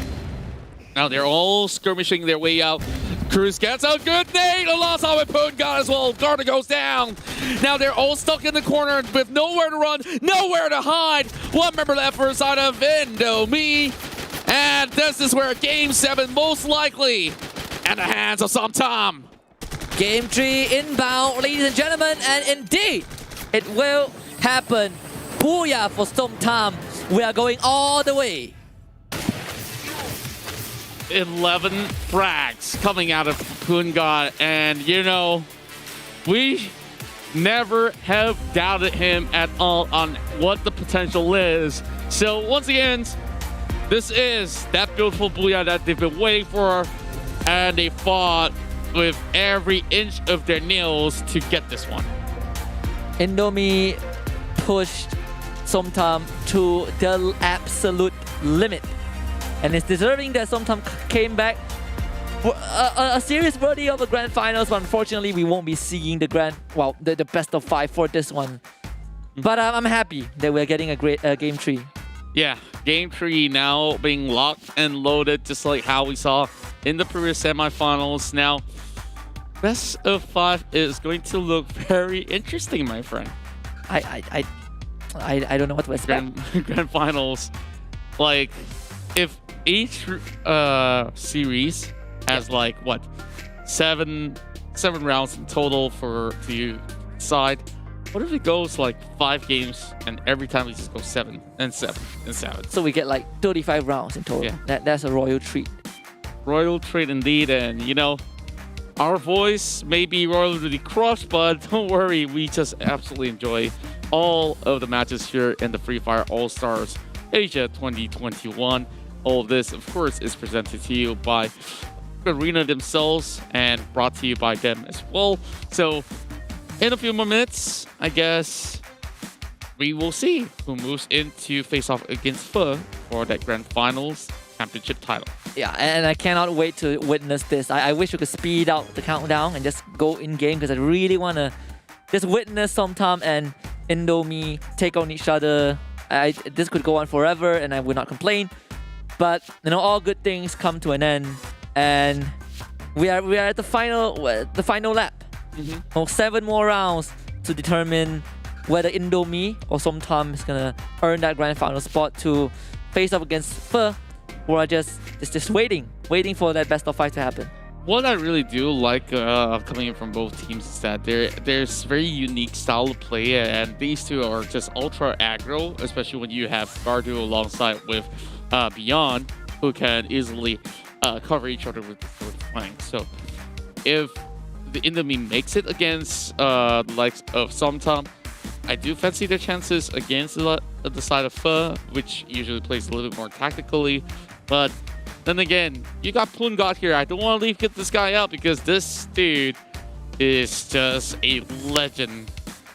Now they're all skirmishing their way out. Cruz gets a good nade alongside with Punga as well. Garda goes down. Now they're all stuck in the corner with nowhere to run, nowhere to hide. One member left for the side of Indomie. And this is where Game 7 most likely in the hands of Sometime. Game 3 inbound, ladies and gentlemen, and indeed, it will happen. Booyah for Sometime. We are going all the way. 11 frags coming out of Punga, and we never have doubted him at all on what the potential is. So once again, this is that beautiful booyah that they've been waiting for, and they fought with every inch of their nails to get this one. Indomie pushed Sometime to the absolute limit. And it's deserving that Sometime came back for a serious worthy of the grand finals, but unfortunately we won't be seeing the the best of 5 for this one. But I'm happy that we're getting a great Game 3. Yeah, Game 3 now being locked and loaded, just like how we saw in the previous semifinals. Now, best of 5 is going to look very interesting, my friend. I don't know what to expect. Grand finals, like if each series has seven rounds in total to decide. What if it goes 5 games and every time we just go 7 and 7 and 7? So we get 35 rounds in total. Yeah. That's a royal treat. Royal treat indeed, and our voice may be royally crushed, but don't worry, we just absolutely enjoy all of the matches here in the Free Fire All-Stars Asia 2021. All of this, of course, is presented to you by Arena themselves and brought to you by them as well. So, in a few more minutes, I guess we will see who moves into face-off against Pho for that Grand Finals Championship title. Yeah, and I cannot wait to witness this. I wish we could speed out the countdown and just go in-game, because I really want to just witness Sometime and Indomie take on each other. This could go on forever, and I would not complain. But all good things come to an end, and we are at the final lap. 7 more rounds to determine whether Indomie or Sometime is gonna earn that grand final spot to face up against Pho, or just waiting for that best of 5 to happen. What I really do like coming in from both teams is that there's very unique style of play, and these two are just ultra aggro, especially when you have Gardu alongside with Beyond, who can easily cover each other with the sword flank. So if the Indomie makes it against the likes of Sometime, I do fancy their chances against the side of Pho, which usually plays a little bit more tactically. But then again, you got Punga here. I don't want to leave this guy out, because this dude is just a legend.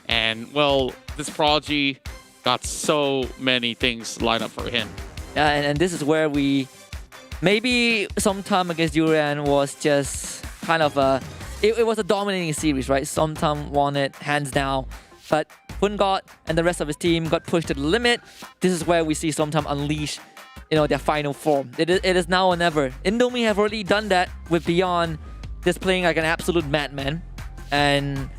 And, well, this Prodigy got so many things lined up for him. Yeah, and this is where maybe Sometime against Durian was just kind of it was a dominating series, right? Sometime won it hands down, but Punga and the rest of his team got pushed to the limit. This is where we see Sometime unleash their final form. It is now or never. Indomie have already done that with Beyond, just playing like an absolute madman, and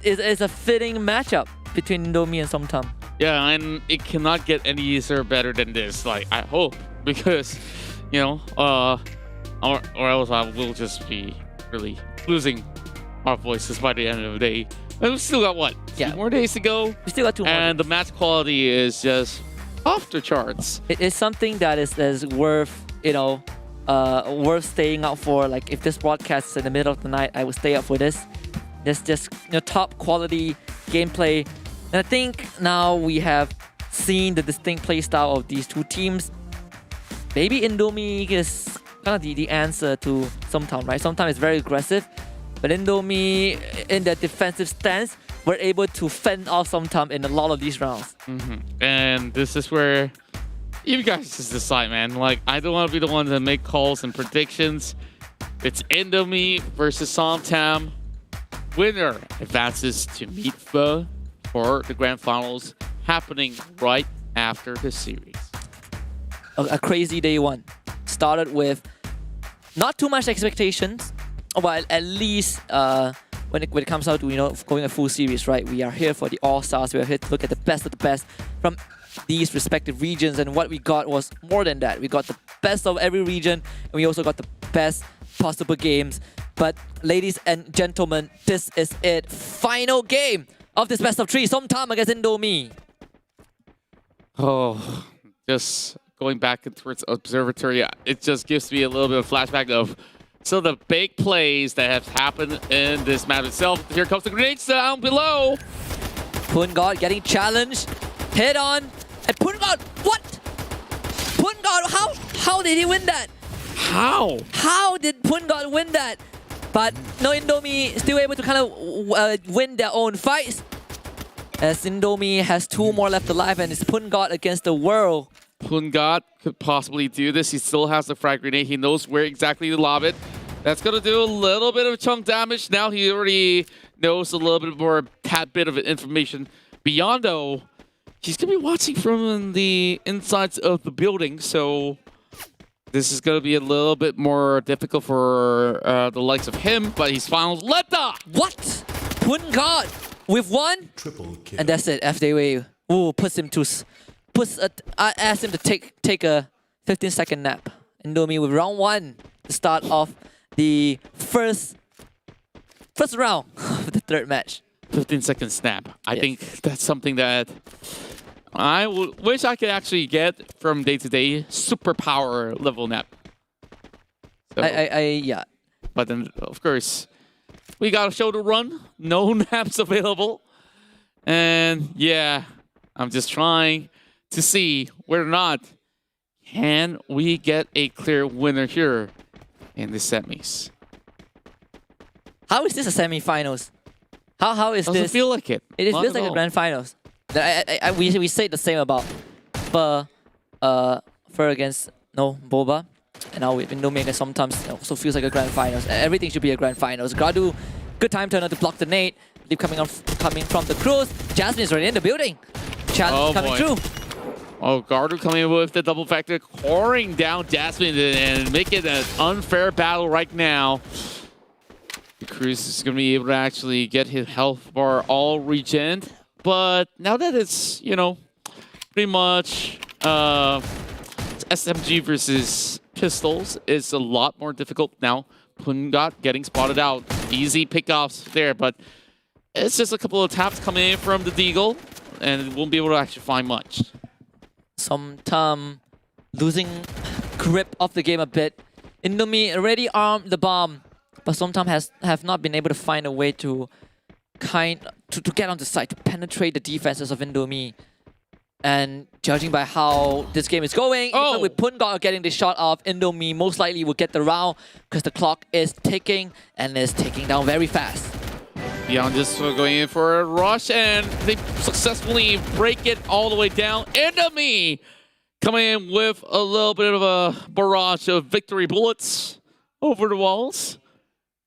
it's a fitting matchup between Indomie and Sometime. Yeah, and it cannot get any easier better than this. I hope, because or else I will just be really losing our voices by the end of the day. And we've still got what? 2 more days to go. We still got 2 more. And the match quality is just off the charts. It is something that is worth, worth staying out for. Like if this broadcast is in the middle of the night, I would stay up for this. There's just top quality gameplay. And I think now we have seen the distinct play style of these 2 teams. Maybe Indomie is kind of the answer to Sometown, right? Sometown is very aggressive, but Indomie, in their defensive stance, were able to fend off Sometown in a lot of these rounds. And this is where you guys just decide, man. Like, I don't want to be the one to make calls and predictions. It's Indomie versus Somtam. Winner advances to meet for the grand finals happening right after the series. A crazy day 1. Started with not too much expectations, but at least when it comes out to going a full series, right? We are here for the All-Stars. We are here to look at the best of the best from these respective regions, and what we got was more than that. We got the best of every region, and we also got the best possible games. But ladies and gentlemen, this is it. Final game of this best of 3. Somtam against Indomie. Oh, just going back towards Observatory, it just gives me a little bit of flashback of some of the big plays that have happened in this map itself. Here comes the grenades down below. Pungod getting challenged. Head on. And Pungod, what? Pungod, how did he win that? How? How did Pungod win that? But no, Indomie still able to kind of win their own fights. As Indomie has 2 more left alive, and it's Pungod against the world. Pungod could possibly do this. He still has the frag grenade. He knows where exactly to lob it. That's going to do a little bit of chunk damage. Now he already knows a little bit more, tad bit of information. Beyond, though, he's going to be watching from the insides of the building, so this is going to be a little bit more difficult for the likes of him, but he's found Letta! What? Pungod with 1? Triple kill. And that's it. FDW puts him to... asked him to take a 15-second nap. Indomie with round 1 to start off the first round of the 3rd match. 15-second snap. I think that's something that I wish I could actually get from day-to-day superpower level nap. So, yeah. But then, of course, we got a show to run. No naps available. And yeah, I'm just trying to see whether or not can we get a clear winner here in the semis. How is this a semi-finals? How is Doesn't this? feel like it. It Not feels at like a all. grand finals. We say the same about Fur against Boba, and now with Indomie sometimes it also feels like a grand finals. Everything should be a grand finals. Gradu, good time turner to block the nade. Leap coming from the cruise. Jasmine is already in the building. Challenge coming through. Oh, Gardu coming with the double factor, coring down Jasmine and making an unfair battle right now. The Cruz is going to be able to actually get his health bar all regened. But now that it's, pretty much SMG versus pistols, it's a lot more difficult now. Pungod getting spotted out. Easy pickoffs there, but it's just a couple of taps coming in from the Deagle, and won't be able to actually find much. Somtam losing grip of the game a bit. Indomie already armed the bomb, but Somtam have not been able to find a way to get on the side, to penetrate the defenses of Indomie. And judging by how this game is going, even with Pungod getting the shot off, Indomie most likely will get the round because the clock is ticking and is ticking down very fast. Beyond just going in for a rush, and they successfully break it all the way down. Indomie coming in with a little bit of a barrage of victory bullets over the walls.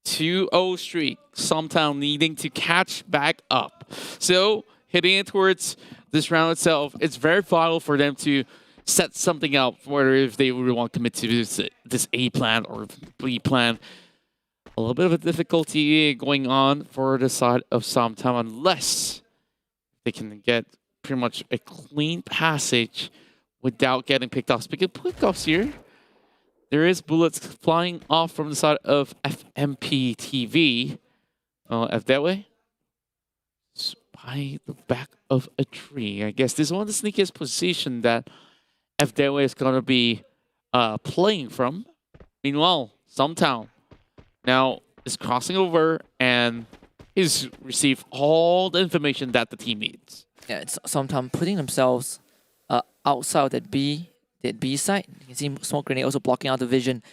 2-0 streak. Sometown needing to catch back up. So heading in towards this round itself, it's very vital for them to set something up, whether if they really want to commit to this A plan or B plan. A little bit of a difficulty going on for the side of Somtam unless they can get pretty much a clean passage without getting picked off. Speaking of pickoffs here, There is bullets flying off from the side of FMP TV. F that way. By the back of a tree. I guess this is one of the sneakiest position that F that way is gonna be playing from. Meanwhile, Sometown now is crossing over and he's received all the information that the team needs. Yeah, it's sometimes putting themselves outside of that B side. You can see smoke grenade also blocking out the vision.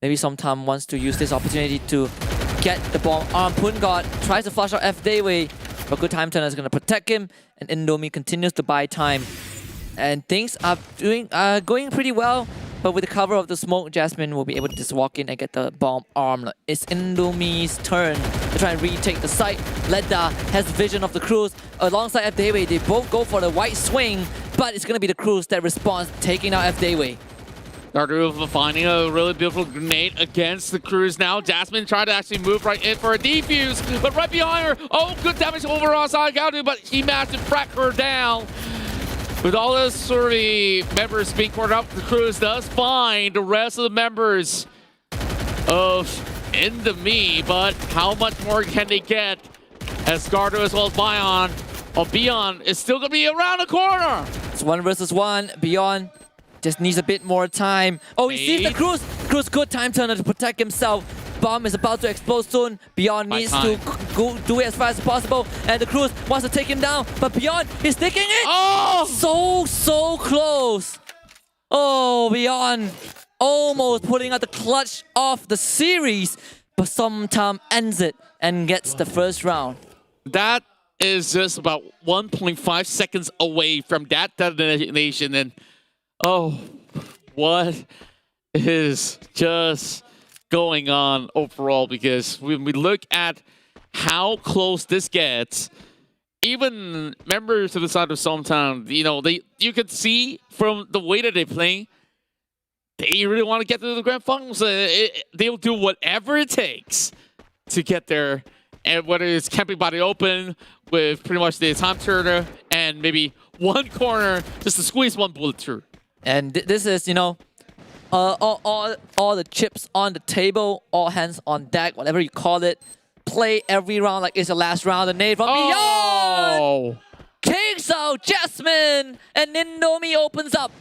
Maybe Sometimes wants to use this opportunity to get the bomb arm. Pungod tries to flush out F Dayway, but good time turner is going to protect him, and Indomie continues to buy time. And things are going pretty well, but with the cover of the smoke, Jasmine will be able to just walk in and get the bomb arm. It's Indomie's turn to try and retake the site. Ledda has vision of the Cruise. Alongside F Dayway, they both go for the white swing, but it's going to be the Cruise that responds, taking out F Dayway. Gardu finding a really beautiful grenade against the Cruise now. Jasmine tried to actually move right in for a defuse, but right behind her, oh, good damage overall side Gardu, but he managed to crack her down. With all the sort of members being cornered up, the Cruise does find the rest of the members of Indomie, but how much more can they get as Gardu as well as Bion? Well, Bion is still going to be around the corner. It's 1 versus 1. Bion just needs a bit more time. Oh, he sees the Cruise. Cruise, good time turner to protect himself. Bomb is about to explode soon. Bion needs to go do it as fast as possible. And the Cruise wants to take him down. But Bion is taking it. Oh! So close. Oh, Bion almost putting out the clutch of the series. But Sometimes ends it and gets the first round. That is just about 1.5 seconds away from that detonation. And oh, what is just going on overall? Because when we look at how close this gets, even members of the side of Sometown, you could see from the way that they play, they really want to get to the grand finals. They'll do whatever it takes to get there. And whether it's camping body open with pretty much the time turner and maybe one corner just to squeeze one bullet through. And this is, all the chips on the table, all hands on deck, whatever you call it. Play every round like it's the last round. The nade from Beyond takes out Jasmine, and Indomie opens up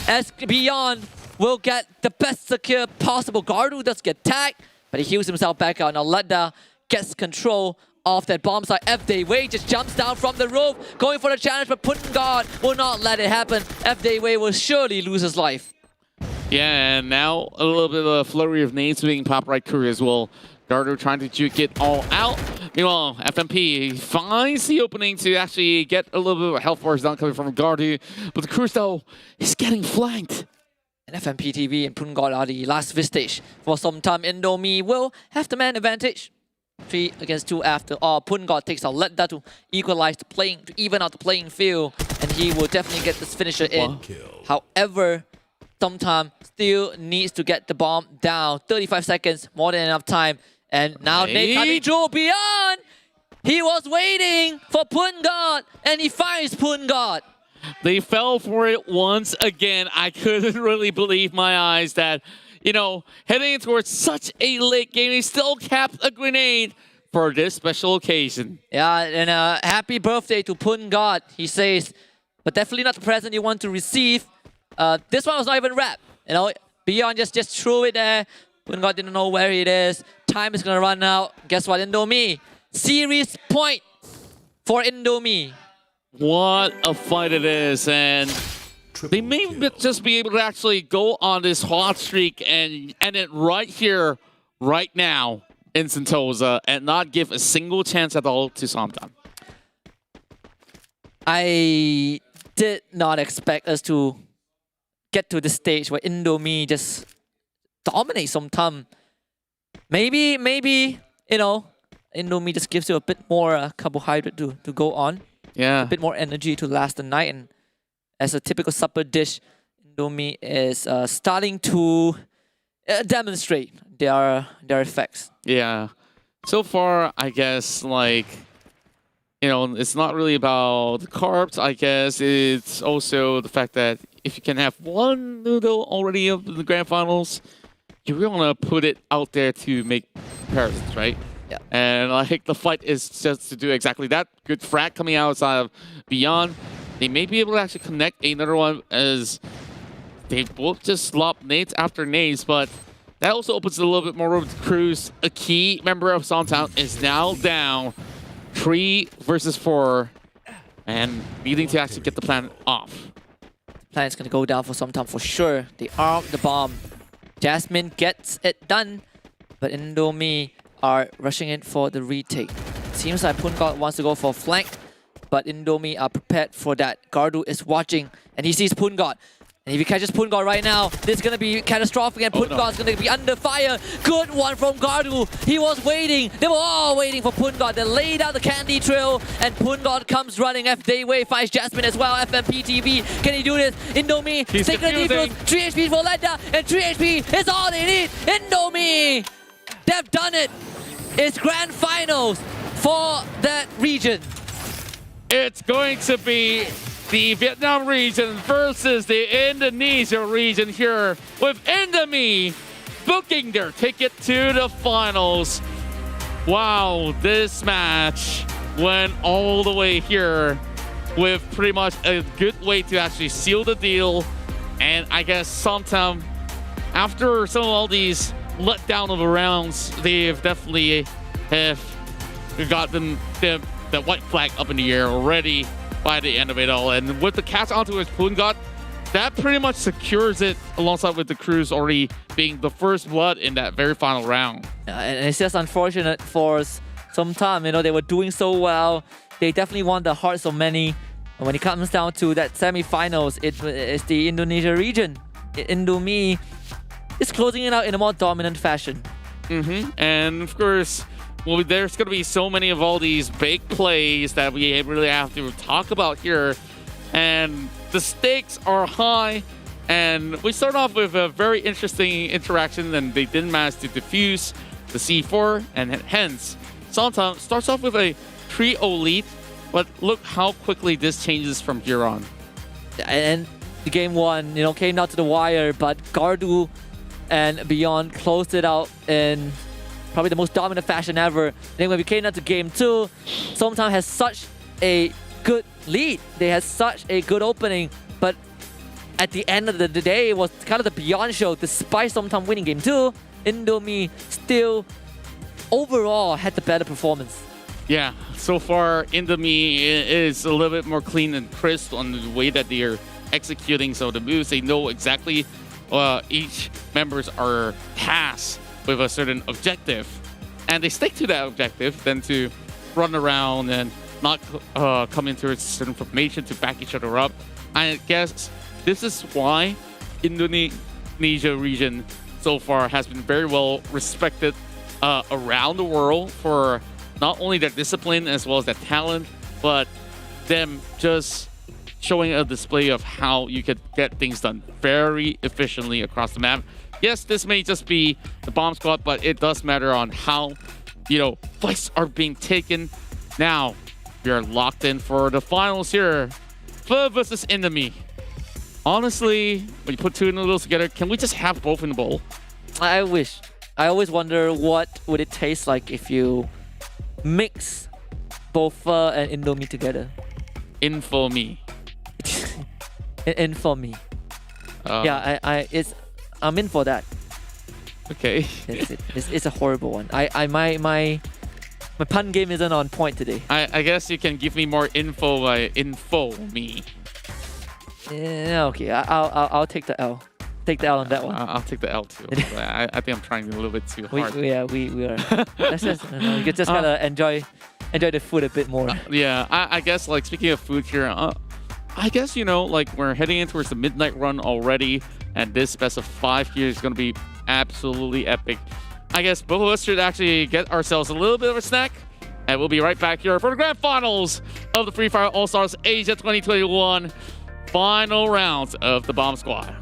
as Beyond will get the best secure possible. Gardu does get tagged, but he heals himself back out. Now Ledda gets control of that bomb site. F Dayway just jumps down from the roof, going for the challenge, but Pungod will not let it happen. F Dayway will surely lose his life. Yeah, and now a little bit of a flurry of nades being popped right through as well. Gardu trying to juke it all out. Meanwhile, FMP finds the opening to actually get a little bit of a health force down coming from Gardu. But the Cruise, though, is getting flanked. And FMP TV and Pungod are the last vestige. For some time, Indomie will have the man advantage. 3 against 2 after all. Pungod takes out Ledda to equalize the playing, to even out the playing field. And he will definitely get this finisher in. However, Sometimes still needs to get the bomb down. 35 seconds, more than enough time. And now Nate coming through Beyond. He was waiting for Pungod, and he finds Pungod. They fell for it once again. I couldn't really believe my eyes that, heading towards such a late game, he still kept a grenade for this special occasion. Yeah, and happy birthday to Pungod, he says. But definitely not the present you want to receive. This one was not even wrapped. Beyond just threw it there. Pungod didn't know where it is. Time is going to run out. Guess what, Indomie? Series point for Indomie. What a fight it is. And they may just be able to actually go on this hot streak and end it right here, right now in Sentosa and not give a single chance at all to Sometown. I did not expect us to get to the stage where Indomie just dominates Sometown. Maybe, Indomie just gives you a bit more carbohydrate to go on. Yeah. A bit more energy to last the night. And as a typical supper dish, Indomie is starting to demonstrate their effects. Yeah. So far, I guess, it's not really about the carbs, I guess. It's also the fact that if you can have one noodle already of the grand finals, you really want to put it out there to make comparisons, right? Yeah. And like the fight is just to do exactly that. Good frag coming outside of Beyond. They may be able to actually connect another one as they both just slop nades after nades, but that also opens a little bit more room to Cruz. A key member of Songtown is now down 3 versus 4 and needing to actually get the plan off. Plan's gonna go down for some time for sure. They arm the bomb. Jasmine gets it done, but Indomie are rushing in for the retake. Seems like Pungot wants to go for flank, but Indomie are prepared for that. Gardu is watching, and he sees Pungot. And if he catches Pungot right now, this is going to be catastrophic, and Pungot is going to be under fire. Good one from Gardu. He was waiting. They were all waiting for Pungot. They laid out the candy trail, and Pungot comes running. F Dayway finds Jasmine as well. FMPTV, can he do this? Indomie, taking the defense. 3 HP for Lenda, and 3 HP is all they need. Indomie, they've done it. It's grand finals for that region. It's going to be the Vietnam region versus the Indonesia region here, with Indomie booking their ticket to the finals. Wow, this match went all the way here with pretty much a good way to actually seal the deal. And I guess sometime after some of all these letdown of rounds, they've definitely have gotten the white flag up in the air already by the end of it all. And with the catch onto his Pungot, that pretty much secures it alongside with the Cruz already being the first blood in that very final round. And it's just unfortunate for some time. You know, they were doing so well. They definitely won the hearts of many. And when it comes down to that semi-finals, it's the Indonesia region. Indomie is closing it out in a more dominant fashion. And of course, well, there's going to be so many of all these big plays that we really have to talk about here. And the stakes are high. And we start off with a very interesting interaction, and they didn't manage to defuse the C4. And hence, Santa starts off with a 3-0 lead. But look how quickly this changes from here on. And the game one, you know, came down to the wire, but Gardu and Beyond closed it out in probably the most dominant fashion ever. Then when we came down to game two, Sometown has such a good lead. They had such a good opening, but at the end of the day, it was kind of the Beyond show. Despite Sometown winning game two, Indomie still overall had the better performance. Yeah, so far Indomie is a little bit more clean and crisp on the way that they are executing. So the moves, they know exactly each members are tasked with a certain objective, and they stick to that objective than to run around and not come into a certain formation to back each other up. I guess this is why Indonesia region so far has been very well respected around the world for not only their discipline as well as their talent, but them just showing a display of how you could get things done very efficiently across the map. Yes, this may just be the bomb squad, but it does matter on how, you know, fights are being taken. Now, we are locked in for the finals here. Fleur versus Indomie. Honestly, when you put two noodles together, can we just have both in the bowl? I wish. I always wonder what would it taste like if you mix both Pho and Indomie together. Info me. Info me. Yeah, I'm in for that. Okay. It's a horrible one. My pun game isn't on point today. I guess you can give me more info by info me. Yeah, okay. I'll take the L. Take the L on that one. I'll take the L too. I think I'm trying a little bit too hard. We are. Let's just, you just gotta enjoy the food a bit more. Yeah, I guess, like, speaking of food here, I guess, you know, like, we're heading in towards the midnight run already, and this best of 5 here is gonna be absolutely epic. I guess both of us should actually get ourselves a little bit of a snack, and we'll be right back here for the grand finals of the Free Fire All-Stars Asia 2021 final rounds of the Bomb Squad.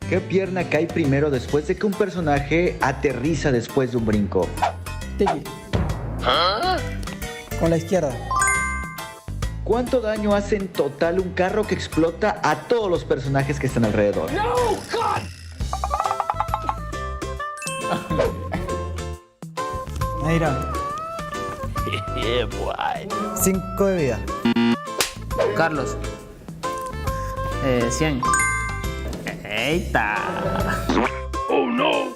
¿Qué pierna cae primero después de que un personaje aterriza después de un brinco? Tiki. Con la izquierda. ¿Cuánto daño hace en total un carro que explota a todos los personajes que están alrededor? No, God. Mira. 5 de vida. Carlos. 100. Eita. Oh no.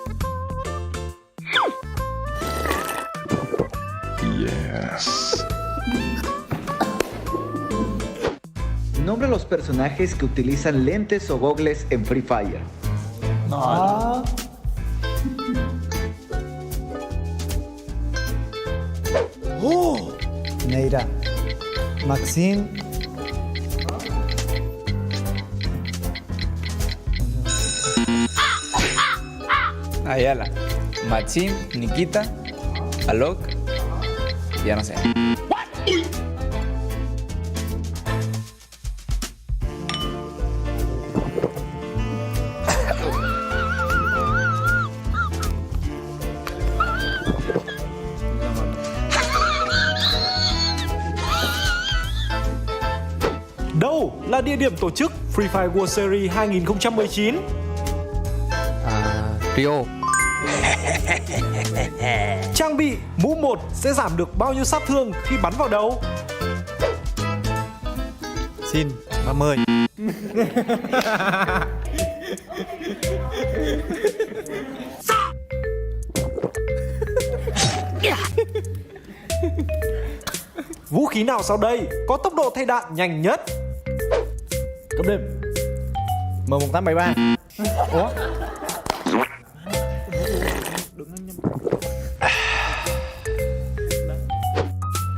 Yes. Nombra los personajes que utilizan lentes o gogles en Free Fire. No. Neira. Maxim. Ayala. Maxim, Nikita, Alok. Ya no sé. Đâu là địa điểm tổ chức Free Fire World Series 2019? Rio. Trang bị mũ 1 sẽ giảm được bao nhiêu sát thương khi bắn vào đầu? Xin 30. Vũ khí nào sau đây có tốc độ thay đạn nhanh nhất? Cấp đêm. M1873. Ủa?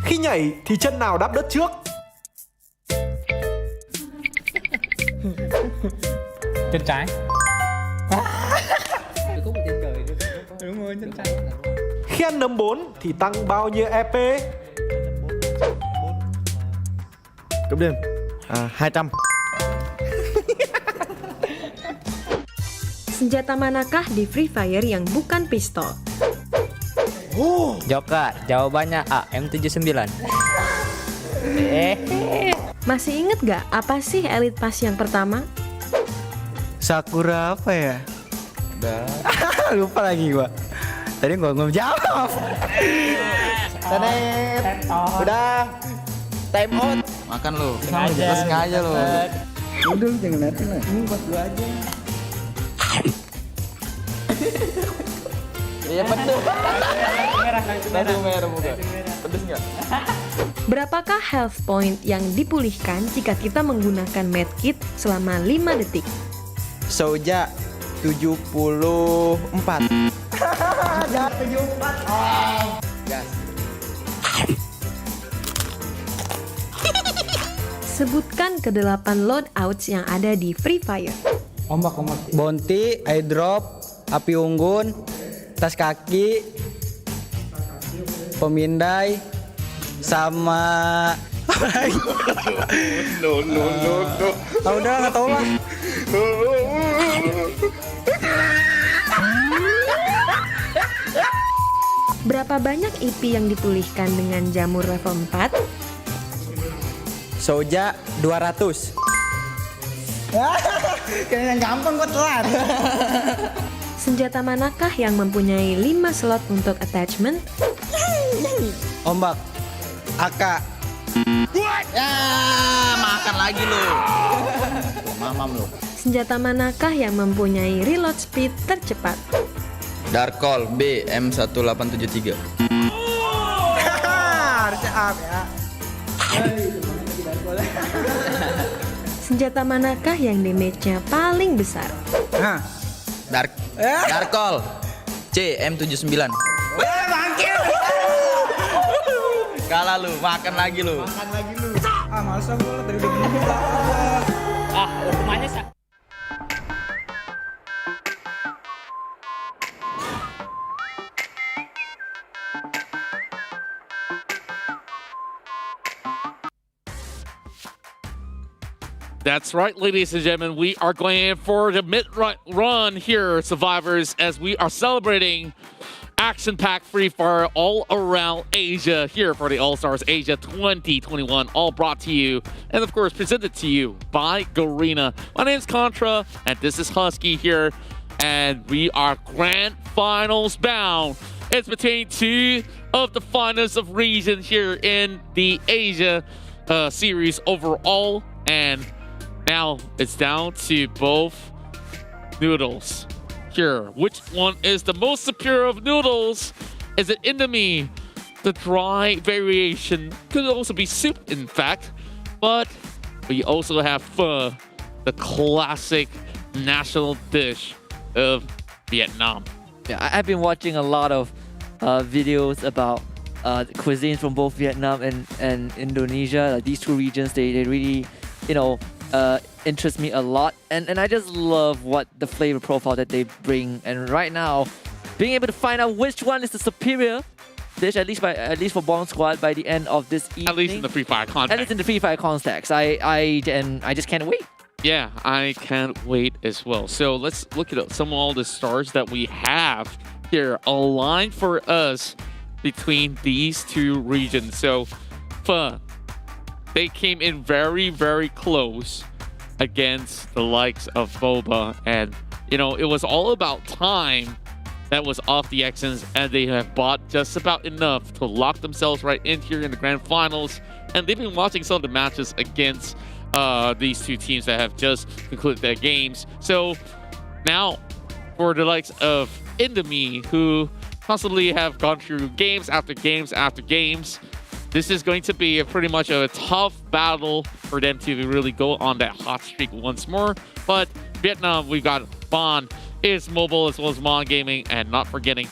Khi nhảy thì chân nào đáp đất trước? Chân trái. Đúng rồi, chân trái. Khi ăn nấm 4 thì tăng bao nhiêu EP? Cấp đêm. 200. Senjata manakah di Free Fire yang bukan pistol? Joka, jawabannya A, M79. Masih inget gak apa sih Elite Pass yang pertama? Sakura apa ya? Lupa lagi gua. Tadi gua belum jawab. Tenet. Udah. Time out. Makan lu. Sengaja lu. Udah, jangan liatin lah. Ini buat gua aja. Iya betul. Merah muka. Pedes nggak? Berapakah health point yang dipulihkan jika kita menggunakan medkit selama 5 detik? Soja 74. Jangan 74. Oh. Gas. Sebutkan ke-8 loadouts yang ada di Free Fire. Ombak. Bounty, airdrop, api unggun, tas kaki, pemindai, sama No. Ah, udah nggak tahu lah. Berapa banyak IP yang dipulihkan dengan jamur level 4? Soja 200. Kayaknya gampang kok telat. Senjata manakah yang mempunyai 5 slot untuk attachment? Ombak, AK. Ya, makan lagi lu. Mamam lu. Senjata manakah yang mempunyai reload speed tercepat? Dark Call B M1873. Harusnya up ya. Senjata manakah yang damage-nya paling besar? Dark Call C M79. Bangkit. Kalah lu, makan lagi lu. Masa gua tadi udah bingung. Hukumannya That's right, ladies and gentlemen. We are going in for the mid-run here, survivors, as we are celebrating action-packed Free Fire all around Asia here for the All-Stars Asia 2021, all brought to you and, of course, presented to you by Garena. My name is Contra, and this is Husky here, and we are Grand Finals bound. It's between two of the finalists of region here in the Asia series overall, and now it's down to both noodles here. Which one is the most superior of noodles? Is it Indomie, the dry variation? Could also be soup, in fact. But we also have pho, the classic national dish of Vietnam. Yeah, I've been watching a lot of videos about cuisines from both Vietnam and Indonesia. These two regions, they really, interest me a lot, and I just love what the flavor profile that they bring. And right now, being able to find out which one is the superior dish, at least for Bomb Squad, by the end of this evening. At least in the Free Fire context. At least in the Free Fire context. I just can't wait. Yeah, I can't wait as well. So let's look at some of all the stars that we have here aligned for us between these two regions. So, they came in very, very close against the likes of Boba, and it was all about time that was off the X's, and they have bought just about enough to lock themselves right in here in the grand finals. And they've been watching some of the matches against these two teams that have just concluded their games. So now for the likes of Indomie, who constantly have gone through games after games after games, this is going to be pretty much a tough battle for them to really go on that hot streak once more. But Vietnam, we've got Bon, is mobile, as well as Mon Gaming, and not forgetting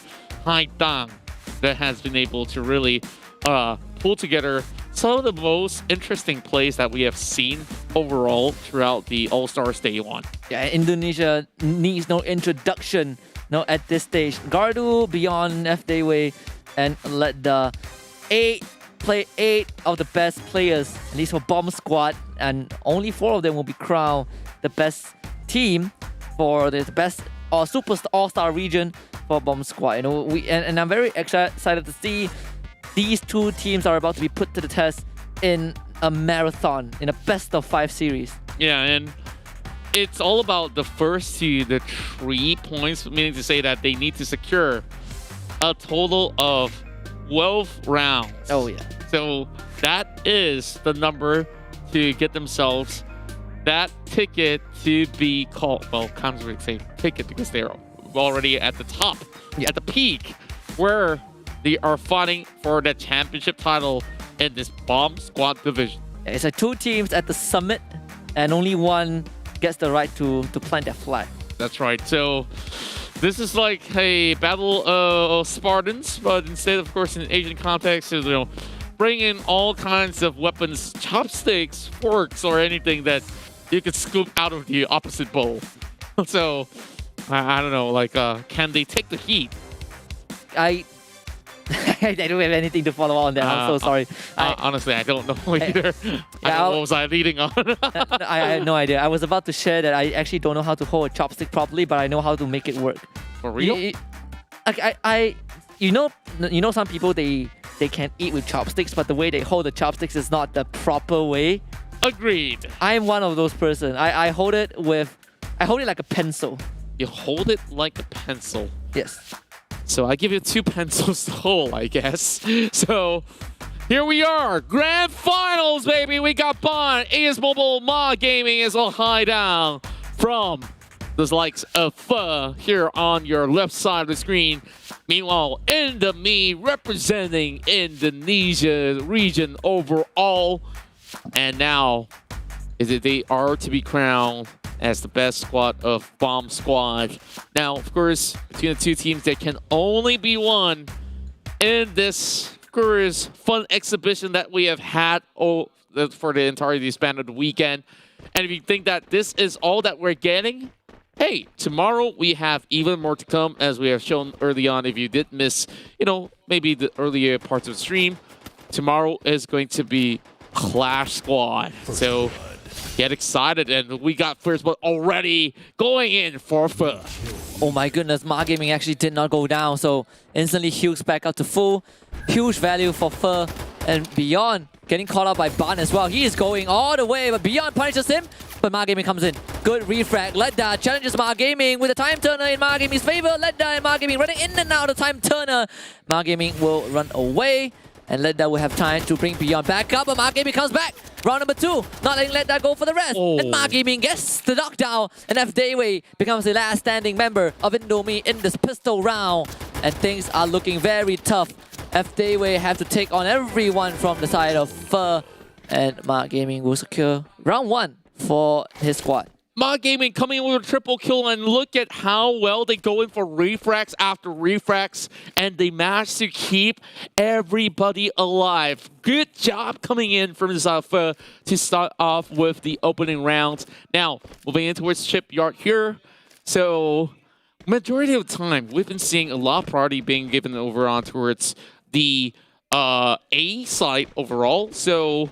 Hai Dang, that has been able to really pull together some of the most interesting plays that we have seen overall throughout the All-Stars Day 1. Yeah, Indonesia needs no introduction at this stage. Gardu beyond F Dayway, and let the play 8 of the best players, at least for Bomb Squad, and only 4 of them will be crowned the best team for the best or super all-star region for Bomb Squad. And I'm very excited to see these two teams are about to be put to the test in a marathon, in a best of 5 series. Yeah, and it's all about the first to the 3 points, meaning to say that they need to secure a total of 12 rounds. Oh, yeah. So that is the number to get themselves that ticket to be called. Well, can't really say ticket because they're already at the top, at the peak, where they are fighting for the championship title in this Bomb Squad division. It's like 2 teams at the summit, and only one gets the right to plant their flag. That's right. So this is like a battle of Spartans, but instead, of course, in an Asian context, bring in all kinds of weapons, chopsticks, forks, or anything that you could scoop out of the opposite bowl. So I don't know, can they take the heat? I don't have anything to follow on that. I'm so sorry. Honestly, I don't know either. What was I leading on? I have no idea. I was about to share that I actually don't know how to hold a chopstick properly, but I know how to make it work. For real? Some people, they can eat with chopsticks, but the way they hold the chopsticks is not the proper way. Agreed. I'm one of those person. I hold it like a pencil. You hold it like a pencil? Yes. So I give you 2 pencils to hold, I guess. So here we are, grand finals, baby. We got Bon, AS Mobile, Ma Gaming is all high down from the likes of Pho here on your left side of the screen. Meanwhile, Indomie representing Indonesia region overall. And now they are to be crowned as the best squad of Bomb Squad. Now, of course, between the 2 teams, there can only be one in this, of course, fun exhibition that we have had for the entirety span of the weekend. And if you think that this is all that we're getting, hey, tomorrow we have even more to come, as we have shown early on. If you did miss, maybe the earlier parts of the stream, tomorrow is going to be Clash Squad. So get excited, and we got first blood already going in for Pho. Oh my goodness, Ma Gaming actually did not go down, so instantly Hughes back up to full. Huge value for Pho, and Beyond getting caught up by Ban as well. He is going all the way, but Beyond punishes him, but Ma Gaming comes in. Good refrag. Ledda challenges Ma Gaming with a time turner in Ma Gaming's favor. Ledda and Ma Gaming running in and out of time turner. Ma Gaming will run away, and Ledda will have time to bring Beyond back up, but Ma Gaming comes back. Round number 2, not letting Ledda go for the rest. And Ma Gaming gets the knockdown, and F Dayway becomes the last standing member of Indomie in this pistol round. And things are looking very tough. F Dayway have to take on everyone from the side of Pho, and Ma Gaming will secure round 1 for his squad. Ma Gaming coming in with a triple kill, and look at how well they go in for refracts after refracts, and they manage to keep everybody alive. Good job coming in from the side of Pho to start off with the opening rounds. Now, moving in towards Shipyard here. So, majority of the time, we've been seeing a lot of priority being given over on towards the A side overall. So,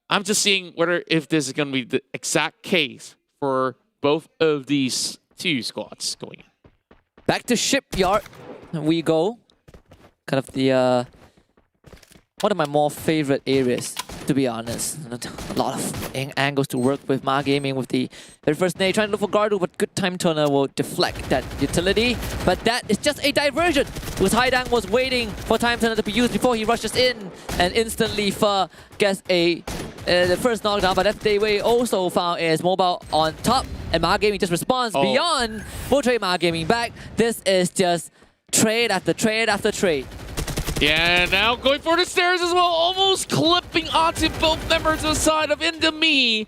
I'm just seeing if this is going to be the exact case for both of these two squads going in. Back to Shipyard we go. Kind of the one of my more favorite areas, to be honest. A lot of angles to work with. Ma Gaming with the very first nade, trying to look for Gardu, but good time turner will deflect that utility. But that is just a diversion, because Haidang was waiting for time turner to be used before he rushes in, and instantly Pho gets the first knockdown. But F Dayway also found is mobile on top, and Ma Gaming just responds. Beyond will trade Ma Gaming back. This is just trade after trade after trade. Yeah, now going for the stairs as well, almost clipping onto both members of the side of Indomie.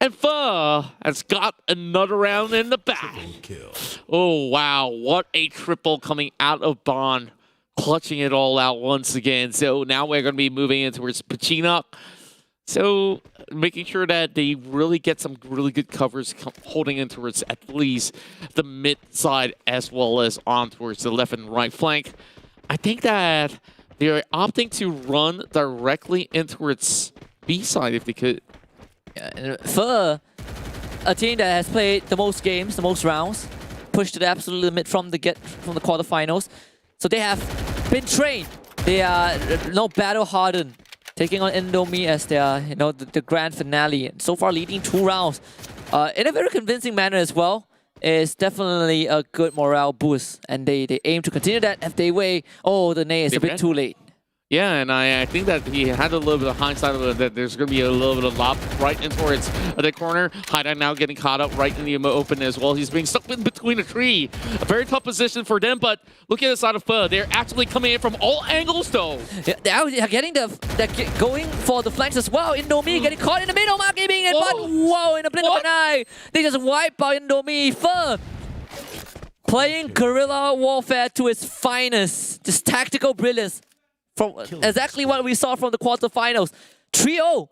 And Pho has got another round in the bag. Oh, wow. What a triple coming out of Bond. Clutching it all out once again. So now we're going to be moving in towards Pachinok. So making sure that they really get some really good covers, holding in towards at least the mid side as well as on towards the left and right flank. I think that they're opting to run directly in towards B side if they could. Yeah, and Pho, a team that has played the most games, the most rounds, pushed to the absolute limit from the quarterfinals. So they have been trained. They are battle hardened, taking on Indomie as their the grand finale. And so far, leading 2 rounds in a very convincing manner as well. Is definitely a good morale boost, and they aim to continue that. If they weigh, the nay is a bit too late. Yeah, and I think that he had a little bit of hindsight of it, that there's going to be a little bit of lob right in towards the corner. Haidang now getting caught up right in the open as well. He's being stuck in between a tree. A very tough position for them, but look at the side of Pho. They're actually coming in from all angles, though. Yeah, they're getting they're going for the flanks as well. Indomie getting caught in the middle. Ma Gaming and Bun, in a blink of an eye, they just wipe out Indomie. Pho playing guerrilla warfare to its finest. Just tactical brilliance. From exactly what we saw from the quarterfinals. 3-0.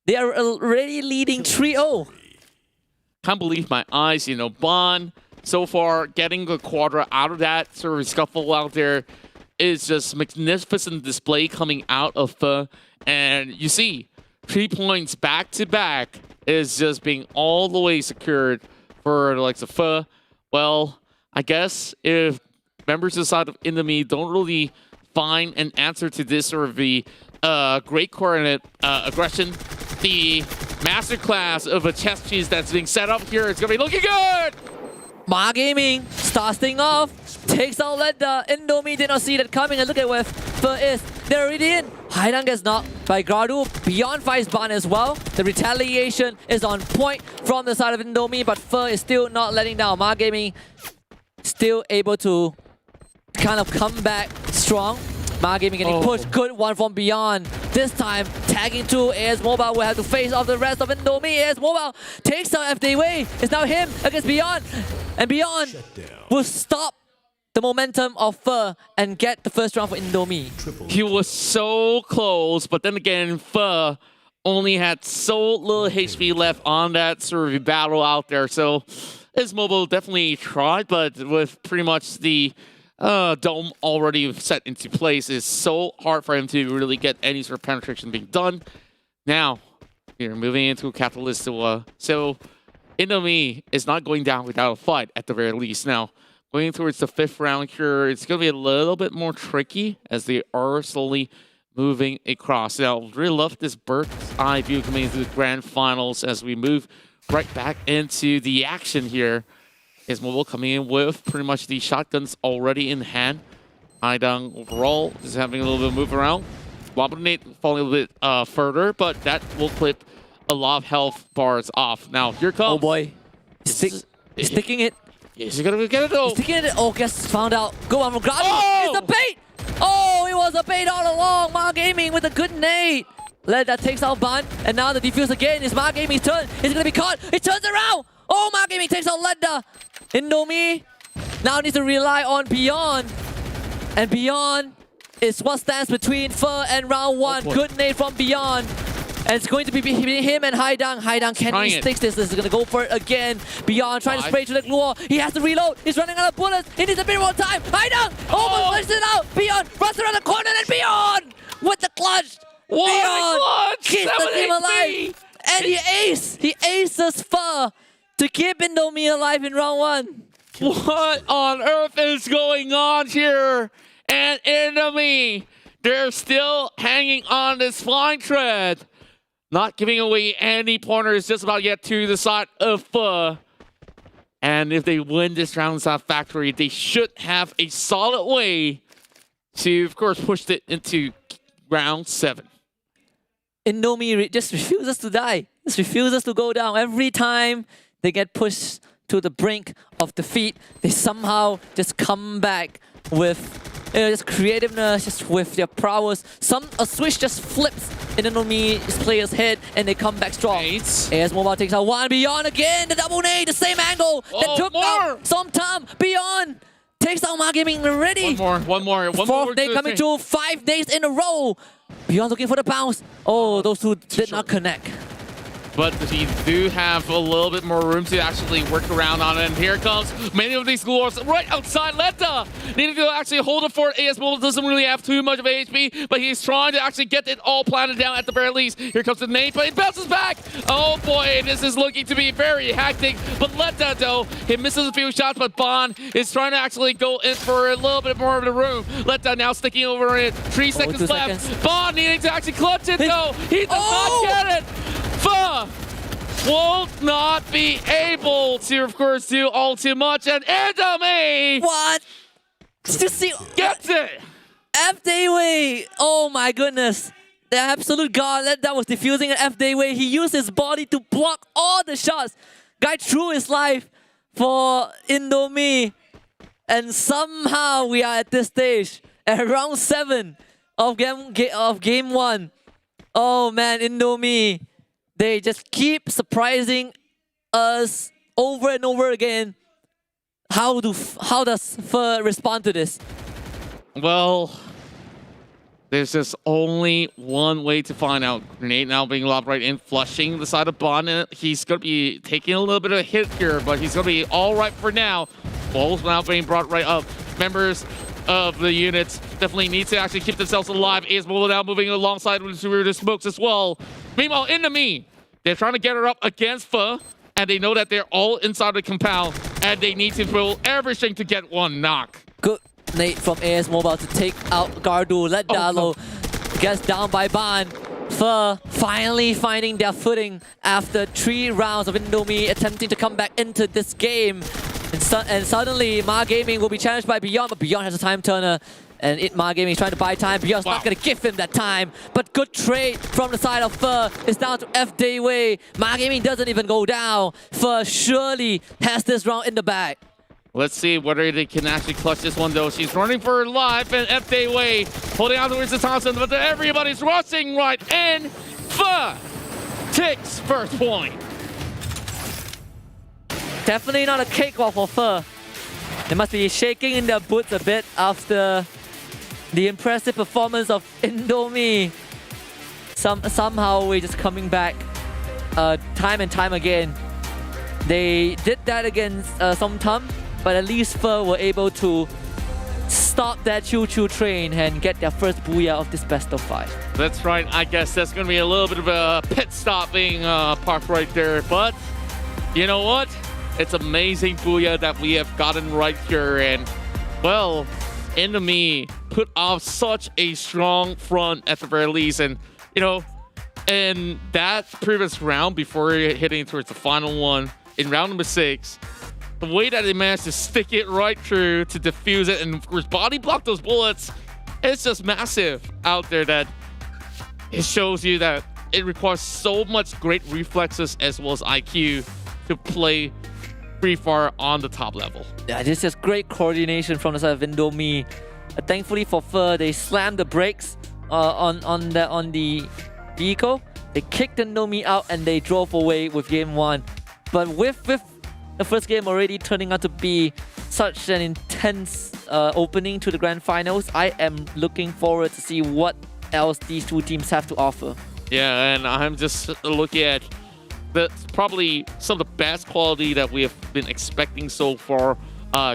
They are already leading 3-0. Can't believe my eyes, Bond so far getting a quarter out of that sort of scuffle out there is just magnificent display coming out of Pho. And you see, 3 points back to back is just being all the way secured for the likes of Pho. Well, I guess if members of the side of Indomie don't really find an answer to this sort of the great coordinate aggression, the masterclass of a chess cheese that's being set up here, it's going to be looking good! Ma Gaming starts things off, takes out Ledda. Indomie did not see that coming, and look at where Pho is. They're already in. Haidang gets knocked by Gardu. Beyond fights Ban as well. The retaliation is on point from the side of Indomie, but Pho is still not letting down. Ma Gaming still able to kind of come back strong. Ma Gaming getting pushed. Good one from Beyond. This time, tagging to AS Mobile will have to face off the rest of Indomie. AS Mobile takes out F Dayway. It's now him against Beyond. And Beyond will stop the momentum of Pho and get the first round for Indomie. He was so close, but then again, Pho only had so little HP left on that sort of battle out there. So AS Mobile definitely tried, but with pretty much the dome already set into place, it's so hard for him to really get any sort of penetration being done. Now, Here, moving into Catalystua. So, Indomie is not going down without a fight at the very least. Now, going towards the 5th round here, it's going to be a little bit more tricky as they are slowly moving across. Now, really love this bird's eye view coming into the grand finals as we move right back into the action here. Is Mobile coming in with pretty much the shotguns already in hand. Haidang overall is having a little bit of move around. Wobble falling a little bit further, but that will clip a lot of health bars off. Now, here comes... Oh boy. He's sticking it. Is he gonna get it though? He's sticking it. Oh, guess found out. Go on from Gradu. Oh! It's a bait! Oh, it was a bait all along. Ma Gaming with a good nade. That takes out Ban. And now the defuse again. It's Ma Gaming's turn. He's gonna be caught. He turns around. Oh, Ma Gaming takes out Ledda. Indomie now needs to rely on Beyond. And Beyond is what stands between Fer and round 1. Good nade from Beyond. And it's going to be between him and Haidang. Haidang, can he stick this? This is going to go for it again. Beyond trying to spray to the glue. He has to reload. He's running out of bullets. He needs a bit more time. Haidang almost pushes it out. Beyond runs around the corner and Beyond with the clutch. Beyond keeps the team alive. And he aces Fer to keep Indomie alive in round 1. What on earth is going on here? And Indomie, they're still hanging on this flying thread. Not giving away any pointers, just about get to the side of Fer. And if they win this round inside Factory, they should have a solid way to, of course, push it into round 7. Indomie just refuses to die. Just refuses to go down. Every time they get pushed to the brink of defeat, they somehow just come back with just creativeness, just with their prowess. A switch just flips in Indomie's player's head and they come back strong. AS Mobile takes out 1. Beyond again, the double nade, the same angle that took out Somtam. Beyond takes out Ma Gaming already. One more. 4th day coming through, 5 days in a row. Beyond looking for the bounce. Oh, those two did not connect. But he do have a little bit more room to actually work around on it. And here comes many of these scores right outside Letta. Needing to actually hold it for it. AS Mobile doesn't really have too much of HP, but he's trying to actually get it all planted down at the very least. Here comes the nade, but he bounces back. Oh boy, this is looking to be very hectic. But Letta, though, he misses a few shots, but Ban is trying to actually go in for a little bit more of the room. Letta now sticking over it. 3 seconds left. Ban needing to actually clutch it, though. He does not get it. Fer will not be able to, of course, do all too much. And Indomie! What? Just see, gets it! F-Dayway! Oh my goodness. The absolute god that was defusing an F-Dayway. He used his body to block all the shots. Guy threw his life for Indomie. And somehow we are at this stage, at round 7 of game 1. Oh man, Indomie. They just keep surprising us over and over again. How does Fer respond to this? Well, there's just only one way to find out. Grenade now being lobbed right in, flushing the side of Bond. He's going to be taking a little bit of a hit here, but he's going to be all right for now. Balls now being brought right up. Members of the units definitely need to actually keep themselves alive. AS Mobile now moving alongside with the smokes as well. Meanwhile, Indomie, they're trying to get her up against Fer, and they know that they're all inside the compound, and they need to throw everything to get one knock. Good nade from AS Mobile to take out Gardu. Let Dalo gets down by Ban. Fer finally finding their footing after 3 rounds of Indomie attempting to come back into this game. And suddenly, Ma Gaming will be challenged by Beyond, but Beyond has a time turner. And Ma Gaming is trying to buy time. Beyond's not going to give him that time. But good trade from the side of Fer. It's down to F-Dayway. Ma Gaming doesn't even go down. Fer surely has this round in the bag. Let's see whether they can actually clutch this one, though. She's running for her life, and F-Dayway holding on towards the Thompson, but everybody's rushing right in. Fer takes first point. Definitely not a cakewalk for Fer. They must be shaking in their boots a bit after the impressive performance of Indomie. Somehow we're just coming back time and time again. They did that against Somtam, but at least Fer were able to stop that choo-choo train and get their first booyah of this best of 5. That's right. I guess that's going to be a little bit of a pit stopping park right there. But you know what? It's amazing booyah that we have gotten right here. And, well, Enemy put off such a strong front at the very least. And, you know, in that previous round before hitting towards the final one, in round number 6, the way that they managed to stick it right through to defuse it and of course body block those bullets, it's just massive out there. That it shows you that it requires so much great reflexes as well as IQ to play Free Fire on the top level. Yeah, this is just great coordination from the side of Indomie. Thankfully for Fur, they slammed the brakes on the vehicle. They kicked Indomie out and they drove away with game 1. But with the first game already turning out to be such an intense opening to the grand finals, I am looking forward to see what else these two teams have to offer. Yeah, and I'm just looking at probably some of the best quality that we have been expecting so far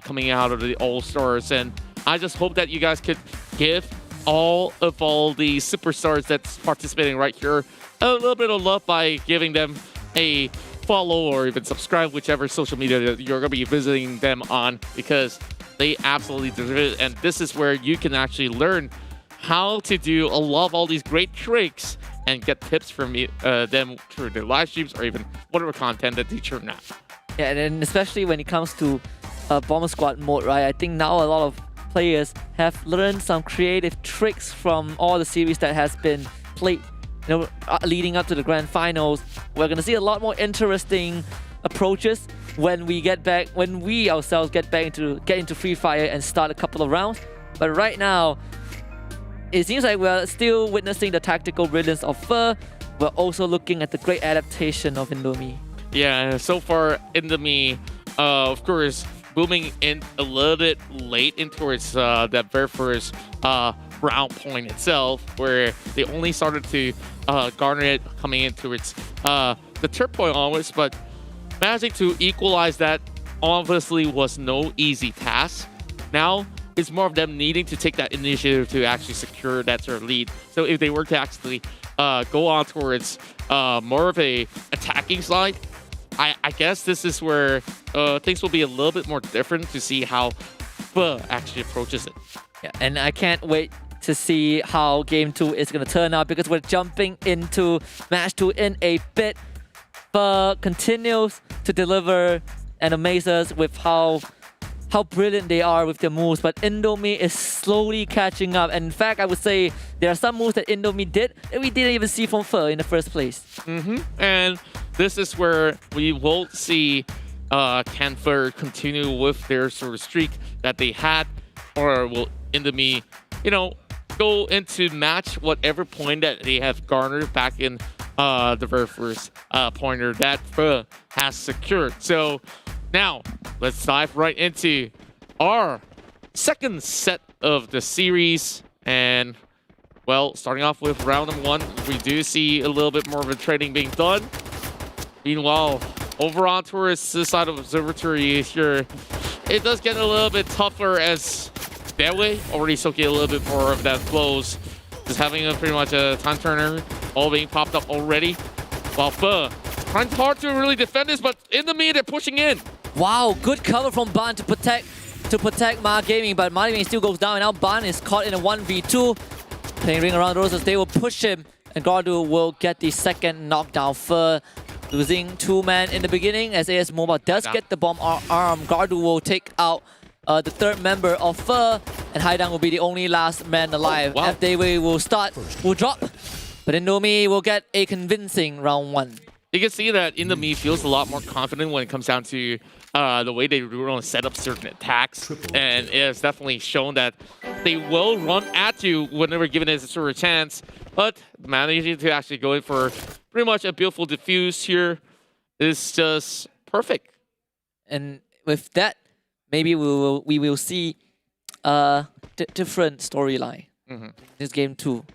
coming out of the All-Stars. And I just hope that you guys could give all the superstars that's participating right here a little bit of love by giving them a follow or even subscribe, whichever social media that you're going to be visiting them on, because they absolutely deserve it. And this is where you can actually learn how to do a lot of all these great tricks and get tips from them through their live streams or even whatever content that they churn out. Yeah, and especially when it comes to Bomber Squad mode, right? I think now a lot of players have learned some creative tricks from all the series that has been played, you know, leading up to the grand finals. We're gonna see a lot more interesting approaches when we ourselves get into Free Fire and start a couple of rounds. But right now, it seems like we're still witnessing the tactical brilliance of Fur. We're also looking at the great adaptation of Indomie. Yeah, so far Indomie, of course, booming in a little bit late in towards that very first round point itself, where they only started to garner it coming in towards the third point onwards, but managing to equalize that obviously was no easy task. Now it's more of them needing to take that initiative to actually secure that sort of lead. So if they were to actually go on towards more of a attacking side, I guess this is where things will be a little bit more different to see how Pho actually approaches it. Yeah, and I can't wait to see how Game 2 is going to turn out, because we're jumping into Match 2 in a bit. Pho continues to deliver and amaze us with how brilliant they are with their moves, but Indomie is slowly catching up. And in fact, I would say there are some moves that Indomie did that we didn't even see from Pho in the first place. And this is where we will see can Pho continue with their sort of streak that they had, or will Indomie, you know, go into match whatever point that they have garnered back in the very first pointer that Pho has secured. So now, let's dive right into our second set of the series. And, well, starting off with round number 1, we do see a little bit more of a trading being done. Meanwhile, over on towards this side of Observatory here, it does get a little bit tougher as that way already soaking a little bit more of that flows. Just having pretty much a time turner all being popped up already. While Pho trying hard to really defend this, but in the mid, they're pushing in. Wow, good cover from Ban to protect Ma Gaming, but Ma Gaming still goes down, and now Ban is caught in a 1v2. Playing ring around Roses, they will push him, and Gardu will get the second knockdown. Pho losing 2-man in the beginning, as AS Mobile does get the bomb arm. Gardu will take out the third member of Pho, and Haidang will be the only last man alive. Wow. FDW will drop, but Indomie will get a convincing round 1. You can see that Indomie feels a lot more confident when it comes down to the way they want to set up certain attacks. And it has definitely shown that they will run at you whenever given a sort of chance. But managing to actually go in for pretty much a beautiful diffuse here is just perfect. And with that, maybe we will see a different storyline in this game too.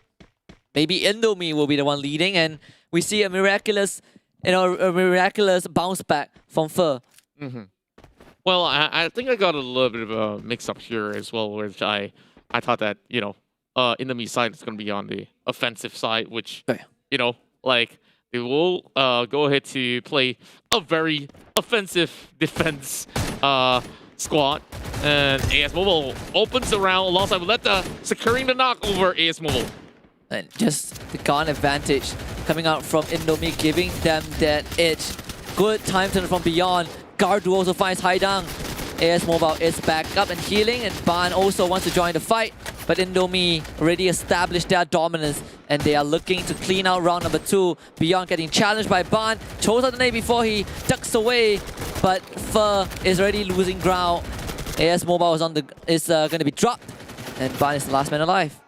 Maybe Indomie will be the one leading, and we see a miraculous bounce back from Pho. Well, I think I got a little bit of a mix-up here as well, which I thought that, enemy side is going to be on the offensive side, which, like, they will go ahead to play a very offensive defense squad. And AS Mobile opens the round alongside Letta, securing the knock over AS Mobile. And just the gun advantage coming out from Indomie, giving them that edge. Good time turn from Beyond. Gardu also finds Haidang. AS Mobile is back up and healing, and Ban also wants to join the fight. But Indomie already established their dominance, and they are looking to clean out round number 2. Beyond getting challenged by Ban. Chose out the nade before he ducks away, but Fer is already losing ground. AS Mobile is going to be dropped, and Ban is the last man alive.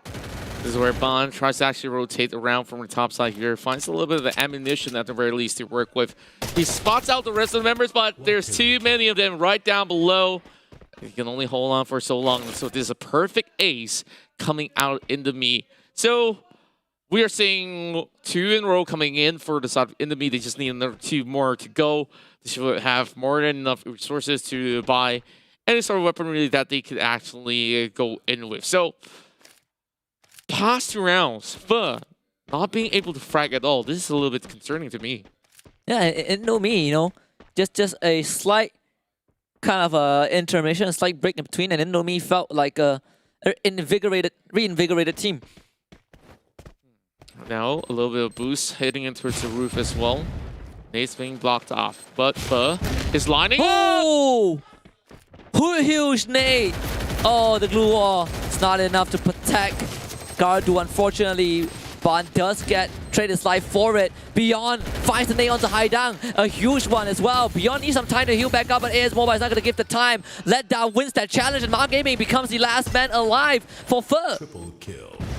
This is where Ban tries to actually rotate around from the top side here. Finds a little bit of the ammunition at the very least to work with. He spots out the rest of the members, but there's too many of them right down below. He can only hold on for so long. So this is a perfect ace coming out into me. So we are seeing 2 in a row coming in for the side of Indomie. They just need another 2 more to go. They should have more than enough resources to buy any sort of weaponry that they could actually go in with. So past 2 rounds, Fer not being able to frag at all. This is a little bit concerning to me. Yeah, Indomie, just a slight kind of intermission, a slight break in between, and Indomie felt like a reinvigorated team. Now a little bit of boost heading in towards the roof as well. Nate's being blocked off, but Fer is lining up. Huge nade! Oh, the glue wall. It's not enough to protect Gardu. Unfortunately, Ban does trade his life for it. Beyond finds the nade onto Haidang. A huge one as well. Beyond needs some time to heal back up, but AS Mobile is not going to give the time. Letdown wins that challenge, and Ma Gaming becomes the last man alive for Fer.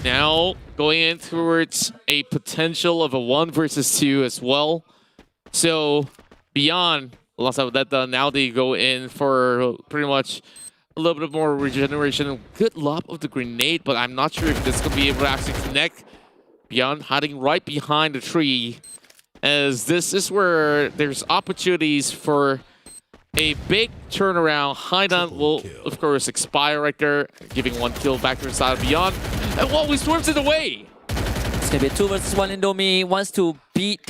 Now going in towards a potential of a 1 versus 2 as well. So Beyond lost out that done. Now they go in for pretty much a little bit more regeneration. Good lob of the grenade, but I'm not sure if this could be able to actually connect. Beyond hiding right behind the tree, as this is where there's opportunities for a big turnaround. Haidang will, of course, expire right there, giving 1 kill back to the side of Beyond. And he storms it away. It's going to be a 2 versus 1. Indomie wants to beat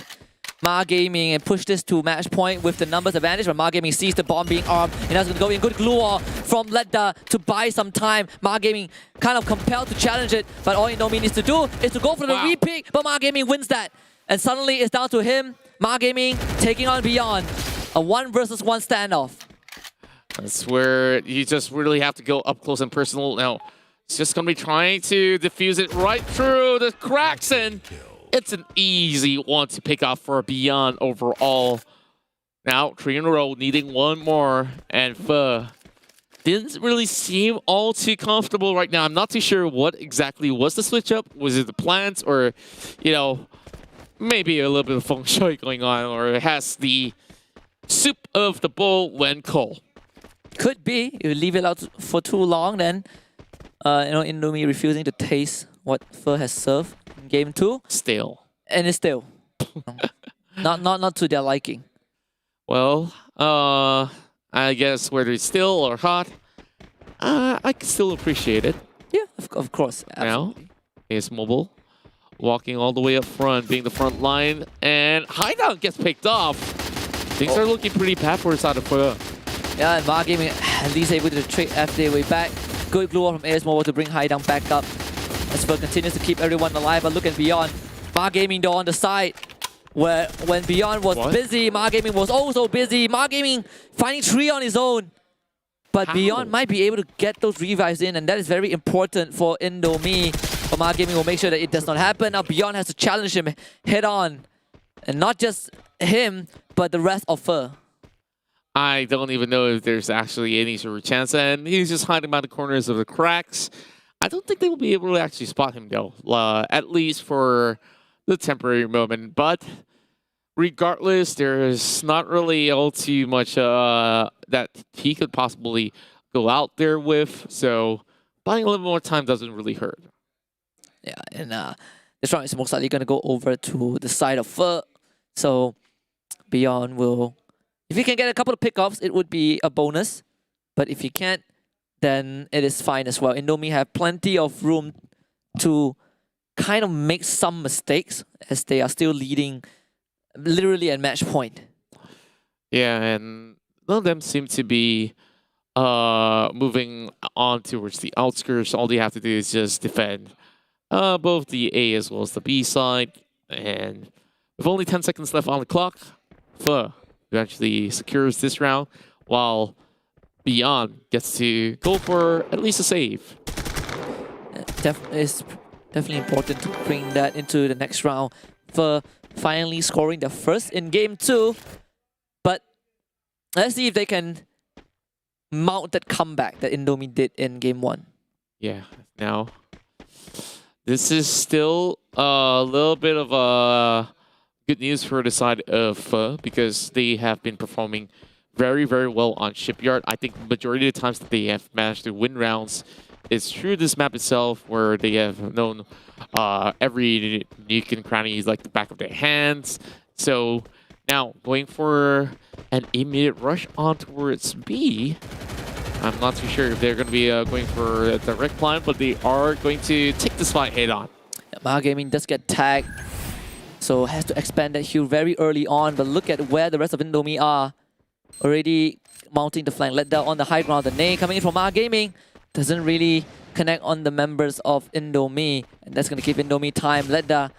Ma Gaming and push this to match point with the numbers advantage, but Ma Gaming sees the bomb being armed, and that's going to go in. Good glue wall from Ledda to buy some time. Ma Gaming kind of compelled to challenge it, but all Indomie needs to do is to go for the repick, but Ma Gaming wins that. And suddenly it's down to him. Ma Gaming taking on Beyond. A 1 versus 1 standoff. That's where you just really have to go up close and personal. Now, it's just going to be trying to defuse it right through the cracks, and it's an easy one to pick up for Beyond overall. Now, 3 in a row, needing 1 more, and Fer didn't really seem all too comfortable right now. I'm not too sure what exactly was the switch up. Was it the plants, or, maybe a little bit of feng shui going on, or it has the soup of the bowl when cold. Could be. If you leave it out for too long, then Indomie refusing to taste what Fer has served in game 2. Stale. And it's stale. not to their liking. Well, I guess whether it's stale or hot, I can still appreciate it. Yeah, of course. Absolutely. Now, AS Mobile walking all the way up front, being the front line, and Haidang gets picked off. Things are looking pretty bad for his side of Fer. Yeah, and Ma Gaming at least able to trade after their way back. Good glue from AS Mobile to bring Haidang back up. As Fer continues to keep everyone alive, but look at Beyond. Ma Gaming though on the side, where when Beyond was busy, Ma Gaming was also busy. Ma Gaming finding 3 on his own. But Beyond might be able to get those revives in, and that is very important for Indomie. But Ma Gaming will make sure that it does not happen. Now Beyond has to challenge him head on. And not just him, but the rest of Fer. I don't even know if there's actually any sort of chance, and he's just hiding behind the corners of the cracks. I don't think they will be able to actually spot him, though, at least for the temporary moment. But regardless, there's not really all too much that he could possibly go out there with, so buying a little more time doesn't really hurt. Yeah, and this round is most likely going to go over to the side of Fer, so Beyond will If you can get a couple of pickoffs, it would be a bonus. But if you can't, then it is fine as well. Indomie have plenty of room to kind of make some mistakes as they are still leading literally at match point. Yeah, and none of them seem to be moving on towards the outskirts. All they have to do is just defend both the A as well as the B side. And with only 10 seconds left on the clock, Pho eventually secures this round, while Beyond gets to go for at least a save. It's definitely important to bring that into the next round. For finally scoring the first in game 2. But let's see if they can mount that comeback that Indomie did in game 1. Yeah, now this is still a little bit of good news for the side of Pho, because they have been performing very, very well on Shipyard. I think majority of the times that they have managed to win rounds is through this map itself, where they have known every nook and cranny like the back of their hands. So now going for an immediate rush on towards B. I'm not too sure if they're going to be going for a direct climb, but they are going to take this fight head on. Maha Gaming does get tagged, so has to expand that heal very early on. But look at where the rest of Indomie are. Already mounting the flank. Let down on the high ground. The nade coming in from Maha Gaming doesn't really connect on the members of Indomie. And that's going to give Indomie time. Ledda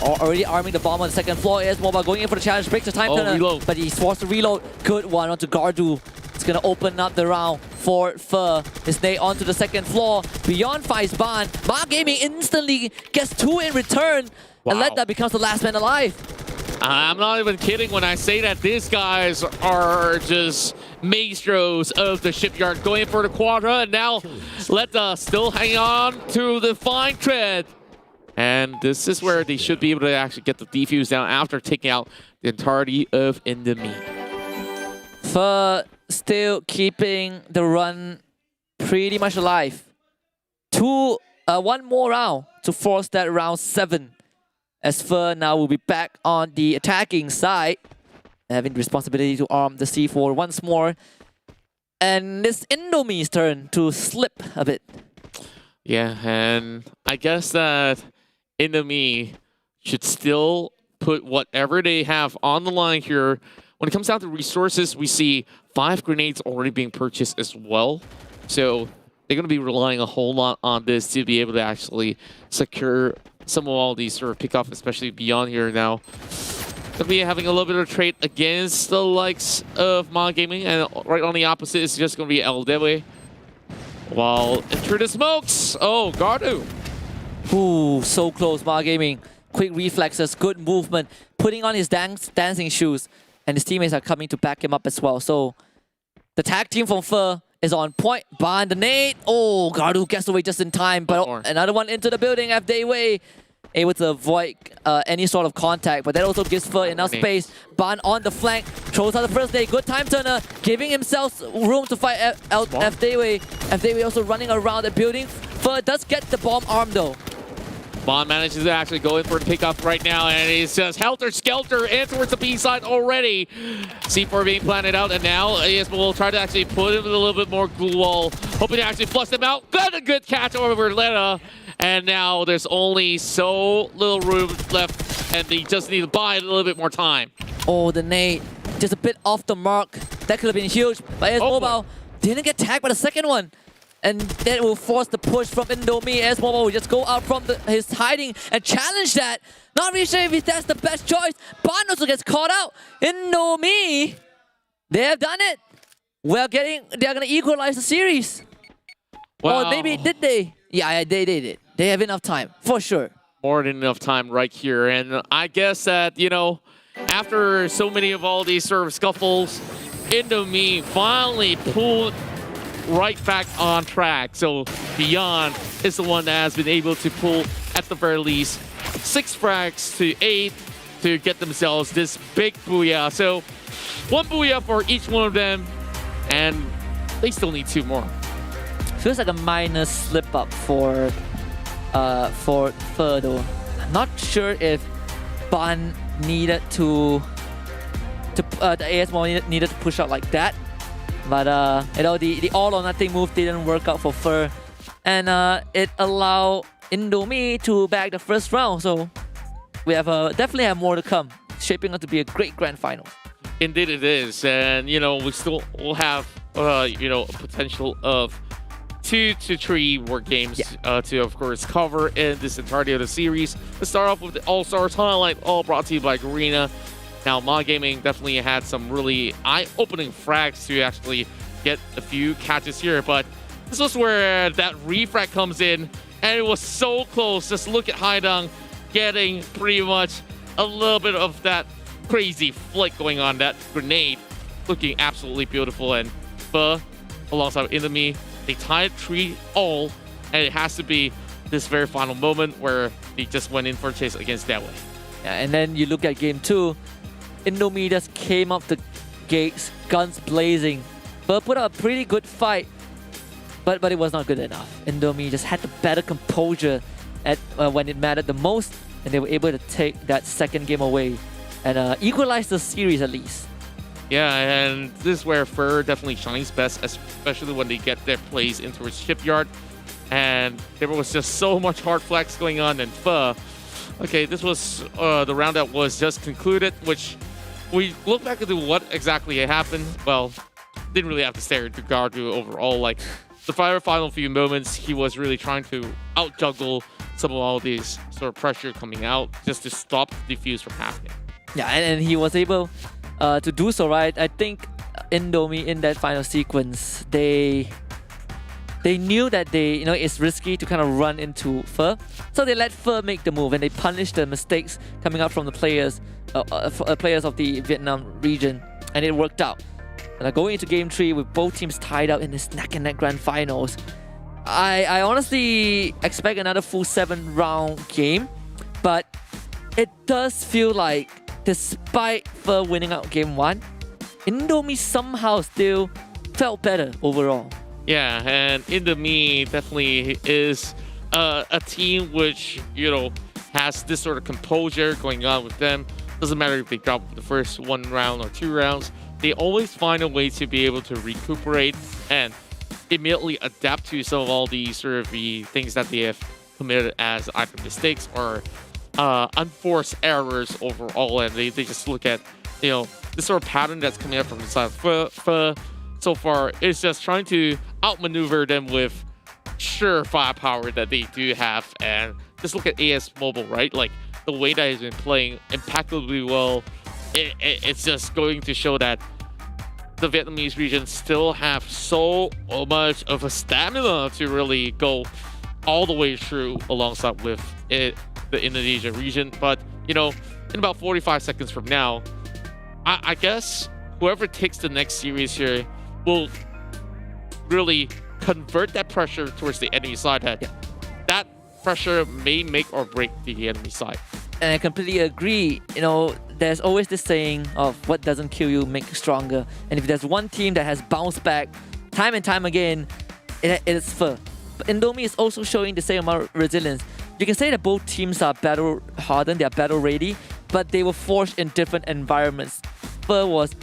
already arming the bomb on the second floor. AS Mobile going in for the challenge. Breaks the time turner. Reload. But he's forced to reload. Good one onto Gardu. It's going to open up the round for Pho. His nade onto the second floor. Beyond fights Ban. Maha Gaming instantly gets 2 in return. Wow. And Ledda becomes the last man alive. I'm not even kidding when I say that these guys are just maestros of the Shipyard, going for the quadra, and now Ledda still hang on to the fine thread. And this is where they should be able to actually get the defuse down after taking out the entirety of Indomie. Pho still keeping the run pretty much alive. One more round to force that round 7. As Pho now will be back on the attacking side, having the responsibility to arm the C4 once more. And it's Indomie's turn to slip a bit. Yeah, and I guess that Indomie should still put whatever they have on the line here. When it comes down to resources, we see 5 grenades already being purchased as well. So they're going to be relying a whole lot on this to be able to actually secure some of all these sort of pickoff, especially Beyond here now. Going to be having a little bit of trade against the likes of Maha Gaming, and right on the opposite is just going to be El Dewe. While enter the smokes. Oh, Gardu. Ooh, so close, Maha Gaming. Quick reflexes, good movement, putting on his dancing shoes, and his teammates are coming to back him up as well. So the tag team from Pho is on point. Behind the nade. Oh, Gardu gets away just in time. But another one into the building. FDway able to avoid any sort of contact. But that also gives Pho enough space. Ban on the flank. Throws out the first nade. Good time turner. Giving himself room to fight FDway. FDway also running around the building. Pho does get the bomb arm though. Bond manages to actually go in for the pickup right now, and he's just helter-skelter in towards the B side already. C4 being planted out, and now AS will try to actually put him in a little bit more glue wall, hoping to actually flush them out. Got a good catch over Lena, and now there's only so little room left, and they just need to buy a little bit more time. Oh, the nade, just a bit off the mark. That could have been huge, but AS Mobile didn't get tagged by the second one. And that will force the push from Indomie. AS Mobile will just go out from his hiding and challenge that. Not really sure if that's the best choice. Bond also gets caught out. Indomie, they have done it. They're going to equalize the series. Wow. Or maybe did they? Yeah, they did. They have enough time, for sure. More than enough time right here. And I guess that, you know, after so many of all these sort of scuffles, Indomie finally pulled right back on track. So Beyond is the one that has been able to pull, at the very least, 6 frags to 8 to get themselves this big booyah. So 1 booyah for each one of them, and they still need 2 more. Feels like a minor slip up for Pho though. I'm not sure if Ban needed to the AS Mall needed to push out like that. But the all or nothing move didn't work out for Fur, and it allowed Indomie to bag the first round. So we have definitely have more to come, shaping up to be a great grand final. Indeed it is, and we still will have a potential of 2 to 3 more games to of course cover in this entirety of the series. Let's start off with the All-Stars highlight, all brought to you by Garena. Now, Mod Gaming definitely had some really eye-opening frags to actually get a few catches here, but this was where that refrag comes in, and it was so close. Just look at Haidang getting pretty much a little bit of that crazy flick going on, that grenade looking absolutely beautiful. And alongside Indomie, they tied 3-all, and it has to be this very final moment where they just went in for a chase against Deadway. Yeah, and then you look at game 2, Indomie just came up the gates, guns blazing, but put up a pretty good fight, but it was not good enough. Indomie just had the better composure at when it mattered the most, and they were able to take that second game away and equalize the series at least. Yeah, and this is where Fur definitely shines best, especially when they get their plays into a shipyard. And there was just so much hard flex going on, and Fur. Okay, this was the round that was just concluded, which we look back into what exactly happened. Well, didn't really have to stare into Gardu overall. Like, the final few moments, he was really trying to out-juggle some of all these sort of pressure coming out just to stop the defuse from happening. Yeah, and he was able to do so, right? I think Indomie in that final sequence, they knew that it's risky to kind of run into Fur, so they let Fur make the move, and they punished the mistakes coming up from the players of the Vietnam region, and it worked out. And going into game 3 with both teams tied up in this neck-and-neck grand finals, I honestly expect another full 7-round game, but it does feel like despite Fur winning out game 1, Indomie somehow still felt better overall. Yeah, and Indomie definitely is a team which, has this sort of composure going on with them. Doesn't matter if they drop the first 1 round or 2 rounds, they always find a way to be able to recuperate and immediately adapt to some of all these sort of the things that they have committed as either mistakes or unforced errors overall. And they just look at, this sort of pattern that's coming up from the side of Fur so far is just trying to outmaneuver them with sure firepower that they do have. And just look at AS Mobile, right? Like, the way that he's been playing impeccably well, it's just going to show that the Vietnamese region still have so much of a stamina to really go all the way through alongside with the Indonesia region. But, in about 45 seconds from now, I guess whoever takes the next series here will really convert that pressure towards the enemy side. That pressure may make or break the enemy side. And I completely agree. There's always this saying of what doesn't kill you makes you stronger. And if there's one team that has bounced back time and time again, it's Fur. But Indomie is also showing the same amount of resilience. You can say that both teams are battle hardened, they are battle ready, but they were forged in different environments. Fur was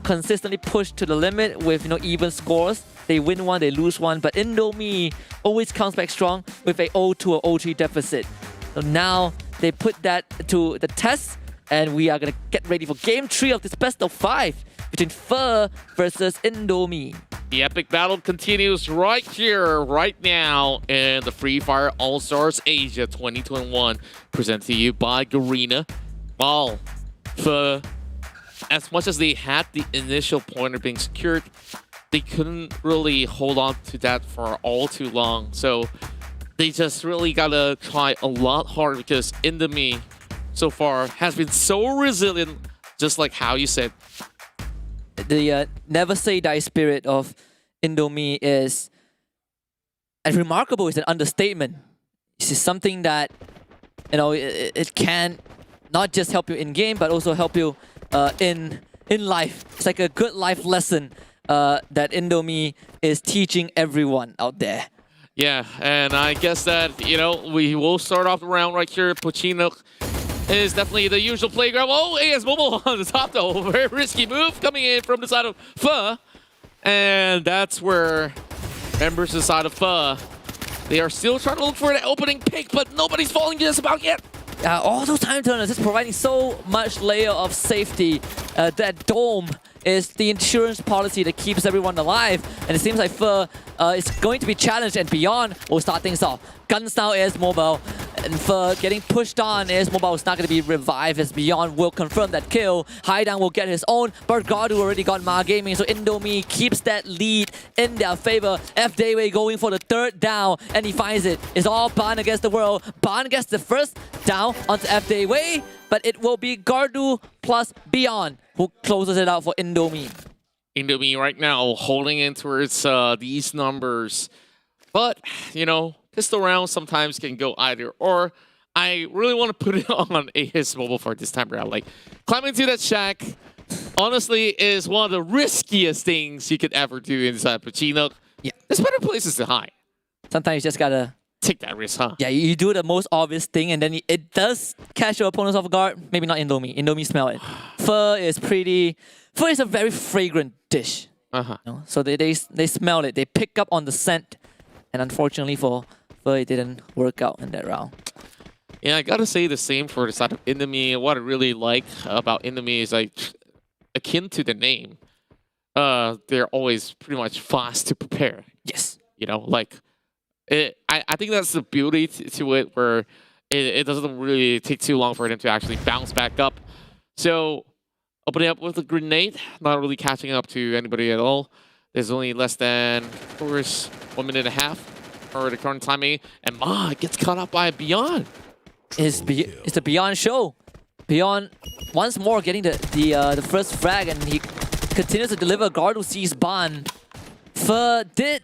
consistently pushed to the limit with even scores. They win 1, they lose 1, but Indomie always comes back strong with a 0-2 or 0-3 deficit. So now they put that to the test, and we are going to get ready for game 3 of this best of 5 between Fur versus Indomie. The epic battle continues right here, right now, in the Free Fire All-Stars Asia 2021, presented to you by Garena. Well, Fur, as much as they had the initial pointer being secured, they couldn't really hold on to that for all too long. So they just really gotta try a lot harder, because Indomie so far has been so resilient, just like how you said. The never say die spirit of Indomie is as remarkable. It's an understatement. This is something that it can not just help you in game, but also help you in life. It's like a good life lesson that Indomie is teaching everyone out there. Yeah, and I guess that we will start off the round right here. Pochino is definitely the usual playground. Oh, AS Mobile on the top though. Very risky move coming in from the side of Pho. And that's where members of the side of Pho, they are still trying to look for an opening pick, but nobody's falling just about yet. All those time turners is providing so much layer of safety. That dome is the insurance policy that keeps everyone alive. And it seems like Pho is going to be challenged, and Beyond will start things off. Guns now AS Mobile. And Pho getting pushed on, AS Mobile is not going to be revived as Beyond will confirm that kill. Haidang will get his own, but Gardu already got Ma Gaming, so Indomie keeps that lead in their favor. F Dayway going for the third down, and he finds it. It's all Ban against the world. Ban gets the first down onto F Dayway, but it will be Gardu plus Beyond who closes it out for Indomie. Indomie right now holding in towards these numbers. But, you know, pistol rounds sometimes can go either or. I really want to put it on AS Mobile for this time around. Like, climbing to that shack, honestly, is one of the riskiest things you could ever do inside Pachino. Yeah. There's better places to hide. Sometimes you just gotta take that risk, huh? Yeah, you do the most obvious thing, and then it does catch your opponents off guard. Maybe not Indomie. Indomie smell it. Pho is a very fragrant dish. You know? So they smell it. They pick up on the scent. And unfortunately for Pho, it didn't work out in that round. Yeah, I gotta say the same for the side of Indomie. What I really like about Indomie is like akin to the name. They're always pretty much fast to prepare. Yes. You know, like I think that's the beauty to it, where it doesn't really take too long for them to actually bounce back up. So opening up with a grenade, not really catching up to anybody at all. There's only less than, of course, 1.5 minutes for the current timing, and Ma gets caught up by Beyond. It's the Beyond show. Beyond once more getting the first frag, and he continues to deliver. Gardu sees Ban. Pho did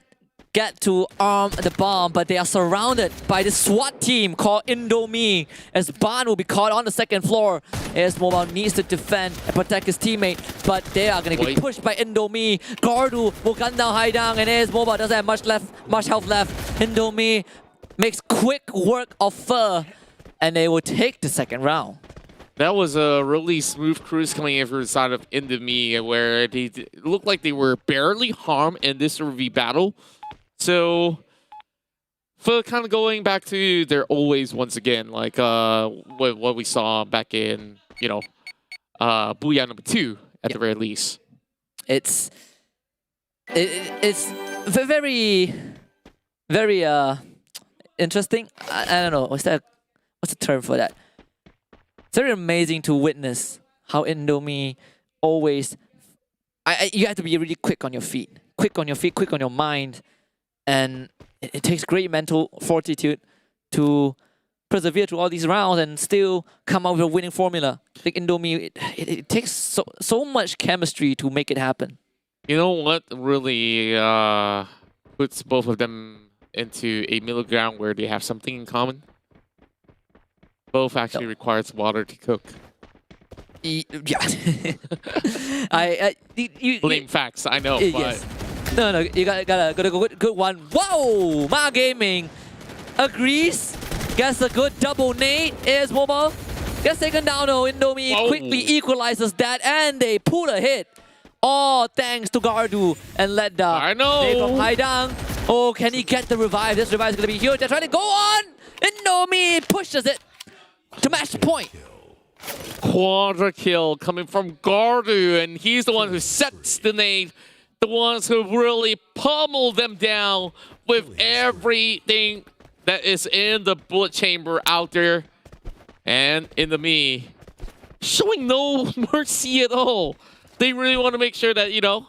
get to arm the bomb, but they are surrounded by the SWAT team called Indomie, as Ban will be caught on the second floor. AS Mobile needs to defend and protect his teammate, but they are going to be pushed by Indomie. Gardu will gun down Haidang, and AS Mobile doesn't have much health left. Indomie makes quick work of Pho, and they will take the second round. That was a really smooth cruise coming in from the side of Indomie, where they looked like they were barely harmed in this RV battle. So, for kind of going back to their always once again, like what we saw back in, you know, Booyah number 2 at the very least. It's very, very interesting. I don't know, what's the term for that? It's very amazing to witness how Indomie always, you have to be really quick on your feet, quick on your mind. And it takes great mental fortitude to persevere through all these rounds and still come out with a winning formula. Like Indomie, it takes so much chemistry to make it happen. You know what really puts both of them into a middle ground where they have something in common? Both actually requires water to cook. Yeah. Blame facts, I know, but... Yes. No, you got a good one. Wow! Ma Gaming agrees. Gets a good double nade. AS Mobile gets taken down though. Indomie quickly equalizes that, and they pull a hit. All thanks to Gardu and Ledda. I know. From Haidang. Oh, can he get the revive? This revive is going to be huge. They're trying to go on. Indomie pushes it to match the point. Quadra kill coming from Gardu, and he's the one who sets the nade. The ones who really pummel them down with everything that is in the bullet chamber out there. And Indomie showing no mercy at all. They really want to make sure that, you know,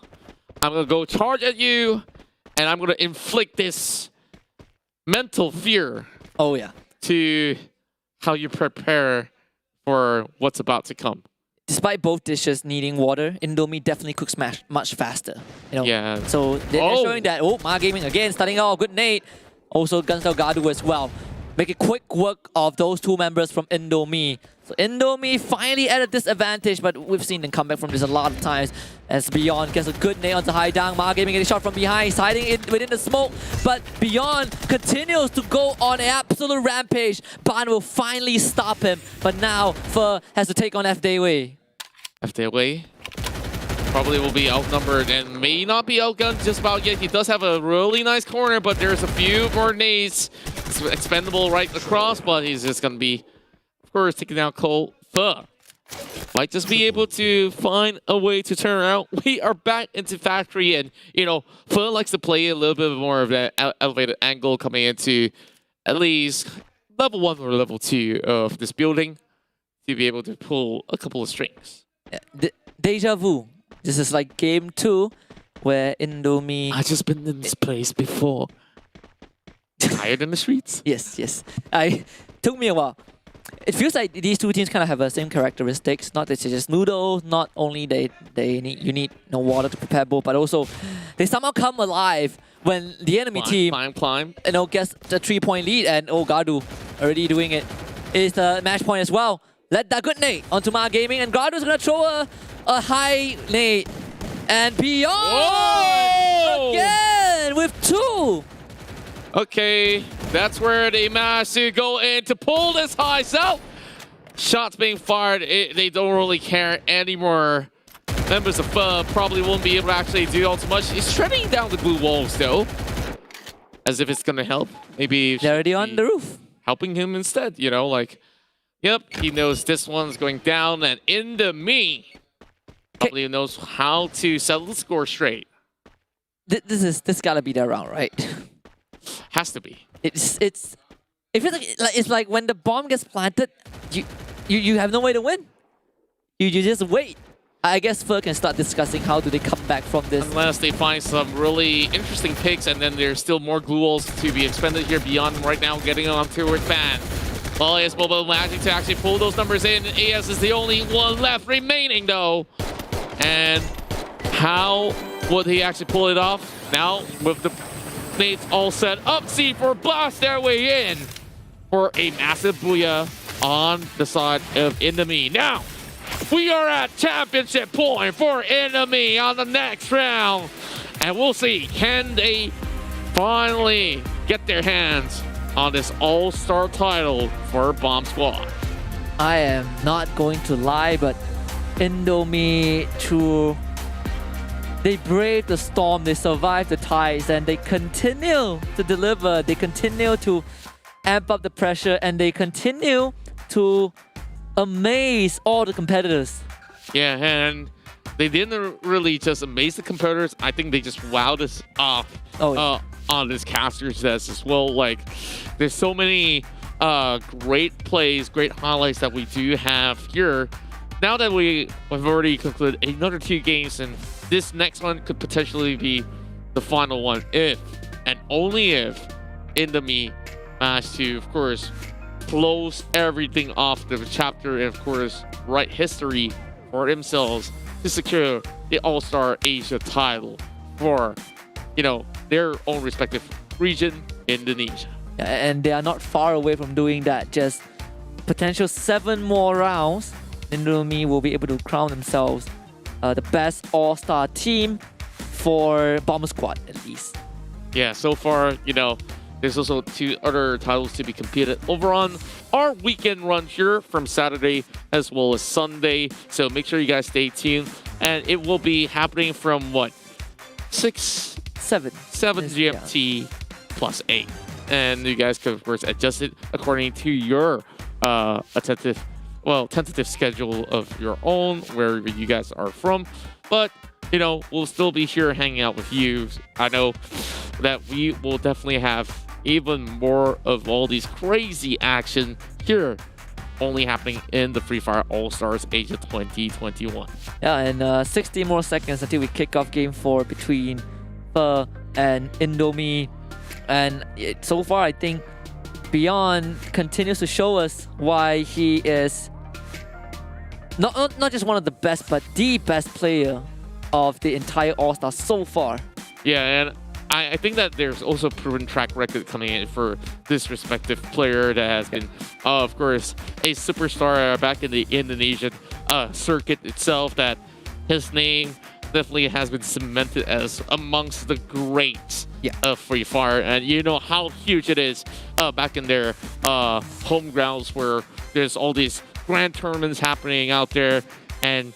I'm going to go charge at you, and I'm going to inflict this mental fear. Oh, yeah. To how you prepare for what's about to come. Despite both dishes needing water, Indomie definitely cooks much faster. You know? Yeah. So they're showing that. Oh, Ma Gaming again starting out good nade. Also Gunstar Gardu as well. making quick work of those two members from Indomie. So Indomie finally at a disadvantage, but we've seen them come back from this a lot of times. As Beyond gets a good nade onto High Dang. Ma Gaming getting shot from behind, he's hiding it within the smoke, but Beyond continues to go on an absolute rampage. Ban will finally stop him, but now Fer has to take on F Dayway. F Dayway probably will be outnumbered and may not be outgunned just about yet. He does have a really nice corner, but there's a few more nades. It's expendable right across, but he's just going to be, of course, taking down Cole. Fer might just be able to find a way to turn around. We are back into factory, and, you know, Fer likes to play a little bit more of that elevated angle coming into at least level 1 or level 2 of this building to be able to pull a couple of strings. Deja vu. This is like game 2 where Indomie... I've just been in this place before. Tired in the streets? Yes. Took me a while. It feels like these two teams kind of have the same characteristics. Not that it's just noodles, not only you need no water to prepare both, but also they somehow come alive when the enemy team climb. Gets the 3-point lead, and Gadu already doing it. Is the match point as well. Let that good nade onto Ma Gaming, and Gadu's gonna throw a high nade. And Beyond again with 2. Okay, that's where they managed to go in to pull this high. So, shots being fired, they don't really care anymore. Members of Fer probably won't be able to actually do all too much. He's treading down the blue walls though, as if it's gonna help. Maybe they're already on the roof, helping him instead. You know, like, yep, he knows this one's going down, and Indomie probably knows how to settle the score straight. This gotta be their round, right? Has to be. It feels like it's like when the bomb gets planted, you have no way to win. You just wait. I guess Fer can start discussing how do they come back from this. Unless they find some really interesting picks, and then there's still more glue walls to be expended here. Beyond right now getting onto it fan. Well, AS Mobile managing to actually pull those numbers in. AS is the only one left remaining though. And how would he actually pull it off? Now with the nades all set up, C4 blast their way in for a massive booyah on the side of Indomie. Now, we are at championship point for Indomie on the next round. And we'll see, can they finally get their hands on this all-star title for Bomb Squad? I am not going to lie, but Indomie they brave the storm, they survive the tides, and they continue to deliver. They continue to amp up the pressure, and they continue to amaze all the competitors. Yeah, and they didn't really just amaze the competitors. I think they just wowed us off on this caster's desk as well. Like, there's so many great plays, great highlights that we do have here. Now that we've already concluded another 2 games, and this next one could potentially be the final one if, and only if, Indomie managed to, of course, close everything off the chapter and, of course, write history for themselves to secure the All-Star Asia title for, you know, their own respective region, Indonesia. Yeah, and they are not far away from doing that. Just potential 7 more rounds, Indomie will be able to crown themselves the best all-star team for Bomb Squad, at least. Yeah, so far, you know, there's also 2 other titles to be competed over on our weekend run here from Saturday as well as Sunday. So make sure you guys stay tuned. And it will be happening from what? 7 GMT plus 8. And you guys can, of course, adjust it according to your tentative schedule of your own, wherever you guys are from. But, you know, we'll still be here hanging out with you. I know that we will definitely have even more of all these crazy action here, only happening in the Free Fire All-Stars Asia 2021. Yeah, and 60 more seconds until we kick off Game 4 between Fer and Indomie. And so far, I think Beyond continues to show us why he is not just one of the best, but the best player of the entire All-Star so far. Yeah, and I think that there's also proven track record coming in for this respective player that has been, of course, a superstar back in the Indonesian circuit itself, that his name definitely has been cemented as amongst the greats of Free Fire. And you know how huge it is back in their home grounds where there's all these grand tournaments happening out there. And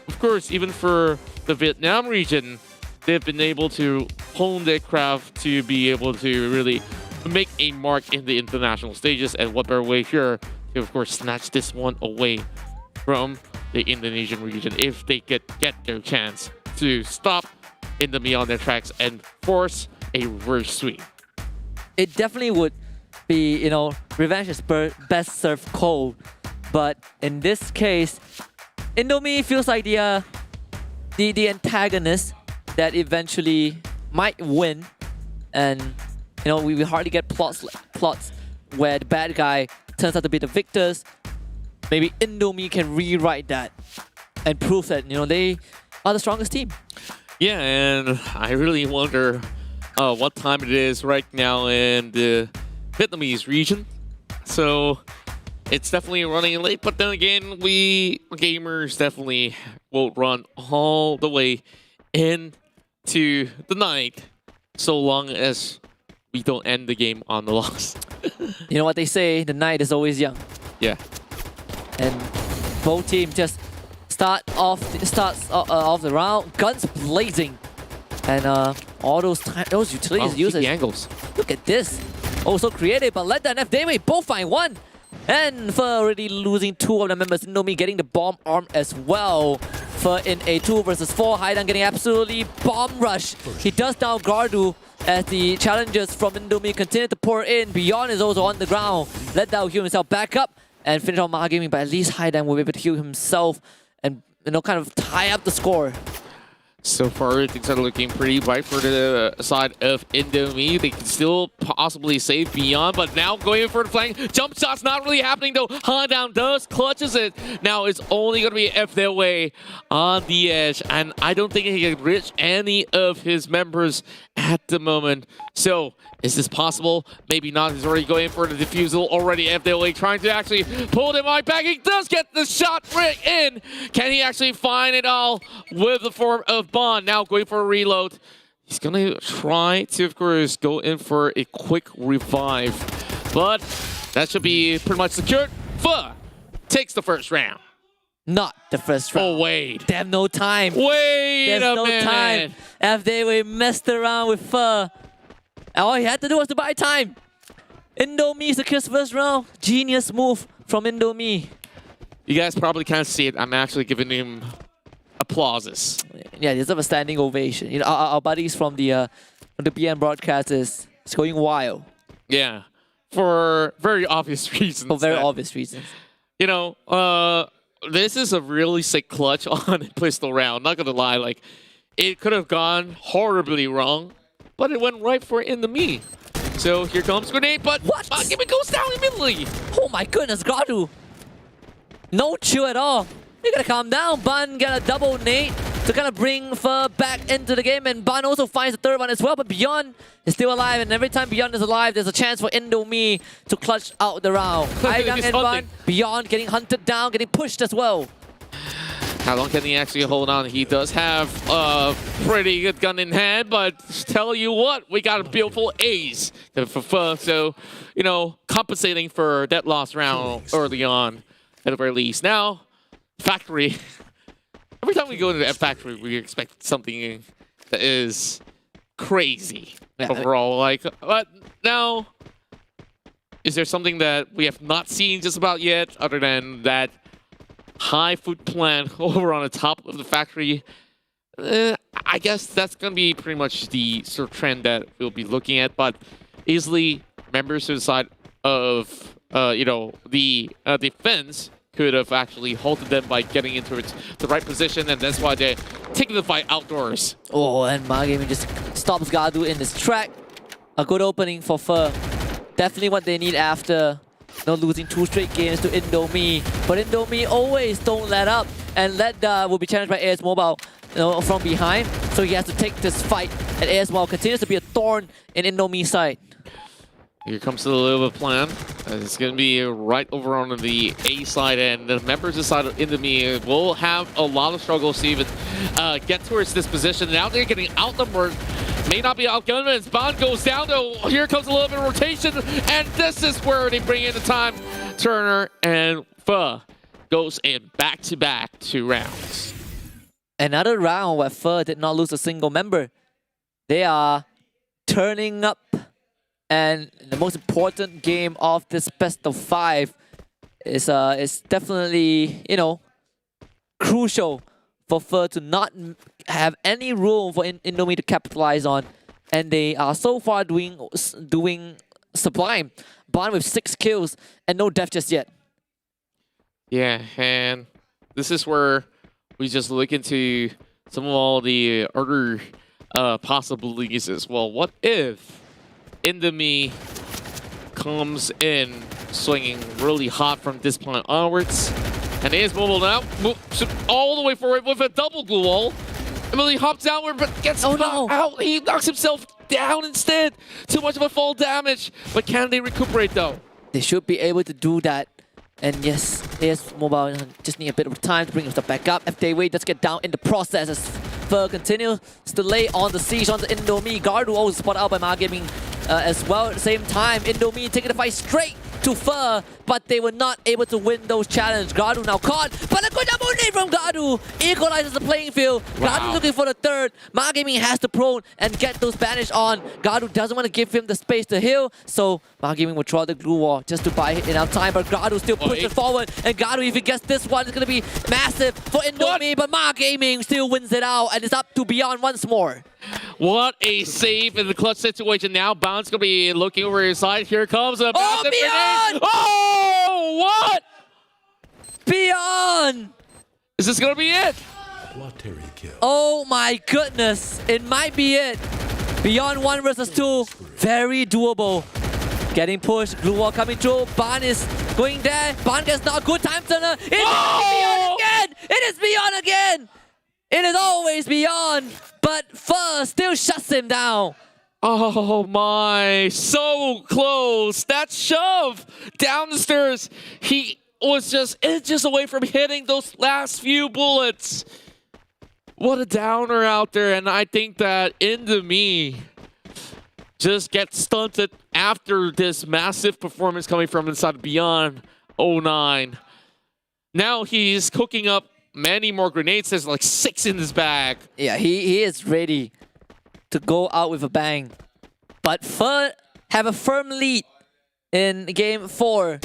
of course, even for the Vietnam region, they've been able to hone their craft to be able to really make a mark in the international stages. And what better way here to, of course, snatch this one away from the Indonesian region if they get their chance to stop Indomie on their tracks and force a reverse sweep. It definitely would be, you know, revenge is best served cold. But in this case, Indomie feels like the antagonist that eventually might win. And, you know, we hardly get plots where the bad guy turns out to be the victors. Maybe Indomie can rewrite that and prove that, you know, they are the strongest team. Yeah, and I really wonder what time it is right now in the Vietnamese region. So it's definitely running late, but then again, we gamers definitely will run all the way into the night so long as we don't end the game on the loss. You know what they say, the night is always young. Yeah. And both teams just starts off the round, guns blazing, and all those utilities used. The angles. Look at this. Also creative, but let that FDW both find one. And for already losing two of the members, Indomie getting the bomb arm as well. For in a 2 versus 4, Haidan getting absolutely bomb rush. He does down Gardu as the challengers from Indomie continue to pour in. Beyond is also on the ground. Let Dao heal himself back up and finish on Maha Gaming, but at least Haidan will be able to heal himself and, you know, kind of tie up the score. So far, things are looking pretty bright for the side of Indomie. They can still possibly save Beyond, but now going in for the flank. Jump shot's not really happening though. Haidan does clutches it. Now it's only going to be F their way on the edge, and I don't think he can reach any of his members at the moment. So is this possible? Maybe not. He's already going for the defusal. Already FDLA trying to actually pull him right back. He does get the shot right in. Can he actually find it all with the form of Bond? Now going for a reload. He's going to try to, of course, go in for a quick revive. But that should be pretty much secured. Pho takes the first round. Not the first round. Oh, wait. They have no time. There's no time. FDLA messed around with Pho. All he had to do was to buy time. Indomie secures first round. Genius move from Indomie. You guys probably can't see it. I'm actually giving him applauses. Yeah, deserve a standing ovation. You know, our buddies from the BN broadcast is going wild. Yeah, for very obvious reasons. For very obvious reasons. You know, this is a really sick clutch on pistol round. Not gonna lie, like it could have gone horribly wrong, but it went right for Indomie. So here comes grenade, but what? It goes down immediately. Oh my goodness, Gardu. No chill at all. You gotta calm down. Ban got a double nade to kind of bring Pho back into the game, and Ban also finds the third one as well, but Beyond is still alive, and every time Beyond is alive, there's a chance for Indomie to clutch out the round. Haidan and Ban, Beyond getting hunted down, getting pushed as well. How long can he actually hold on? He does have a pretty good gun in hand, but tell you what, we got a beautiful ace for Pho. So, you know, compensating for that lost round early on, at the very least. Now, Factory. Every time we go into F Factory, we expect something that is crazy overall. Like, but now, is there something that we have not seen just about yet, other than that high food plant over on the top of the factory? I guess that's going to be pretty much the sort of trend that we'll be looking at, but easily members to the side of, you know, the defense could have actually halted them by getting into the right position, and that's why they're taking the fight outdoors. Oh, and Maha Gaming just stops Gardu in his track. A good opening for Pho. Definitely what they need after losing 2 straight games to Indomie. But Indomie always don't let up, and Ledda will be challenged by AS Mobile from behind, so he has to take this fight and ASML continues to be a thorn in Indomie's side. Here comes the little bit plan. It's going to be right over on the A side, and the members inside of Indomie will have a lot of struggles to even get towards this position. Now they're getting outnumbered. May not be outgunned, but Bond goes down, though. Here comes a little bit of rotation, and this is where they bring in the time. Turner and Pho goes in back-to-back 2 rounds. Another round where Pho did not lose a single member. They are turning up. And the most important game of this best of 5 is definitely, you know, crucial for Pho to not have any room for Indomie to capitalize on. And they are so far doing sublime. Bond with 6 kills and no death just yet. Yeah, and this is where we just look into some of all the other possibilities as well. What if Indomie comes in swinging really hot from this point onwards, and is mobile now, moves all the way forward with a double glue wall. Emily hops downward but gets out. He knocks himself down instead. Too much of a fall damage, but can they recuperate though? They should be able to do that. And yes, AS Mobile just need a bit of time to bring himself back up. If they wait, let's get down in the process as Pho continues to lay on the siege on the Indomie. Gardu also spotted out by Gaming as well. At the same time, Indomie taking the fight straight to Pho, but they were not able to win those challenges. Gardu now caught, but a good double nade from Gardu equalizes the playing field. Wow. Gardu looking for the third. Gaming has to prone and get those banished on. Gardu doesn't want to give him the space to heal, so Gaming will draw the glue wall just to buy enough time, but Gardu still pushes forward, and Gardu, if he gets this one, it's going to be massive for Indomie, but Gaming still wins it out, and it's up to Beyond once more. What a save in the clutch situation. Now Bound's going to be looking over his side. Here comes a massive Beyond! grenade. Oh, what? Beyond! Is this going to be it? Oh my goodness. It might be it. Beyond 1 versus 2. Very doable. Getting pushed. Glue wall coming through. Ban is going there. Ban gets not good time turner. It's Beyond again! It is Beyond again! It is always Beyond, but Pho still shuts him down. Oh my, so close. That shove down the stairs. He was just inches away from hitting those last few bullets. What a downer out there, and I think that Indomie just gets stunted after this massive performance coming from inside Beyond 09. Now he's cooking up many more grenades. There's like 6 in his bag. Yeah, he is ready to go out with a bang. But Pho have a firm lead in game 4.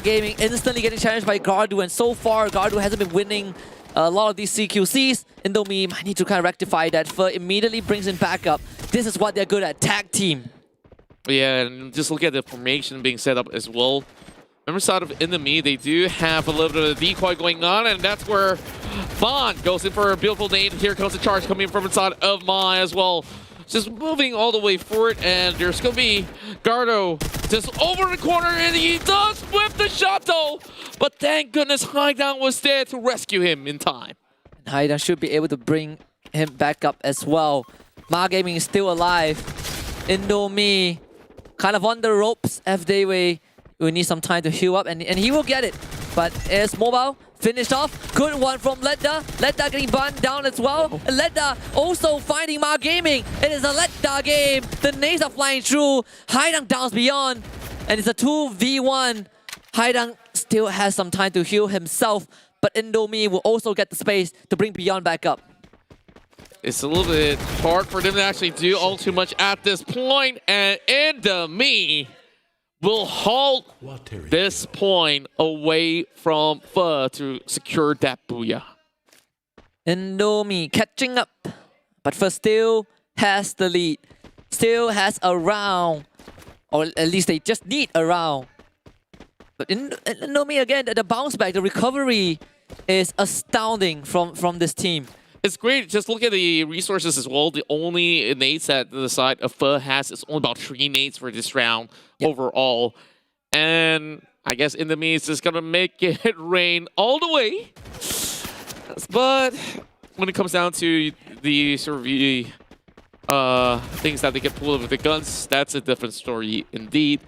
Gaming instantly getting challenged by Gardu, and so far Gardu hasn't been winning a lot of these CQCs. Indomie might need to kind of rectify that. Pho immediately brings him back up. This is what they're good at, tag team. Yeah, and just look at the formation being set up as well. Remember, side of Indomie, they do have a little bit of decoy going on, and that's where Bond goes in for a beautiful nade. Here comes the charge coming from inside of Ma as well. Just moving all the way forward, and there's going to be Gardu just over the corner, and he does whip the shuttle. But thank goodness Haidan was there to rescue him in time. And Haidan should be able to bring him back up as well. Gaming is still alive. Indomie kind of on the ropes. FDWay will need some time to heal up, and he will get it. But AS Mobile finished off. Good one from Ledda. Ledda getting burned down as well. And Ledda also finding Gaming. It is a Ledda game. The nades are flying through. Haidang downs Beyond. And it's a 2v1. Haidang still has some time to heal himself, but Indomie will also get the space to bring Beyond back up. It's a little bit hard for them to actually do all too much at this point, and Indomie will halt this point away from Pho to secure that booyah. Indomie catching up, but Pho still has the lead. Still has a round, or at least they just need a round. But Indomie again, the bounce back, the recovery is astounding from this team. It's great. Just look at the resources as well. The only nades that the side of Pho has is only about 3 nades for this round overall. And I guess Indomie is just going to make it rain all the way. But when it comes down to the sort of things that they can pull with the guns, that's a different story indeed.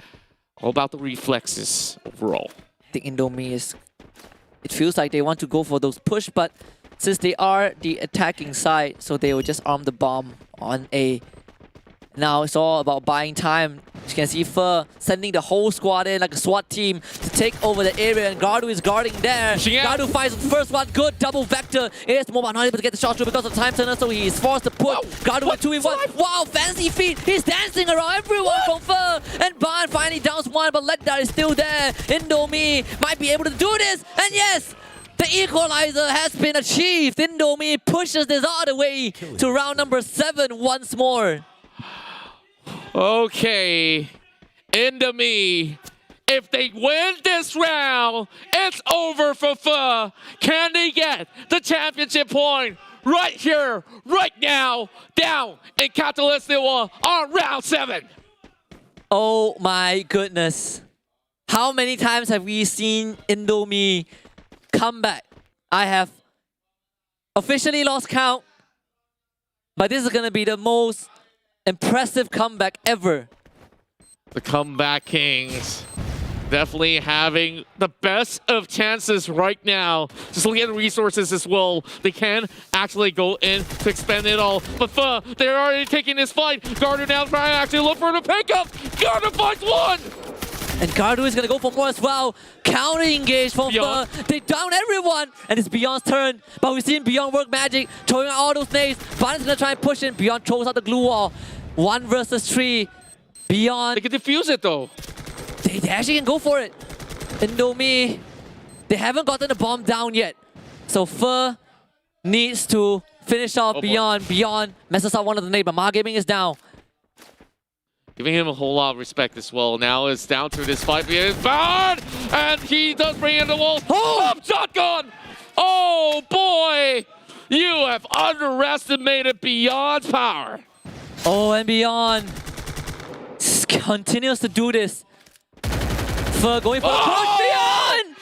All about the reflexes overall. I think Indomie is... It feels like they want to go for those push, but since they are the attacking side, so they will just arm the bomb on A. Now it's all about buying time. You can see Fer sending the whole squad in like a SWAT team to take over the area, and Gardu is guarding there. Gardu finds the first one, good double vector. Is Mobile not able to get the shot through because of the time turner, so he is forced to put Gardu with 2v1. Wow, fancy feet. He's dancing around everyone from Fer. And Ban finally downs one, but Letdar is still there. Indomie might be able to do this, and yes! The equalizer has been achieved. Indomie pushes this all the way to round number 7 once more. Okay, Indomie, if they win this round, it's over for Pho. Can they get the championship point right here, right now, down in Catalyst on round 7? Oh my goodness. How many times have we seen Indomie come back? I have officially lost count, but this is going to be the most impressive comeback ever. The comeback kings definitely having the best of chances right now. Just looking at the resources as well. They can actually go in to expend it all. But Pho, they're already taking this fight. Gardu now trying to actually look for the pickup. Gardu finds one! And Gardu is going to go for more as well. Counter engage from Pho. They down everyone. And it's Beyond's turn. But we've seen Beyond work magic. Throwing out all those nades. Ban is going to try and push in. Beyond throws out the glue wall. 1 versus 3. Beyond. They can defuse it though. They actually can go for it. Indomie. They haven't gotten the bomb down yet. So Pho needs to finish off Beyond. Beyond messes up one of the nades. But Ma Gaming is down. Giving him a whole lot of respect as well. Now it's down to this fight. He is bad! And he does bring in the wall. Oh! Shotgun! Oh boy! You have underestimated Beyond's power. Oh, and Beyond continues to do this. For going for Beyond!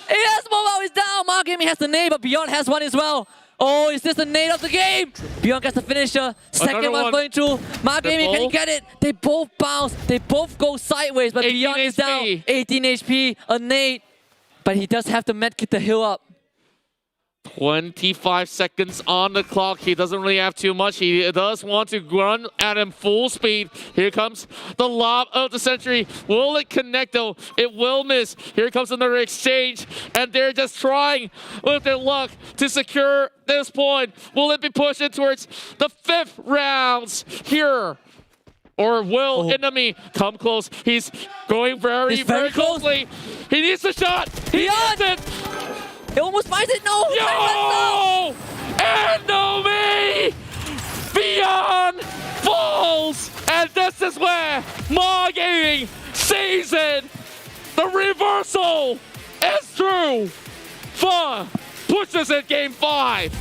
Yes, Mobile is down. Ma Gaming has the nade, but Beyond has one as well. Oh, is this the nade of the game? Beyond gets the finisher. Second one going through. Ma Gaming can get it. They both bounce. They both go sideways, but Beyond is down. 18 HP, a nade. But he does have to medkit the hill up. 25 seconds on the clock. He doesn't really have too much. He does want to run at him full speed. Here comes the lob of the century. Will it connect though? It will miss. Here comes another exchange. And they're just trying with their luck to secure this point. Will it be pushed in towards the 5th rounds here? Or will Indomie come close? He's going very closely. He needs the shot. He needs it. It almost finds it. No! Yo! Indomie! Beyond falls! And this is where Ma Gaming sees it! The reversal is true! Pho pushes it game 5!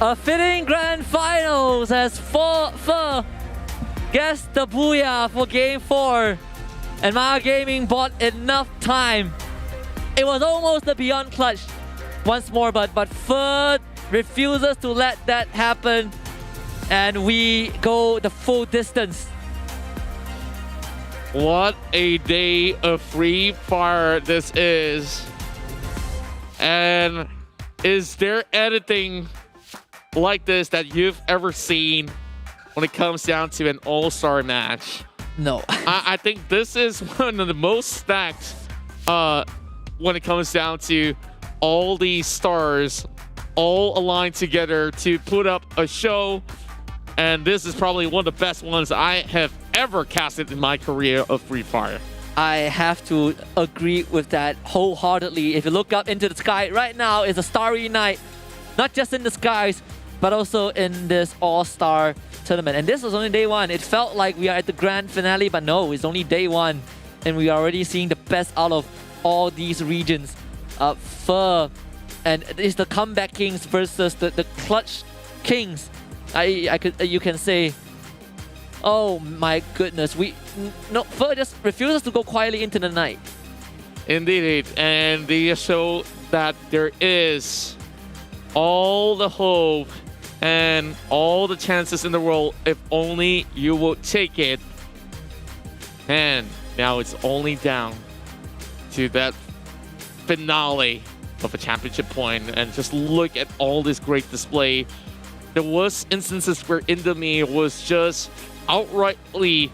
A fitting grand finals as Pho gets the booyah for game 4. And Ma Gaming bought enough time. It was almost the Beyond clutch once more, but Pho refuses to let that happen. And we go the full distance. What a day of free fire this is. And is there anything like this that you've ever seen when it comes down to an all-star match? No. I think this is one of the most stacked when it comes down to all these stars all aligned together to put up a show. And this is probably one of the best ones I have ever casted in my career of Free Fire. I have to agree with that wholeheartedly. If you look up into the sky right now, it's a starry night. Not just in the skies, but also in this all-star tournament. And this was only day 1. It felt like we are at the grand finale, but no, it's only day 1. And we are already seeing the best out of all these regions. Pho, and it's the comeback kings versus the clutch kings. You can say, oh my goodness, Pho just refuses to go quietly into the night. Indeed, and they show that there is all the hope and all the chances in the world if only you will take it. And now it's only down to that finale of a championship point, and just look at all this great display. There was instances where Indomie was just outrightly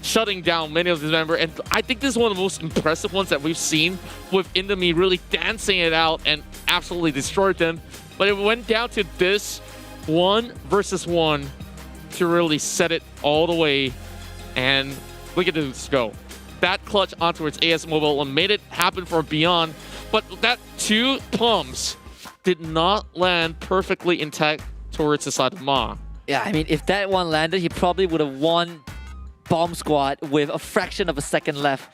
shutting down many of the members, and I think this is one of the most impressive ones that we've seen, with Indomie really dancing it out and absolutely destroyed them. But it went down to this 1 versus 1 to really set it all the way, and look at this go. That clutch onto its AS Mobile and made it happen for Beyond, but that 2 pumps did not land perfectly intact towards the side of Ma. Yeah, I mean, if that one landed, he probably would have won Bomb Squad with a fraction of a second left.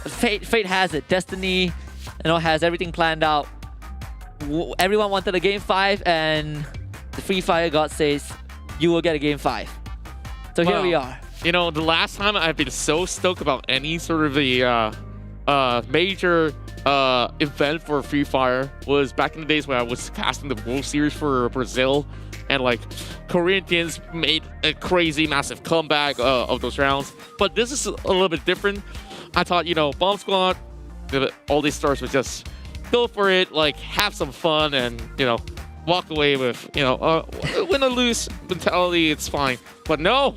Fate has it. Destiny, has everything planned out. Everyone wanted a game 5, and the Free Fire God says, you will get a game 5. So here we are. The last time I've been so stoked about any sort of the major event for Free Fire was back in the days when I was casting the World Series for Brazil, and like Korean teams made a crazy massive comeback of those rounds. But this is a little bit different. I thought, Bomb Squad, all these stars would just go for it, like have some fun, and walk away with win or lose mentality. It's fine. But no,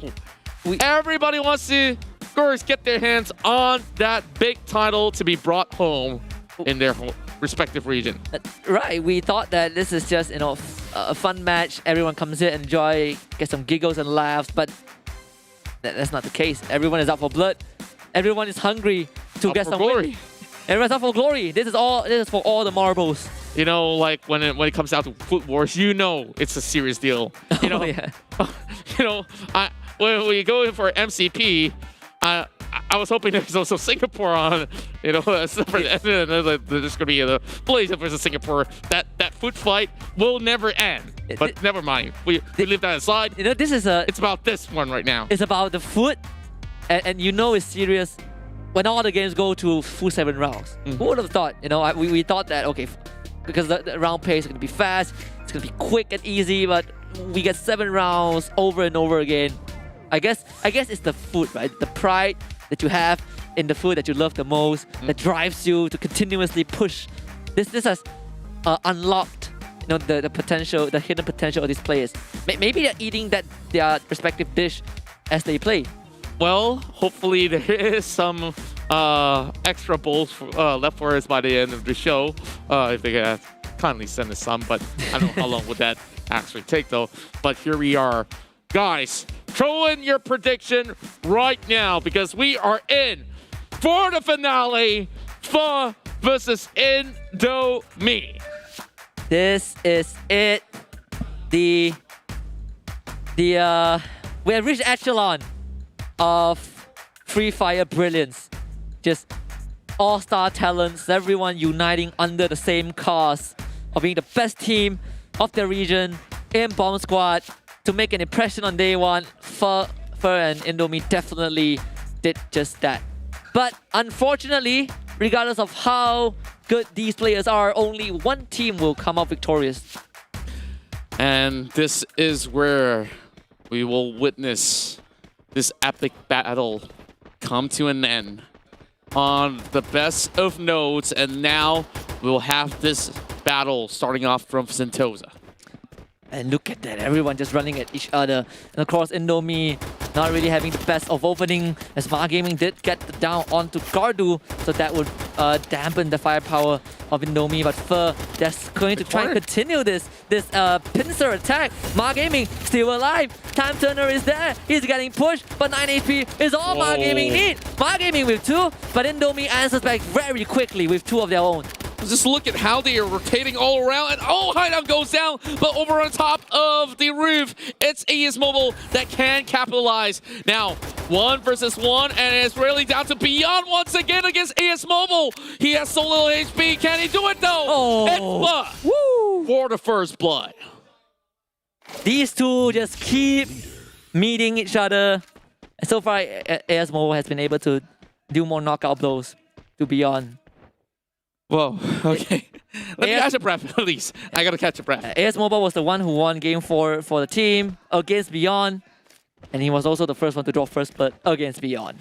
everybody wants to, of course, get their hands on that big title to be brought home in their respective region. Right, we thought that this is just a fun match. Everyone comes here, enjoy, get some giggles and laughs, but that's not the case. Everyone is out for blood. Everyone is hungry to get some glory. Win. Everyone's out for glory. This is for all the marbles. Like when it comes down to Foot Wars, it's a serious deal. When we go in for MCP, I was hoping there's also Singapore on, there's going to be the Malaysia versus Singapore. That foot fight will never end. But never mind. We leave that aside. It's about this one right now. It's about the foot, and it's serious when all the games go to full 7 rounds. Who would have thought? We thought that, okay, because the round pace is going to be fast, it's going to be quick and easy, but we get 7 rounds over and over again. I guess it's the food, right? The pride that you have in the food that you love the most, that drives you to continuously push. This has unlocked, the potential, the hidden potential of these players. Maybe they're eating their respective dish as they play. Well, hopefully there is some extra bowls left for us by the end of the show, if they can kindly send us some. But I don't know how long would that actually take, though. But here we are. Guys, throw in your prediction right now, because we are in for the finale, Pho versus Indomie. This is it. We have reached echelon of Free Fire brilliance. Just all-star talents, everyone uniting under the same cause of being the best team of the region in Bomb Squad. To make an impression on day one, Pho and Indomie definitely did just that. But unfortunately, regardless of how good these players are, only one team will come out victorious. And this is where we will witness this epic battle come to an end on the best of notes. And now we'll have this battle starting off from Sentosa. And look at that, everyone just running at each other. And of course, Indomie not really having the best of opening, as Ma Gaming did get down onto Gardu, so that would dampen the firepower of Indomie. But Pho, just going to try and continue this pincer attack. Ma Gaming still alive. Time Turner is there. He's getting pushed, but 9 AP is all Ma Gaming need. Ma Gaming with 2, but Indomie answers back very quickly with 2 of their own. Just look at how they are rotating all around, and Hideout goes down, but over on top of the roof, it's AS Mobile that can capitalize. Now, 1 versus 1, and it's really down to Beyond once again against AS Mobile. He has so little HP. Can he do it though? It's blood for the first blood. These two just keep meeting each other. And so far, AS Mobile has been able to do more knockout blows to Beyond. Whoa, okay. Let me catch a breath, please. I gotta catch a breath. AS Mobile was the one who won game 4 for the team against Beyond. And he was also the first one to draw first blood against Beyond.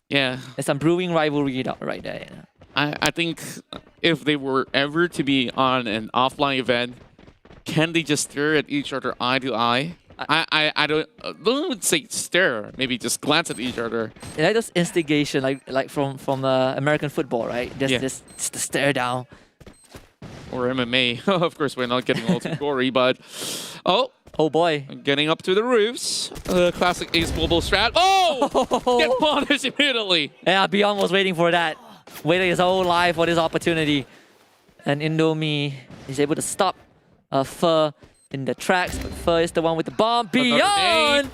Yeah. There's some brewing rivalry right there. I think if they were ever to be on an offline event, can they just stare at each other eye to eye? I don't say stare, maybe just glance at each other. Yeah, just instigation, like from American football, right? Just the stare down. Or MMA. Of course, we're not getting all too gory, but oh boy, getting up to the roofs. Classic Ace Mobile strat. Oh, get punished immediately. Yeah, Beyond was waiting for that, waiting his whole life for this opportunity, and Indomie is able to stop Fur in the tracks, but Fur is the one with the bomb. Beyond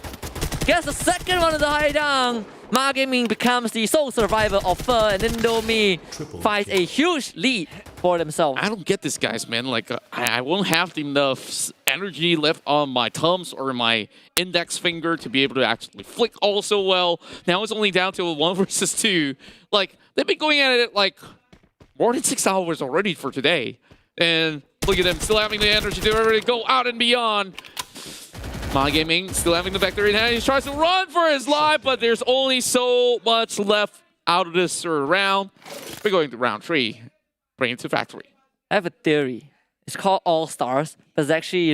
gets the second one of the high down. Ma Gaming becomes the sole survivor of Fur, and Indomie finds a huge lead for themselves. I don't get this, guys, man. Like, I won't have enough energy left on my thumbs or my index finger to be able to actually flick all so well. Now it's only down to a 1 versus 2. Like, they've been going at it like more than 6 hours already for today. And look at them still having the energy to already go out and beyond. Ma Gaming still having the vector in hand. He tries to run for his life, but there's only so much left out of this round. We're going to round 3. Bring it to factory. I have a theory. It's called All Stars, but it's actually,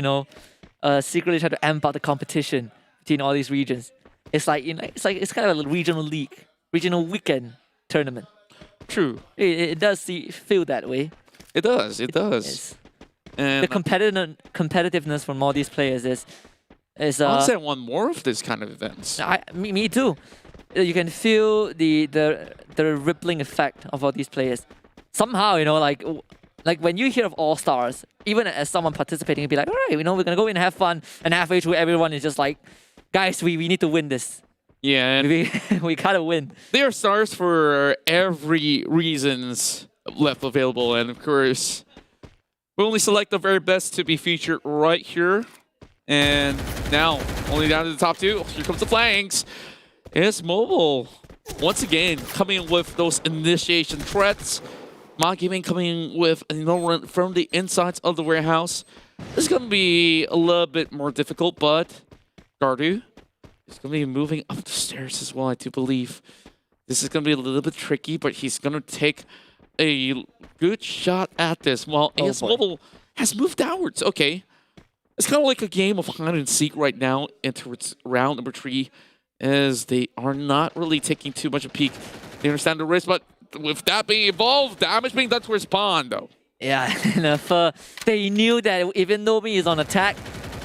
secretly trying to amp out the competition between all these regions. It's like, it's kind of a regional league, regional weekend tournament. True. It does feel that way. It does. It does. And the competitiveness from all these players is. Honestly, I want more of this kind of events. Me too. You can feel the rippling effect of all these players. Somehow, like when you hear of All Stars, even as someone participating, you'd be like, all right, we're gonna go in and have fun, and halfway through, everyone is just like, guys, we need to win this. Yeah, and we gotta win. There are stars for every reasons left available, and of course, we only select the very best to be featured right here. And now, only down to the top 2. Here comes the flanks. AS Mobile, once again, coming in with those initiation threats. Ma Gaming coming with a no-run from the insides of the warehouse. This is going to be a little bit more difficult, but Gardu is going to be moving up the stairs as well, I do believe. This is going to be a little bit tricky, but he's going to take a good shot at this. While AS Mobile has moved downwards. Okay. It's kind of like a game of hide and seek right now into round number 3, as they are not really taking too much of a peek. They understand the risk, but with that being involved, damage being done to his pawn, though. Yeah, and they knew that if Indomie is on attack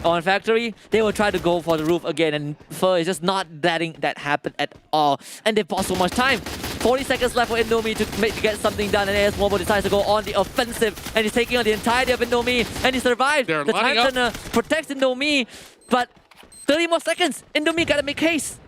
on factory, they will try to go for the roof again, and Fur is just not letting that happen at all. And they've bought so much time. 40 seconds left for Indomie to get something done, and AS Mobile decides to go on the offensive, and he's taking on the entirety of Indomie, and he survived. They're the time turner protects Indomie, but 30 more seconds. Indomie gotta make haste.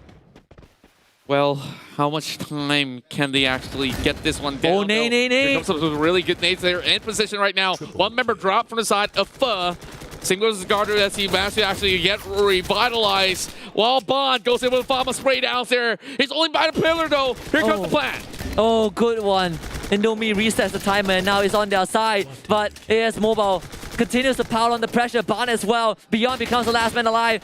Well, how much time can they actually get this one down? Oh, nay. Here comes some really good nades. They're in position right now. One member dropped from the side of Pho. Singles his Garter as he managed to actually get revitalized. While Bond goes in with a bomb spray down there. He's only by the pillar though. Here comes the plan. Oh, good one. Indomie resets the timer and now he's on their side. But AS Mobile continues to pile on the pressure. Bond as well. Beyond becomes the last man alive.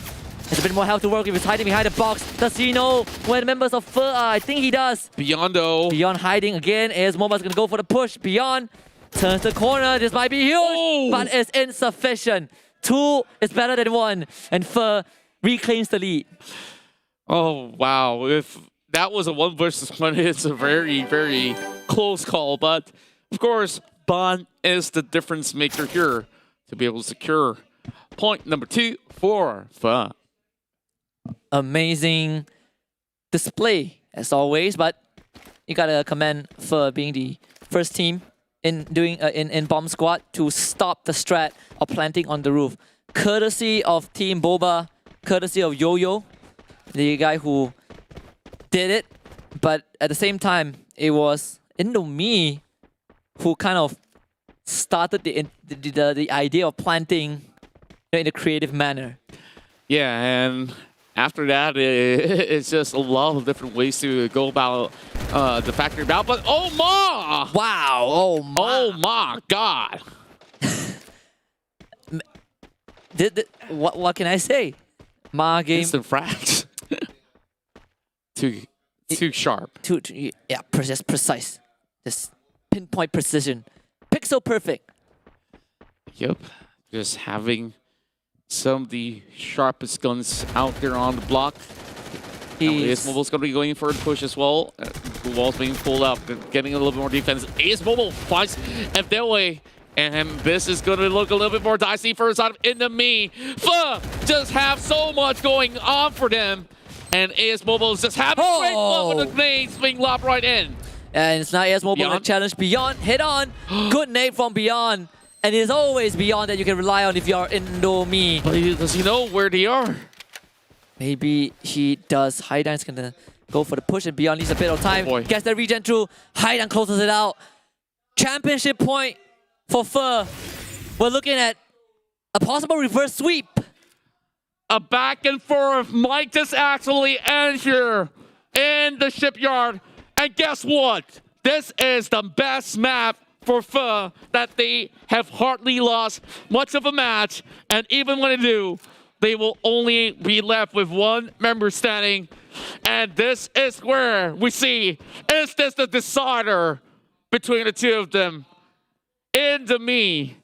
There's a bit more health to work with. He's hiding behind the box. Does he know where the members of Pho are? I think he does. Beyond though. Beyond hiding again. AS Mobile's gonna go for the push. Beyond turns the corner. This might be huge, but it's insufficient. 2 is better than 1, and Pho reclaims the lead. Oh, wow. If that was a 1 versus 1, it's a very, very close call. But, of course, Bond is the difference maker here to be able to secure point number 2 for Pho. Amazing display, as always, but you gotta commend Pho being the first team in doing in bomb squad to stop the strat of planting on the roof. Courtesy of Team Boba, courtesy of Yo-Yo, the guy who did it, but at the same time, it was Indomie who kind of started the idea of planting in a creative manner. Yeah, and After that, it's just a lot of different ways to go about the factory battle. But oh my! Wow! Oh my! Oh my God! What can I say? Ma game. Instant frags. Too sharp. Yeah, just precise. Just pinpoint precision. Pixel perfect. Yep. Just having some of the sharpest guns out there on the block. Ace Mobile's going to be going for a push as well. The wall's being pulled up, getting a little bit more defense. Ace Mobile finds FDLA, and this is going to look a little bit more dicey for the side of Enemy. Just have so much going on for them, and AS Mobile is just having great fun with the grenades being lobbed right in. And it's not AS Mobile that challenge Beyond. Head on. Good nade from Beyond. And it's always Beyond that you can rely on if you are Indomie. But does he know where they are? Maybe he does. Haidan's gonna go for the push, and Beyond needs a bit of time. Gets the regen through. Haidan closes it out. Championship point for Phe. We're looking at a possible reverse sweep. A back and forth might just actually end here in the shipyard. And guess what? This is the best map for Phe that they have hardly lost much of a match. And even when they do, they will only be left with one member standing. And this is where we see, is this the decider between the two of them? Enemy,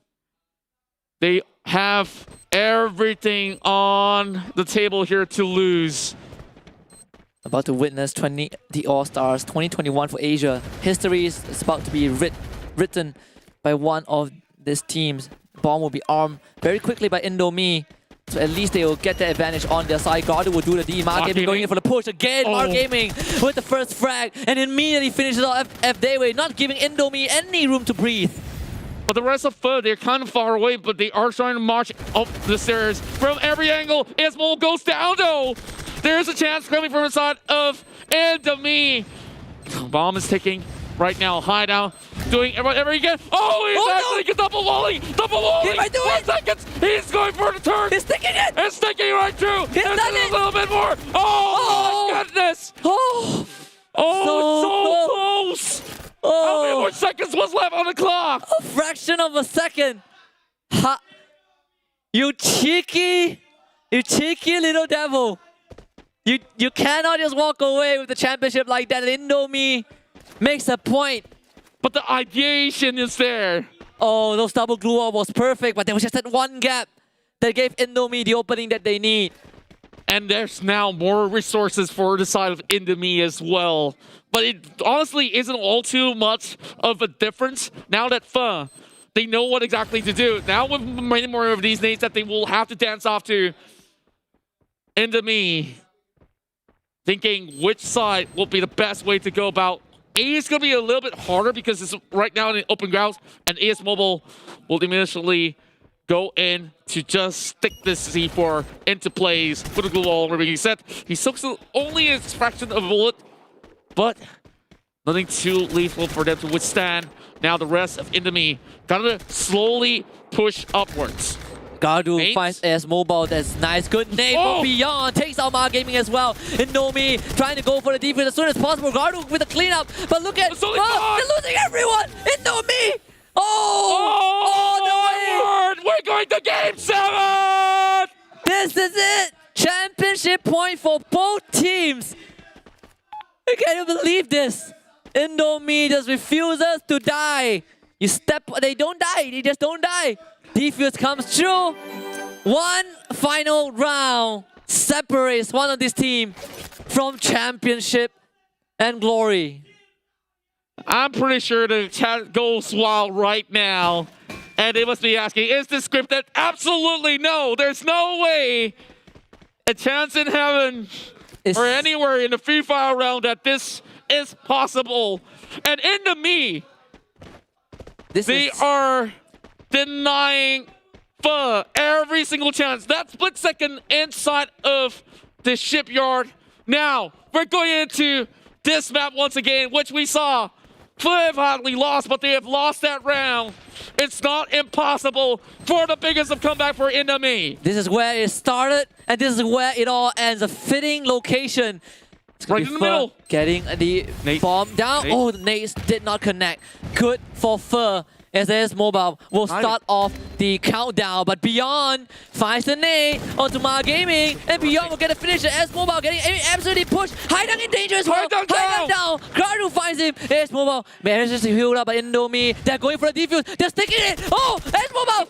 they have everything on the table here to lose. About to witness the All-Stars 2021 for Asia. History is about to be written by one of these teams. Bomb will be armed very quickly by Indomie. So at least they will get the advantage on their side. Gardu will do the D. Mark Gaming going in for the push again. Mark Gaming with the first frag and immediately finishes off F Dayway, not giving Indomie any room to breathe. But the rest of Phe, they're kind of far away, but they are trying to march up the stairs from every angle. Ismol goes down though. There's a chance coming from the side of Enemy. Bomb is ticking right now. Hideout doing whatever he can. Oh, he's actually getting double volley. Double volley. He might do 4 seconds. He's going for the turn. He's sticking it. It's sticking right through. He's done it. A little bit more. Oh, my goodness. Oh, so close. How many more seconds was left on the clock? A fraction of a second. Ha! You cheeky little devil. You cannot just walk away with the championship like that. Indomie makes a point. But the ideation is there. Oh, those double glue wall was perfect, but there was just that one gap that gave Indomie the opening that they need. And there's now more resources for the side of Enemy as well. But it honestly isn't all too much of a difference now that Phe, they know what exactly to do. Now with many more of these nades that they will have to dance off to. Enemy thinking which side will be the best way to go about. A is going to be a little bit harder because it's right now in open grounds, and AS Mobile will immediately go in to just stick this C4 into plays, put a glue wall where he said. He soaks only a fraction of a bullet, but nothing too lethal for them to withstand. Now the rest of Enemy gotta slowly push upwards. Gardu finds AS Mobile. That's nice. Good nade from Beyond. Takes out Ma Gaming as well. Indomie trying to go for the defense as soon as possible. Gardu with a cleanup. But look at they're losing everyone. Indomie. Oh, the way. We're going to game 7. This is it. Championship point for both teams. I can't even believe this. Indomie just refuses to die. They don't die. They just don't die. Defuse comes through. One final round separates one of this team from championship and glory. I'm pretty sure the chat goes wild right now. And they must be asking, is this scripted? Absolutely no. There's no way a chance in heaven or anywhere in the Free Fire round that this is possible. And Enemy, they are denying Phe every single chance. That split second inside of the shipyard. Now, we're going into this map once again, which we saw Flip hotly lost, but they have lost that round. It's not impossible for the biggest of comeback for Indomie. This is where it started, and this is where it all ends. A fitting location. Right in the middle. Getting the bomb down. Nate. Oh, the nades did not connect. Good for Fur. SAS Mobile will start off the countdown, but Beyond finds the nade onto Ma Gaming, and Beyond will get a finish. AS Mobile getting absolutely pushed. Haidang in danger as well. Haidang down. Garu finds him. AS Mobile manages to heal up by Indomie. They're going for the defuse. They're sticking it. Oh, AS Mobile.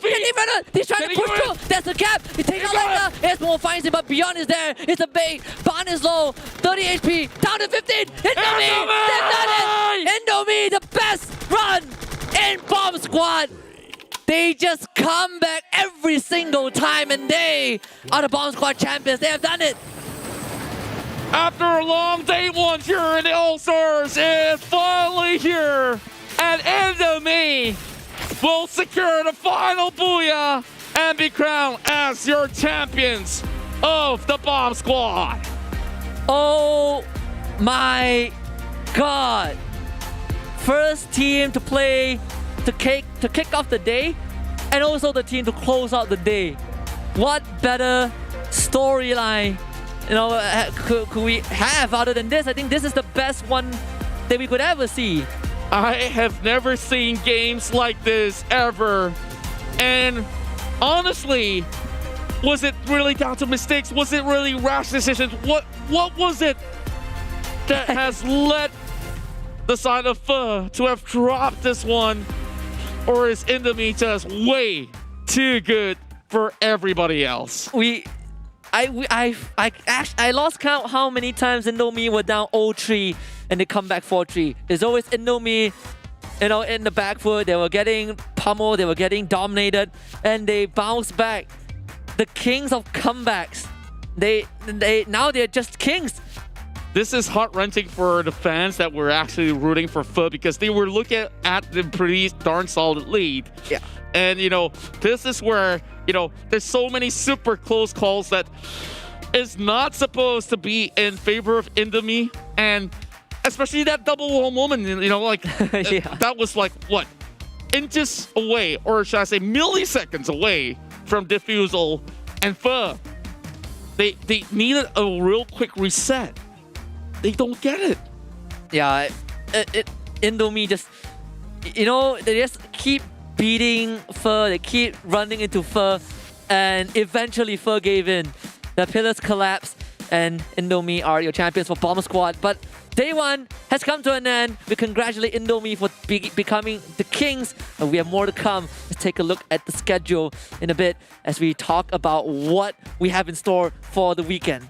He's trying to push through. That's the cap. He takes out Lecter. AS Mobile finds him, but Beyond is there. It's a bait. Ban is low. 30 HP. Down to 15. Indomie. They've done it. Indomie, the best run in Bomb Squad. They just come back every single time, and they are the Bomb Squad champions. They have done it. After a long day one here in the All-Stars, it's finally here. And Indomie will secure the final booyah and be crowned as your champions of the Bomb Squad. Oh my God. First team to play to kick off the day, and also the team to close out the day. What better storyline, could we have other than this? I think this is the best one that we could ever see. I have never seen games like this ever. And honestly, was it really down to mistakes? Was it really rash decisions? What was it that has led the side of Pho to have dropped this one? Or is Indomie just way too good for everybody else? I lost count how many times Indomie were down 0-3 and they come back 4-3. There's always Indomie, in the back foot. They were getting pummeled, they were getting dominated, and they bounced back. The kings of comebacks. Now they're just kings. This is heart-wrenching for the fans that were actually rooting for Pho, because they were looking at the pretty darn solid lead. Yeah. And, this is where, there's so many super close calls that is not supposed to be in favor of Indomie. And especially that double wall moment, that was like, what? Inches away, or should I say milliseconds away from defusal. And Pho, they needed a real quick reset. They don't get it. Yeah, Indomie just, they just keep beating Pho. They keep running into Pho, and eventually Pho gave in. The pillars collapsed, and Indomie are your champions for Bomb Squad. But day one has come to an end. We congratulate Indomie for becoming the kings, and we have more to come. Let's take a look at the schedule in a bit as we talk about what we have in store for the weekend.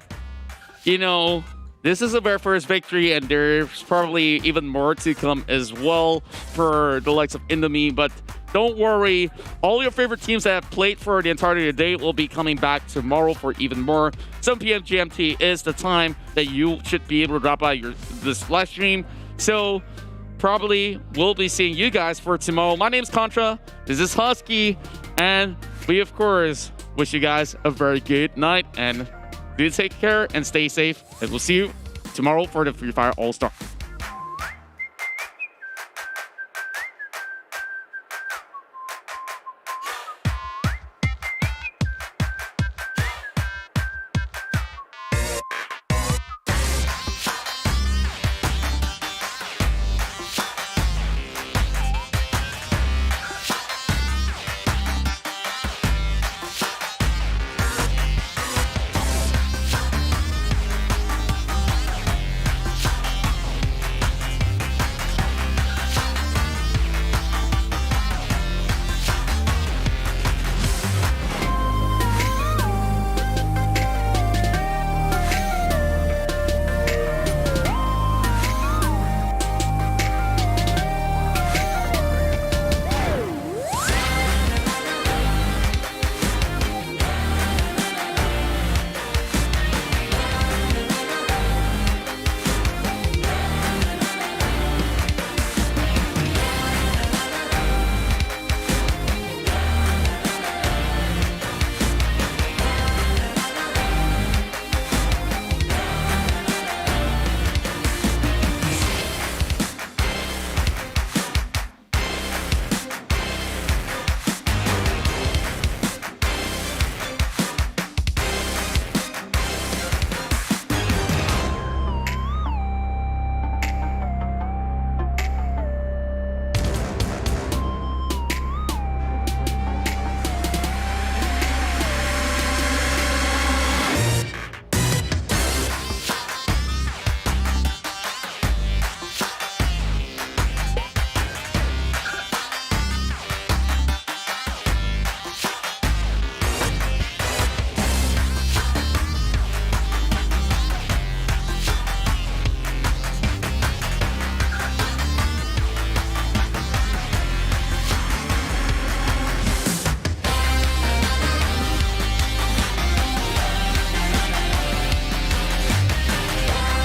This is a very first victory, and there's probably even more to come as well for the likes of Indomie. But don't worry, all your favorite teams that have played for the entirety of the day will be coming back tomorrow for even more. 7 p.m. GMT is the time that you should be able to drop by this live stream. So probably we'll be seeing you guys for tomorrow. My name's Contra, this is Husky, and we of course wish you guys a very good night, and do take care and stay safe, and we'll see you tomorrow for the Free Fire All-Star.